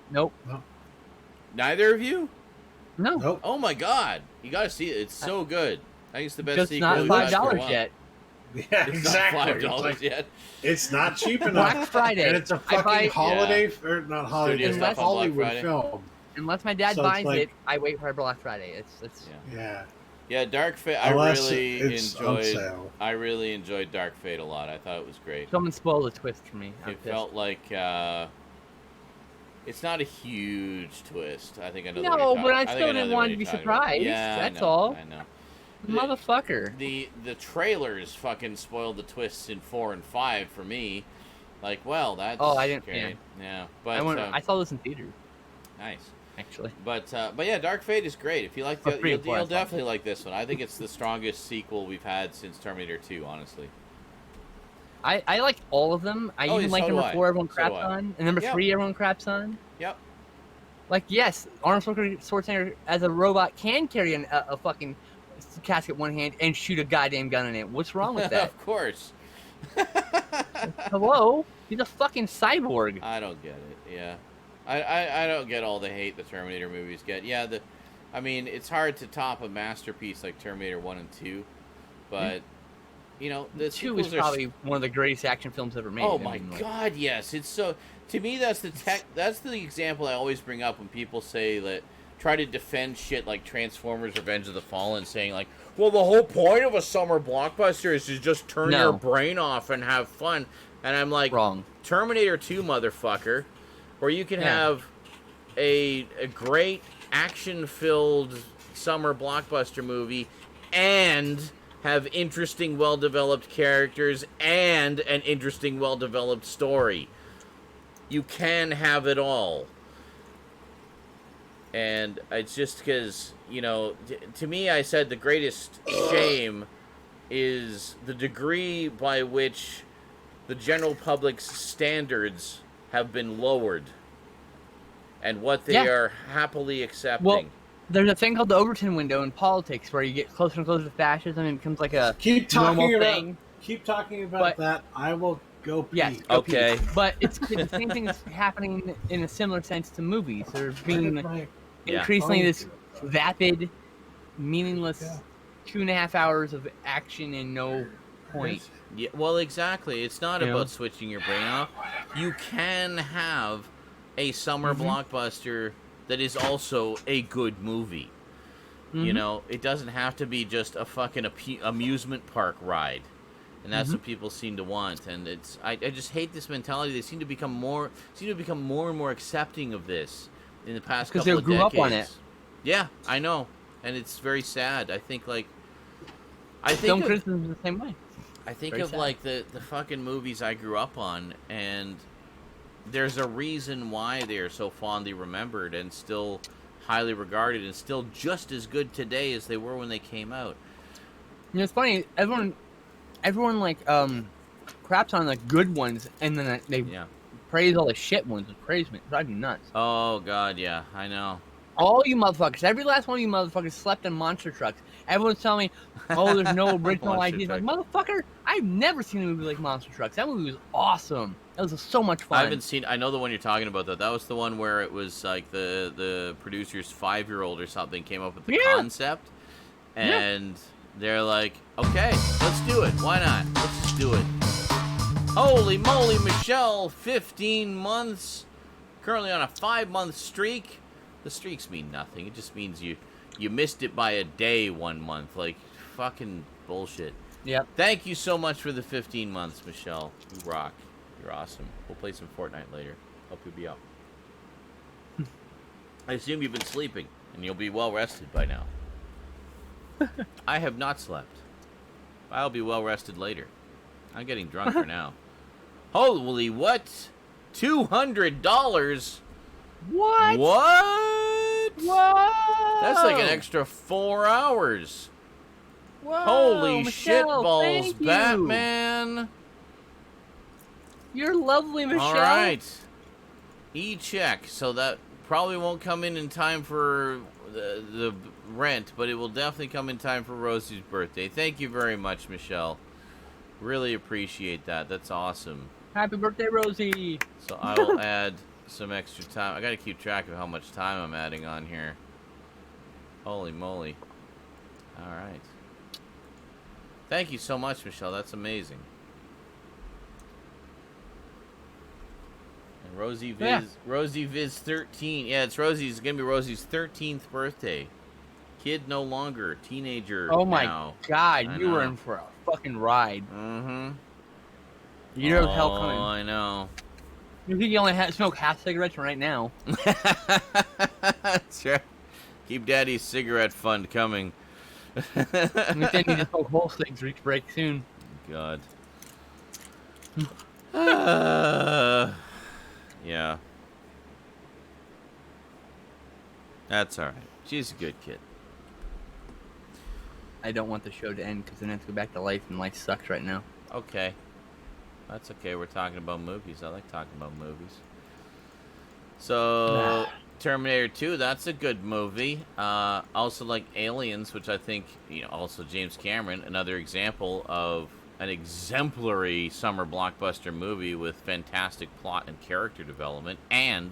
Nope. No. Neither of you? No. Nope. Oh my god, you gotta see it. It's so good. I think it's the best just sequel. It's not $5 yet. Yeah, it's exactly. Not $5 yet. It's not cheap enough. Black Friday. And it's a fucking holiday, or not holiday, it's a Hollywood film. Unless my dad buys it, I wait for Black Friday. It's yeah. Yeah, Dark Fate. I really enjoyed Dark Fate a lot. I thought it was great. Someone spoiled the twist for me. It felt like it's not a huge twist. I think I know. No, but I still didn't want to be surprised. Yeah, that's all. I know. Motherfucker. The trailers fucking spoiled the twists in 4 and 5 for me. Like, well, that's I didn't. great. Yeah, but I saw this in theaters. Nice. Actually. But yeah, Dark Fate is great. If you like you'll definitely like this one. I think it's the strongest sequel we've had since Terminator 2, honestly. I like all of them. I even like number 4 everyone craps on. And number 3 everyone craps on. Yep. Like, yes, Arnold Schwarzenegger as a robot can carry a fucking casket in one hand and shoot a goddamn gun in it. What's wrong with that? Of course. Hello? He's a fucking cyborg. I don't get it, yeah. I don't get all the hate the Terminator movies get. Yeah, I mean, it's hard to top a masterpiece like Terminator 1 and 2, but, you know, the 2 is probably one of the greatest action films ever made. Oh my god, yes. It's so... To me, that's the example I always bring up when people say that... Try to defend shit like Transformers Revenge of the Fallen, saying like, well, the whole point of a summer blockbuster is to just turn your brain off and have fun. And I'm like... Wrong. Terminator 2, motherfucker... Where you can have a great action-filled summer blockbuster movie and have interesting, well-developed characters and an interesting, well-developed story. You can have it all. And it's just because, you know, to me, I said the greatest shame is the degree by which the general public's standards have been lowered and what they are happily accepting. Well, there's a thing called the Overton window in politics where you get closer and closer to fascism and it becomes like a normal thing. Keep talking about that. I will go pee. Yes, okay. Pee. But it's the same thing that's happening in a similar sense to movies. They're being increasingly this vapid, meaningless 2.5 hours of action and no point. Yeah, well, exactly. It's not about switching your brain off. You can have a summer blockbuster that is also a good movie. You know, it doesn't have to be just a fucking amusement park ride. And that's what people seem to want. And it's I just hate this mentality. They seem to become more and more accepting of this in the past couple of decades. Because they grew up on it. Yeah, I know. And it's very sad. I think film criticism is the same way. I think of like the fucking movies I grew up on, and there's a reason why they are so fondly remembered and still highly regarded and still just as good today as they were when they came out. You know, it's funny. Everyone like craps on the good ones, and then they praise all the shit ones. It praise me. Drive me nuts. Oh God, yeah, I know. All you motherfuckers, every last one of you motherfuckers slept in monster trucks. Everyone's telling me, oh, there's no original ideas. Like, motherfucker, I've never seen a movie like Monster Trucks. That movie was awesome. That was so much fun. I know the one you're talking about, though. That was the one where it was like the producer's 5-year-old or something came up with the concept. And they're like, okay, let's do it. Why not? Let's just do it. Holy moly, Michelle, 15 months. Currently on a 5-month streak. The streaks mean nothing. It just means you missed it by a day 1 month. Like, fucking bullshit. Yep. Thank you so much for the 15 months, Michelle. You rock. You're awesome. We'll play some Fortnite later. Hope you'll be up. I assume you've been sleeping, and you'll be well rested by now. I have not slept. I'll be well rested later. I'm getting drunk for now. Holy what? $200? What? What? What? That's like an extra 4 hours. Whoa, Holy Michelle, shitballs, thank you. Batman. You're lovely, Michelle. All right. E-check. So that probably won't come in time for the rent, but it will definitely come in time for Rosie's birthday. Thank you very much, Michelle. Really appreciate that. That's awesome. Happy birthday, Rosie. So I will add some extra time. I got to keep track of how much time I'm adding on here. Holy moly. All right. Thank you so much, Michelle. That's amazing. And Rosie Viz 13. Yeah, it's Rosie's going to be Rosie's 13th birthday. Kid no longer, teenager. Oh my now. God, you were in for a fucking ride. Mm-hmm. You know hell coming. Oh, I know. You think you only smoke half cigarettes right now? That's right. Keep Daddy's cigarette fund coming. You think you need to smoke whole cigs, reach break soon. God. Yeah. That's alright. She's a good kid. I don't want the show to end because then I have to go back to life, and life sucks right now. Okay. That's okay. We're talking about movies. I like talking about movies. So, Terminator 2, that's a good movie. Also like Aliens, which I think, also James Cameron, another example of an exemplary summer blockbuster movie with fantastic plot and character development and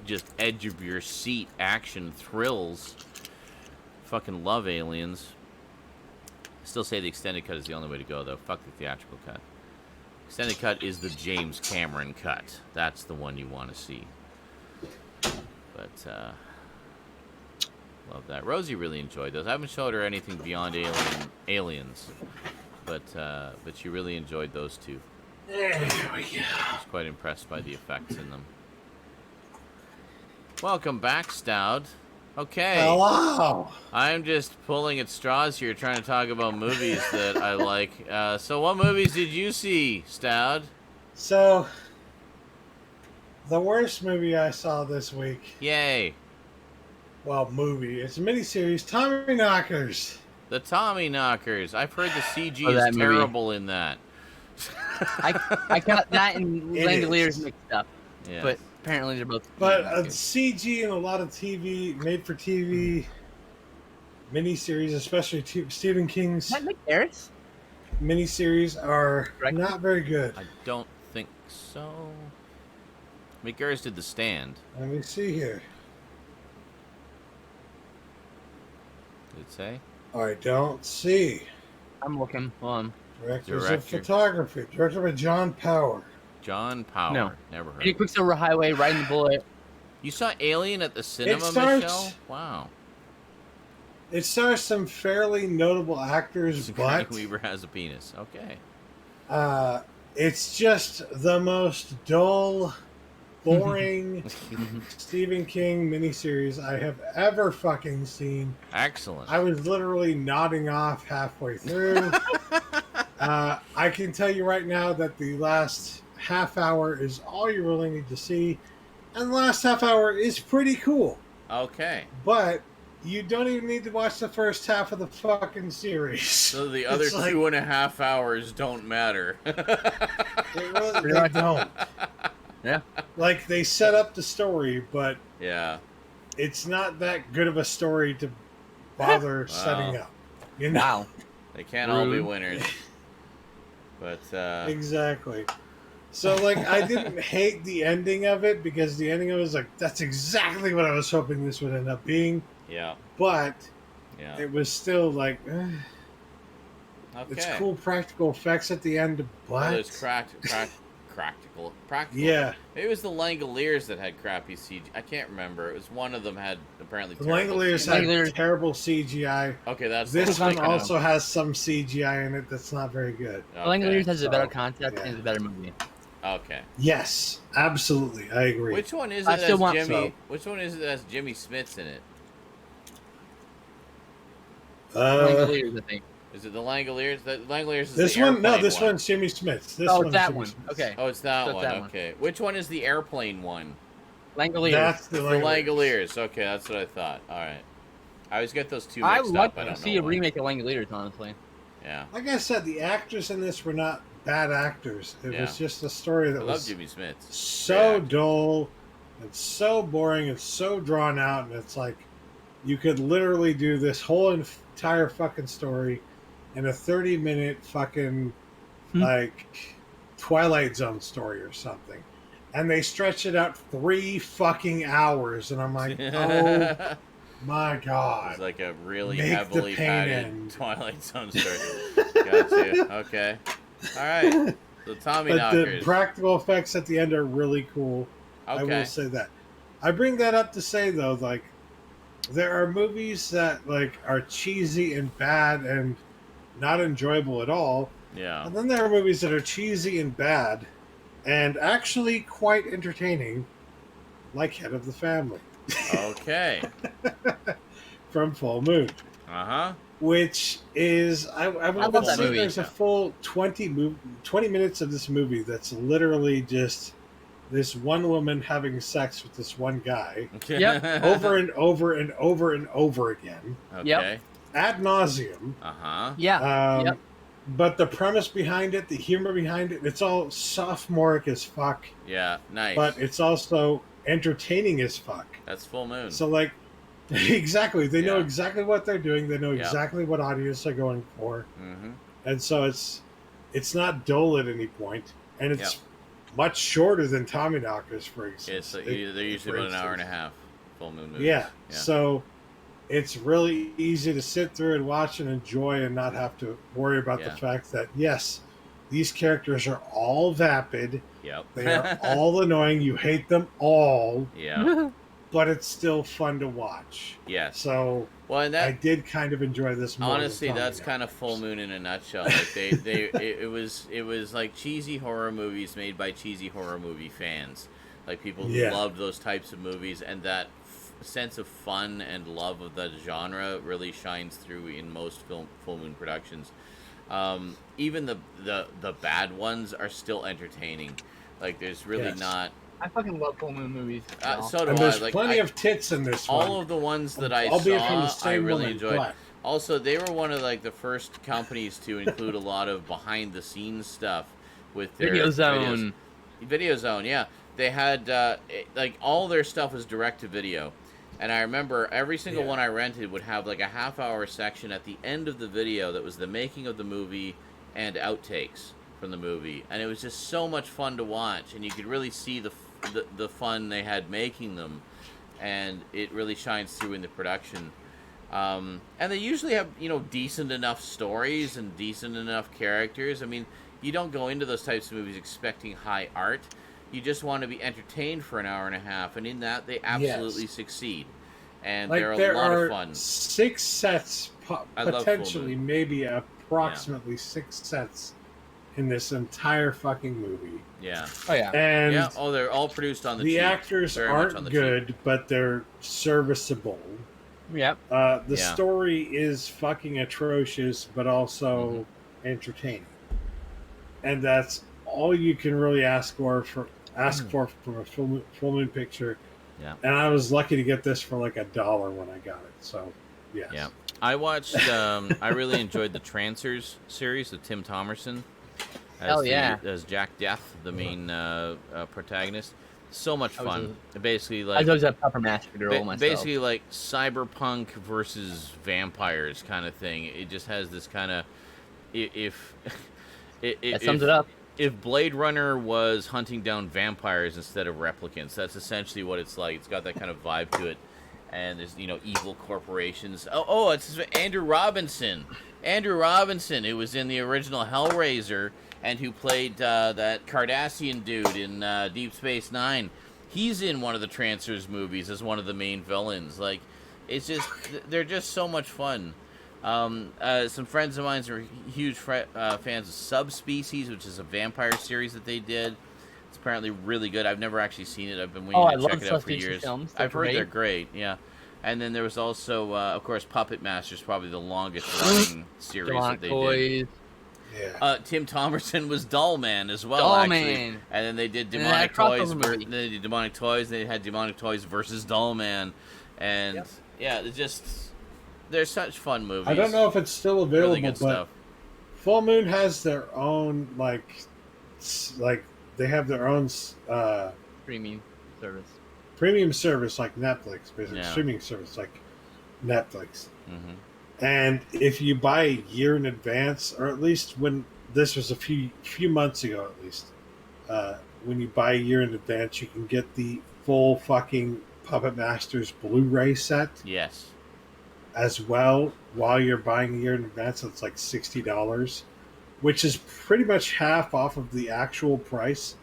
just edge of your seat action thrills. Fucking love Aliens. Still say the extended cut is the only way to go, though. Fuck the theatrical cut. Extended cut is the James Cameron cut. That's the one you want to see. But, love that. Rosie really enjoyed those. I haven't showed her anything beyond Aliens. But she really enjoyed those two. There we go. She was quite impressed by the effects in them. Welcome back, Stoud. Okay. Hello. I'm just pulling at straws here, trying to talk about movies that I like. So what movies did you see, Stoud? So, the worst movie I saw this week. Yay. well, movie. It's a miniseries. Tommy Knockers. The Tommy Knockers. I've heard the CG Oh, is that movie. terrible in that. I got that and It Langoliers is. mixed up, Yeah. but apparently they're both. But good. CG and a lot of TV, made-for-TV miniseries, especially Stephen King's Is that Nick Harris? miniseries, are Correct. not very good. I don't think so. McGarris did The Stand. Let me see here. Did it say? I don't see. I'm looking. Hold on. Directors of Director. photography. Directed by John Power. John Power. No. Never heard Any of it. Quicksilver Highway, Riding the Bullet. You saw Alien at the cinema, starts- Michelle? Wow. It stars some fairly notable actors, Sigourney but Weaver has a penis. Okay. it's just the most dull, boring Stephen King miniseries I have ever fucking seen. Excellent. I was literally nodding off halfway through. I can tell you right now that the last half hour is all you really need to see. And the last half hour is pretty cool. Okay. But you don't even need to watch the first half of the fucking series. So the other It's like- 2.5 hours don't matter. They don't. Yeah. Like, they set up the story, but Yeah. it's not that good of a story to bother setting up. You know? Wow. They can't all be Rude. winners. But, Exactly. So, like, I didn't hate the ending of it because the ending of it was like, that's exactly what I was hoping this would end up being. yeah. But Yeah. it was still like, Okay. it's cool practical effects at the end, Well, but there's practical. yeah, Maybe it was the Langoliers that had crappy CG. I can't remember. It was one of them had apparently the terrible Langoliers CGI. had terrible CGI. Okay, that's This the one like, also has some CGI in it that's not very good. Okay. Langoliers has a better so, concept and yeah. it's a better movie. Okay. Yes, absolutely, I agree. Which one is I it? still As want Jimmy? so. Which one is it? That's Jimmy Smith's in it. Langoliers, I think. Is it the Langoliers? The Langoliers is This the one, no, airplane this one's Jimmy Smith's. This Oh, one's it's that Jimmy one. Smith's. Okay. Oh, it's that That's one. that one. Okay. Which one is the airplane one? Langoliers. That's the The Langoliers. Langoliers. Okay, that's what I thought. All right. I always get those two I mixed would like up. I to don't see know a why. remake of Langoliers, honestly. Yeah. Like I said, the actors in this were not bad actors. It Yeah. was just a story I that love was Jimmy Smith. so Great dull and so boring and so drawn out, and it's like you could literally do this whole entire fucking story in a 30-minute fucking like Twilight Zone story or something, and they stretch it out 3 fucking hours, and I'm like, oh my god. It's like a really Make the heavily pain padded end. Twilight Zone story. Gotcha. Okay. All right. So Tommy But the Knockers. practical effects at the end are really cool. I Okay. will say that. I bring that up to say though, like, there are movies that like are cheesy and bad and not enjoyable at all, Yeah. and then there are movies that are cheesy and bad and actually quite entertaining, like Head of the Family Okay. from Full Moon, Uh-huh. which is I love would that say movie. there's a full 20 minutes of this movie that's literally just this one woman having sex with this one guy Okay. Yep. over and over and over and over again Okay. Yep. ad nauseum. Uh-huh. Yeah. Yep. But the premise behind it, the humor behind it, it's all sophomoric as fuck, Yeah. Nice. but it's also entertaining as fuck. That's Full Moon. So, like, exactly, they know Yeah. exactly what they're doing. They know Yeah. exactly what audience they're going for, Mm-hmm. and so it's not dull at any point, and it's much shorter than Tommy Knockers, for example. It's they're usually about an hour and a half. Full Moon movies. Yeah. So it's really easy to sit through and watch and enjoy and not have to worry about the Yeah. fact that, yes, these characters are all vapid. Yep. They are all annoying. You hate them all, Yeah. but it's still fun to watch. Yes. So Well, and I that did kind of enjoy this more. honestly, than Tommy that's kind of Knockers. Full Moon in a nutshell. Like it was like cheesy horror movies made by cheesy horror movie fans, like people who Yeah. loved those types of movies, and that sense of fun and love of the genre really shines through in most Full Moon productions. Even the bad ones are still entertaining. Like there's really Yes. not. I fucking love full moon movies. So do And I. there's Like, plenty of tits in this one. all of the ones that I albeit from the saw, I same really woman, enjoyed. but- Also, they were one of like the first companies to include a lot of behind the scenes stuff with their Video videos. Zone. Video Zone, yeah. They had like all their stuff was direct to video. And I remember every single one I rented would have like a half-hour section at the end of the video that was the making of the movie and outtakes from the movie. And it was just so much fun to watch, and you could really see the fun they had making them, and it really shines through in the production. And they usually have, you know, decent enough stories and decent enough characters. I mean, you don't go into those types of movies expecting high art. You just want to be entertained for an hour and a half, and in that, they absolutely succeed. And Like, they're a there lot are of fun. 6 sets, I love potentially, Full Moon. maybe approximately 6 sets in this entire fucking movie. Yeah. Oh yeah. And Yeah. Oh, they're all produced on the the cheap. actors Very much on aren't the good, cheap. but they're serviceable. Yep. The Yeah. story is fucking atrocious, but also entertaining. And that's all you can really ask for from a full moon picture. Yeah. And I was lucky to get this for like $1 when I got it. So, yes. Yeah. I watched. I really enjoyed the Trancers series with Tim Thomerson. Hell yeah. As Jack Death, the main protagonist. So much I was fun. Basically, I like was a Pupper Master role myself. basically like cyberpunk versus vampires kind of thing. It just has this kind of if That sums it up. If Blade Runner was hunting down vampires instead of replicants, that's essentially what it's like. It's got that kind of vibe to it. And there's, you know, evil corporations. Oh, it's Andrew Robinson. Andrew Robinson, who was in the original Hellraiser and who played that Cardassian dude in Deep Space Nine. He's in one of the Trancers movies as one of the main villains. Like, it's just, they're just so much fun. Some friends of mine are huge fans of Subspecies, which is a vampire series that they did. It's apparently really good. I've never actually seen it. I've been waiting to check it out for years. Films. I've heard they're great, yeah. And then there was also, of course, Puppet Masters, probably the longest running series that they did. Yeah. Tim Thomerson was Dollman as well, actually. Dollman. And then they did And then Demonic Toys. movie. They did Demonic Toys. They had Demonic Toys versus Dollman, and yeah, it's just they're such fun movies. I don't know if it's still available, Really good but stuff. Full Moon has their own, like they have their own Streaming service. premium service like Netflix, basically Yeah. streaming service like Netflix. Hmm. And if you buy a year in advance, or at least when this was a few months ago, at least, when you buy a year in advance, you can get the full fucking Puppet Masters Blu-ray set Yes. as well while you're buying a year in advance. It's like $60, which is pretty much half off of the actual price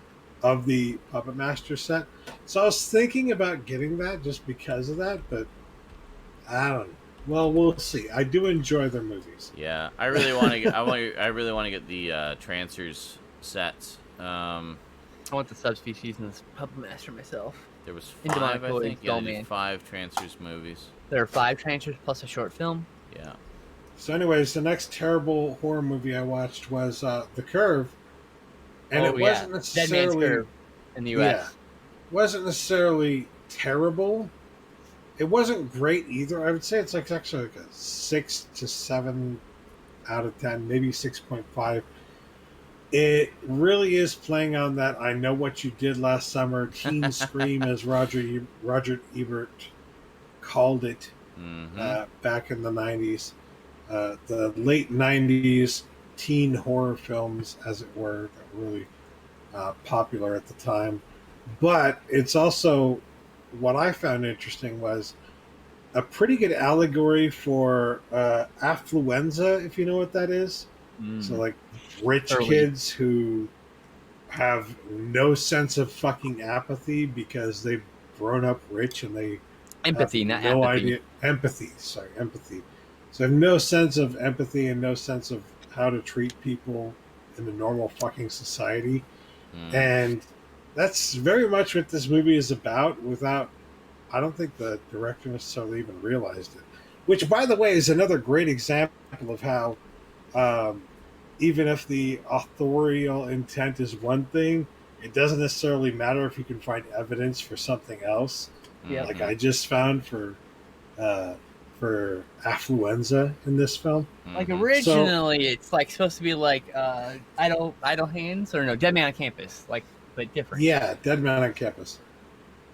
of the Puppet Master set. So I was thinking about getting that just because of that, but I don't know. Well, we'll see. I do enjoy their movies. Yeah, I really want to get. I really want to get the Trancers sets. I want the Subspecies and the Puppet Master myself. There was Into my 5, I toys, think. Yeah, they Dollman. did 5 Trancers movies. There are 5 Trancers plus a short film. Yeah. So, anyways, the next terrible horror movie I watched was The Curve, and it wasn't Dead Man's necessarily Curve in the U.S. wasn't necessarily terrible. It wasn't great either. I would say it's like actually like a 6 to 7 out of 10, maybe 6.5. It really is playing on that I Know What You Did Last Summer teen scream, as Roger Ebert called it back in the 90s. The late 90s teen horror films, as it were, that were really popular at the time. But it's also, what I found interesting was a pretty good allegory for affluenza, if you know what that is. So, like, rich kids who have no sense of fucking apathy because they've grown up rich and they Empathy, not no apathy. idea. Empathy. So, have no sense of empathy and no sense of how to treat people in the normal fucking society. And that's very much what this movie is about, without, I don't think the director necessarily even realized it. Which, by the way, is another great example of how, even if the authorial intent is one thing, it doesn't necessarily matter if you can find evidence for something else. Yep. Like I just found for affluenza in this film. Like Mhm. originally, it's like supposed to be like idle hands or no, Dead Man on Campus, like but different. Yeah, Dead Man on Campus.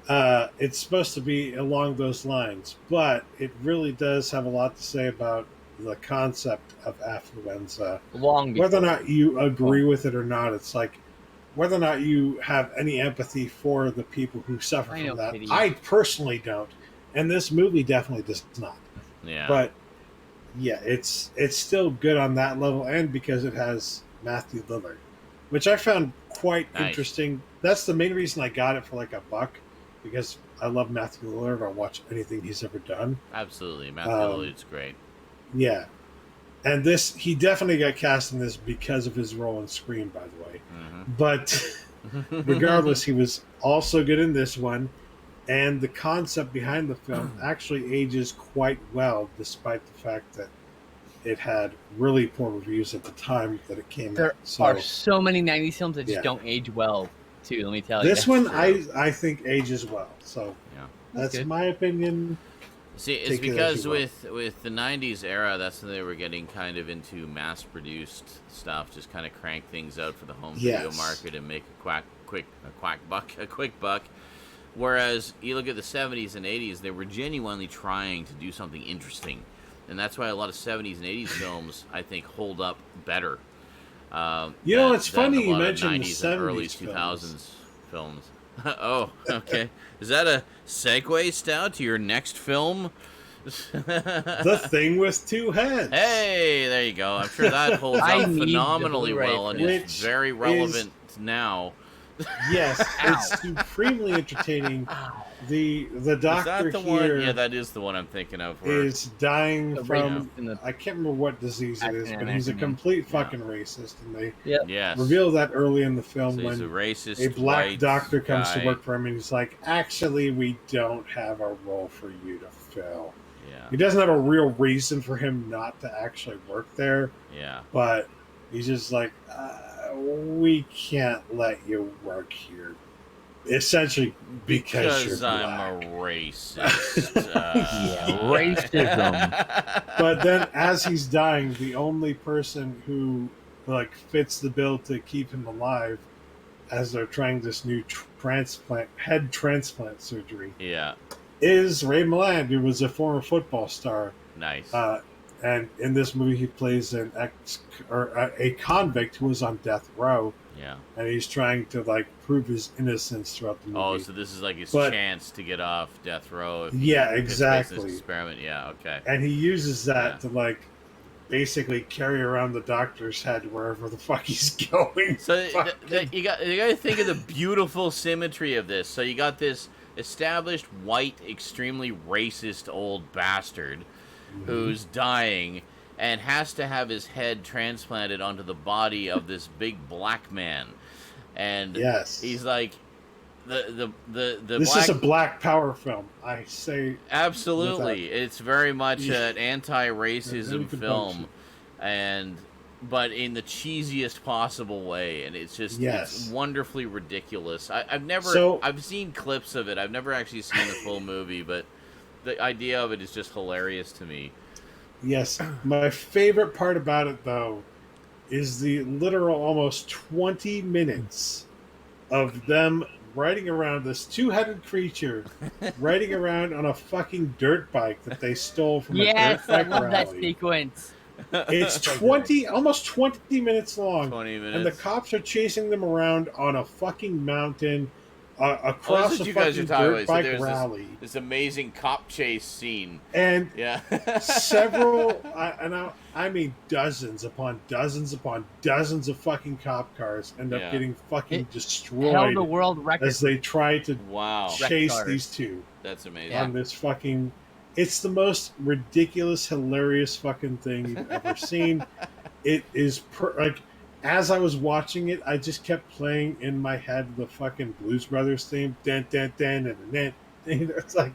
It's supposed to be along those lines, but it really does have a lot to say about the concept of affluenza. Long before. Whether or not you agree with it or not, it's like whether or not you have any empathy for the people who suffer I know, from that. Kitty. I personally don't, and this movie definitely does not. Yeah. But yeah, it's still good on that level, and because it has Matthew Lillard, which I found quite Nice. interesting. That's the main reason I got it for like $1, because I love Matthew Lillard. I'll watch anything he's ever done. Absolutely. Matthew Lillard's great. Yeah, and he definitely got cast in this because of his role in Scream, by the way. Mm-hmm. But regardless, he was also good in this one. And the concept behind the film actually ages quite well, despite the fact that it had really poor reviews at the time that it came There out. So are so many '90s films that just Yeah. don't age well, too. Let me tell you. this one, I think ages well. So Yeah. that's good. my opinion. See, it's Take it as because you will. with the '90s era, that's when they were getting kind of into mass-produced stuff, just kind of crank things out for the home video Yes. market and make a quick buck. Whereas you look at the '70s and '80s, they were genuinely trying to do something interesting, and that's why a lot of '70s and '80s films, I think, hold up better. You know, than- it's than funny a you lot of mentioned the 90s and early 70s 2000s films. Oh, okay. Is that a segue, Stout, to your next film? The Thing with Two Heads. Hey, there you go. I'm sure that holds I up need the phenomenally Blu-ray well for and that. is very relevant now. Yes, it's supremely entertaining. The Is doctor that the here one? Yeah, that is the one I'm thinking of. Where, is dying The from rape in the- I can't remember what disease it is, but he's a Acronym. complete fucking racist, and they yes. reveal that early in the film So he's a when racist a black white doctor comes guy. to work for him, and he's like, "Actually, we don't have a role for you to fill." Yeah, He doesn't have a real reason for him not to actually work there, yeah. but he's just like, "We can't let you work here." Essentially, because you're I'm black. a racist. Yeah, racism. But then, as he's dying, the only person who like fits the bill to keep him alive, as they're trying this new head transplant surgery, Yeah, is Ray Milland, who was a former football star. nice. And in this movie, he plays a convict who was on death row, Yeah. and he's trying to like prove his innocence throughout the movie. Oh, so this is like his But- chance to get off death row. If Yeah, he participates in this exactly. Experiment. Yeah. Okay. And he uses that Yeah. to like basically carry around the doctor's head wherever the fuck he's going. So Fucking- you got to think of the beautiful symmetry of this. So you got this established white, extremely racist old bastard who's dying and has to have his head transplanted onto the body of this big black man, and Yes. he's like the This black, is a black power film. I say absolutely, it's very much Yeah. an Yeah, anti-racism really good film, but in the cheesiest possible way, and it's just Yes. it's wonderfully ridiculous. I've seen clips of it. I've never actually seen the full movie, but the idea of it is just hilarious to me. yes. My favorite part about it though is the literal almost 20 minutes of them riding around this two-headed creature, riding around on a fucking dirt bike that they stole from a Yes, dirt I bike love that rally. sequence. It's almost 20 minutes long. 20 minutes. And the cops are chasing them around on a fucking mountain Oh, across that's a what you guys are fucking talking dirt about. So bike there's rally. this amazing cop chase scene. And Yeah. several, I mean dozens upon dozens upon dozens of fucking cop cars end up Yeah. getting fucking Held destroyed the world record. as they try to Wow. chase cars. these two That's amazing. on this fucking... It's the most ridiculous, hilarious fucking thing you've ever seen. It is like, as I was watching it, I just kept playing in my head the fucking Blues Brothers theme. Dun, dun, dun, dun, dun, dun. It's like,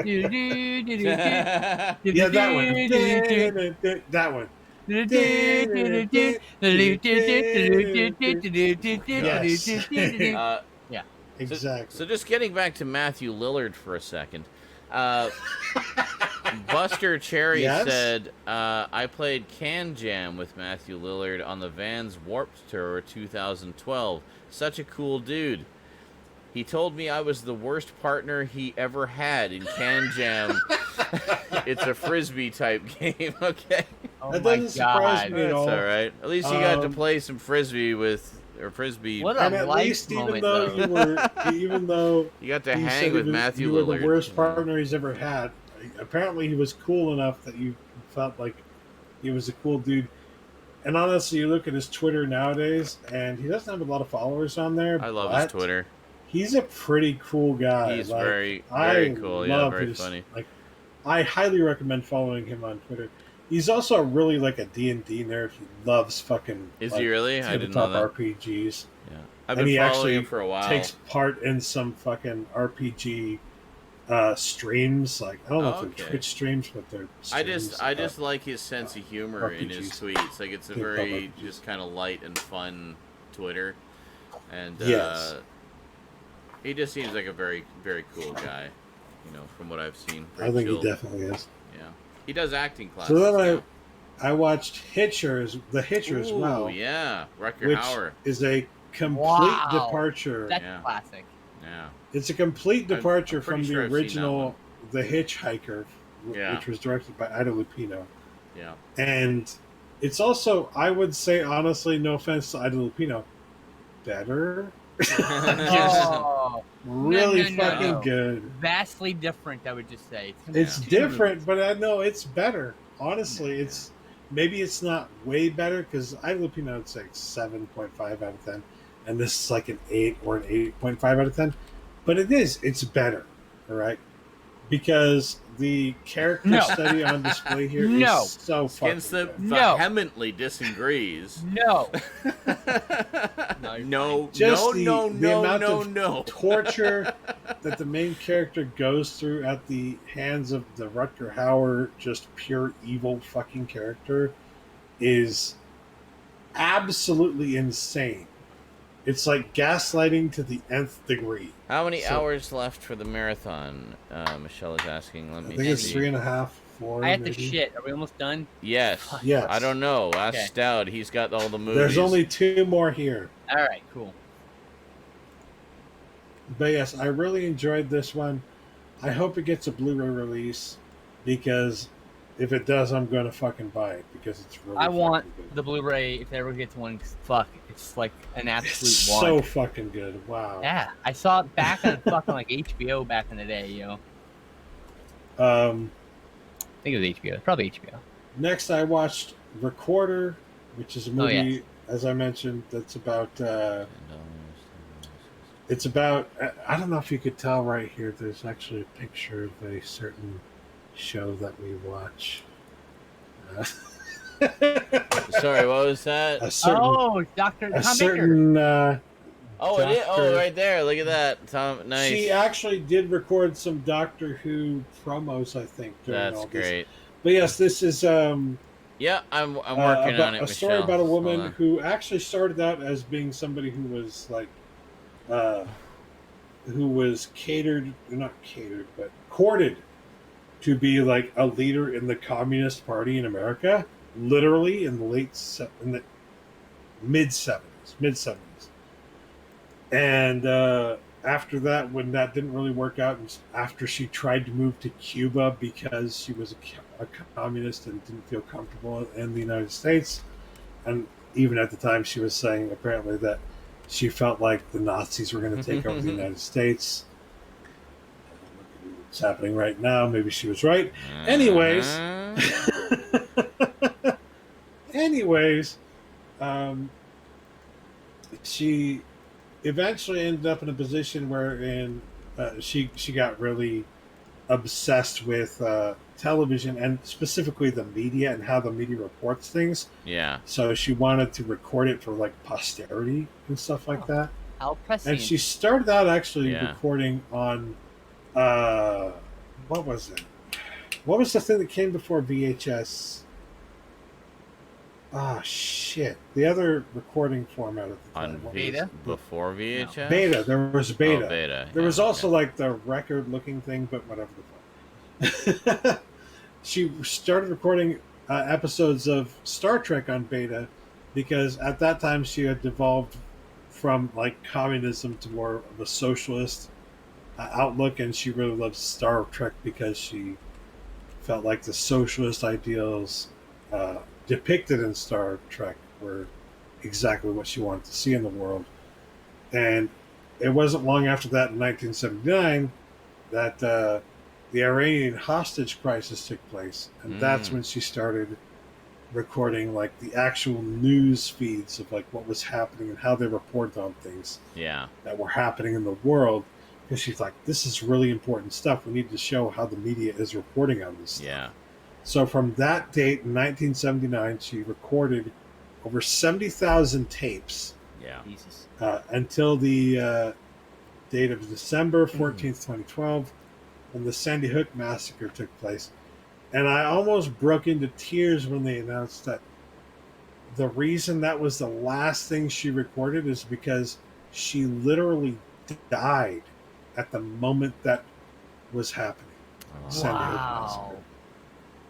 yeah, that one. Dun, dun, dun, dun, that one. Uh, Yeah. Exactly. So just getting back to Matthew Lillard for a second. Buster Cherry Yes? said, I played Can Jam with Matthew Lillard on the Vans Warped Tour 2012. Such a cool dude. He told me I was the worst partner he ever had in Can Jam. It's a frisbee type game, okay? Oh That my doesn't surprise god. me at That's all. all right. At least you got to Um, play some frisbee with, or frisbee. What a And at life least, even moment, though though. you were, even though You got to he hang said with it was- Matthew you were Lillard. the worst partner he's ever had. Apparently, he was cool enough that you felt like he was a cool dude. And honestly, you look at his Twitter nowadays, and he doesn't have a lot of followers on there. I love his but Twitter. He's a pretty cool guy. He's Like, very I cool. Yeah, love very his- funny. Like, I highly recommend following him on Twitter. He's also really like a D&D nerd. He loves fucking. Is like, he really? I didn't know tabletop that. RPGs. Yeah, I've And been he following actually him for a while. Takes part in some fucking RPG streams. Like, I don't know if Okay. they're Twitch streams, but they're. Streams, I just like his sense of humor in his RPGs. tweets. Like it's a Tabletop very RPGs. just kind of light and fun Twitter, and Yes. he just seems like a very very cool guy. You know, from what I've seen. I Very think chill. he definitely is. Yeah, he does acting classes. So then now. I watched The Hitcher as well, Ooh, yeah, Rutger which Hauer. is a complete Wow. departure. That's Yeah. classic. Yeah, It's a complete I'm departure pretty from sure the I've seen that original The Hitchhiker, Yeah. which was directed by Ida Lupino. yeah. And it's also, I would say, honestly, no offense to Ida Lupino, better. Oh, Really no, fucking no. good. vastly different, I would just say. It's two different, but I know it's better. Honestly, it's maybe it's not way better because Ida Lupino would say 7.5 out of 10, and this is like an 8 or an 8.5 out of 10. But it's better, all right? Because the character No. study on display here is No. so fucking Skinslip good. No. vehemently disagrees. No. No, Just no, the- no, the no, amount no, of no. torture that the main character goes through at the hands of the Rutger Hauer, just pure evil fucking character, is absolutely insane. It's like gaslighting to the nth degree. How many So- hours left for the marathon? Michelle is asking. Let I me think it's see. 3.5, 4. I have maybe. to shit. Are we almost done? Yes. Yes. I don't know. Ask Okay. Stout. He's got all the movies. There's only 2 more here. All right, cool. But yes, I really enjoyed this one. I hope it gets a Blu-ray release because if it does, I'm going to fucking buy it because it's really I want fucking good. the Blu-ray if it ever gets one. 'Cause fuck, it's like an absolute It's want. so fucking good. Wow. Yeah, I saw it back on fucking like HBO back in the day, yo. Um, I think it was HBO. Probably HBO. next, I watched Recorder, which is a Oh, movie, yes. as I mentioned, that's about. It's about. I don't know if you could tell right here. There's actually a picture of a certain show that we watch. Sorry, what was that? A certain. Oh, Doctor a Tom Baker. certain. Oh, it is. Oh, Doctor- right there. Look at that. Tom, nice. She actually did record some Doctor Who promos, I think. During That's all this. great. But yes, this is Yeah, I'm working about on it. a story Michelle. about a Hold woman on. who actually started out as being somebody who was like, who was not catered, but courted to be like a leader in the Communist Party in America, literally in the mid 70s. And after that, when that didn't really work out, and after she tried to move to Cuba because she was a communist and didn't feel comfortable in the United States, and even at the time she was saying apparently that she felt like the Nazis were going to take over the United States. It's happening right now. Maybe she was right. Anyways. Anyways, she eventually ended up in a position wherein she got really obsessed with television and specifically the media and how the media reports things. Yeah. So she wanted to record it for like posterity and stuff like that. How prescient. And she started out actually Yeah. recording on what was it? What was the thing that came before VHS? Oh shit! The other recording format at the On time. what Beta? was- before VHS. Beta. There was beta. Oh, beta. There yeah, was also okay. like the record-looking thing, but whatever the fuck. She started recording episodes of Star Trek on beta because at that time she had devolved from like communism to more of a socialist outlook, and she really loved Star Trek because she felt like the socialist ideals depicted in Star Trek were exactly what she wanted to see in the world. And it wasn't long after that, in 1979, that the Iranian hostage crisis took place, and that's when she started recording like the actual news feeds of like what was happening and how they reported on things Yeah. that were happening in the world. Because she's like, this is really important stuff. We need to show how the media is reporting on this stuff. Yeah. So from that date in 1979, she recorded over 70,000 tapes Yeah. Jesus. until the date of December 14th, 2012, when the Sandy Hook massacre took place. And I almost broke into tears when they announced that the reason that was the last thing she recorded is because she literally died at the moment that was happening. Sandy Hook massacre. Wow.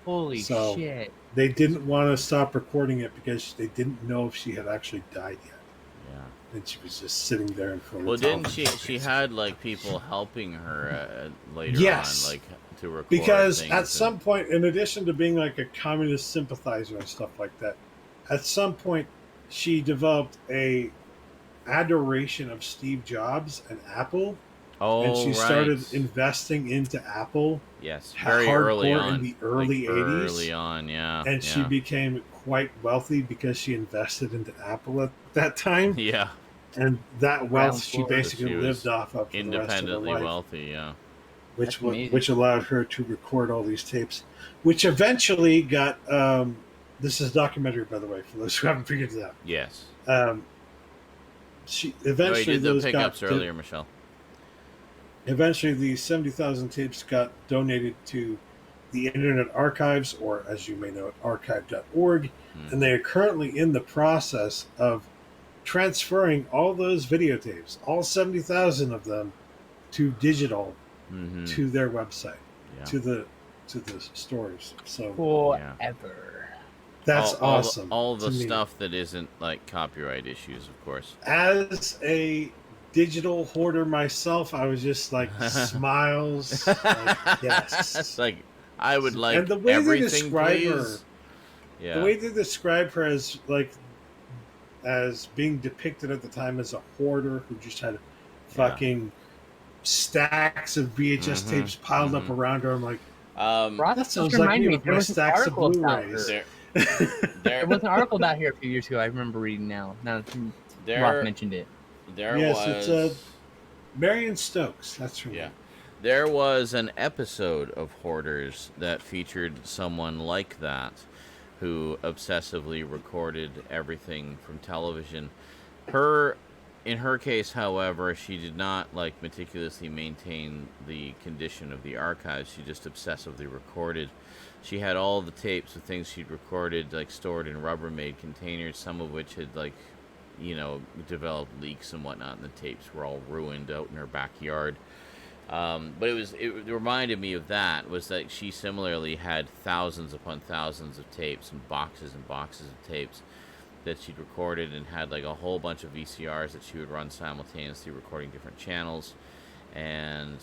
Holy So- shit. They didn't want to stop recording it because they didn't know if she had actually died yet. Yeah. And she was just sitting there in front Well, of the didn't she? television. She had like people helping her later Yes. on, like to record. Because things at and- some point, in addition to being like a communist sympathizer and stuff like that, at some point she developed a adoration of Steve Jobs and Apple, Oh, and she right. started investing into Apple. Yes, ha- very early hardcore on. in the early like, 80s. Early on, yeah. And she yeah. became quite wealthy because she invested into Apple at that time. Yeah, And that wealth she floor. basically She was lived off of for the rest of her independently life, wealthy. Yeah. which That's amazing. which allowed her to record all these tapes, which eventually got. This is a documentary, by the way, for those who haven't figured it out. Yes. She No, you eventually did the those pickups got earlier, Michelle. eventually the 70,000 tapes got donated to the Internet Archives, or as you may know it, archive.org, and they are currently in the process of transferring all those videotapes, all 70,000 of them, to digital Mm-hmm. to their website, Yeah. to the stores. So Forever. that's all awesome. All the to me. stuff that isn't like copyright issues, of course. As a digital hoarder myself, I was just like smiles. Like, yes. It's like I would like And the way they everything, describe please. her, Yeah. the way they describe her as like as being depicted at the time as a hoarder who just had fucking stacks of VHS Mhm, tapes piled up around her. I'm like, Ross that just sounds like reminded me me, with there my was an stacks of article about Blu-rays. her. there, There was an article about here a few years ago. I remember reading now. Now that Ross mentioned it. there Yes, was. it's Marion Stokes. That's her Yeah. name. There was an episode of Hoarders that featured someone like that who obsessively recorded everything from television. In her case, however, she did not like meticulously maintain the condition of the archives. She just obsessively recorded. She had all the tapes of things she'd recorded, like stored in Rubbermaid containers, some of which had developed leaks and whatnot, and the tapes were all ruined out in her backyard. But it reminded me of that, was that she similarly had thousands upon thousands of tapes and boxes of tapes that she'd recorded, and had like a whole bunch of VCRs that she would run simultaneously, recording different channels. And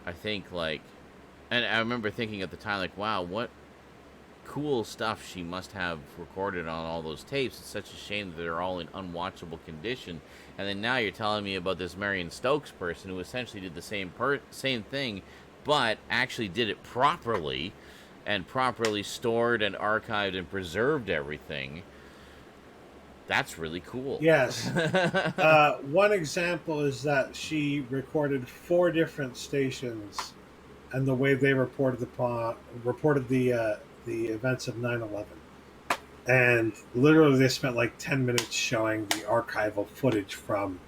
I think and I remember thinking at the time, like, wow, what cool stuff she must have recorded on all those tapes. It's such a shame that they're all in unwatchable condition. And then now you're telling me about this Marion Stokes person who essentially did the same thing, but actually did it properly, and properly stored and archived and preserved everything. That's really cool. Yes. One example is that she recorded 4 different stations, and the way they reported the events of 9/11. And literally, they spent like 10 minutes showing the archival footage from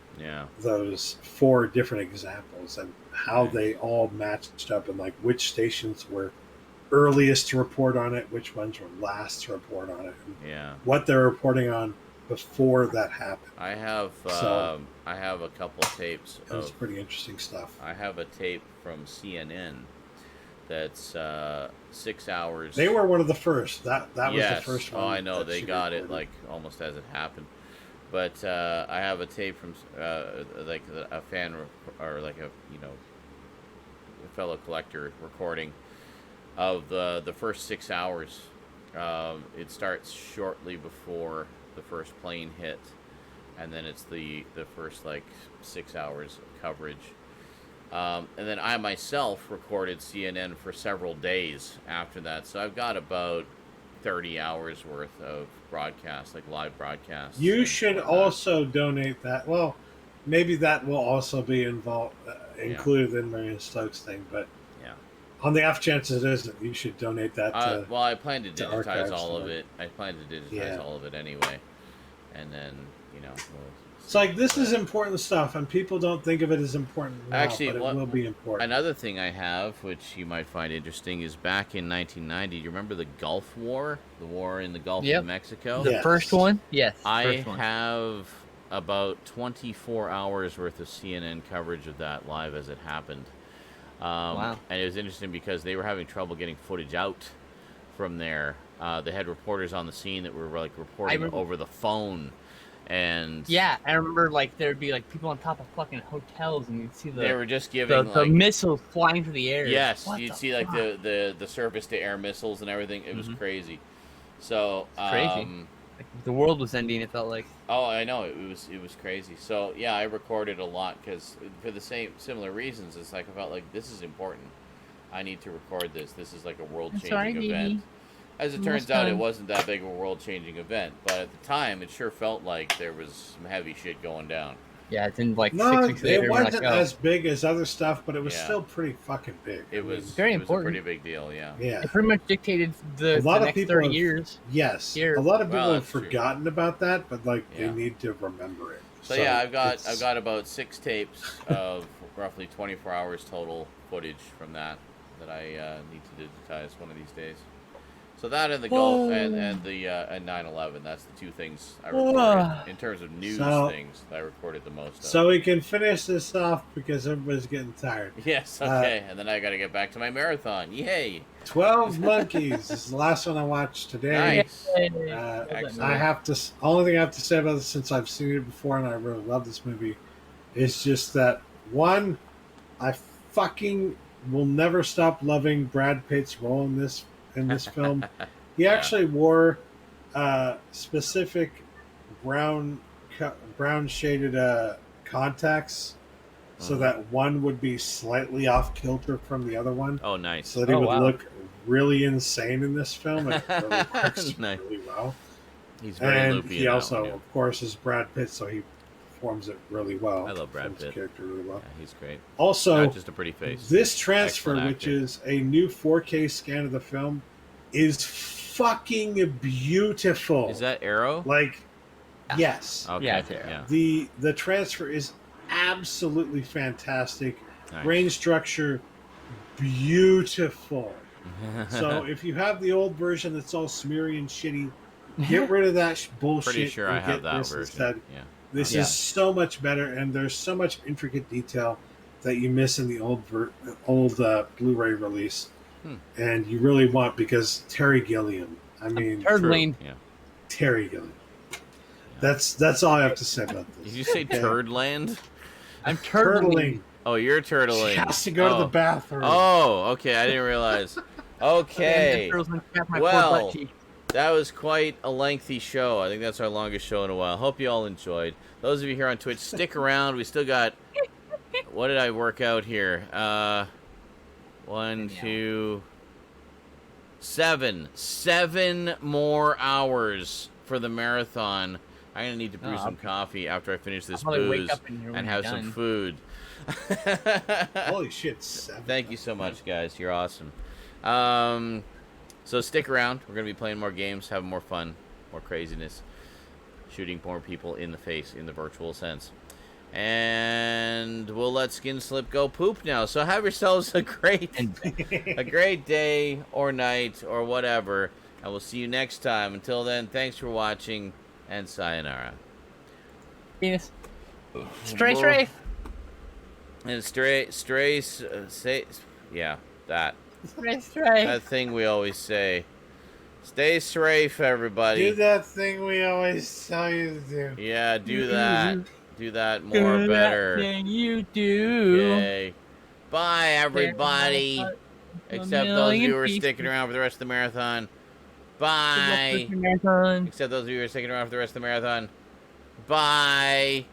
those 4 different examples and how they all matched up, and like which stations were earliest to report on it, which ones were last to report on it, and Yeah. what they're reporting on before that happened. I have So- I have a couple of tapes It was of pretty interesting stuff. I have a tape from CNN that's 6 hours. They were one of the first. That was Yes. the first one. Oh, I know. that They she got it recorded. like almost as it happened. But I have a tape from like a fan or like a a fellow collector recording of the first 6 hours. It starts shortly before the first plane hit, and then it's the first like 6 hours of coverage. And then I myself recorded CNN for several days after that, so I've got about 30 hours worth of broadcasts, like live broadcasts. You and should whatnot. also donate that. Well, maybe that will also be included in Marion Stokes thing, but Yeah. on the off chance it isn't, you should donate that to. Well, I plan to to digitize archives all of somewhere. it. I plan to digitize Yeah. all of it anyway, and then we'll It's like this is important stuff, and people don't think of it as important now, Actually, but it what- will be important. Another thing I have, which you might find interesting, is back in 1990. Do you remember the Gulf War? The war in the Gulf Yep. of Mexico? The Yes. first one? Yes. I first one. have about 24 hours worth of CNN coverage of that live as it happened. Wow. And it was interesting because they were having trouble getting footage out from there. They had reporters on the scene that were like reporting remember- over the phone. And Yeah, I remember like there'd be like people on top of fucking hotels, and you'd see they were just the giving like missiles flying through the air. yes, What you'd the see like fuck? the surface to air missiles and everything. It was Mhm. crazy. So crazy. Like, the world was ending. It felt like. oh, I know it was crazy. So yeah, I recorded a lot because for the similar reasons. It's like I felt like this is important. I need to record this. This is like a world changing sorry, event. baby. As it Almost turns out, it done. wasn't that big of a world changing event, but at the time, it sure felt like there was some heavy shit going down. Yeah, it's in like no, 6 weeks later. it we're wasn't like, oh. as big as other stuff, but it was Yeah. still pretty fucking big. It was Very it was a important. pretty big deal. Yeah. Yeah. It pretty much dictated A the lot of next people 30 have- years. Yes, Here. a lot of people Well, have that's true. forgotten about that, but like Yeah. they need to remember it. So yeah, I've it's- got about 6 tapes of roughly 24 hours total footage from that I need to digitize one of these days. So that and the Gulf and the and 9/11. That's the two things I recorded in terms of news So- things that I recorded the most of. So we can finish this off because everybody's getting tired. yes, okay, and then I got to get back to my marathon. Yay! 12 Monkeys is the last one I watched today. Nice. I have to. Only thing I have to say about this, since I've seen it before and I really love this movie, is just that one, I fucking will never stop loving Brad Pitt's role in this film. He Yeah. actually wore specific brown shaded contacts, so that one would be slightly off kilter from the other one, Oh, nice. so that he Oh, would wow. look really insane in this film. It really works Nice. really well. He's very And loopy. he in that also, one, yeah. of course, is Brad Pitt, so he performs it really well. I love Brad Performs the Pitt. character really well. Yeah, he's great. Also, Not just a pretty face. this transfer, Excellent which actor. is a new 4K scan of the film, is fucking beautiful. Is that Arrow? like? Yes. Okay. Yeah, it's Arrow. Yeah. The transfer is absolutely fantastic. Nice. Brain structure, beautiful. So if you have the old version that's all smeary and shitty, get rid of that bullshit. Pretty sure I and have get that this version. instead. Yeah. This Yeah. is so much better, and there's so much intricate detail that you miss in the old Blu-ray release, and you really want, because Terry Gilliam. I mean, Turd True. lane. Yeah. Terry Gilliam. That's all I have to say about this. Did you say Okay. Turdland? I'm turtling. Oh, you're turtling. She has to go to the bathroom. Oh, okay. I didn't realize. Okay. Well, that was quite a lengthy show. I think that's our longest show in a while. Hope you all enjoyed. Those of you here on Twitch, stick around. We still got... What did I work out here? 1, 2... 7. 7 more hours for the marathon. I'm going to need to brew some coffee after I finish this I'll probably wake booze up in here when and you're have some done. food. Holy shit, 7. Thank you so much, guys. You're awesome. So stick around. We're going to be playing more games, having more fun, more craziness, shooting more people in the face in the virtual sense. And we'll let Skinslip go poop now. So have yourselves a great day or night or whatever. And we'll see you next time. Until then, thanks for watching and sayonara. Penis. Stray strafe. And yeah, that. Stray strafe. That thing we always say. Stay safe, everybody. Do that thing we always tell you to do. Yeah, do that. Do that more better. That thing you do. Yay. Bye, everybody. Except those of you who are sticking around for the rest of the marathon. Bye. Except those of you who are sticking around for the rest of the marathon. Bye.